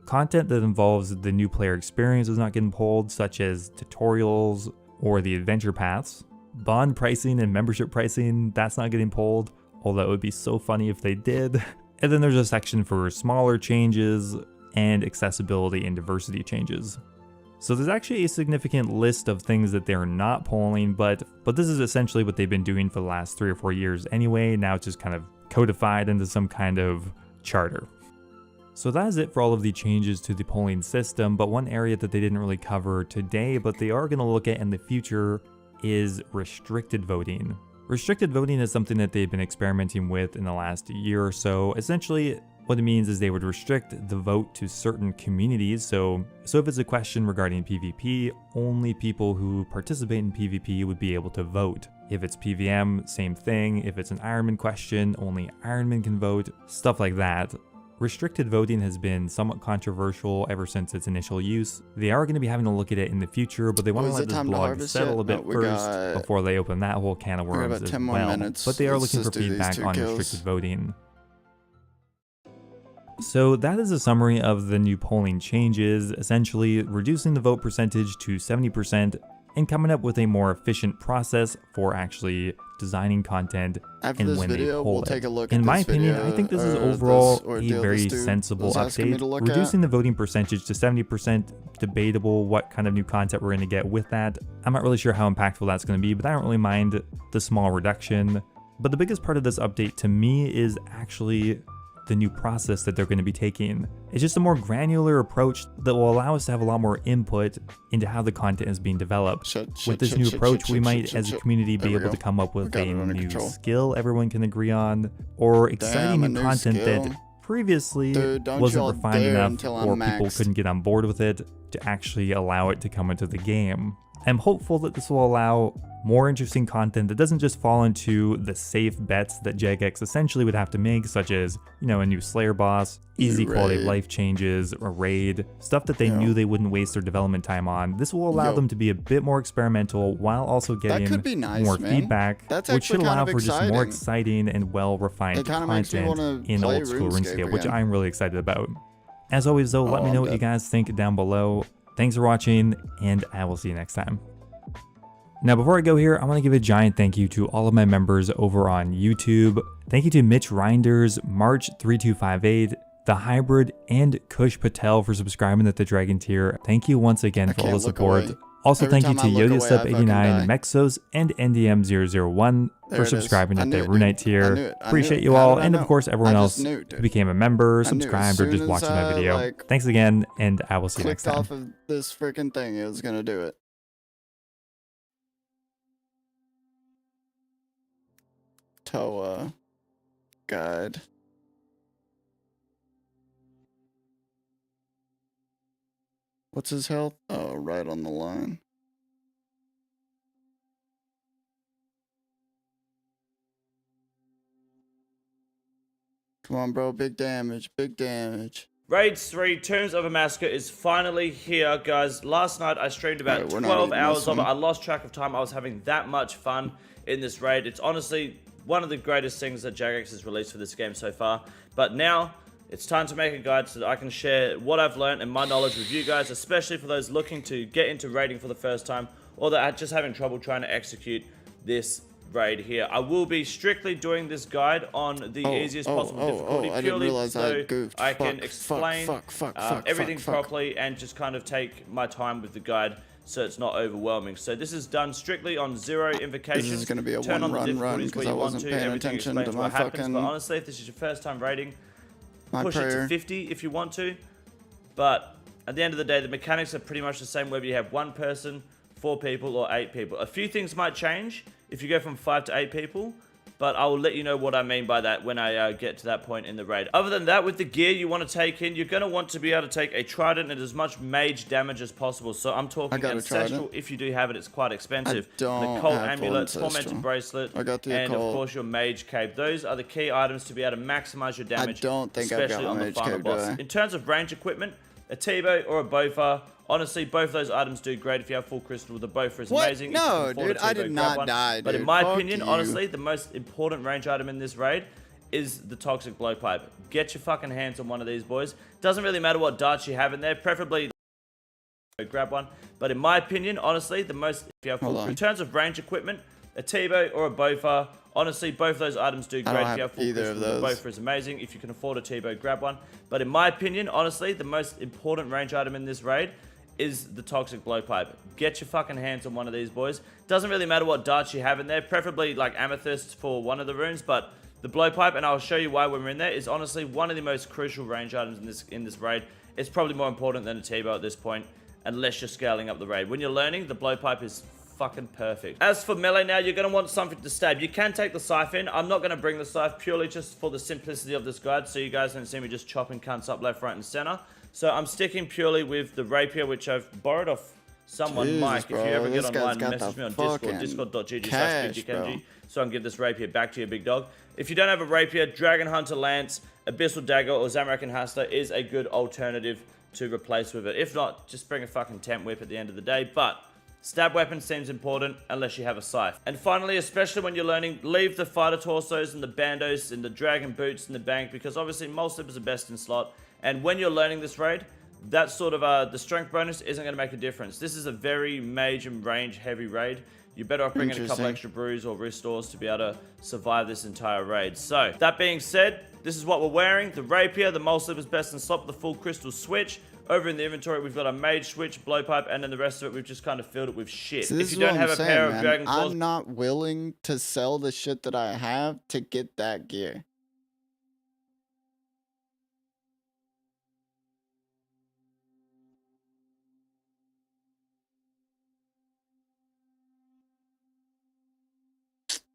Speaker 12: Content that involves the new player experience is not getting polled, such as tutorials or the adventure paths. Bond pricing and membership pricing, that's not getting polled, although it would be so funny if they did. And then there's a section for smaller changes and accessibility and diversity changes. So there's actually a significant list of things that they're not polling, but this is essentially what they've been doing for the last 3 or 4 years anyway. Now it's just kind of codified into some kind of charter. So that is it for all of the changes to the polling system, but one area that they didn't really cover today, but they are going to look at in the future, is restricted voting. Restricted voting is something that they've been experimenting with in the last year or so. Essentially, what it means is they would restrict the vote to certain communities. So if it's a question regarding PvP, only people who participate in PvP would be able to vote. If it's PvM, same thing. If it's an Ironman question, only Ironman can vote, stuff like that. Restricted voting has been somewhat controversial ever since its initial use. They are going to be having to look at it in the future, but they want to let this blog settle a bit first before they open that whole can of worms as well. But they are looking for feedback on restricted voting. So that is a summary of the new polling changes, essentially reducing the vote percentage to 70% and coming up with a more efficient process for actually designing content and when they poll it. In my opinion, I think this is overall a very sensible update. Reducing the voting percentage to 70%, debatable what kind of new content we're going to get with that. I'm not really sure how impactful that's going to be, but I don't really mind the small reduction. But the biggest part of this update to me is actually the new process that they're going to be taking. It's just a more granular approach that will allow us to have a lot more input into how the content is being developed. With this new approach, we might, as a community, be able to come up with a new skill everyone can agree on, or exciting new content that previously wasn't refined enough or people couldn't get on board with it to actually allow it to come into the game. I'm hopeful that this will allow more interesting content that doesn't just fall into the safe bets that Jagex essentially would have to make, such as, you know, a new Slayer boss, easy quality of life changes, a raid, stuff that they knew they wouldn't waste their development time on. This will allow them to be a bit more experimental while also getting more feedback, which should allow for just more exciting and well-refined content in old school RuneScape, which I'm really excited about. As always though, let me know what you guys think down below. Thanks for watching, and I will see you next time. Now, before I go here, I want to give a giant thank you to all of my members over on YouTube. Thank you to Mitch Reinders, March3258, The Hybrid, and Kush Patel for subscribing at the Dragon tier. Thank you once again for all the support. Also, thank you to YodaSub89, Mexos, and NDM001 for subscribing at the Runite tier. Appreciate you all, and of course everyone else who became a member, subscribed, or just watching my video. Thanks again, and I will see you next time.
Speaker 1: Clicked off of this freaking thing, it was gonna do it. Toa guide. What's his health? Oh, right on the line. Come on, bro. Big damage. Big damage.
Speaker 3: Raid 3 Tombs of a Massacre is finally here, guys. Last night I streamed about 12 hours of it. I lost track of time. I was having that much fun in this raid. It's honestly one of the greatest things that Jagex has released for this game so far. But now it's time to make a guide so that I can share what I've learned and my knowledge with you guys, especially for those looking to get into raiding for the first time or that are just having trouble trying to execute this raid here. I will be strictly doing this guide on the easiest possible difficulty,
Speaker 1: I didn't
Speaker 3: purely
Speaker 1: realize I
Speaker 3: so
Speaker 1: goofed.
Speaker 3: I can explain everything
Speaker 1: fuck.
Speaker 3: properly and just kind of take my time with the guide so it's not overwhelming. So this is done strictly on 0 invocations.
Speaker 1: This is going to be a
Speaker 3: Turn on the
Speaker 1: run
Speaker 3: difficulties
Speaker 1: because
Speaker 3: where
Speaker 1: I
Speaker 3: you want
Speaker 1: wasn't
Speaker 3: to.
Speaker 1: paying
Speaker 3: Everything
Speaker 1: attention to
Speaker 3: explains
Speaker 1: my
Speaker 3: what happens.
Speaker 1: fucking...
Speaker 3: But honestly, if this is your first time raiding,
Speaker 1: my
Speaker 3: push it
Speaker 1: prayer.
Speaker 3: to 50 if you want to. But at the end of the day, the mechanics are pretty much the same whether you have 1 person, 4 people, or 8 people. A few things might change if you go from 5 to 8 people, but I will let you know what I mean by that when I get to that point in the raid. Other than that, with the gear you want to take in, you're going to want to be able to take a trident and as much mage damage as possible. So I'm talking ancestral. If you do have it, it's quite expensive. An occult amulet, tormented bracelet, and of course your mage cape. Those are the key items to be able to maximize your damage,
Speaker 1: I don't think I've got
Speaker 3: especially
Speaker 1: my
Speaker 3: on the
Speaker 1: mage
Speaker 3: final
Speaker 1: cape,
Speaker 3: boss.
Speaker 1: do I?
Speaker 3: In terms of range equipment, a T-bow or a Bofar. Honestly, both of those items do great if you have full crystal. The Bofar is amazing.
Speaker 1: No, dude, I did not die,
Speaker 3: But in
Speaker 1: dude.
Speaker 3: my
Speaker 1: Fuck
Speaker 3: opinion,
Speaker 1: you.
Speaker 3: honestly, the most important range item in this raid is the toxic blowpipe. Get your fucking hands on one of these boys. Doesn't really matter what darts you have in there. Preferably grab one. But in my opinion, honestly, the most if you have full in terms of range equipment, a T-bow or a Bofar. Honestly, both of those items do great if you have full crystal. The Bofar is amazing. If you can afford a T-bow, grab one. But in my opinion, honestly, the most important range item in this raid is the toxic blowpipe. Get your fucking hands on one of these boys. Doesn't really matter what darts you have in there. Preferably like amethyst for one of the runes, but the blowpipe, and I'll show you why when we're in there, is honestly one of the most crucial range items in this raid. It's probably more important than a T-bow at this point, unless you're scaling up the raid. When you're learning, the blowpipe is fucking perfect. As for melee now, you're going to want something to stab. You can take the scythe in. I'm not going to bring the scythe purely just for the simplicity of this guide, so you guys don't see me just chopping cunts up left, right, and center. So I'm sticking purely with the rapier, which I've borrowed off someone, Mike. If you ever get online and message me on Discord, discord.gg/bigdickng, so I can give this rapier back to you, big dog. If you don't have a rapier, Dragon Hunter Lance, Abyssal Dagger, or Zamorak Hasta is a good alternative to replace with it. If not, just bring a fucking tent whip at the end of the day. But stab weapon seems important unless you have a scythe. And finally, especially when you're learning, leave the fighter torsos and the bandos and the dragon boots in the bank, because obviously most slippers are best in slot. And when you're learning this raid, that sort of the strength bonus isn't going to make a difference. This is a very mage and range heavy raid. You're better off bringing a couple extra brews or restores to be able to survive this entire raid. So that being said, this is what we're wearing. The rapier, the mole slipper's best in slot with the full crystal switch. Over in the inventory, we've got a mage switch, blowpipe, and then the rest of it, we've just kind of filled it with shit.
Speaker 1: So
Speaker 3: if you don't have a pair of dragon claws,
Speaker 1: I'm not willing to sell the shit that I have to get that gear.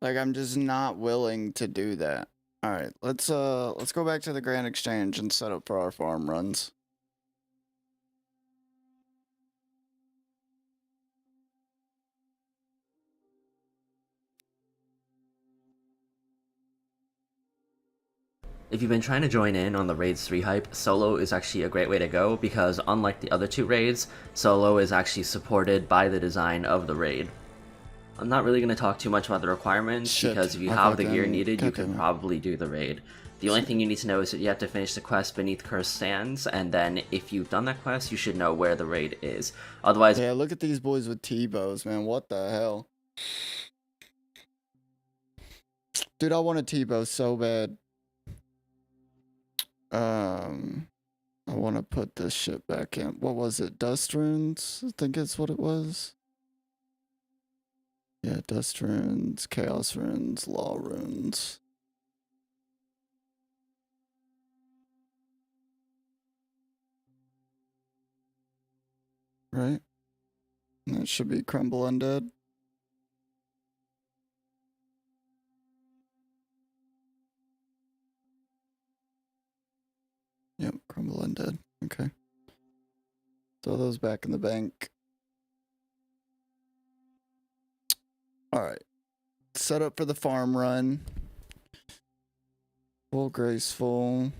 Speaker 1: Like, I'm just not willing to do that. All right, let's go back to the Grand Exchange and set up for our farm runs.
Speaker 15: If you've been trying to join in on the Raids 3 hype, solo is actually a great way to go because unlike the other 2 raids, solo is actually supported by the design of the raid. I'm not really going to talk too much about the requirements because if you have the gear needed, you can probably do the raid. The only thing you need to know is that you have to finish the quest beneath Cursed Sands, and then if you've done that quest, you should know where the raid is. Otherwise...
Speaker 1: Yeah, look at these boys with T-bows, man. What the hell? Dude, I want a T-bow so bad. I want to put this shit back in. What was it? Dust runes? I think it's what it was. Yeah, dust runes, chaos runes, law runes. Right? And that should be crumble undead. Yep, crumble undead. Okay. Throw those back in the bank. Alright. Set up for the farm run. Full graceful.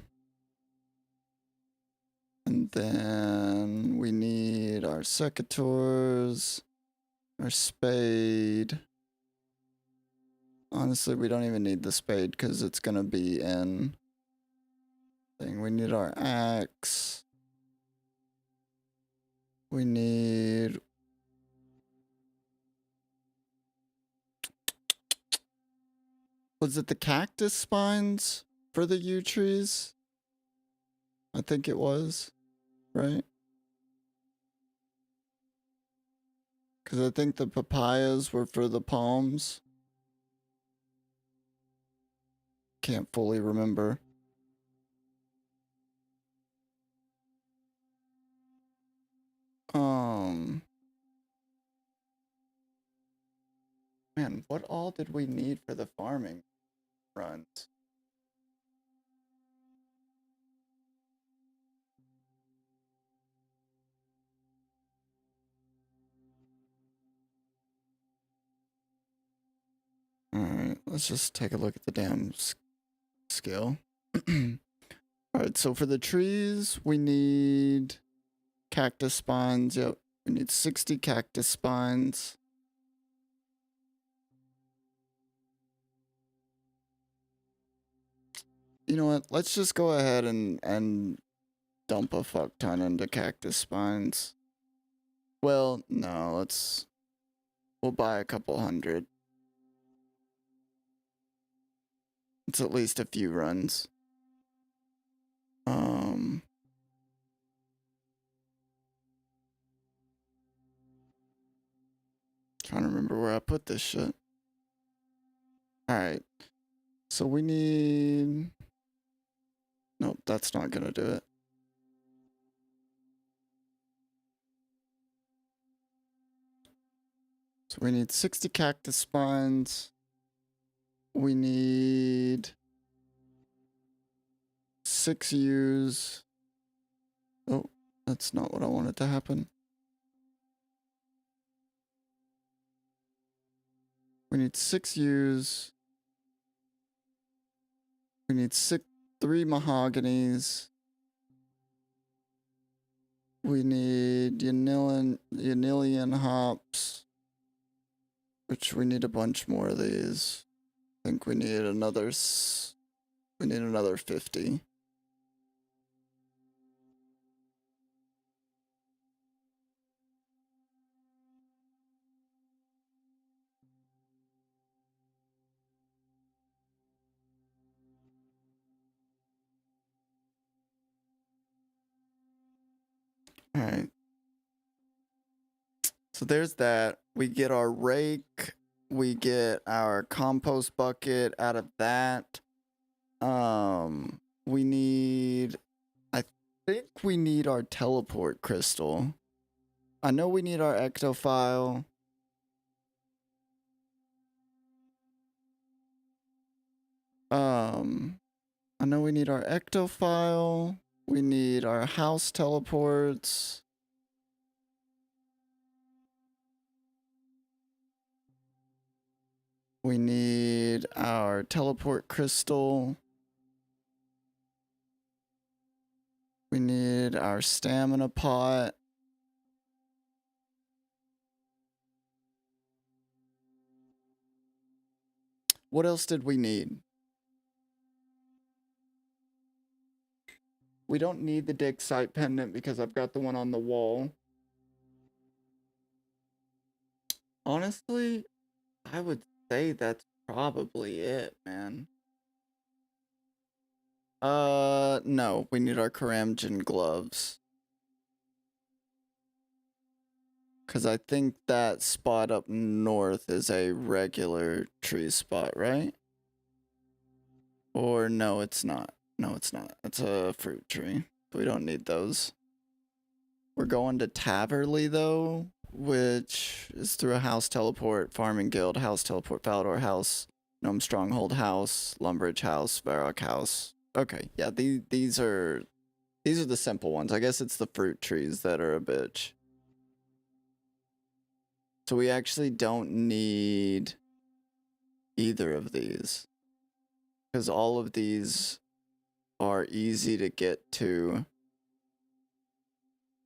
Speaker 1: And then we need our secateurs, our spade. Honestly, we don't even need the spade because it's going to be in thing. We need our axe. We need Was it the cactus spines for the yew trees? I think it was, right? Because I think the papayas were for the palms. Can't fully remember. Man, what all did we need for the farming runs? Alright, let's just take a look at the damn skill. Alright, so for the trees, we need cactus spines. Yep, we need 60 cactus spines. You know what? Let's just go ahead and dump a fuck ton into cactus spines. Well, no, we'll buy a couple hundred. It's at least a few runs. Trying to remember where I put this shit. Alright. So we need... Nope, that's not gonna do it. So we need 60 cactus spines. We need 6 yews. Oh, that's not what I wanted to happen. We need 6 yews. We need 3 mahoganies. We need Yanilian hops, which we need a bunch more of these. I think we need another 50. All right. So there's that. We get our rake. We get our compost bucket out of that. We need... I think we need our teleport crystal. I know we need our ectophile. I know we need our ectophile. We need our house teleports. We need our teleport crystal. We need our stamina pot. What else did we need? We don't need the dig site pendant because I've got the one on the wall. Honestly, I would say that's probably it, man. No, we need our Karamjan gloves. Because I think that spot up north is a regular tree spot, right? Or no, it's not. No, it's not. It's a fruit tree. We don't need those. We're going to Taverley, though, which is through a house teleport, farming guild, house teleport, Falador house, Gnome Stronghold house, Lumbridge house, Varrock house. Okay, yeah, these are the simple ones. I guess it's the fruit trees that are a bitch. So we actually don't need either of these. Because all of these are easy to get to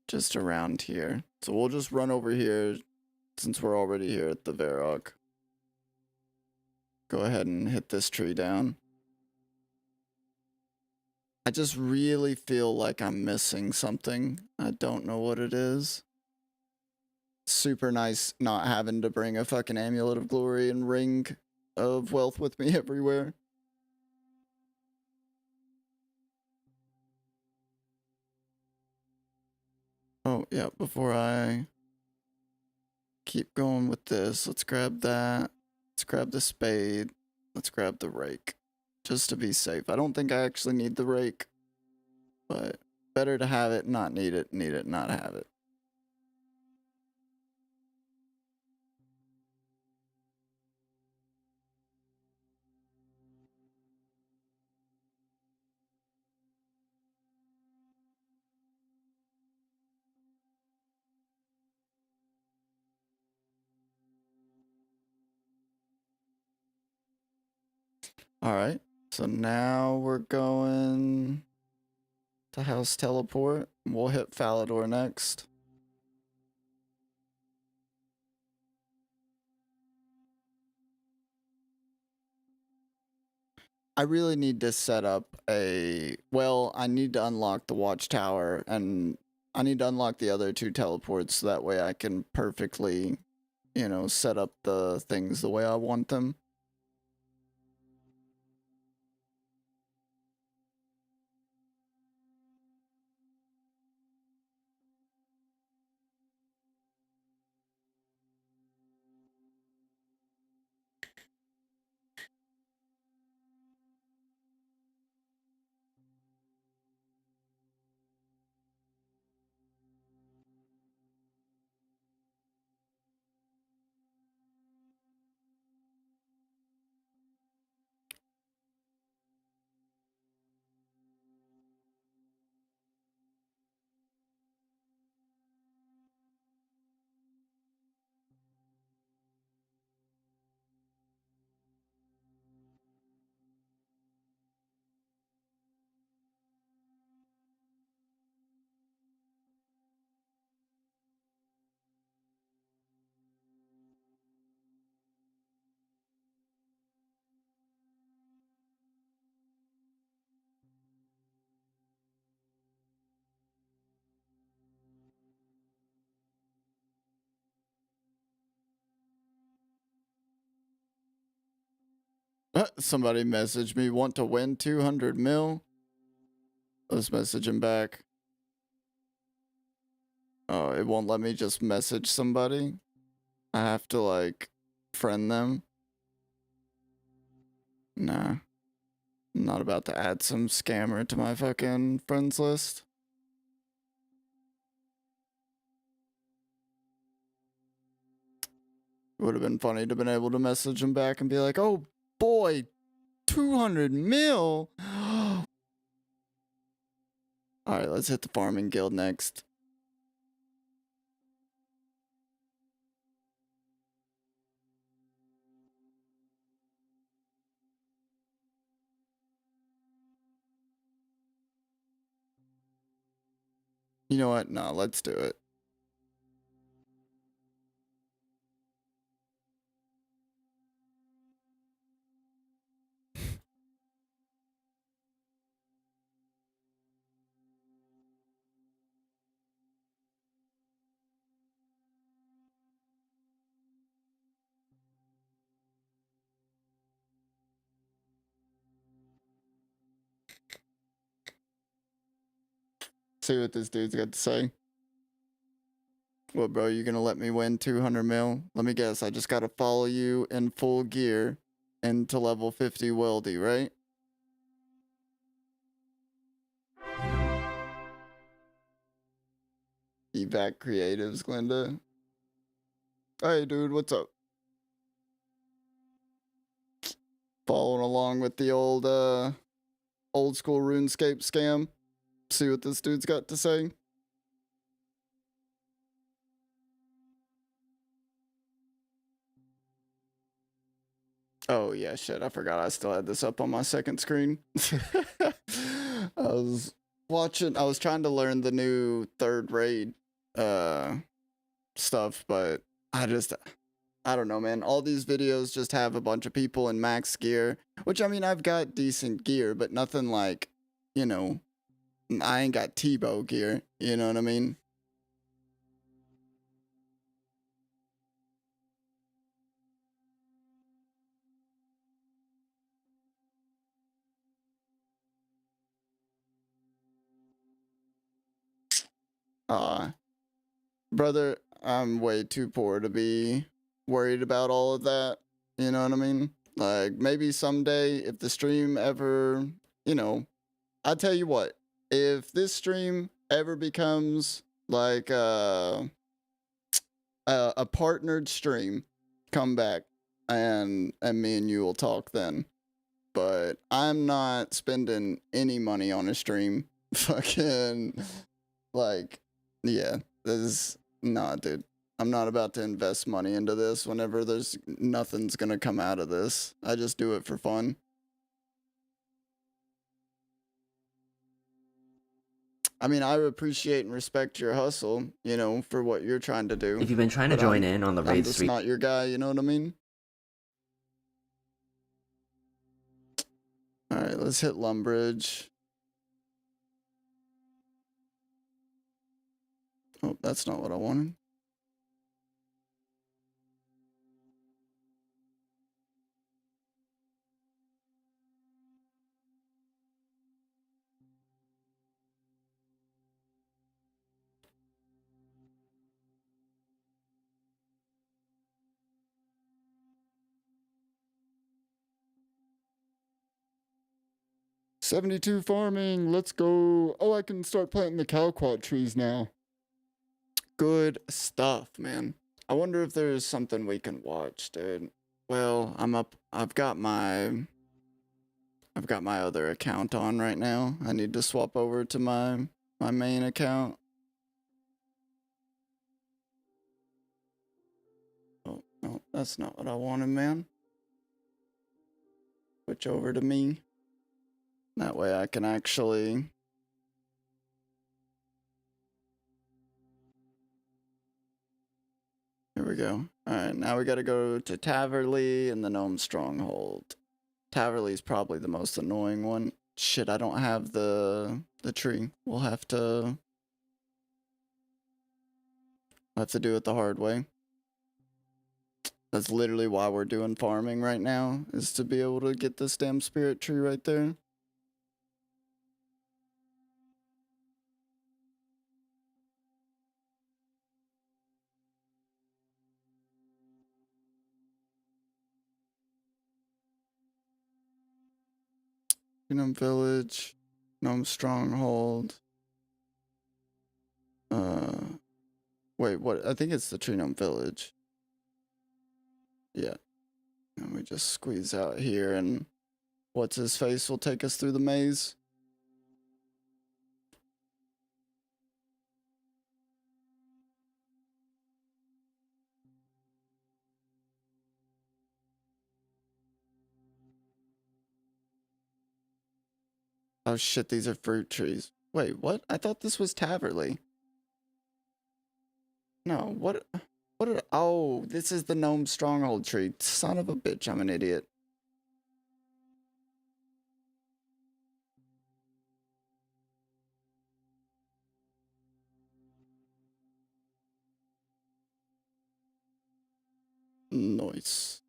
Speaker 1: just around here. So we'll just run over here since we're already here at the Varrock. Go ahead and hit this tree down. I just really feel like I'm missing something. I don't know what it is. Super nice not having to bring a fucking Amulet of Glory and ring of wealth with me everywhere. Oh, yeah, before I keep going with this, let's grab that. Let's grab the spade. Let's grab the rake. Just to be safe. I don't think I actually need the rake. But better to have it, not need it, not have it. Alright, so now we're going to house teleport. We'll hit Falador next. I really need to set up a... Well, I need to unlock the watchtower, and I need to unlock the other 2 teleports so that way I can perfectly, you know, set up the things the way I want them. Somebody messaged me, want to win 200 mil? Let's message him back. Oh, it won't let me just message somebody. I have to, like, friend them. Nah. I'm not about to add some scammer to my fucking friends list. It would have been funny to have been able to message him back and be like, oh boy, 200 mil? Alright, let's hit the farming guild next. You know what? No, let's do it. See what this dude's got to say. What, bro, you gonna let me win 200 mil? Let me guess, I just gotta follow you in full gear into level 50 weldy, right? Evac Creatives, Glinda. Hey, dude, what's up? Following along with the old school RuneScape scam. See what this dude's got to say. Oh, yeah, shit. I forgot I still had this up on my second screen. I was trying to learn the new third raid stuff, but I don't know, man. All these videos just have a bunch of people in max gear, which, I mean, I've got decent gear, but nothing like, you know, I ain't got Tebow gear, you know what I mean? Brother, I'm way too poor to be worried about all of that. You know what I mean? Like, maybe someday if the stream ever, I'll tell you what, if this stream ever becomes like a partnered stream, come back and me and you will talk then. But I'm not spending any money on a stream. Fucking, like, yeah, this is, nah, dude. I'm not about to invest money into this whenever there's nothing's gonna come out of this. I just do it for fun. I mean, I appreciate and respect your hustle, for what you're trying to do.
Speaker 15: If you've been trying to join in on the
Speaker 1: I'm
Speaker 15: Raid
Speaker 1: just
Speaker 15: 3...
Speaker 1: not your guy, you know what I mean? Alright, let's hit Lumbridge. Oh, that's not what I wanted. "72 farming, let's go." Oh, I can start planting the calquat trees now. Good stuff, man. I wonder if there's something we can watch, dude. Well, I've got my other account on right now. I need to swap over to my main account. Oh, no, that's not what I wanted, man. Switch over to me. That way I can actually... Here we go. Alright, now we gotta go to Taverley and the Gnome Stronghold. Taverley's probably the most annoying one. Shit, I don't have the tree. We'll have to do it the hard way. That's literally why we're doing farming right now, is to be able to get this damn spirit tree right there. Gnome Village, Gnome Stronghold. Wait, what? I think it's the Tree Gnome Village. Yeah. And we just squeeze out here and what's his face will take us through the maze. Oh shit, these are fruit trees. Wait, what? I thought this was Taverley. No, what? Oh, this is the Gnome Stronghold tree. Son of a bitch, I'm an idiot. Nice.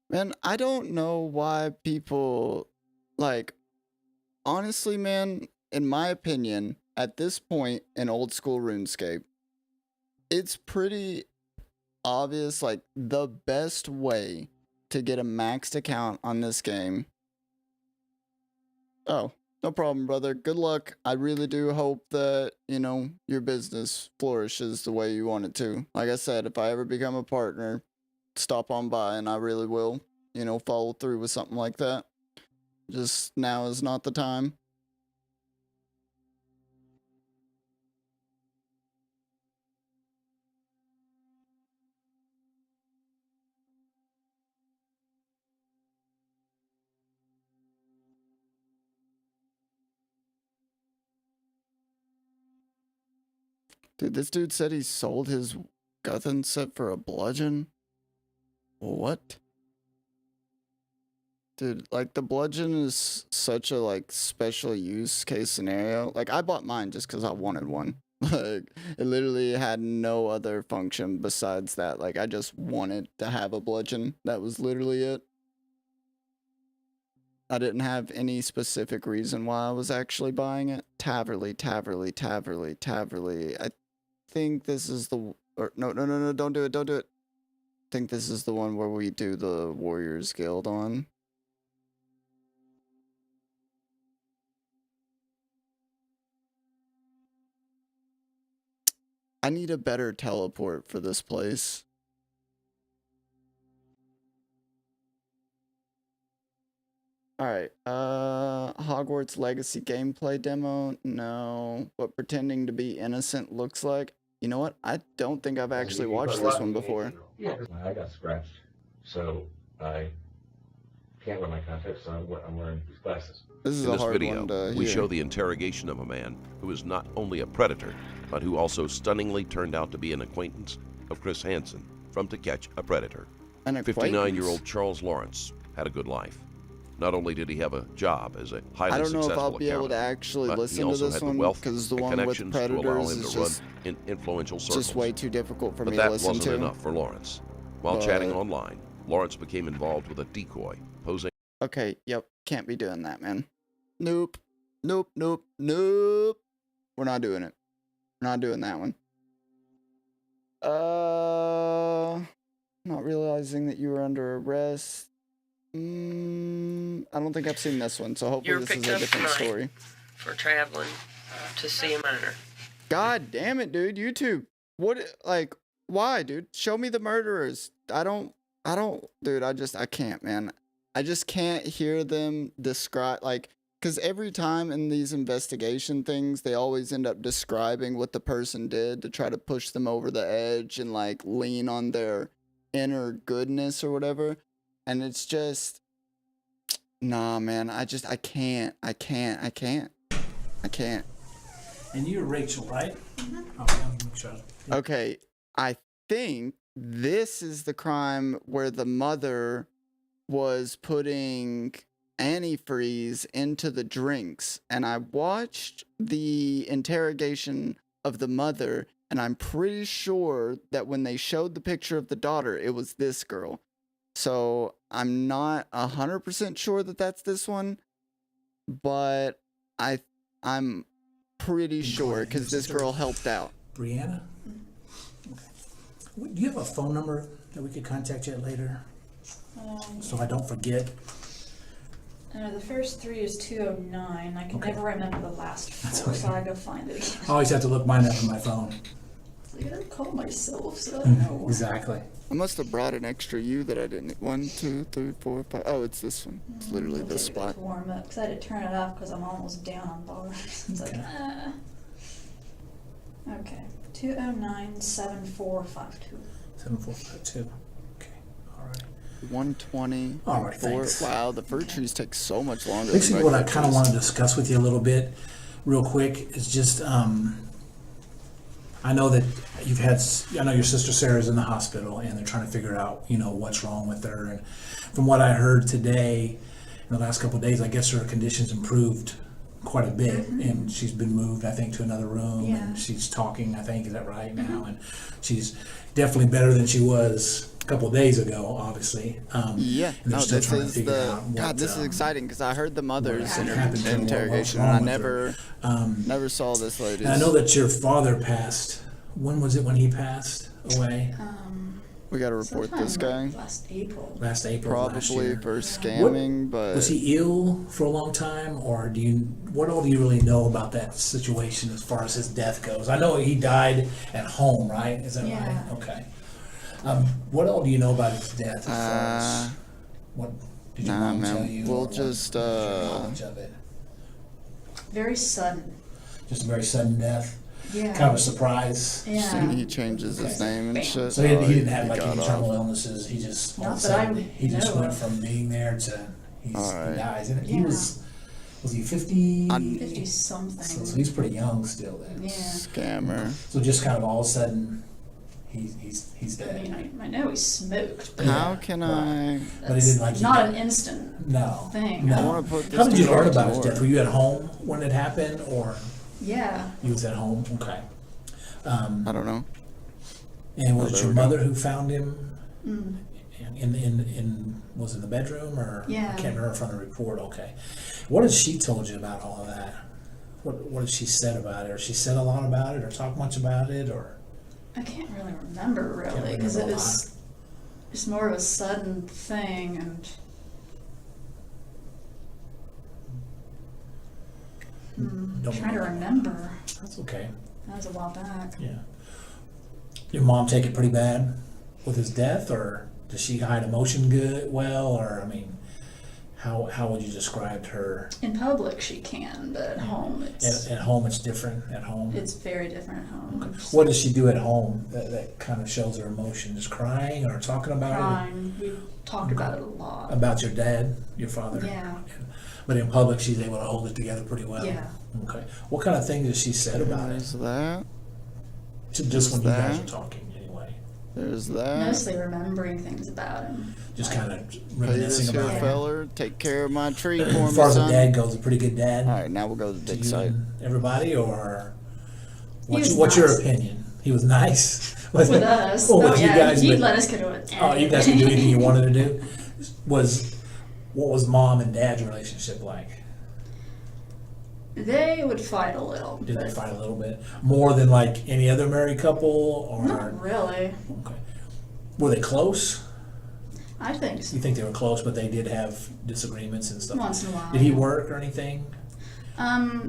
Speaker 1: Man, I don't know why people, like, honestly, man, in my opinion, at this point in old school RuneScape, it's pretty obvious, like, the best way to get a maxed account on this game. Oh, no problem, brother. Good luck. I really do hope that, your business flourishes the way you want it to. Like I said, if I ever become a partner, stop on by and I really will, follow through with something like that. Just now is not the time. Dude, this dude said he sold his Guthan set for a bludgeon? What? Dude, like the bludgeon is such a like special use case scenario. Like I bought mine just because I wanted one. Like it literally had no other function besides that. Like I just wanted to have a bludgeon. That was literally it. I didn't have any specific reason why I was actually buying it. Taverly. I think this is the no, don't do it. I think this is the one where we do the Warriors Guild on. I need a better teleport for this place. Alright, Hogwarts Legacy gameplay demo? No. What pretending to be innocent looks like? You know what? I don't think I've actually watched this one before.
Speaker 8: Yeah, I got scratched, so I can't wear my contacts, so I'm wearing these glasses.
Speaker 1: This is
Speaker 20: In
Speaker 1: a
Speaker 20: this
Speaker 1: hard
Speaker 20: video,
Speaker 1: one to
Speaker 20: we
Speaker 1: hear.
Speaker 20: show the interrogation of a man who is not only a predator, but who also stunningly turned out to be an acquaintance of Chris Hansen from To Catch a Predator.
Speaker 1: An acquaintance?
Speaker 20: 59-year-old Charles Lawrence had a good life. Not only did he have a job as a highly
Speaker 1: I don't know if
Speaker 20: successful
Speaker 1: I'll be able to
Speaker 20: accountant,
Speaker 1: actually
Speaker 20: but he
Speaker 1: listen to
Speaker 20: also
Speaker 1: this
Speaker 20: had the
Speaker 1: one
Speaker 20: wealth
Speaker 1: because the
Speaker 20: and
Speaker 1: one with
Speaker 20: connections to allow
Speaker 1: Predators
Speaker 20: him
Speaker 1: is
Speaker 20: to run
Speaker 1: just
Speaker 20: in influential circles.
Speaker 1: just way too difficult for
Speaker 20: But
Speaker 1: me to
Speaker 20: that
Speaker 1: listen
Speaker 20: wasn't
Speaker 1: to.
Speaker 20: enough for Lawrence. While
Speaker 1: But-
Speaker 20: chatting online, Lawrence became involved with a decoy posing.
Speaker 1: Okay, yep, can't be doing that, man. Nope. We're not doing it. We're not doing that one. Not realizing that you were under arrest. I don't think I've seen this one, so
Speaker 16: You
Speaker 1: hopefully
Speaker 16: were
Speaker 1: this is
Speaker 16: picked
Speaker 1: a
Speaker 16: up
Speaker 1: different
Speaker 16: tonight
Speaker 1: story.
Speaker 16: for traveling to see a minor.
Speaker 1: God damn it, dude. YouTube. What, like, why, dude? Show me the murderers. Dude, I can't, man. I just can't hear them describe, like, because every time in these investigation things, they always end up describing what the person did to try to push them over the edge and, like, lean on their inner goodness or whatever. And it's just, nah, man. I can't.
Speaker 23: And you're Rachel, right? Okay, I'll make sure.
Speaker 1: Okay, I think this is the crime where the mother was putting antifreeze into the drinks. And I watched the interrogation of the mother, and I'm pretty sure that when they showed the picture of the daughter, it was this girl. So I'm not 100% sure that that's this one, but I'm pretty sure because this girl helped out.
Speaker 23: Brianna? Okay. Do you have a phone number that we could contact you at later? So I don't forget.
Speaker 24: The first three is 209. I can
Speaker 23: Okay.
Speaker 24: never remember the last four,
Speaker 23: That's okay.
Speaker 24: so I go find it again.
Speaker 23: I always have to look mine up on my phone.
Speaker 24: I gotta call myself, so I know.
Speaker 23: Exactly.
Speaker 1: I must have brought an extra U that I didn't. 1, 2, 3, 4, 5. Oh, it's this one. It's literally this spot.
Speaker 24: Warm up, because I had to turn it off because I'm almost down on bars. It's like, Okay. 209-7452.
Speaker 23: 7452. Okay. All right.
Speaker 1: 120.
Speaker 23: All right,
Speaker 1: 4.
Speaker 23: thanks.
Speaker 1: Wow, the fur trees take so much longer.
Speaker 23: Basically,
Speaker 1: than
Speaker 23: what I
Speaker 1: regular
Speaker 23: kind of
Speaker 1: trees.
Speaker 23: want to discuss with you a little bit, real quick, is just I know that I know your sister Sarah's in the hospital, and they're trying to figure out, what's wrong with her. And from what I heard today, in the last couple of days, I guess her condition's improved quite a bit, and she's been moved, I think, to another room, and she's talking, I think, is that right now? And she's definitely better than she was a couple of days ago, obviously.
Speaker 1: Yeah,
Speaker 23: and they're
Speaker 1: no,
Speaker 23: still
Speaker 1: this
Speaker 23: trying to
Speaker 1: is
Speaker 23: figure
Speaker 1: the
Speaker 23: out what,
Speaker 1: God. This is exciting because I heard the mother's
Speaker 23: happened to her,
Speaker 1: interrogation,
Speaker 23: what's
Speaker 1: and I
Speaker 23: wrong with her.
Speaker 1: never saw this lady's.
Speaker 23: And I know that your father passed. When was it when he passed away?
Speaker 1: We got to report this guy.
Speaker 24: Last April.
Speaker 23: Last April.
Speaker 1: Probably
Speaker 23: last year.
Speaker 1: for scamming, but
Speaker 23: Was he ill for a long time, or what all do you really know about that situation as far as his death goes? I know he died at home, right? Is that right? Okay. What all do you know about his death? As far as what did your
Speaker 1: nah,
Speaker 23: mom
Speaker 1: man.
Speaker 23: tell you?
Speaker 1: We'll
Speaker 23: or what
Speaker 1: just
Speaker 23: was your knowledge of it?
Speaker 24: Very sudden.
Speaker 23: Just a very sudden death.
Speaker 24: Yeah.
Speaker 23: Kind of a surprise.
Speaker 24: Yeah.
Speaker 1: He changes his name and shit.
Speaker 23: So he didn't have
Speaker 1: he
Speaker 23: like
Speaker 1: got
Speaker 23: any
Speaker 1: off.
Speaker 23: terminal illnesses. He just all of a
Speaker 24: Not that I
Speaker 23: sudden he just
Speaker 24: know
Speaker 23: went
Speaker 24: of.
Speaker 23: from being there to he
Speaker 1: Alright.
Speaker 23: dies. And he
Speaker 24: Yeah.
Speaker 23: was he 50?
Speaker 24: 50 something.
Speaker 23: So he's pretty young still then.
Speaker 24: Yeah.
Speaker 1: Scammer.
Speaker 23: So just kind of all of a sudden he's dead.
Speaker 24: I mean, I know he smoked. But
Speaker 1: How can I?
Speaker 23: But he didn't like you.
Speaker 24: Not an instant thing.
Speaker 23: No.
Speaker 1: I want to put this
Speaker 23: How did you learn
Speaker 1: together
Speaker 23: about his death? Were you at home when it happened, or
Speaker 24: Yeah.
Speaker 23: you was at home? Okay.
Speaker 1: I don't know.
Speaker 23: And was it your mother who found him?
Speaker 24: Mm.
Speaker 23: In was it in the bedroom, or
Speaker 24: Yeah.
Speaker 23: I can't remember from the report. Okay. What had she told you about all of that? What had she said about it? Or she said a lot about it, or talked much about it, or?
Speaker 24: I can't really remember really because it was just more of a sudden thing, and I'm trying to remember.
Speaker 23: That's okay.
Speaker 24: That was a while back.
Speaker 23: Yeah. Your mom take it pretty bad with his death, or does she hide emotion well, or I mean, how would you describe her?
Speaker 24: In public she can, but at home it's
Speaker 23: At home it's different. At home
Speaker 24: it's very different at home.
Speaker 23: Okay. What does she do at home that kind of shows her emotion? Just crying or talking about
Speaker 24: Crying. We talked about it a lot.
Speaker 23: it? About your dad, your father?
Speaker 24: Yeah.
Speaker 23: But in public she's able to hold it together pretty well?
Speaker 24: Yeah.
Speaker 23: Okay. What kind of things has she said about it?
Speaker 1: There's that.
Speaker 23: Just when you guys
Speaker 1: that.
Speaker 23: are talking anyway.
Speaker 1: There's that.
Speaker 24: Mostly remembering things about him.
Speaker 23: Just kind of
Speaker 1: Hey,
Speaker 23: reminiscing
Speaker 1: this here
Speaker 23: about it.
Speaker 1: feller, take care of my tree for me,
Speaker 23: As far as the
Speaker 1: son.
Speaker 23: dad goes, a pretty good dad.
Speaker 1: All right, now we'll go to the
Speaker 23: to
Speaker 1: big
Speaker 23: you
Speaker 1: side.
Speaker 23: and everybody, or
Speaker 24: He was
Speaker 23: what's your
Speaker 24: nice.
Speaker 23: opinion? He was nice
Speaker 24: With us.
Speaker 23: Well,
Speaker 24: Oh
Speaker 23: with you
Speaker 24: yeah,
Speaker 23: guys,
Speaker 24: he'd
Speaker 23: but-
Speaker 24: let us go to it.
Speaker 23: Oh, you guys could do anything you wanted to do. What was mom and dad's relationship like?
Speaker 24: They would fight a little.
Speaker 23: Did they
Speaker 24: but
Speaker 23: fight a little bit more than like any other married couple, or
Speaker 24: Not really.
Speaker 23: were they close?
Speaker 24: I think so.
Speaker 23: You think they were close, but they did have disagreements and stuff.
Speaker 24: Once in a while.
Speaker 23: Did he work or anything?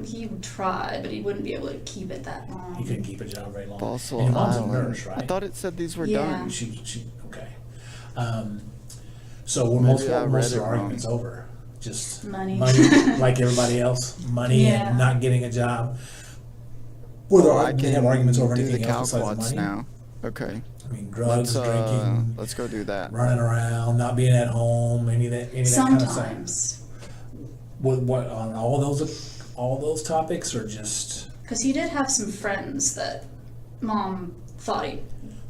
Speaker 24: He would try, but he wouldn't be able to keep it that long.
Speaker 23: He couldn't keep a job very long.
Speaker 1: Fossil
Speaker 23: And your mom's a
Speaker 1: Island.
Speaker 23: nurse, right?
Speaker 1: I thought it said these were
Speaker 24: Yeah.
Speaker 1: done.
Speaker 23: She okay. So were
Speaker 1: Maybe
Speaker 23: most
Speaker 1: I
Speaker 23: of
Speaker 1: read
Speaker 23: their
Speaker 1: it wrong.
Speaker 23: arguments over? Just
Speaker 24: Money.
Speaker 23: like everybody else, money
Speaker 24: Yeah.
Speaker 23: and not getting a job. Were there
Speaker 1: I
Speaker 23: did they have
Speaker 1: can
Speaker 23: arguments over
Speaker 1: do the
Speaker 23: anything else besides
Speaker 1: calquats
Speaker 23: money?
Speaker 1: now. Okay.
Speaker 23: I mean, drugs, drinking,
Speaker 1: Let's go do that.
Speaker 23: running around, not being at home, any of that kind of stuff.
Speaker 24: Sometimes.
Speaker 23: What on all those topics, or just?
Speaker 24: Because he did have some friends that mom thought he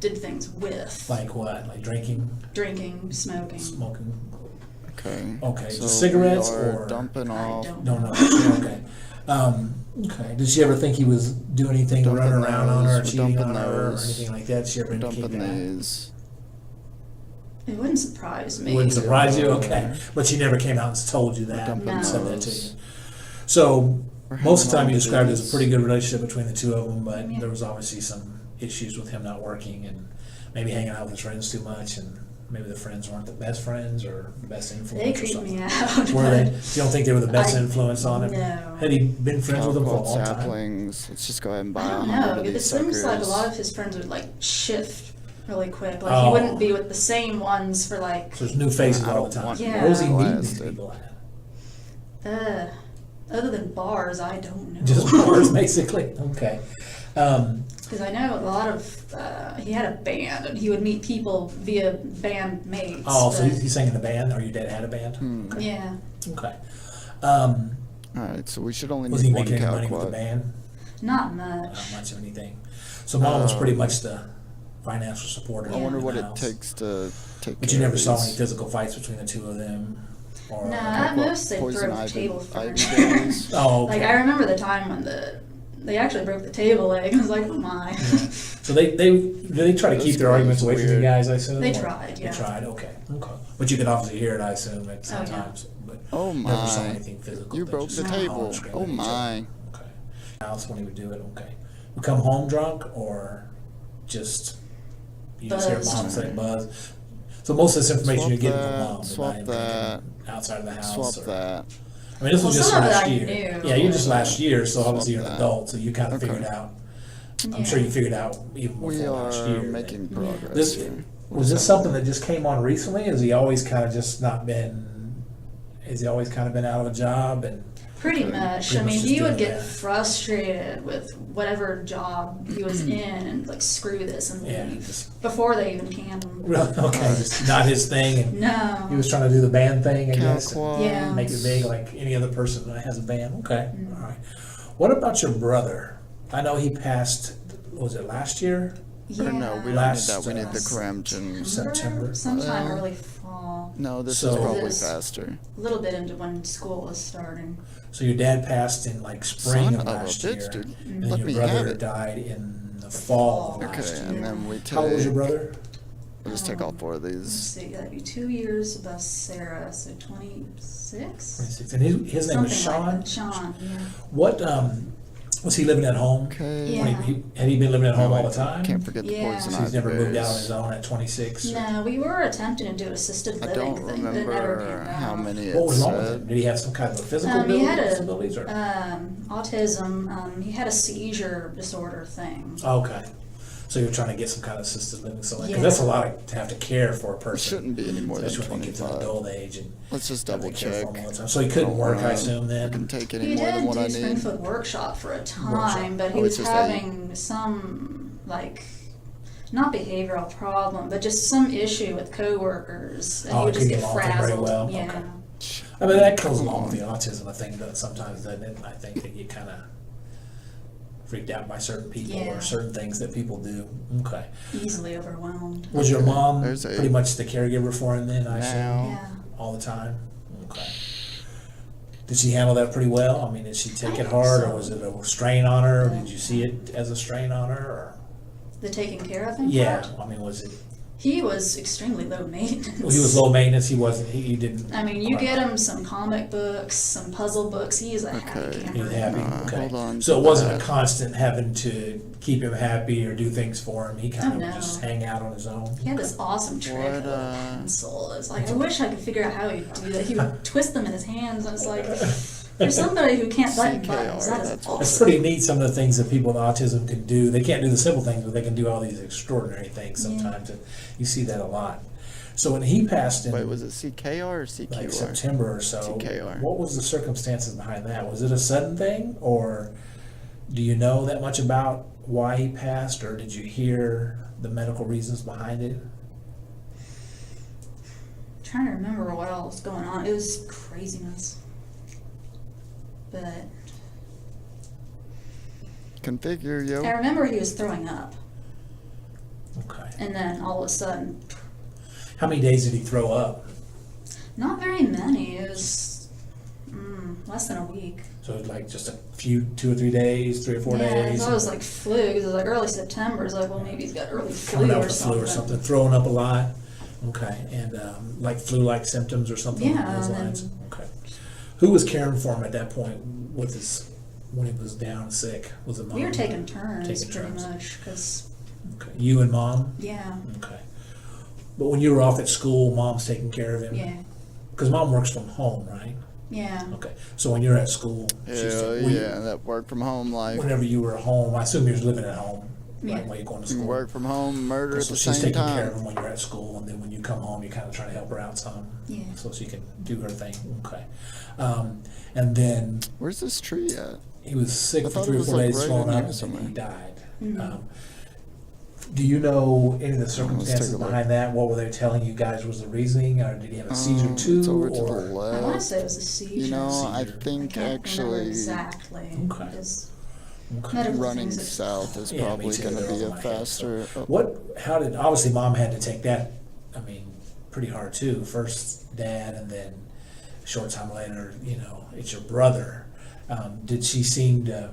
Speaker 24: did things with.
Speaker 23: Like what? Like drinking?
Speaker 24: Drinking, smoking.
Speaker 23: Smoking.
Speaker 1: Okay.
Speaker 23: Okay.
Speaker 1: So
Speaker 23: So cigarettes
Speaker 1: we are
Speaker 23: or
Speaker 1: dumping off.
Speaker 23: No. Okay. Okay. Did she ever think he was doing anything,
Speaker 1: Dumping
Speaker 23: running around on her,
Speaker 1: those, we're
Speaker 23: cheating
Speaker 1: dumping
Speaker 23: on her, or
Speaker 1: those.
Speaker 23: anything like that? Did she ever indicate
Speaker 1: Dumping
Speaker 23: that?
Speaker 1: these.
Speaker 24: It wouldn't surprise me.
Speaker 23: Wouldn't surprise you, okay. But she never came out and told you that,
Speaker 1: dumping
Speaker 23: and said that to you.
Speaker 1: those.
Speaker 23: So
Speaker 1: We're
Speaker 23: most of the time
Speaker 1: hanging
Speaker 23: you
Speaker 1: on to
Speaker 23: described it as a
Speaker 1: these.
Speaker 23: pretty good relationship between the two of them, but
Speaker 24: Yeah.
Speaker 23: there was obviously some issues with him not working and maybe hanging out with his friends too much, and maybe the friends weren't the best friends or the best influence.
Speaker 24: They
Speaker 23: or
Speaker 24: creeped
Speaker 23: something.
Speaker 24: me out.
Speaker 23: Were they?
Speaker 24: but
Speaker 23: You don't think they were the best
Speaker 24: I-
Speaker 23: influence on him?
Speaker 24: No.
Speaker 23: Had he been friends with them for a
Speaker 1: Calquat
Speaker 23: long time?
Speaker 1: saplings. Let's just go ahead and buy
Speaker 24: I don't
Speaker 1: 100
Speaker 24: know.
Speaker 1: of
Speaker 24: It
Speaker 1: these
Speaker 24: seems like a
Speaker 1: suckers.
Speaker 24: lot of his friends would like shift really quick. Like
Speaker 23: Oh.
Speaker 24: he wouldn't be with the same ones for like.
Speaker 23: So there's new faces
Speaker 1: I
Speaker 23: all
Speaker 1: don't
Speaker 23: the time.
Speaker 1: want
Speaker 24: Yeah.
Speaker 23: Where was he meeting these
Speaker 1: blasted.
Speaker 23: people at?
Speaker 24: Other than bars, I don't know.
Speaker 23: Just bars, basically? Okay.
Speaker 24: Because I know a lot of he had a band and he would meet people via band mates.
Speaker 23: Oh, so
Speaker 24: but-
Speaker 23: he sang in the band, or your dad had a band? Okay.
Speaker 24: Yeah.
Speaker 23: Okay.
Speaker 1: Alright, so we should only
Speaker 23: Was he
Speaker 1: need one
Speaker 23: making any money with the
Speaker 1: calquat.
Speaker 23: band?
Speaker 24: Not much.
Speaker 23: Not much of anything. So mom was pretty much the financial supporter.
Speaker 1: I wonder
Speaker 23: in
Speaker 1: what
Speaker 23: the
Speaker 1: it
Speaker 23: house.
Speaker 1: takes to take
Speaker 23: But
Speaker 1: care
Speaker 23: you never
Speaker 1: of
Speaker 23: saw
Speaker 1: these.
Speaker 23: any physical fights between the two of them? Or
Speaker 24: No, at most they
Speaker 1: poison
Speaker 24: broke the
Speaker 1: ivy-
Speaker 24: table
Speaker 1: ivy
Speaker 24: first.
Speaker 1: berries.
Speaker 23: Oh, okay.
Speaker 24: Like I remember the time when they actually broke the table leg. I was like, oh my.
Speaker 23: So they try to
Speaker 1: Those
Speaker 23: keep their
Speaker 1: guys
Speaker 23: arguments away from you
Speaker 1: weird.
Speaker 23: guys, I assume?
Speaker 24: They
Speaker 23: or-
Speaker 24: tried, yeah.
Speaker 23: They tried, okay. But you could obviously hear it, I assume, at some
Speaker 24: Oh, yeah.
Speaker 23: times. But
Speaker 1: Oh
Speaker 23: never saw
Speaker 1: my.
Speaker 23: anything physical.
Speaker 1: You
Speaker 23: but
Speaker 1: broke
Speaker 23: just
Speaker 1: the
Speaker 23: hollering,
Speaker 1: table.
Speaker 23: screaming
Speaker 1: Oh
Speaker 23: at each other.
Speaker 1: my.
Speaker 23: Okay. House when he would do it, okay. Would come home drunk, or just you just hear
Speaker 24: Buzzed.
Speaker 23: mom say buzz? So most of this information you're
Speaker 1: Swap
Speaker 23: getting from
Speaker 1: that,
Speaker 23: mom, but
Speaker 1: swap
Speaker 23: not anything
Speaker 1: that,
Speaker 23: outside of the house.
Speaker 1: swap
Speaker 23: or,
Speaker 1: that.
Speaker 23: I mean, this was
Speaker 24: Well,
Speaker 23: just
Speaker 24: some of it
Speaker 23: last
Speaker 24: I
Speaker 23: year.
Speaker 24: knew.
Speaker 23: Yeah, you're just last year, so obviously
Speaker 1: Swap
Speaker 23: you're an
Speaker 1: that.
Speaker 23: adult, so you kind of
Speaker 1: Okay.
Speaker 23: figured out. I'm
Speaker 24: Yeah.
Speaker 23: sure you figured out even
Speaker 1: We
Speaker 23: before
Speaker 1: are
Speaker 23: last year. that-
Speaker 1: making progress
Speaker 23: This
Speaker 1: here.
Speaker 23: was this something that just came on recently? Has he always kind of just not been? Has he always kind of been out of a job and?
Speaker 24: Pretty
Speaker 1: Okay.
Speaker 24: much.
Speaker 23: Pretty
Speaker 24: I
Speaker 23: much
Speaker 24: mean,
Speaker 23: just
Speaker 24: he
Speaker 23: doing
Speaker 24: would get
Speaker 23: that.
Speaker 24: frustrated with whatever job he was in and like screw this and
Speaker 23: Yeah,
Speaker 24: leave
Speaker 23: just
Speaker 24: before they even canned him.
Speaker 23: really okay, just not his thing. And
Speaker 24: No.
Speaker 23: he was trying to do the band thing, I guess. and
Speaker 1: Calquats.
Speaker 24: Yeah.
Speaker 23: Make it big like any other person that has a band. Okay,
Speaker 24: Mm.
Speaker 23: all right. What about your brother? I know he passed. Was it last year?
Speaker 1: Or no, we don't need that. We need the Cramton.
Speaker 23: September.
Speaker 24: Sometime early fall.
Speaker 1: No, this is probably faster.
Speaker 24: A little bit into when school was starting.
Speaker 23: So your dad passed in like spring of
Speaker 1: Son of a
Speaker 23: last
Speaker 1: bitch,
Speaker 23: year,
Speaker 1: dude.
Speaker 23: and
Speaker 1: Let
Speaker 23: then
Speaker 1: me
Speaker 23: your
Speaker 1: have
Speaker 23: brother
Speaker 1: it.
Speaker 23: died in the fall of last year.
Speaker 1: And then we take.
Speaker 23: How old was your brother?
Speaker 1: We'll just take all 4 of
Speaker 24: Let's
Speaker 1: these.
Speaker 24: see, that'd be 2 years above Sarah, so 26?
Speaker 23: 26. And his name was Sean?
Speaker 24: Sean, yeah.
Speaker 23: What, was he living at home?
Speaker 1: Okay.
Speaker 24: Yeah.
Speaker 23: Had he been living at home all the time?
Speaker 1: Can't forget the
Speaker 24: Yeah.
Speaker 1: poison
Speaker 23: So he's never moved out on
Speaker 1: ivy
Speaker 23: his own at 26?
Speaker 24: No, we were attempting to do assisted
Speaker 1: I
Speaker 24: living
Speaker 1: don't
Speaker 24: thing, but it never came
Speaker 1: remember
Speaker 24: out.
Speaker 1: how many
Speaker 23: What
Speaker 1: it
Speaker 23: was wrong with him?
Speaker 1: said.
Speaker 23: Did he have some kind of a physical
Speaker 24: He had
Speaker 23: disabilities? Or?
Speaker 24: autism. He had a seizure disorder thing.
Speaker 23: Okay. So you're trying to get some kind of assisted living, because
Speaker 24: Yeah.
Speaker 23: that's a lot to have to care for a
Speaker 1: It
Speaker 23: person.
Speaker 1: shouldn't be any more than
Speaker 23: Especially when they get to
Speaker 1: 25.
Speaker 23: adult age and
Speaker 1: Let's just
Speaker 23: have to
Speaker 1: double
Speaker 23: care for
Speaker 1: check.
Speaker 23: them all the time. So he couldn't work, I assume,
Speaker 1: I
Speaker 23: then?
Speaker 1: can take any
Speaker 24: He
Speaker 1: more than
Speaker 24: did
Speaker 1: what
Speaker 24: do
Speaker 1: I need.
Speaker 24: Springfield Workshop for a time,
Speaker 23: Workshop.
Speaker 24: but he
Speaker 1: Oh,
Speaker 24: was
Speaker 1: it's just
Speaker 24: having some, like, not behavioral problem, but just some issue with coworkers, and
Speaker 23: Oh,
Speaker 24: he would just
Speaker 23: couldn't
Speaker 24: get
Speaker 23: get along with them very
Speaker 24: frazzled.
Speaker 23: well.
Speaker 24: Yeah.
Speaker 23: Okay. I mean, that goes along with the autism thing, but sometimes doesn't it? I think that you kind of freaked out by certain people
Speaker 24: Yeah.
Speaker 23: or certain things that people do. Okay.
Speaker 24: Easily overwhelmed.
Speaker 23: Was your mom
Speaker 1: There's a-
Speaker 23: pretty much the caregiver for him then, I assume?
Speaker 1: Now.
Speaker 24: Yeah.
Speaker 23: All the time? Okay. Did she handle that pretty well? I mean, did she take it hard, or was it a strain on her? Or did you see it as a strain on her? Or?
Speaker 24: The taking care of him
Speaker 23: Yeah,
Speaker 24: part?
Speaker 23: I mean, was it?
Speaker 24: He was extremely low maintenance.
Speaker 23: Well, he was low maintenance. He wasn't. He didn't.
Speaker 24: I mean, you get him some comic books, some puzzle books. He's a happy
Speaker 1: Okay.
Speaker 23: He
Speaker 24: camper.
Speaker 23: was happy. Okay.
Speaker 1: Hold on
Speaker 23: So
Speaker 1: to
Speaker 23: it wasn't
Speaker 1: that.
Speaker 23: a constant having to keep him happy or do things for him. He kind of
Speaker 24: Oh,
Speaker 23: would
Speaker 24: no.
Speaker 23: just hang out on his own.
Speaker 24: He had this awesome trick
Speaker 1: What,
Speaker 24: with a pencil. It's like, I wish I could figure out how he'd do that. He would twist them in his hands, and it's like, for somebody who can't button buttons, that is
Speaker 1: that's
Speaker 23: It's
Speaker 24: awesome.
Speaker 23: pretty neat, some of the things that people with autism can do. They can't do the simple things, but they can do all these extraordinary things sometimes. And you see that a lot. So when he passed in
Speaker 1: Wait, was it CKR or CQR?
Speaker 23: like September or so,
Speaker 1: CKR.
Speaker 23: what was the circumstances behind that? Was it a sudden thing, or do you know that much about why he passed, or did you hear the medical reasons behind it?
Speaker 24: Trying to remember what all was going on. It was craziness. But
Speaker 1: Configure, yo.
Speaker 24: I remember he was throwing up,
Speaker 23: Okay.
Speaker 24: and then all of a sudden,
Speaker 23: How many days did he throw up?
Speaker 24: not very many. It was less than a week.
Speaker 23: So like just a few, 2 or 3 days, 3 or 4
Speaker 24: Yeah, I
Speaker 23: days.
Speaker 24: thought it was like flu, because it was like early September. It's like, well, maybe he's got early
Speaker 23: Coming
Speaker 24: flu
Speaker 23: out
Speaker 24: or
Speaker 23: with the flu or
Speaker 24: something.
Speaker 23: something, throwing up a lot. Okay, and like flu-like symptoms or something
Speaker 24: Yeah,
Speaker 23: along those
Speaker 24: and then-
Speaker 23: lines. Okay. Who was caring for him at that point with his when he was down sick? Was it mom?
Speaker 24: We were taking turns,
Speaker 23: Taking
Speaker 24: pretty
Speaker 23: turns.
Speaker 24: much, because
Speaker 23: Okay. You and mom.
Speaker 24: yeah,
Speaker 23: Okay. But when you were off at school, mom's taking care of him.
Speaker 24: yeah,
Speaker 23: Because mom works from home, right?
Speaker 24: yeah.
Speaker 23: Okay. So when you're at school,
Speaker 1: Hell yeah, that work from home life.
Speaker 23: whenever you were home, I assume you were living at home.
Speaker 24: Yeah.
Speaker 23: Right, while you're going to
Speaker 1: You
Speaker 23: school.
Speaker 1: work from home, murder at
Speaker 23: So
Speaker 1: the
Speaker 23: she's
Speaker 1: same
Speaker 23: taking care of
Speaker 1: time.
Speaker 23: him when you're at school, and then when you come home, you kind of try to help her out some,
Speaker 24: Yeah.
Speaker 23: so she can do her thing. Okay, and then
Speaker 1: Where's this tree at?
Speaker 23: he was sick
Speaker 1: I
Speaker 23: for
Speaker 1: thought
Speaker 23: 3
Speaker 1: it
Speaker 23: or
Speaker 1: was,
Speaker 23: 4
Speaker 1: like,
Speaker 23: days,
Speaker 1: right
Speaker 23: throwing
Speaker 1: in
Speaker 23: up,
Speaker 1: here
Speaker 23: and then
Speaker 1: somewhere.
Speaker 23: he died.
Speaker 24: Mhm.
Speaker 23: Do you know any of the
Speaker 1: take
Speaker 23: circumstances
Speaker 1: a look.
Speaker 23: behind that? What were they telling you guys was the reasoning, or did he have a seizure
Speaker 1: It's
Speaker 23: too?
Speaker 1: over to the
Speaker 23: Or
Speaker 24: I want to
Speaker 1: left.
Speaker 24: say it was a seizure.
Speaker 1: You know, I
Speaker 23: Seizure.
Speaker 24: I
Speaker 1: think
Speaker 24: can't remember
Speaker 1: actually
Speaker 24: exactly.
Speaker 23: Okay.
Speaker 24: because
Speaker 23: Okay.
Speaker 24: medical
Speaker 1: running
Speaker 24: things are-
Speaker 1: south is
Speaker 23: Yeah, me
Speaker 1: probably
Speaker 23: too.
Speaker 1: going to
Speaker 23: They're
Speaker 1: be
Speaker 23: over
Speaker 1: a
Speaker 23: my head, so-
Speaker 1: faster.
Speaker 23: How did, obviously mom had to take that, I mean, pretty hard too. First dad, and then a short time later, it's your brother. Did she seem to,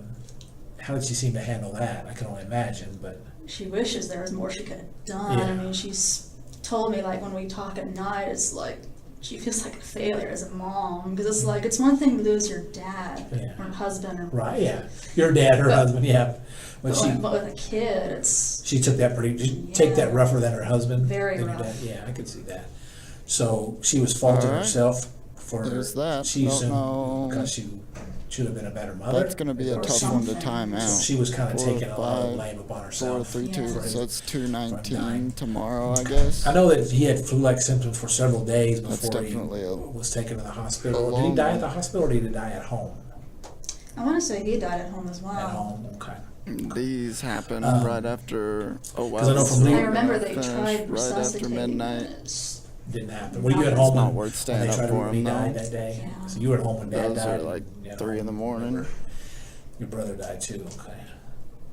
Speaker 23: how did she seem to handle that? I can only imagine, but,
Speaker 24: She wishes there was more she could have done.
Speaker 23: Yeah.
Speaker 24: I mean, she's told me, like, when we talk at night, it's like she feels like a failure as a mom, because it's like, it's one thing to lose your dad
Speaker 23: Yeah.
Speaker 24: or husband or
Speaker 23: right, yeah. Your dad, her
Speaker 24: But-
Speaker 23: husband, yeah. But
Speaker 24: but with a kid, it's
Speaker 23: she took that pretty, did she take that
Speaker 24: Yeah.
Speaker 23: rougher than her husband?
Speaker 24: Very
Speaker 23: than your
Speaker 24: rough.
Speaker 23: dad? Yeah, I could see that. So she was faulting
Speaker 1: All right.
Speaker 23: herself for,
Speaker 1: There's that.
Speaker 23: she
Speaker 1: Don't
Speaker 23: assumed
Speaker 1: know.
Speaker 23: because she should have been a better mother.
Speaker 1: That's going to be a
Speaker 23: or
Speaker 1: tough one to
Speaker 23: something.
Speaker 1: time out.
Speaker 23: So she was kind of
Speaker 1: 4,
Speaker 23: taking a lot of
Speaker 1: 5,
Speaker 23: blame upon
Speaker 1: 4,
Speaker 23: herself.
Speaker 1: 3, 2.
Speaker 24: Yeah.
Speaker 1: So it's
Speaker 23: dying.
Speaker 1: 219 tomorrow, I guess.
Speaker 23: I know that he had flu-like symptoms for several days
Speaker 1: That's
Speaker 23: before he
Speaker 1: definitely a
Speaker 23: was taken to the hospital. Did he
Speaker 1: long
Speaker 23: die at
Speaker 1: one.
Speaker 23: the hospital, or did he die at home?
Speaker 24: I want to say he died at home as well.
Speaker 23: At home, okay.
Speaker 1: These happen
Speaker 23: Um,
Speaker 1: right after. Oh wow!
Speaker 23: 'cause I know
Speaker 1: this
Speaker 23: from
Speaker 1: is
Speaker 23: Lee-
Speaker 24: I remember they
Speaker 1: finished
Speaker 24: tried
Speaker 1: right after
Speaker 24: resuscitating
Speaker 1: midnight.
Speaker 24: him, and it's-
Speaker 23: Didn't happen. Were you at
Speaker 1: It's
Speaker 23: home
Speaker 1: not
Speaker 23: when,
Speaker 1: worth
Speaker 23: when
Speaker 1: staying
Speaker 23: they
Speaker 1: up
Speaker 23: tried to
Speaker 1: for
Speaker 23: when he
Speaker 1: him,
Speaker 23: died
Speaker 1: though.
Speaker 23: that day?
Speaker 24: Yeah.
Speaker 23: So you were at home when Dad
Speaker 1: Those
Speaker 23: died?
Speaker 1: are like
Speaker 23: You at
Speaker 1: 3 in the
Speaker 23: home,
Speaker 1: morning.
Speaker 23: whatever. Your brother died too, okay.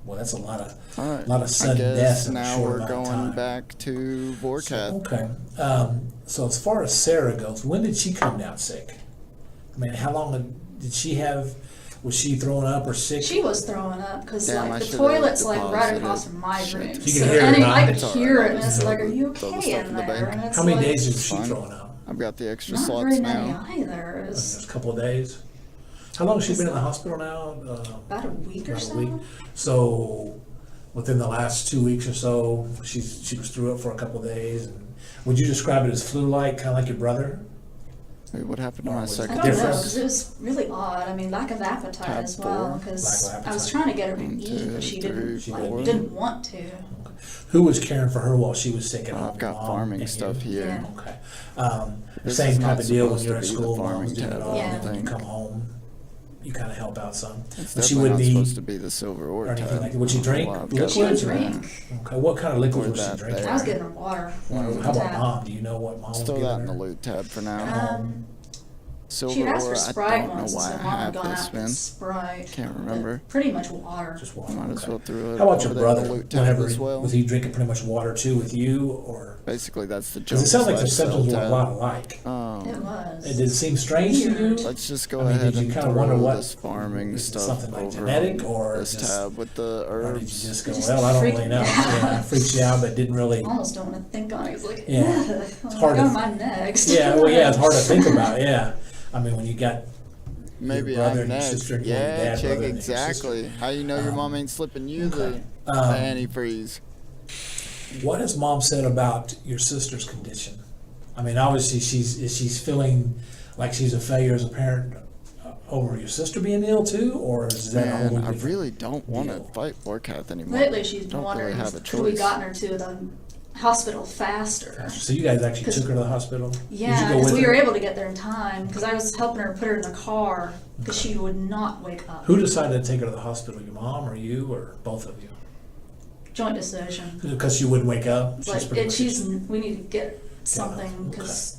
Speaker 23: Well, that's a lot of
Speaker 1: All right.
Speaker 23: lot of sudden deaths in a
Speaker 1: now
Speaker 23: short
Speaker 1: we're
Speaker 23: amount of
Speaker 1: going
Speaker 23: time.
Speaker 1: back to Vorkath.
Speaker 23: Okay. So as far as Sarah goes, when did she come down sick? I mean, how long did she have? Was she throwing up or sick?
Speaker 24: She was throwing up because
Speaker 1: Damn, I
Speaker 24: like the
Speaker 1: should've
Speaker 24: toilet's like right
Speaker 1: deposited.
Speaker 24: across from my
Speaker 1: Shit.
Speaker 24: room.
Speaker 23: You can
Speaker 24: So
Speaker 23: hear it
Speaker 24: and
Speaker 23: now.
Speaker 24: I could
Speaker 1: It's all
Speaker 24: hear
Speaker 1: right.
Speaker 24: it, and it's like, are you
Speaker 1: Throw the
Speaker 24: okay
Speaker 1: stuff
Speaker 24: in
Speaker 1: in the
Speaker 24: there?
Speaker 1: bank.
Speaker 24: And it's
Speaker 23: How many
Speaker 24: like,
Speaker 23: days is she
Speaker 1: Fine.
Speaker 23: throwing up?
Speaker 1: I've got the extra
Speaker 24: Not
Speaker 1: slots
Speaker 24: very many
Speaker 1: now.
Speaker 24: either. It was
Speaker 23: Just a couple of days. How long has she been in the hospital now?
Speaker 24: about a week or
Speaker 23: About
Speaker 24: so.
Speaker 23: a week. So within the last 2 weeks or so, she was through it for a couple of days. And would you describe it as flu-like, kind of like your brother?
Speaker 1: Wait, what happened to my
Speaker 24: I
Speaker 1: second
Speaker 24: don't know,
Speaker 1: dose?
Speaker 24: because it was really odd. I mean, lack of appetite
Speaker 1: Tab
Speaker 24: as well,
Speaker 1: 4.
Speaker 24: because
Speaker 23: Lack of
Speaker 24: I was
Speaker 23: appetite.
Speaker 24: trying to get her to
Speaker 1: 1,
Speaker 24: eat,
Speaker 1: 2,
Speaker 24: but she
Speaker 1: 3,
Speaker 24: didn't,
Speaker 1: 4.
Speaker 24: didn't want to.
Speaker 23: Who was caring for her while she was sick at home?
Speaker 1: I've got
Speaker 23: Mom
Speaker 1: farming
Speaker 23: and
Speaker 1: stuff
Speaker 23: you?
Speaker 1: here.
Speaker 24: Yeah.
Speaker 23: Okay.
Speaker 1: This
Speaker 23: Same
Speaker 1: is
Speaker 23: type
Speaker 1: not
Speaker 23: of deal when
Speaker 1: supposed
Speaker 23: you're
Speaker 1: to
Speaker 23: at
Speaker 1: be the
Speaker 23: school,
Speaker 1: farming
Speaker 23: mom's doing it
Speaker 1: tab,
Speaker 23: all,
Speaker 24: I
Speaker 23: and
Speaker 24: don't
Speaker 23: when you
Speaker 1: think.
Speaker 23: come home, you kind of help out some.
Speaker 1: It's
Speaker 23: But she
Speaker 1: definitely
Speaker 23: wouldn't
Speaker 1: not
Speaker 23: be,
Speaker 1: supposed to be the silver
Speaker 23: or
Speaker 1: ore
Speaker 23: anything
Speaker 1: tab.
Speaker 23: like that. Would she drink
Speaker 1: Well, I've
Speaker 23: liquids?
Speaker 1: got
Speaker 24: She would
Speaker 1: that.
Speaker 24: drink.
Speaker 23: Okay, what kind of liquids
Speaker 1: Or
Speaker 23: was she
Speaker 1: that
Speaker 23: drinking?
Speaker 1: there.
Speaker 24: I was getting her water.
Speaker 23: How about
Speaker 24: Tab.
Speaker 23: mom? Do you know what mom was
Speaker 1: Still
Speaker 23: giving
Speaker 1: that in the
Speaker 23: her?
Speaker 1: loot tab for now.
Speaker 24: Um,
Speaker 1: Silver
Speaker 24: she asked
Speaker 1: ore,
Speaker 24: for
Speaker 1: I
Speaker 24: Sprite
Speaker 1: don't know
Speaker 24: once,
Speaker 1: why
Speaker 24: so
Speaker 1: I
Speaker 24: mom had
Speaker 1: have
Speaker 24: gone
Speaker 1: this,
Speaker 24: out for
Speaker 1: man.
Speaker 24: Sprite.
Speaker 1: Can't
Speaker 24: but
Speaker 1: remember.
Speaker 24: Pretty much water.
Speaker 23: Just water.
Speaker 1: Might as
Speaker 23: okay.
Speaker 1: well throw it
Speaker 23: How about your
Speaker 1: over there in the
Speaker 23: brother?
Speaker 1: loot tab
Speaker 23: Whenever
Speaker 1: as well.
Speaker 23: was he drinking pretty much water too with you, or?
Speaker 1: Basically, that's the
Speaker 23: Because
Speaker 1: jump
Speaker 23: it sounds like the
Speaker 1: slash sell
Speaker 23: symptoms were a
Speaker 1: tab.
Speaker 23: lot alike.
Speaker 24: It was.
Speaker 23: Did it seem strange to you?
Speaker 1: Let's just go
Speaker 23: I mean,
Speaker 1: ahead
Speaker 23: did you
Speaker 1: and
Speaker 23: kind of wonder
Speaker 1: throw
Speaker 23: what
Speaker 1: this farming
Speaker 23: is it
Speaker 1: stuff
Speaker 23: something like
Speaker 1: over
Speaker 23: genetic,
Speaker 1: on
Speaker 23: or
Speaker 1: this
Speaker 23: just,
Speaker 1: tab with the
Speaker 23: or did you
Speaker 1: herbs.
Speaker 23: just go,
Speaker 24: Just
Speaker 23: well, I don't
Speaker 24: freaked
Speaker 23: really know.
Speaker 24: me out.
Speaker 23: Yeah, it freaks you out, but didn't really.
Speaker 24: I almost don't want to think on it. It's like,
Speaker 23: Yeah.
Speaker 24: ugh,
Speaker 23: It's
Speaker 24: I'm
Speaker 23: hard
Speaker 24: like,
Speaker 23: to-
Speaker 24: oh, my next.
Speaker 23: Yeah, well, yeah, it's hard to think about. Yeah, I mean, when you got
Speaker 1: Maybe
Speaker 23: your brother
Speaker 1: I'm
Speaker 23: and your
Speaker 1: next.
Speaker 23: sister, and your
Speaker 1: Yeah,
Speaker 23: dad,
Speaker 1: chick,
Speaker 23: brother, and your sister.
Speaker 1: exactly. How you know your mom ain't slipping you
Speaker 23: okay.
Speaker 1: the antifreeze?
Speaker 23: What has mom said about your sister's condition? I mean, obviously she's feeling like she's a failure as a parent over your sister being ill too, or is that a
Speaker 1: Man,
Speaker 23: whole
Speaker 1: I
Speaker 23: different
Speaker 1: really don't want to
Speaker 23: deal?
Speaker 1: fight Vorkath anymore.
Speaker 24: Lately, she's been
Speaker 1: don't
Speaker 24: wondering
Speaker 1: really have a
Speaker 24: could we
Speaker 1: choice.
Speaker 24: gotten her to the hospital faster.
Speaker 23: So you guys actually
Speaker 24: 'Cause-
Speaker 23: took her to the hospital?
Speaker 24: Yeah,
Speaker 23: Did you go
Speaker 24: because
Speaker 23: with
Speaker 24: we
Speaker 23: her?
Speaker 24: were able to get there in time because I was helping her put her in the car because she would not wake up.
Speaker 23: Who decided to take her to the hospital? Your mom or you or both of you?
Speaker 24: Joint decision.
Speaker 23: Because she wouldn't wake up.
Speaker 24: It's
Speaker 23: She's
Speaker 24: like
Speaker 23: pretty
Speaker 24: it,
Speaker 23: much-
Speaker 24: we need to get something because.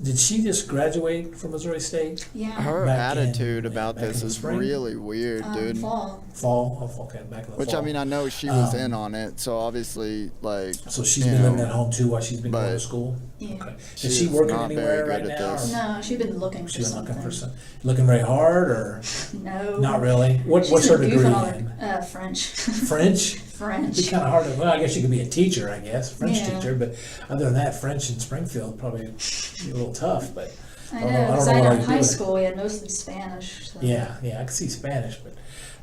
Speaker 23: Did she just graduate from Missouri State?
Speaker 24: Yeah.
Speaker 1: Her
Speaker 23: Back in-
Speaker 1: attitude about
Speaker 23: back in
Speaker 1: this
Speaker 23: the
Speaker 1: is
Speaker 23: spring?
Speaker 1: really weird, dude.
Speaker 24: Fall.
Speaker 23: Fall? Oh, okay, back in the
Speaker 1: Which
Speaker 23: fall.
Speaker 1: I mean, I know she was
Speaker 23: Um,
Speaker 1: in on it, so obviously, like.
Speaker 23: So she's
Speaker 1: you
Speaker 23: been living
Speaker 1: know,
Speaker 23: at home too while she's been going to
Speaker 1: but
Speaker 23: school?
Speaker 24: Yeah.
Speaker 23: Okay.
Speaker 1: she
Speaker 23: Is she
Speaker 1: is
Speaker 23: working
Speaker 1: not
Speaker 23: anywhere
Speaker 1: very
Speaker 23: right
Speaker 1: good at
Speaker 23: now?
Speaker 1: this.
Speaker 24: No, she's been looking for
Speaker 23: She's
Speaker 24: something.
Speaker 23: looking for some, looking very hard or
Speaker 24: No.
Speaker 23: not really?
Speaker 24: She's
Speaker 23: What's her
Speaker 24: been
Speaker 23: degree
Speaker 24: goofing all
Speaker 23: in?
Speaker 24: her- French.
Speaker 23: French?
Speaker 24: French.
Speaker 23: It'd be kind of hard to, well, I guess you could be a teacher, I guess, French
Speaker 24: Yeah.
Speaker 23: teacher, but other than that, French in Springfield probably be a little tough, but
Speaker 24: I
Speaker 23: don't
Speaker 24: know,
Speaker 23: I
Speaker 24: because
Speaker 23: don't
Speaker 24: I
Speaker 23: know
Speaker 24: know
Speaker 23: what
Speaker 24: in
Speaker 23: I'd do
Speaker 24: high
Speaker 23: with it.
Speaker 24: school we had mostly Spanish. So.
Speaker 23: Yeah, I can see Spanish, but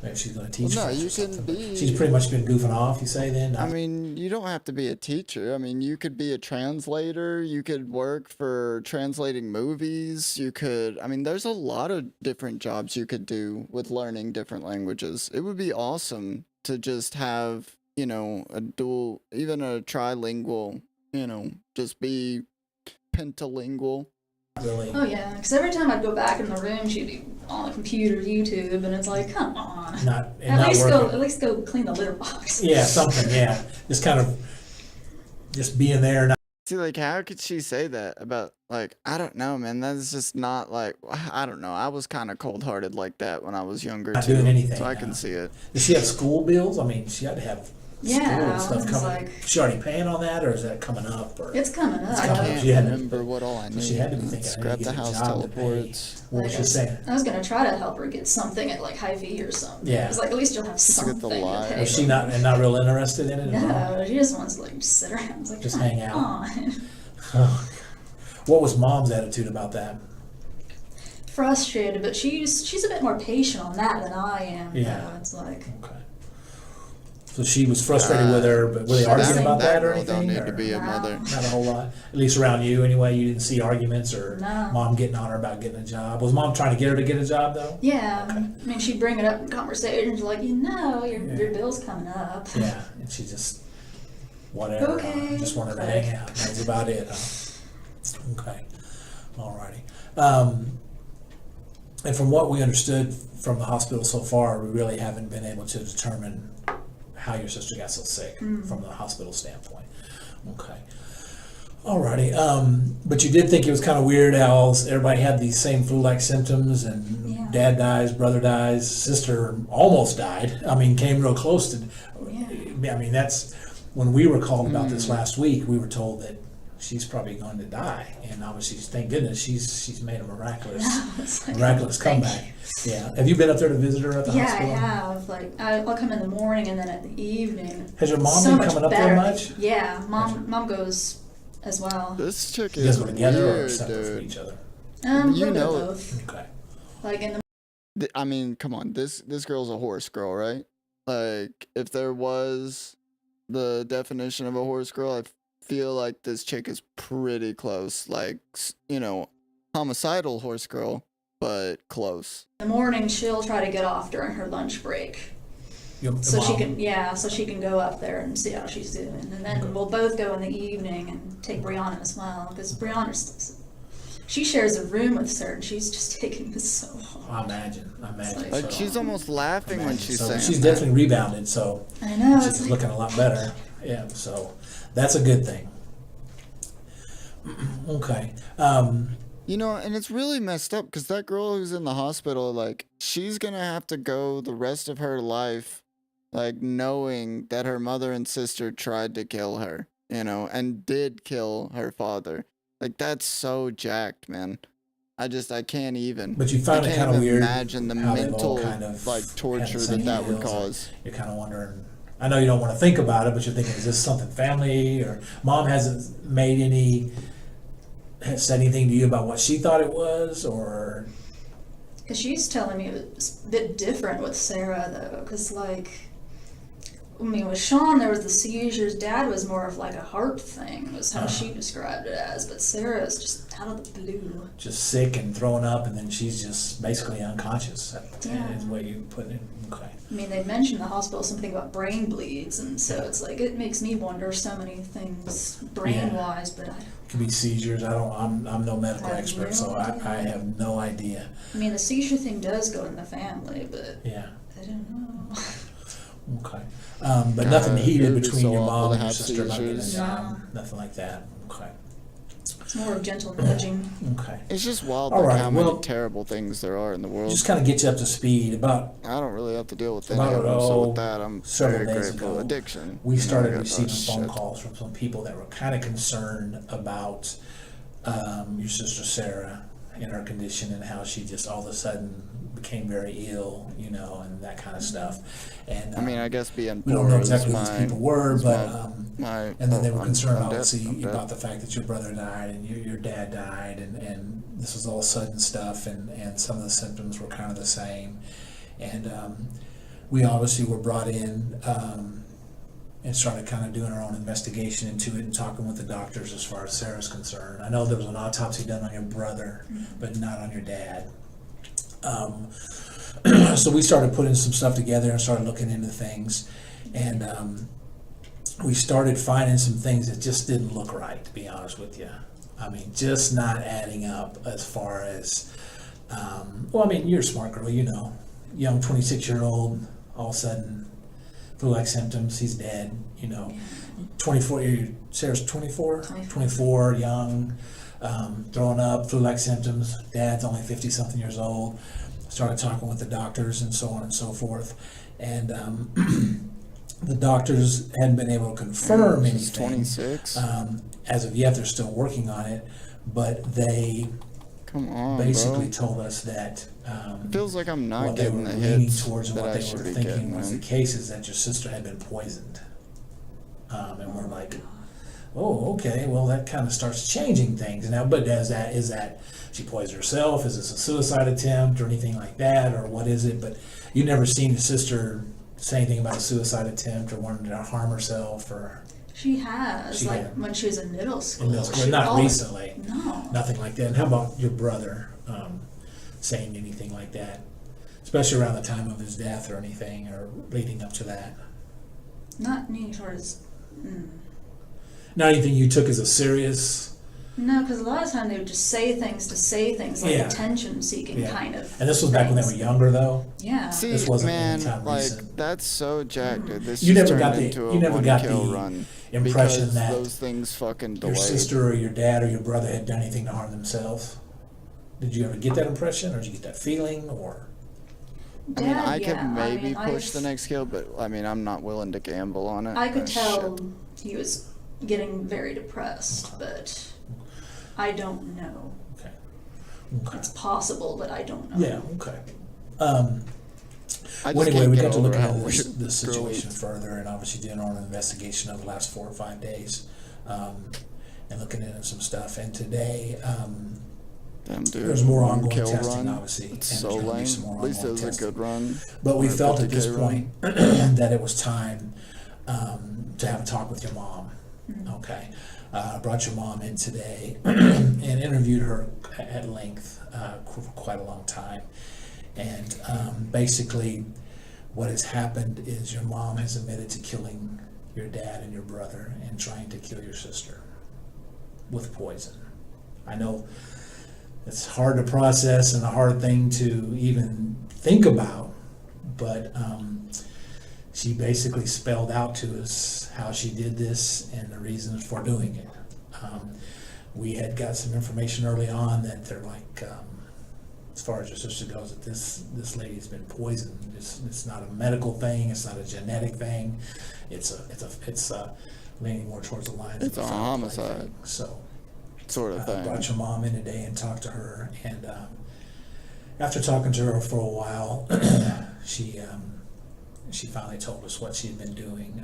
Speaker 23: maybe she's going to teach
Speaker 1: Well, no,
Speaker 23: French
Speaker 1: you
Speaker 23: or
Speaker 1: can
Speaker 23: something.
Speaker 1: be.
Speaker 23: She's pretty much been goofing off, you say then?
Speaker 1: I mean, you don't have to be a teacher. I mean, you could be a translator. You could work for translating movies. You could, I mean, there's a lot of different jobs you could do with learning different languages. It would be awesome to just have, you know, a dual, even a trilingual, you know, just be pentalingual.
Speaker 23: Really?
Speaker 24: Oh yeah, because every time I'd go back in the room, she'd be on the computer, YouTube, and it's like, come on.
Speaker 23: Not
Speaker 24: At least go clean the litter box.
Speaker 23: Yeah, something, yeah. Just kind of, just being there. Not
Speaker 1: See, like, how could she say that about, like, I don't know, man. That's just not, like, I don't know. I was kind of cold-hearted like that when I was younger,
Speaker 23: Not
Speaker 1: too.
Speaker 23: doing anything,
Speaker 1: So I
Speaker 23: no.
Speaker 1: can see it.
Speaker 23: Does she have school bills? I mean, she had to have school
Speaker 24: Yeah,
Speaker 23: and stuff
Speaker 24: it's
Speaker 23: coming.
Speaker 24: like-
Speaker 23: Is she already paying on that, or is that coming up? Or
Speaker 24: It's coming up.
Speaker 23: It's
Speaker 1: I
Speaker 23: coming up.
Speaker 1: can't
Speaker 23: She had to-
Speaker 1: remember what all I
Speaker 23: so
Speaker 1: need.
Speaker 23: she had to be thinking, I need
Speaker 1: Scrap
Speaker 23: to
Speaker 1: the
Speaker 23: get a
Speaker 1: house
Speaker 23: job to pay.
Speaker 1: teleports.
Speaker 23: What was
Speaker 24: Like,
Speaker 23: she saying?
Speaker 24: I was gonna try to help her get something at like Hy-Vee or something.
Speaker 23: Yeah.
Speaker 24: It's like at least you'll have
Speaker 1: get
Speaker 24: something
Speaker 1: the
Speaker 24: to
Speaker 1: live.
Speaker 24: pay.
Speaker 23: Was she not real interested in it at all?
Speaker 24: No, she just wants to like sit around. It's like,
Speaker 23: Just
Speaker 24: come
Speaker 23: hang out.
Speaker 24: on.
Speaker 23: What was mom's attitude about that?
Speaker 24: Frustrated, but she's a bit more patient on that than I am.
Speaker 23: Yeah.
Speaker 24: Though. It's like
Speaker 23: Okay. So she was frustrated with her, but were they
Speaker 24: That-
Speaker 23: arguing about
Speaker 1: that
Speaker 23: that or
Speaker 1: girl don't
Speaker 23: anything?
Speaker 1: need to
Speaker 23: or
Speaker 1: be a
Speaker 24: No.
Speaker 1: mother.
Speaker 23: Not a whole lot. At least around you, anyway. You didn't see arguments or
Speaker 24: No.
Speaker 23: mom getting on her about getting a job. Was mom trying to get her to get a job though?
Speaker 24: yeah.
Speaker 23: Okay.
Speaker 24: I mean, she'd bring it up in conversations like, your bill's coming up.
Speaker 23: Yeah, and she just whatever.
Speaker 24: Okay.
Speaker 23: Just wanted to hang out. That's about it. Huh? Okay. Alrighty. And from what we understood from the hospital so far, we really haven't been able to determine how your sister got so sick from the hospital standpoint. Okay. Alrighty. But you did think it was kind of weird how everybody had these same flu-like symptoms, and dad dies, brother dies, sister almost died. I mean, came real close to. Yeah. I mean, that's when we were called about this last week. We were told that she's probably going to die, and obviously, thank goodness, she's made a miraculous comeback. Yeah. Have you been up there to visit her at the hospital?
Speaker 24: Yeah, I have. Like, I'll come in the morning and then at the evening.
Speaker 23: Has your mom been coming up there much?
Speaker 24: Yeah, mom goes as well.
Speaker 1: This chick
Speaker 23: You guys
Speaker 1: is
Speaker 23: go together or
Speaker 1: weird,
Speaker 23: separate from
Speaker 1: dude.
Speaker 23: each other?
Speaker 1: You know it.
Speaker 24: Both.
Speaker 23: Okay.
Speaker 24: Like in the
Speaker 1: I mean, come on. This girl's a horse girl, right? Like, if there was the definition of a horse girl, I feel like this chick is pretty close. Like, you know, homicidal horse girl, but close.
Speaker 24: morning, she'll try to get off during her lunch break. So she can go up there and see how she's doing, and then we'll both go in the evening and take Brianna as well, because Brianna, she shares a room with Sir, and she's just taking this so hard.
Speaker 23: I imagine.
Speaker 1: Like, she's almost laughing when she's saying
Speaker 23: she's
Speaker 1: that.
Speaker 23: definitely rebounded, so
Speaker 24: I know,
Speaker 23: she's
Speaker 24: it's
Speaker 23: looking a lot better. Yeah, so that's a good thing. Okay.
Speaker 1: You know, and it's really messed up because that girl who's in the hospital, like, she's gonna have to go the rest of her life, like, knowing that her mother and sister tried to kill her, you know, and did kill her father. Like, that's so jacked, man. I can't even.
Speaker 23: But you find
Speaker 1: I
Speaker 23: it
Speaker 1: can't
Speaker 23: kind of
Speaker 1: even
Speaker 23: weird
Speaker 1: imagine the
Speaker 23: how they've
Speaker 1: mental
Speaker 23: all kind of
Speaker 1: like torture
Speaker 23: had the
Speaker 1: that
Speaker 23: same
Speaker 1: would
Speaker 23: deals.
Speaker 1: cause.
Speaker 23: You're kind of wondering. I know you don't want to think about it, but you're thinking, is this something family, or mom hasn't made any, has said anything to you about what she thought it was, or?
Speaker 24: Because she's telling me it was a bit different with Sarah, though, because, like, I mean, with Sean, there was the seizures. Dad was more of like a heart thing, was how she described it as. But Sarah is just out of the blue.
Speaker 23: Just sick and throwing up, and then she's just basically unconscious.
Speaker 24: Yeah.
Speaker 23: Is the way you put it. Okay.
Speaker 24: I mean, they mentioned in the hospital something about brain bleeds, and so it's like, it makes me wonder so many things brain-wise, but
Speaker 23: It could be seizures. I'm no medical expert, so I have no idea.
Speaker 24: I mean, the seizure thing does go in the family, but
Speaker 23: yeah.
Speaker 24: I don't know.
Speaker 23: Okay. But nothing heated between
Speaker 1: so
Speaker 23: your
Speaker 1: awful
Speaker 23: mom
Speaker 1: to
Speaker 23: and your
Speaker 1: have
Speaker 23: sister about getting a
Speaker 1: seizures.
Speaker 23: job. Nothing like that. Okay.
Speaker 24: It's more of gentle nudging.
Speaker 23: Okay.
Speaker 1: It's just wild
Speaker 23: All
Speaker 1: like
Speaker 23: right,
Speaker 1: how many
Speaker 23: well,
Speaker 1: terrible things there are in the world.
Speaker 23: Just kind of get you up to speed about.
Speaker 1: I don't really have to deal with any
Speaker 23: About
Speaker 1: of them, so with that, I'm
Speaker 23: several
Speaker 1: very
Speaker 23: days
Speaker 1: grateful.
Speaker 23: ago,
Speaker 1: Addiction.
Speaker 23: we started
Speaker 1: I got
Speaker 23: receiving
Speaker 1: that
Speaker 23: phone
Speaker 1: shit.
Speaker 23: calls from some people that were kind of concerned about your sister Sarah and her condition, and how she just all of a sudden became very ill, you know, and that kind of stuff. And
Speaker 1: I mean, I guess being
Speaker 23: we don't
Speaker 1: poor
Speaker 23: know
Speaker 1: is
Speaker 23: exactly who these people were,
Speaker 1: is
Speaker 23: but and then they were
Speaker 1: I'm
Speaker 23: concerned
Speaker 1: dead.
Speaker 23: obviously
Speaker 1: I'm dead.
Speaker 23: about the fact that your brother died and your dad died, and this was all sudden stuff, and some of the symptoms were kind of the same, and we obviously were brought in and started kind of doing our own investigation into it and talking with the doctors as far as Sarah's concerned. I know there was an autopsy done on your brother, but not on your dad. So we started putting some stuff together and started looking into things, and we started finding some things that just didn't look right, to be honest with you. I mean, just not adding up as far as, well, I mean, you're a smart girl, you know, young 26-year-old, all of a sudden, flu-like symptoms, he's dead, you know, 24, Sarah's 24, 24, young, throwing up, flu-like symptoms, dad's only 50-something years old. Started talking with the doctors and so on and so forth, and the doctors hadn't been able to confirm anything.
Speaker 1: 26.
Speaker 23: As of yet, they're still working on it, but they basically told us that
Speaker 1: It feels like I'm not
Speaker 23: what they
Speaker 1: getting
Speaker 23: were
Speaker 1: the
Speaker 23: leaning
Speaker 1: hits
Speaker 23: towards and
Speaker 1: that
Speaker 23: what
Speaker 1: I
Speaker 23: they
Speaker 1: should
Speaker 23: were
Speaker 1: be
Speaker 23: thinking
Speaker 1: getting,
Speaker 23: was
Speaker 1: man.
Speaker 23: the case is that your sister had been poisoned, and we're like, oh, okay, well, that kind of starts changing things now. But is that she poisoned herself? Is this a suicide attempt or anything like that, or what is it? But you never seen your sister say anything about a suicide attempt or wanting to harm herself, or
Speaker 24: She has,
Speaker 23: She
Speaker 24: like
Speaker 23: had.
Speaker 24: when she was in middle school.
Speaker 23: in middle school?
Speaker 24: She
Speaker 23: Not
Speaker 24: always-
Speaker 23: recently.
Speaker 24: No.
Speaker 23: Nothing like that. And how about your brother saying anything like that, especially around the time of his death or anything, or leading up to that?
Speaker 24: Not any sort of.
Speaker 23: Not anything you took as a serious
Speaker 24: No, because a lot of time they would just say things to say things, like attention-seeking kind of.
Speaker 23: And this was back when they were younger, though.
Speaker 24: Yeah.
Speaker 1: See,
Speaker 23: this wasn't
Speaker 1: man,
Speaker 23: anytime
Speaker 1: like
Speaker 23: recent.
Speaker 1: that's so jacked. Dude. This
Speaker 23: You
Speaker 1: just
Speaker 23: never
Speaker 1: turned
Speaker 23: got the
Speaker 1: into a
Speaker 23: you never got
Speaker 1: one-kill
Speaker 23: the
Speaker 1: run
Speaker 23: impression
Speaker 1: because
Speaker 23: that
Speaker 1: those things fucking
Speaker 23: your
Speaker 1: delayed.
Speaker 23: sister or your dad or your brother had done anything to harm themselves. Did you ever get that impression, or did you get that feeling, or?
Speaker 1: I mean, I
Speaker 24: yeah,
Speaker 1: could maybe
Speaker 24: I mean,
Speaker 1: push the next kill, but I mean, I'm not willing to gamble on it.
Speaker 24: I could
Speaker 1: Oh,
Speaker 24: tell
Speaker 1: shit.
Speaker 24: he was getting very depressed, but I don't know.
Speaker 23: Okay.
Speaker 24: It's possible, but I don't know.
Speaker 23: Yeah. Okay.
Speaker 1: I
Speaker 23: Well,
Speaker 1: just
Speaker 23: anyway,
Speaker 1: can't
Speaker 23: we
Speaker 1: get
Speaker 23: got to
Speaker 1: over
Speaker 23: look
Speaker 1: how
Speaker 23: into
Speaker 1: weird
Speaker 23: this
Speaker 1: girl
Speaker 23: situation
Speaker 1: is.
Speaker 23: further, and obviously doing our own investigation over the last 4 or 5 days, and looking into some stuff. And today,
Speaker 1: Damn, dude,
Speaker 23: there's more
Speaker 1: one
Speaker 23: ongoing
Speaker 1: kill
Speaker 23: testing,
Speaker 1: run.
Speaker 23: obviously.
Speaker 1: It's
Speaker 23: and
Speaker 1: so
Speaker 23: there's gonna be
Speaker 1: lame.
Speaker 23: some more
Speaker 1: At least it
Speaker 23: ongoing
Speaker 1: was a
Speaker 23: testing.
Speaker 1: good run.
Speaker 23: But we felt at this
Speaker 1: 150K
Speaker 23: point
Speaker 1: run.
Speaker 23: that it was time to have a talk with your mom. Okay. I brought your mom in today and interviewed her at length for quite a long time. And basically, what has happened is your mom has admitted to killing your dad and your brother and trying to kill your sister with poison. I know it's hard to process and a hard thing to even think about, but she basically spelled out to us how she did this and the reasons for doing it. We had got some information early on that they're like, as far as your sister goes, that this lady's been poisoned. It's not a medical thing. It's not a genetic thing. It's leaning more towards the lines.
Speaker 1: It's
Speaker 23: of
Speaker 1: a
Speaker 23: foul play
Speaker 1: homicide.
Speaker 23: thing. So
Speaker 1: Sort of
Speaker 23: I
Speaker 1: thing.
Speaker 23: brought your mom in today and talked to her, and after talking to her for a while, she finally told us what she had been doing.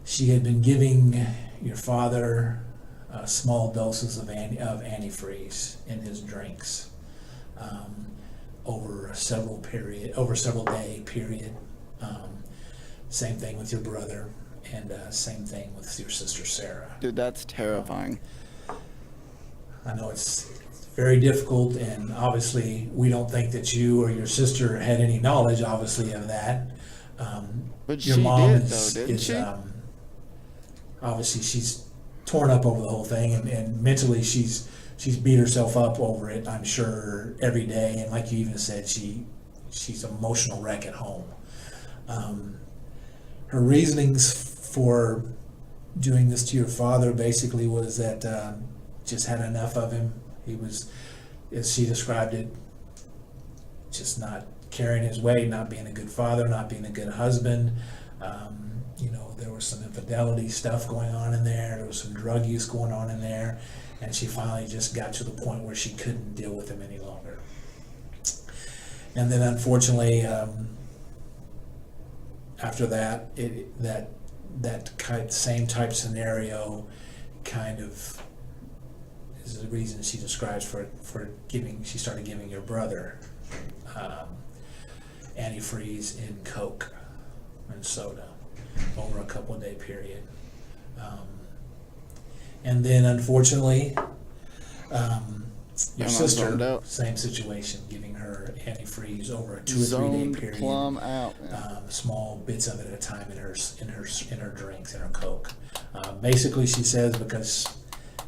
Speaker 23: She had been giving your father small doses of antifreeze in his drinks over several day period. Same thing with your brother, and same thing with your sister Sarah.
Speaker 1: Dude, that's terrifying.
Speaker 23: I know it's very difficult, and obviously we don't think that you or your sister had any knowledge, obviously, of that.
Speaker 1: But
Speaker 23: your
Speaker 1: she
Speaker 23: mom
Speaker 1: did,
Speaker 23: is,
Speaker 1: though, didn't
Speaker 23: is
Speaker 1: she?
Speaker 23: Obviously she's torn up over the whole thing, and mentally she's beat herself up over it, I'm sure, every day. And like you even said, she's an emotional wreck at home. Her reasonings for doing this to your father basically was that just had enough of him. He was, as she described it, just not carrying his weight, not being a good father, not being a good husband. There was some infidelity stuff going on in there. There was some drug use going on in there. And she finally just got to the point where she couldn't deal with him any longer. And then unfortunately, after that, same type scenario kind of is the reason she describes for giving. She started giving your brother antifreeze in Coke and soda over a couple of day period. And then unfortunately, your sister, same situation, giving her antifreeze over a 2 or 3 day period.
Speaker 1: Plumb out.
Speaker 23: Small bits of it at a time in her drinks, in her Coke. Basically, she says because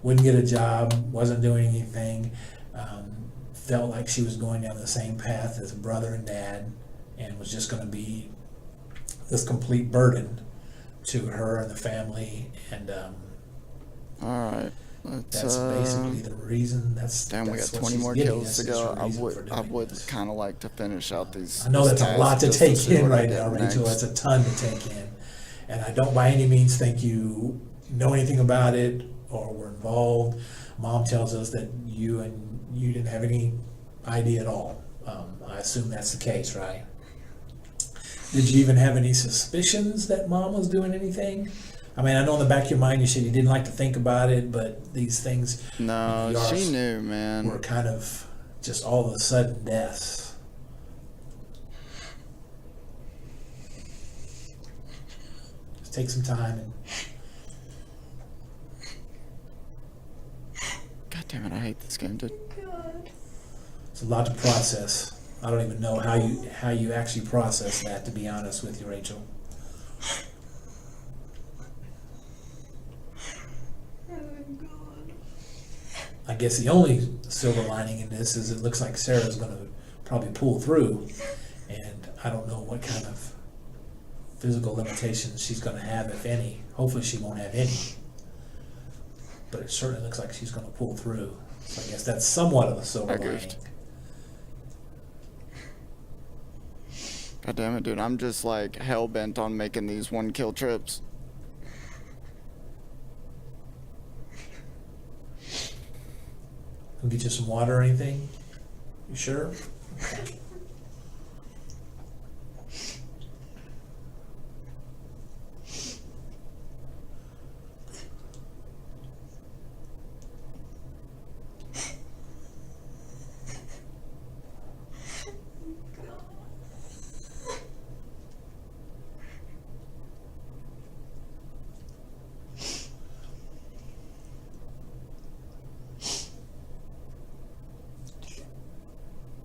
Speaker 23: wouldn't get a job, wasn't doing anything, felt like she was going down the same path as brother and dad, and was just going to be this complete burden to her and the family. And
Speaker 1: all right,
Speaker 23: that's basically the reason.
Speaker 1: Damn, we got 20 more kills to go. I would kind of like to finish out these.
Speaker 23: I know that's a lot to take in right now,
Speaker 1: next.
Speaker 23: Rachel. That's a ton to take in, and I don't by any means think you know anything about it or were involved. Mom tells us that you didn't have any idea at all. I assume that's the case, right? Did you even have any suspicions that Mom was doing anything? I mean, I know in the back of your mind you said you didn't like to think about it, but these things.
Speaker 1: No, she knew, man.
Speaker 23: Were kind of just all of a sudden deaths. Just take some time and.
Speaker 1: God damn it! I hate this game, dude.
Speaker 23: It's a lot to process. I don't even know how you actually process that, to be honest with you, Rachel. guess the only silver lining in this is it looks like Sarah's going to probably pull through, and I don't know what kind of physical limitations she's going to have, if any. Hopefully she won't have any, but it certainly looks like she's going to pull through. So I guess that's somewhat of a silver lining.
Speaker 1: God damn it, dude. I'm just like hell-bent on making these 1-kill trips.
Speaker 23: Can we get you some water or anything? You sure?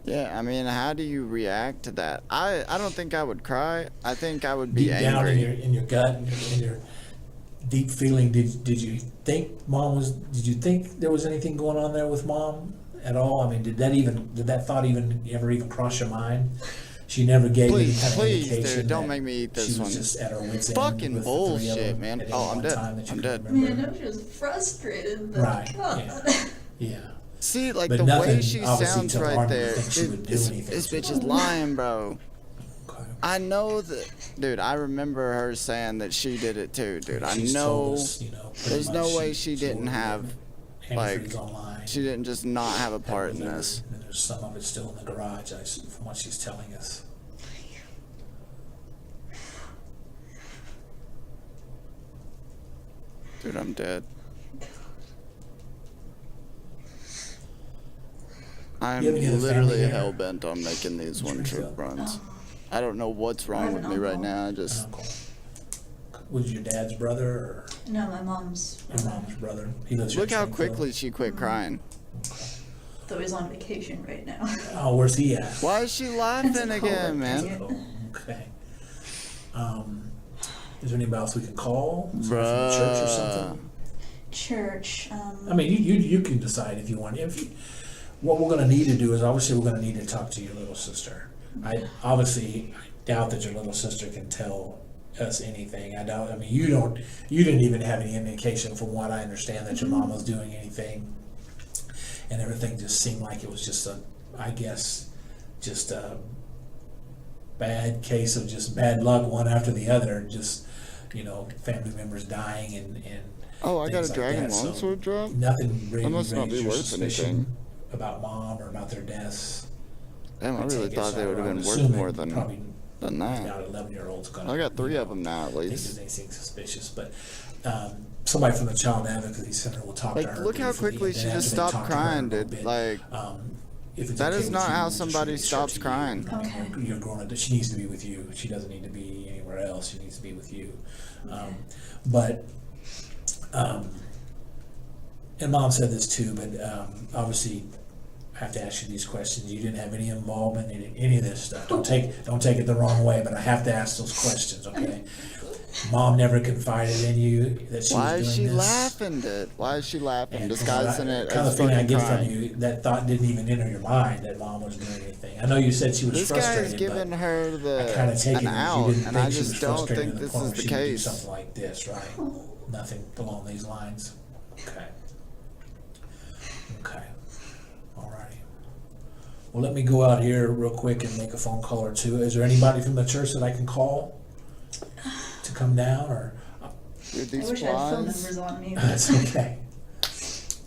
Speaker 1: Yeah, I mean, how do you react to that? I don't think I would cry. I think I would be
Speaker 23: Deep
Speaker 1: angry.
Speaker 23: down in your gut, in your deep feeling, did you think Mom was? Did you think there was anything going on there with Mom at all? I mean, did that thought ever even cross your mind? She never gave any kind of indication.
Speaker 1: Please, dude, don't make me eat this one.
Speaker 23: She was just at her wits' end.
Speaker 1: Fucking bullshit, man. Oh, I'm dead. I'm dead.
Speaker 24: I mean, I know she was frustrated, but
Speaker 23: right?
Speaker 24: God.
Speaker 23: Yeah.
Speaker 1: See, like
Speaker 23: But
Speaker 1: the
Speaker 23: nothing,
Speaker 1: way she
Speaker 23: obviously,
Speaker 1: sounds
Speaker 23: to
Speaker 1: right
Speaker 23: alarm you to
Speaker 1: there,
Speaker 23: think she would do
Speaker 1: this
Speaker 23: anything to
Speaker 1: bitch
Speaker 23: her.
Speaker 1: is lying, bro. I know that, dude. I remember her saying that she did it too, dude. I
Speaker 23: She's
Speaker 1: know.
Speaker 23: told us, pretty
Speaker 1: There's no
Speaker 23: much
Speaker 1: way she didn't have, like,
Speaker 23: antifreeze online.
Speaker 1: she didn't just not have a part in this.
Speaker 23: And there's some of it still in the garage, from what she's telling us.
Speaker 1: Dude, I'm dead. I'm
Speaker 23: You have any other
Speaker 1: literally
Speaker 23: family there?
Speaker 1: hell bent on making these 1-trip runs. I don't know what's wrong with me right now. I just.
Speaker 23: Was your dad's brother or
Speaker 24: No, my mom's.
Speaker 23: your mom's brother? He lives here
Speaker 1: Look
Speaker 23: in
Speaker 1: how
Speaker 23: Springfield.
Speaker 1: quickly she quit crying.
Speaker 24: Though he's on vacation right now.
Speaker 23: Oh, where's he at?
Speaker 1: Why is she laughing again, man?
Speaker 23: Okay. Is there anybody else we can call? Someone from the church or something?
Speaker 24: Church.
Speaker 23: I mean, you can decide if you want. What we're going to need to do is obviously we're going to need to talk to your little sister. I doubt that your little sister can tell us anything. I doubt. I mean, you didn't even have any indication, from what I understand, that your mom was doing anything, and everything just seemed like it was just a bad case of just bad luck, one after the other. Just family members dying and.
Speaker 1: Oh, I got a
Speaker 23: things like
Speaker 1: dragon
Speaker 23: that. So
Speaker 1: longsword drop?
Speaker 23: Nothing really
Speaker 1: That must not be
Speaker 23: raised your
Speaker 1: worth
Speaker 23: suspicion
Speaker 1: anything.
Speaker 23: about Mom or about their deaths.
Speaker 1: Damn, I really
Speaker 23: take it,
Speaker 1: thought they
Speaker 23: so
Speaker 1: would have
Speaker 23: I'm
Speaker 1: been worth
Speaker 23: assuming
Speaker 1: more than
Speaker 23: probably
Speaker 1: that.
Speaker 23: About 11-year-old's gonna.
Speaker 1: I got 3 of them now, at
Speaker 23: Think
Speaker 1: least.
Speaker 23: there's anything suspicious, but somebody from the Child Advocacy Center will talk to
Speaker 1: Like,
Speaker 23: her.
Speaker 1: look how
Speaker 23: briefly,
Speaker 1: quickly
Speaker 23: and
Speaker 1: she
Speaker 23: then
Speaker 1: just
Speaker 23: after they
Speaker 1: stopped
Speaker 23: talk to her
Speaker 1: crying,
Speaker 23: a little
Speaker 1: dude.
Speaker 23: bit,
Speaker 1: Like,
Speaker 23: if it's
Speaker 1: that
Speaker 23: okay
Speaker 1: is
Speaker 23: with
Speaker 1: not
Speaker 23: you,
Speaker 1: how
Speaker 23: we'll just
Speaker 1: somebody
Speaker 23: release her
Speaker 1: stops
Speaker 23: to you.
Speaker 1: crying.
Speaker 24: Okay.
Speaker 23: You're grown up. She needs to be with you. She doesn't need to be anywhere else. She needs to be with you. And Mom said this too, but obviously I have to ask you these questions. You didn't have any involvement in any of this stuff. Don't take it the wrong way, but I have to ask those questions, okay? Mom never confided in you that she
Speaker 1: Why
Speaker 23: was
Speaker 1: is
Speaker 23: doing
Speaker 1: she
Speaker 23: this.
Speaker 1: laughing, dude? Why is she laughing?
Speaker 23: And
Speaker 1: Disguising it
Speaker 23: kind of
Speaker 1: as
Speaker 23: feeling I
Speaker 1: fucking
Speaker 23: get from
Speaker 1: crying.
Speaker 23: you, that thought didn't even enter your mind that Mom was doing anything. I know you said she was
Speaker 1: This guy
Speaker 23: frustrated,
Speaker 1: is giving
Speaker 23: but
Speaker 1: her
Speaker 23: I kind of take
Speaker 1: an
Speaker 23: it that
Speaker 1: out,
Speaker 23: you didn't
Speaker 1: and
Speaker 23: think
Speaker 1: I
Speaker 23: she was
Speaker 1: just don't
Speaker 23: frustrated
Speaker 1: think
Speaker 23: to the
Speaker 1: this
Speaker 23: point
Speaker 1: is
Speaker 23: where
Speaker 1: the
Speaker 23: she would do
Speaker 1: case.
Speaker 23: something like this, right? Nothing along these lines. Okay. Alrighty. Well, let me go out here real quick and make a phone call or two. Is there anybody from the church that I can call to come down, or?
Speaker 1: Dude,
Speaker 24: I
Speaker 1: these
Speaker 24: wish I had phone
Speaker 1: flies.
Speaker 24: numbers on me.
Speaker 23: That's okay.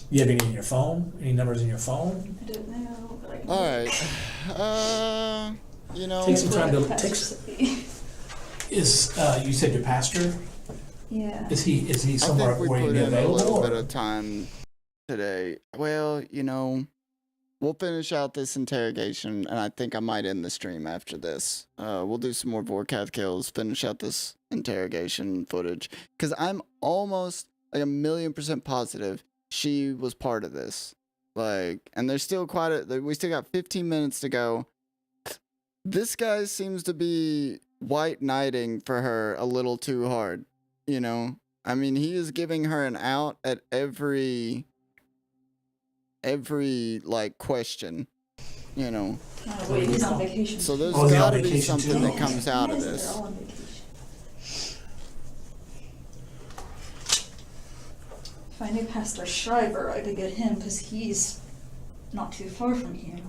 Speaker 23: You have any in your phone? Any numbers in your phone?
Speaker 24: I don't know, but I can.
Speaker 1: Alright.
Speaker 23: Take some time to
Speaker 24: Pastor
Speaker 23: take.
Speaker 24: Sophie.
Speaker 23: You said your pastor?
Speaker 24: Yeah.
Speaker 23: Is he
Speaker 1: I
Speaker 23: somewhere
Speaker 1: think we
Speaker 23: where
Speaker 1: put
Speaker 23: he'd be
Speaker 1: in a
Speaker 23: available?
Speaker 1: little bit
Speaker 23: Or?
Speaker 1: of time today. Well, we'll finish out this interrogation, and I think I might end the stream after this. We'll do some more Vorkath kills, finish out this interrogation footage, because I'm almost like 1,000,000% positive she was part of this. Like, and there's still we still got 15 minutes to go. This guy seems to be white knighting for her a little too hard, I mean, he is giving her an out at every every like question, you know.
Speaker 24: Oh, wait, he's on vacation.
Speaker 1: So there's
Speaker 23: Oh,
Speaker 1: got to be something that comes out of
Speaker 24: Yes,
Speaker 1: this.
Speaker 24: they're all on vacation. If I knew Pastor Shriver, I could get him because he's not too far from here.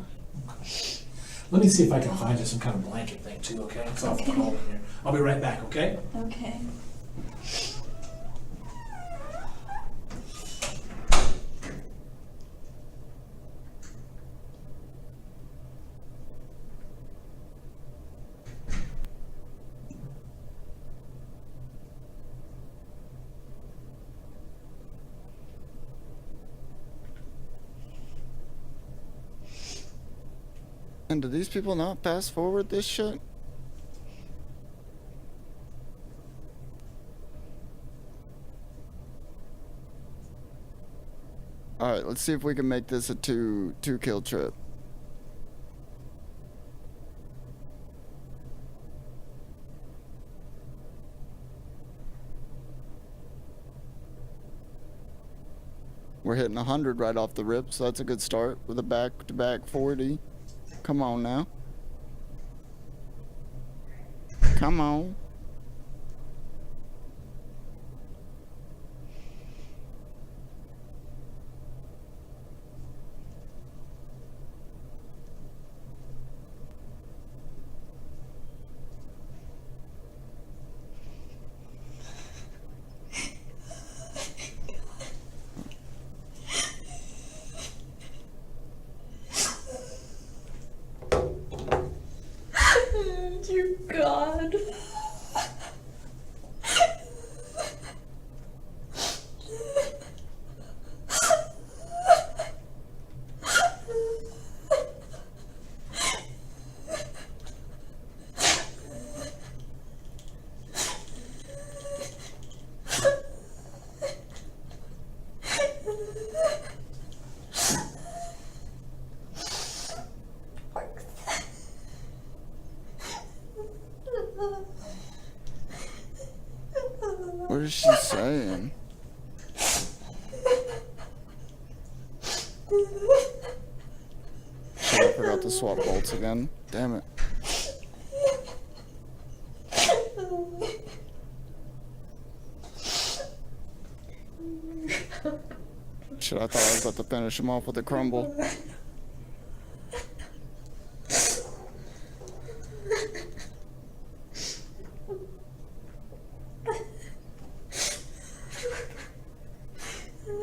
Speaker 23: Let me see if I can find you some kind of blanket thing too, okay? It's awful cold in here. I'll be right back, okay?
Speaker 24: Okay.
Speaker 1: And do these people not fast forward this shit? Alright, let's see if we can make this a two kill trip. We're hitting 100 right off the rip, so that's a good start with a back-to-back 40. Come on now. Come on.
Speaker 24: Dear God.
Speaker 1: What is she saying? Shit, I forgot to swap bolts again. Damn it. Shit, I thought I was about to finish him off with a crumble.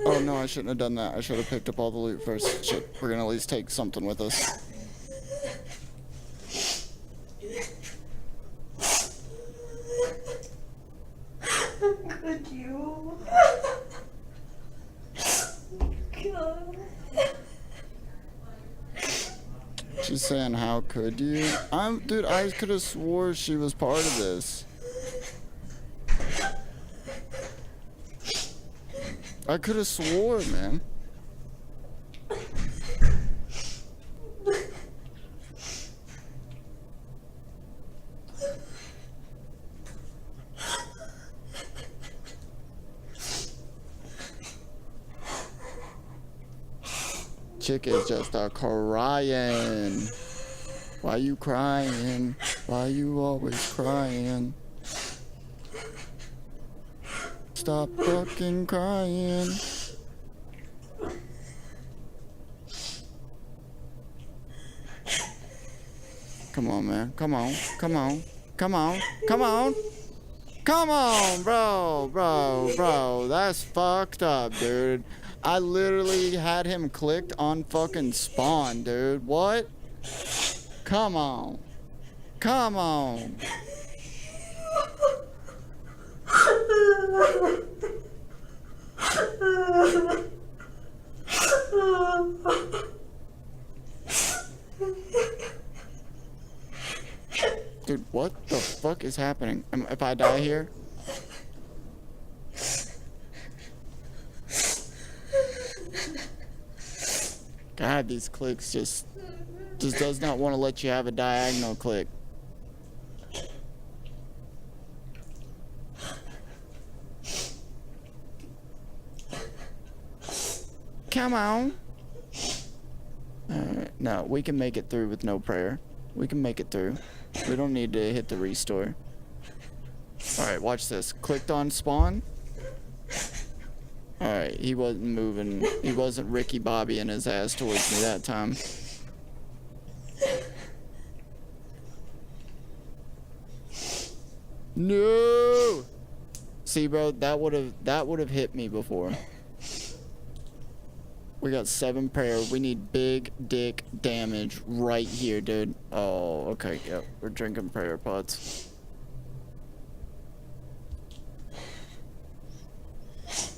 Speaker 1: Oh no, I shouldn't have done that. I should have picked up all the loot first. Shit, we're gonna at least take something with us.
Speaker 24: Could you? God.
Speaker 1: She's saying, how could you? Dude, I could have swore she was part of this. I could have swore, man. Chick is just a crying. Why you crying? Why you always crying? Stop fucking crying. Come on, man. Come on. Come on. Come on. Come on. Come on, bro. That's fucked up, dude. I literally had him clicked on fucking spawn, dude. What? Come on. Come on. Dude, what the fuck is happening? If I die here? God, these clicks just does not want to let you have a diagonal click. Come on. No, we can make it through with no prayer. We can make it through. We don't need to hit the restore. Alright, watch this. Clicked on spawn. Alright, he wasn't moving. He wasn't Ricky Bobbying his ass towards me that time. No! See, bro, that would have hit me before. We got 7 prayer. We need big dick damage right here, dude. Oh, okay, yep. We're drinking prayer pots.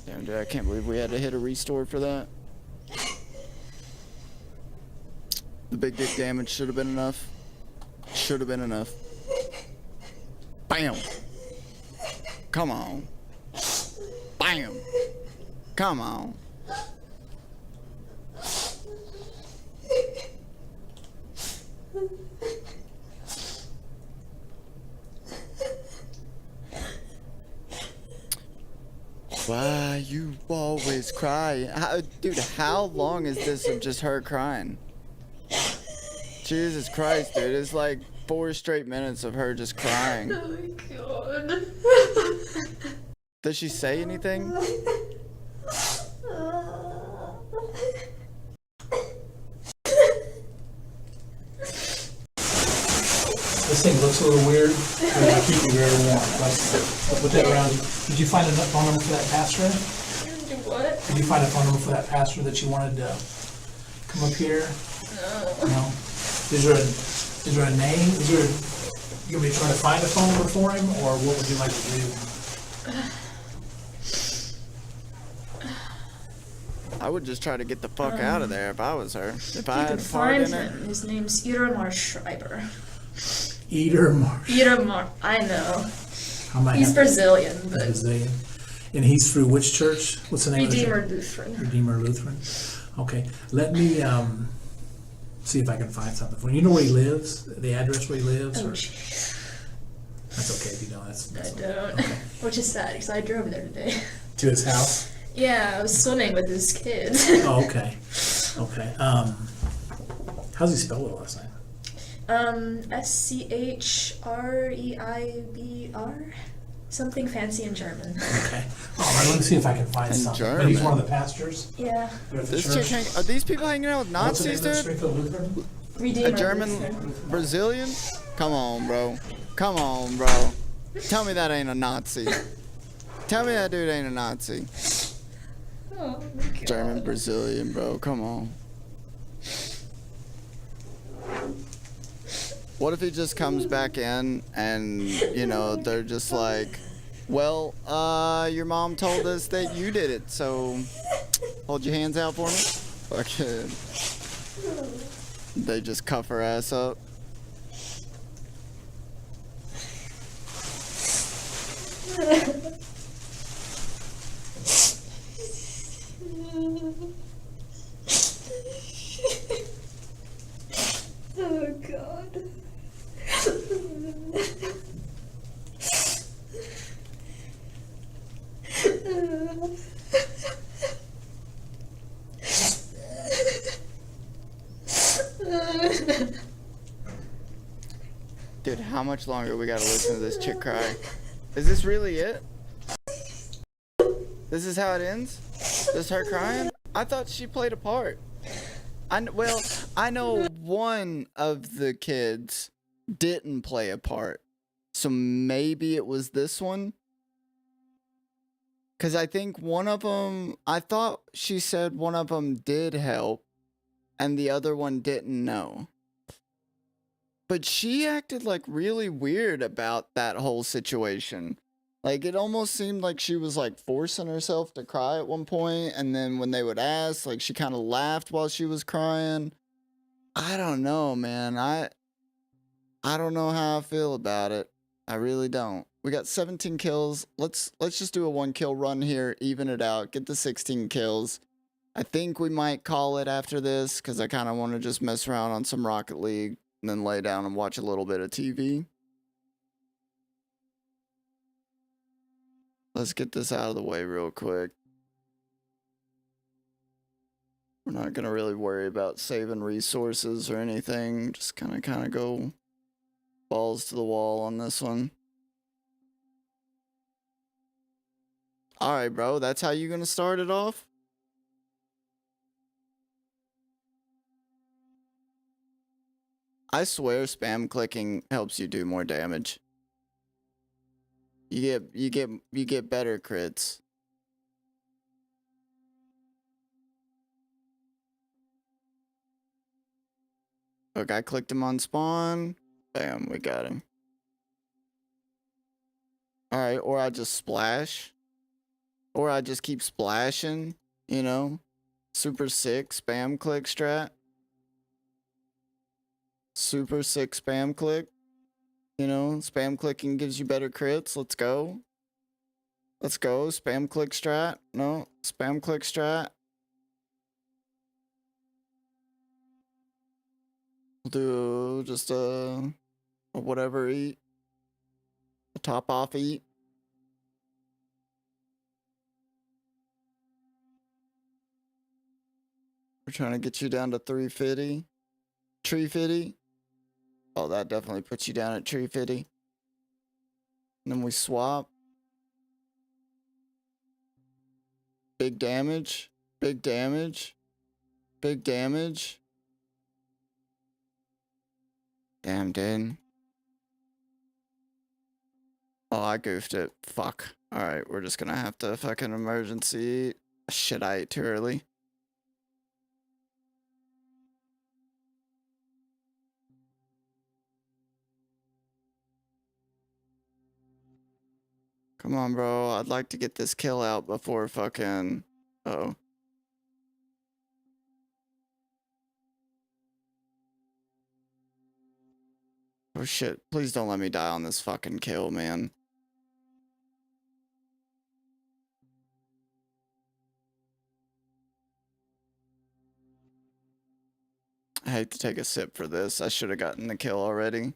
Speaker 1: Damn, dude, I can't believe we had to hit a restore for that. The big dick damage should have been enough. Should have been enough. Bam! Come on. Bam! Come on. Why you always cry? Dude, how long is this of just her crying? Jesus Christ, dude. It's like 4 straight minutes of her just crying.
Speaker 24: Oh my god.
Speaker 1: Does she say anything?
Speaker 23: This thing looks a little weird, but I keep you very warm. Let's put that around. Did you find a phone number for that pastor?
Speaker 24: What?
Speaker 23: Did you find a phone number for that pastor that you wanted to come up here?
Speaker 24: No.
Speaker 23: No? Is there a name? You want me to try to find a phone number for him, or what would you like to do?
Speaker 1: I would just try to get the fuck out of there if I was her. If I
Speaker 24: You
Speaker 1: had
Speaker 24: can
Speaker 1: a part
Speaker 24: find
Speaker 1: in it.
Speaker 24: him. His name's Itamar Schreiber.
Speaker 23: Itamar.
Speaker 24: I know.
Speaker 23: He's
Speaker 24: He's Brazilian, but
Speaker 23: Brazilian. And he's through which church? What's the name of the
Speaker 24: Redeemer
Speaker 23: church?
Speaker 24: Lutheran.
Speaker 23: Redeemer Lutheran. Okay. Let me see if I can find something for you. You know where he lives? The address where he lives?
Speaker 24: Oh,
Speaker 23: or-
Speaker 24: jeez.
Speaker 23: That's okay if you don't. That's
Speaker 24: I don't.
Speaker 23: Okay.
Speaker 24: Which is sad, because I drove there today.
Speaker 23: To his house?
Speaker 24: Yeah, I was swimming with his kid.
Speaker 23: Oh, okay. Okay. How's he spell the last name?
Speaker 24: Schreiber. Something fancy in German.
Speaker 23: Okay. All right, let me see if I can find
Speaker 1: In
Speaker 23: something.
Speaker 1: German?
Speaker 23: But he's one of the pastors?
Speaker 24: Yeah.
Speaker 23: At the
Speaker 1: This
Speaker 23: church?
Speaker 1: chick are these people hanging out with
Speaker 23: What's the name
Speaker 1: Nazis,
Speaker 23: of the
Speaker 1: dude?
Speaker 23: Springfield Lutheran?
Speaker 24: Redeemer
Speaker 1: A German
Speaker 24: Lutheran.
Speaker 1: Brazilian? Come on, bro. Come on, bro. Tell me that ain't a Nazi. Tell me that dude ain't a Nazi.
Speaker 24: Oh my god.
Speaker 1: German Brazilian, bro. Come on. What if he just comes back in and, you know, they're just like, well, your mom told us that you did it, so hold your hands out for me? Fucking. They just cuff her ass up.
Speaker 24: Oh god.
Speaker 1: Dude, how much longer we gotta listen to this chick cry? Is this really it? This is how it ends? Just her crying? I thought she played a part. Well, I know one of the kids didn't play a part. So maybe it was this one? Because I think one of them, I thought she said one of them did help and the other one didn't know. But she acted like really weird about that whole situation. Like it almost seemed like she was like forcing herself to cry at one point, and then when they would ask, like she kind of laughed while she was crying. I don't know, man. I don't know how I feel about it. I really don't. We got 17 kills. Let's just do a 1 kill run here, even it out, get the 16 kills. I think we might call it after this because I kind of want to just mess around on some Rocket League and then lay down and watch a little bit of TV. Let's get this out of the way real quick. We're not gonna really worry about saving resources or anything. Just kind of go balls to the wall on this one. All right, bro. That's how you gonna start it off? I swear spam clicking helps you do more damage. You get better crits. Look, I clicked him on spawn. Bam, we got him. Alright, or I just splash. Or I just keep splashing, you know? Super sick spam click strat. Super sick spam click. You know, spam clicking gives you better crits. Let's go. Let's go. Spam click strat. No, spam click strat. We'll do just a whatever eat. A top off eat. We're trying to get you down to 350. Tree 50. Oh, that definitely puts you down at tree 50. And then we swap. Big damage. Big damage. Big damage. Damn, dude. Oh, I goofed it. Fuck. Alright, we're just gonna have to fucking emergency. Shit, I ate too early. Come on, bro. I'd like to get this kill out before fucking... Uh-oh. Oh, shit. Please don't let me die on this fucking kill, man. I hate to take a sip for this. I should have gotten the kill already.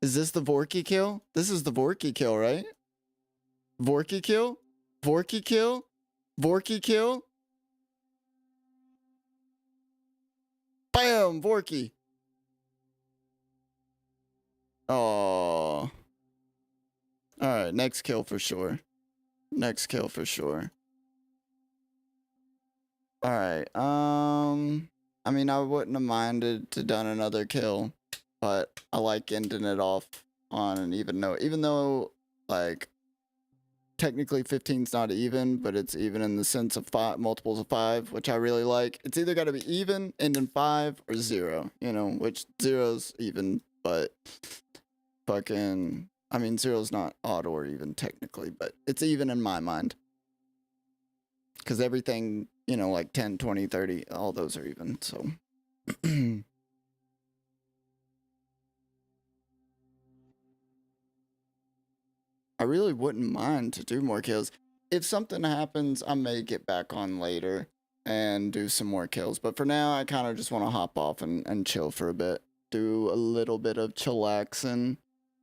Speaker 1: Is this the Vorky kill? This is the Vorky kill, right? Vorky kill? Vorky kill? Vorky kill? Bam! Vorky! Oh. Alright, next kill for sure. Next kill for sure. Alright, I mean, I wouldn't have minded to done another kill. But I like ending it off on an even note. Even though, like, technically 15's not even, but it's even in the sense of multiples of 5, which I really like. It's either got to be even, end in 5, or 0, you know, which 0's even, but fucking, I mean, 0's not odd or even technically, but it's even in my mind. Because everything, you know, like 10, 20, 30, all those are even, so... I really wouldn't mind to do more kills. If something happens, I may get back on later and do some more kills. But for now, I kind of just want to hop off and chill for a bit. Do a little bit of chillaxing.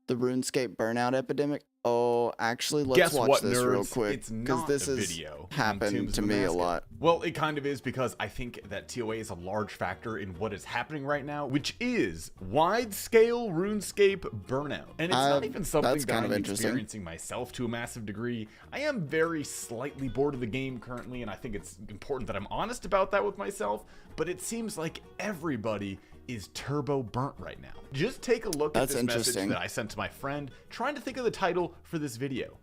Speaker 1: The RuneScape burnout epidemic. Oh, actually, let's watch this real quick. Because this has happened to me a lot.
Speaker 7: Well, it kind of is, because I think that TOA is a large factor in what is happening right now, which is wide-scale RuneScape burnout. And it's not even something that I'm experiencing myself to a massive degree. I am very slightly bored of the game currently, and I think it's important that I'm honest about that with myself, but it seems like everybody is turbo burnt right now. Just take a look at this message that I sent to my friend, trying to think of the title for this video.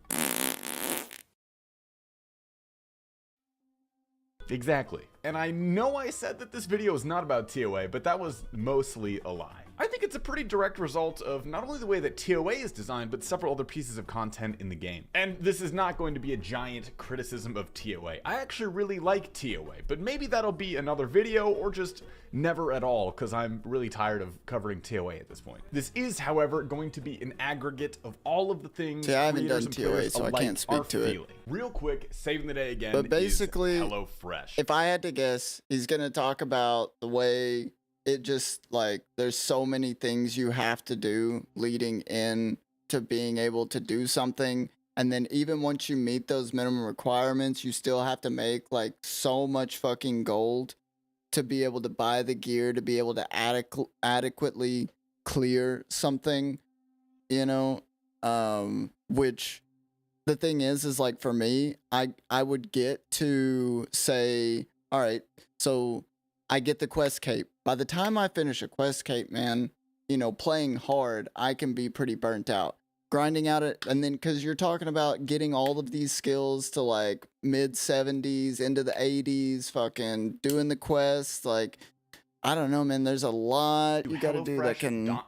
Speaker 7: Exactly. And I know I said that this video is not about TOA, but that was mostly a lie. I think it's a pretty direct result of not only the way that TOA is designed, but several other pieces of content in the game. And this is not going to be a giant criticism of TOA. I actually really like TOA, but maybe that'll be another video or just never at all, because I'm really tired of covering TOA at this point. This is, however, going to be an aggregate of all of the things
Speaker 1: I haven't done TOA, so I can't speak to it.
Speaker 7: Real quick, saving the day again,
Speaker 1: but basically,
Speaker 7: is HelloFresh.
Speaker 1: If I had to guess, he's going to talk about the way it just, like, there's so many things you have to do leading in to being able to do something, And then even once you meet those minimum requirements, you still have to make like so much fucking gold to be able to buy the gear, to be able to adequately clear something, you know? Which the thing is like for me, I would get to say, all right, so I get the quest cape. By the time I finish a quest cape, man, you know, playing hard, I can be pretty burnt out. Grinding out it, and then because you're talking about getting all of these skills to like mid 70s into the 80s, fucking doing the quests, like I don't know, man. There's a lot you got to do that can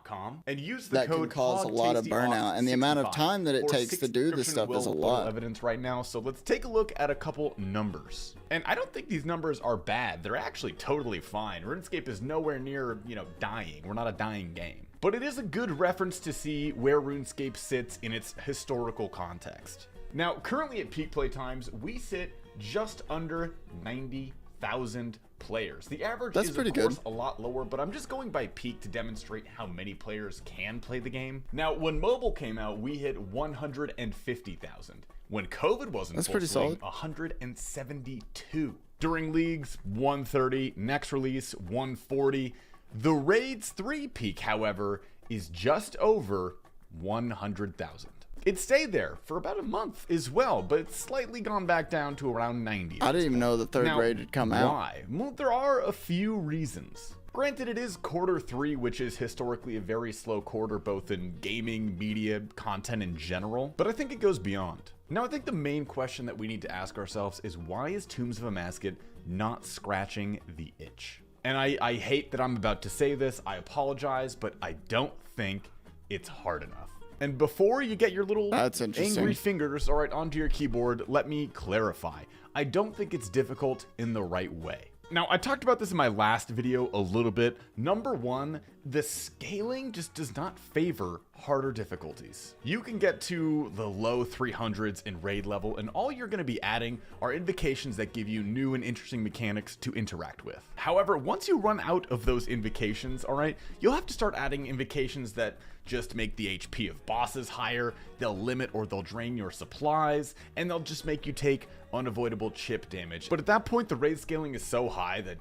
Speaker 7: and use the
Speaker 1: that
Speaker 7: code
Speaker 1: can cause a lot of burnout, and the amount of time that it takes to do this stuff is a lot.
Speaker 7: Evidence right now, so let's take a look at a couple numbers. And I don't think these numbers are bad. They're actually totally fine. RuneScape is nowhere near, you know, dying. We're not a dying game. But it is a good reference to see where RuneScape sits in its historical context. Now, currently at peak play times, we sit just under 90,000 players. The average is, of course, a lot lower, but I'm just going by peak to demonstrate how many players can play the game. Now, when mobile came out, we hit 150,000. When COVID wasn't full swing, 172. During leagues, 130. Next release, 140. The Raids 3 peak, however, is just over 100,000. It stayed there for about a month as well, but it's slightly gone back down to around 90.
Speaker 1: I didn't even know the third raid had come out.
Speaker 7: Why? Well, there are a few reasons. Granted, it is quarter 3, which is historically a very slow quarter, both in gaming, media, content in general, but I think it goes beyond. Now, I think the main question that we need to ask ourselves is, why is Tombs of Amascut not scratching the itch? And I hate that I'm about to say this, I apologize, but I don't think it's hard enough. And before you get your little angry fingers, all right, onto your keyboard, let me clarify. I don't think it's difficult in the right way. Now, I talked about this in my last video a little bit. Number one, the scaling just does not favor harder difficulties. You can get to the low 300s in raid level, and all you're going to be adding are invocations that give you new and interesting mechanics to interact with. However, once you run out of those invocations, all right, you'll have to start adding invocations that just make the HP of bosses higher, they'll limit or they'll drain your supplies, and they'll just make you take unavoidable chip damage. But at that point, the raid scaling is so high that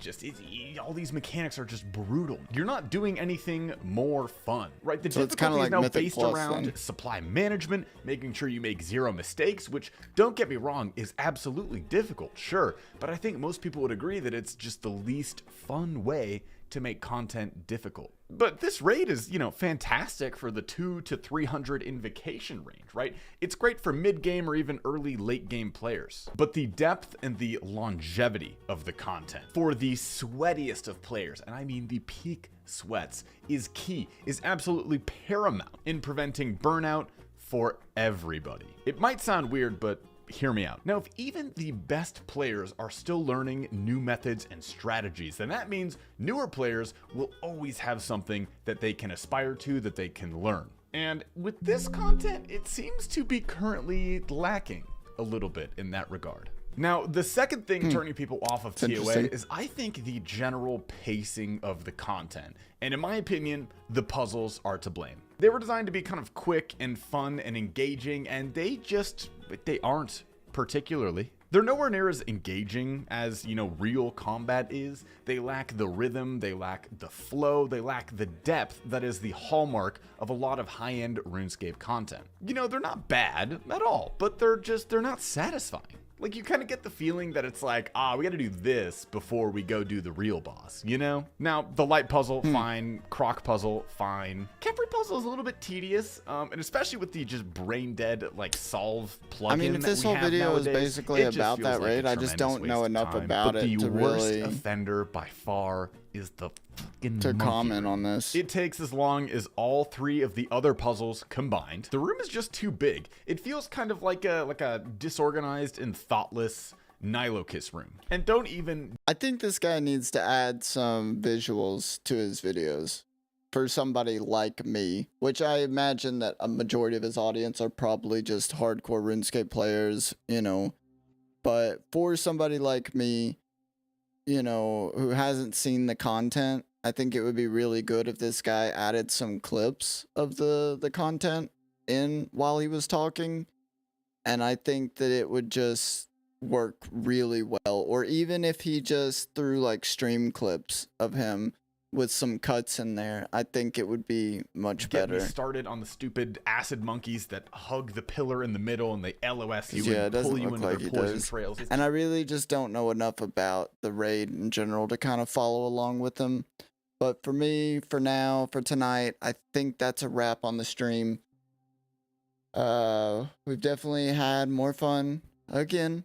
Speaker 7: all these mechanics are just brutal. You're not doing anything more fun, right? The difficulty is now based around supply management, making sure you make 0 mistakes, which, don't get me wrong, is absolutely difficult, sure, but I think most people would agree that it's just the least fun way to make content difficult. But this raid is, you know, fantastic for the 200 to 300 invocation range, right? It's great for mid-game or even early late-game players. But the depth and the longevity of the content for the sweatiest of players, and I mean the peak sweats, is key, is absolutely paramount in preventing burnout for everybody. It might sound weird, but hear me out. Now, if even the best players are still learning new methods and strategies, then that means newer players will always have something that they can aspire to, that they can learn. And with this content, it seems to be currently lacking a little bit in that regard. Now, the second thing turning people off of TOA is, I think, the general pacing of the content. And in my opinion, the puzzles are to blame. They were designed to be kind of quick and fun and engaging, and they aren't particularly. They're nowhere near as engaging as, you know, real combat is. They lack the rhythm, they lack the flow, they lack the depth that is the hallmark of a lot of high-end RuneScape content. You know, they're not bad at all, but they're not satisfying. Like, you kind of get the feeling that it's like, we gotta do this before we go do the real boss, you know? Now, the light puzzle, fine. Croc puzzle, fine. Kefri puzzle is a little bit tedious, and especially with the just brain-dead, like, solve plugin.
Speaker 1: I mean, if this whole video is basically about that raid, I just don't know enough about it to really...
Speaker 7: the worst offender by far is the fucking
Speaker 1: to comment on this.
Speaker 7: It takes as long as all 3 of the other puzzles combined. The room is just too big. It feels kind of like a disorganized and thoughtless Nilokiss room. And don't even...
Speaker 1: I think this guy needs to add some visuals to his videos for somebody like me, which I imagine that a majority of his audience are probably just hardcore RuneScape players, you know. But for somebody like me, you know, who hasn't seen the content, I think it would be really good if this guy added some clips of the content in while he was talking. and I think that it would just work really well. Or even if he just threw like stream clips of him with some cuts in there, I think it would be much better.
Speaker 7: Get me started on the stupid acid monkeys that hug the pillar in the middle and they LOS you
Speaker 1: yeah,
Speaker 7: and pull you into their poison trails.
Speaker 1: And I really just don't know enough about the raid in general to kind of follow along with them. But for me, for now, for tonight, I think that's a wrap on the stream. We've definitely had more fun again.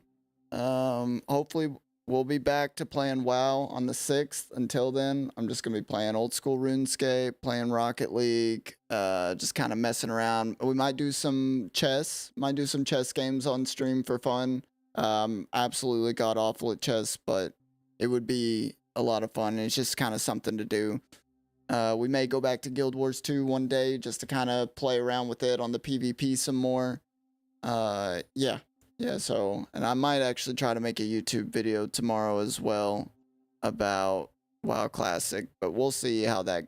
Speaker 1: Hopefully we'll be back to playing WoW on the 6th. Until then, I'm just going to be playing old school RuneScape, playing Rocket League, just kind of messing around. We might do some chess, games on stream for fun. Absolutely god awful at chess, but it would be a lot of fun. And it's just kind of something to do. We may go back to Guild Wars 2 one day just to kind of play around with it on the PvP some more. Yeah, so, and I might actually try to make a YouTube video tomorrow as well about WoW Classic, but we'll see how that goes.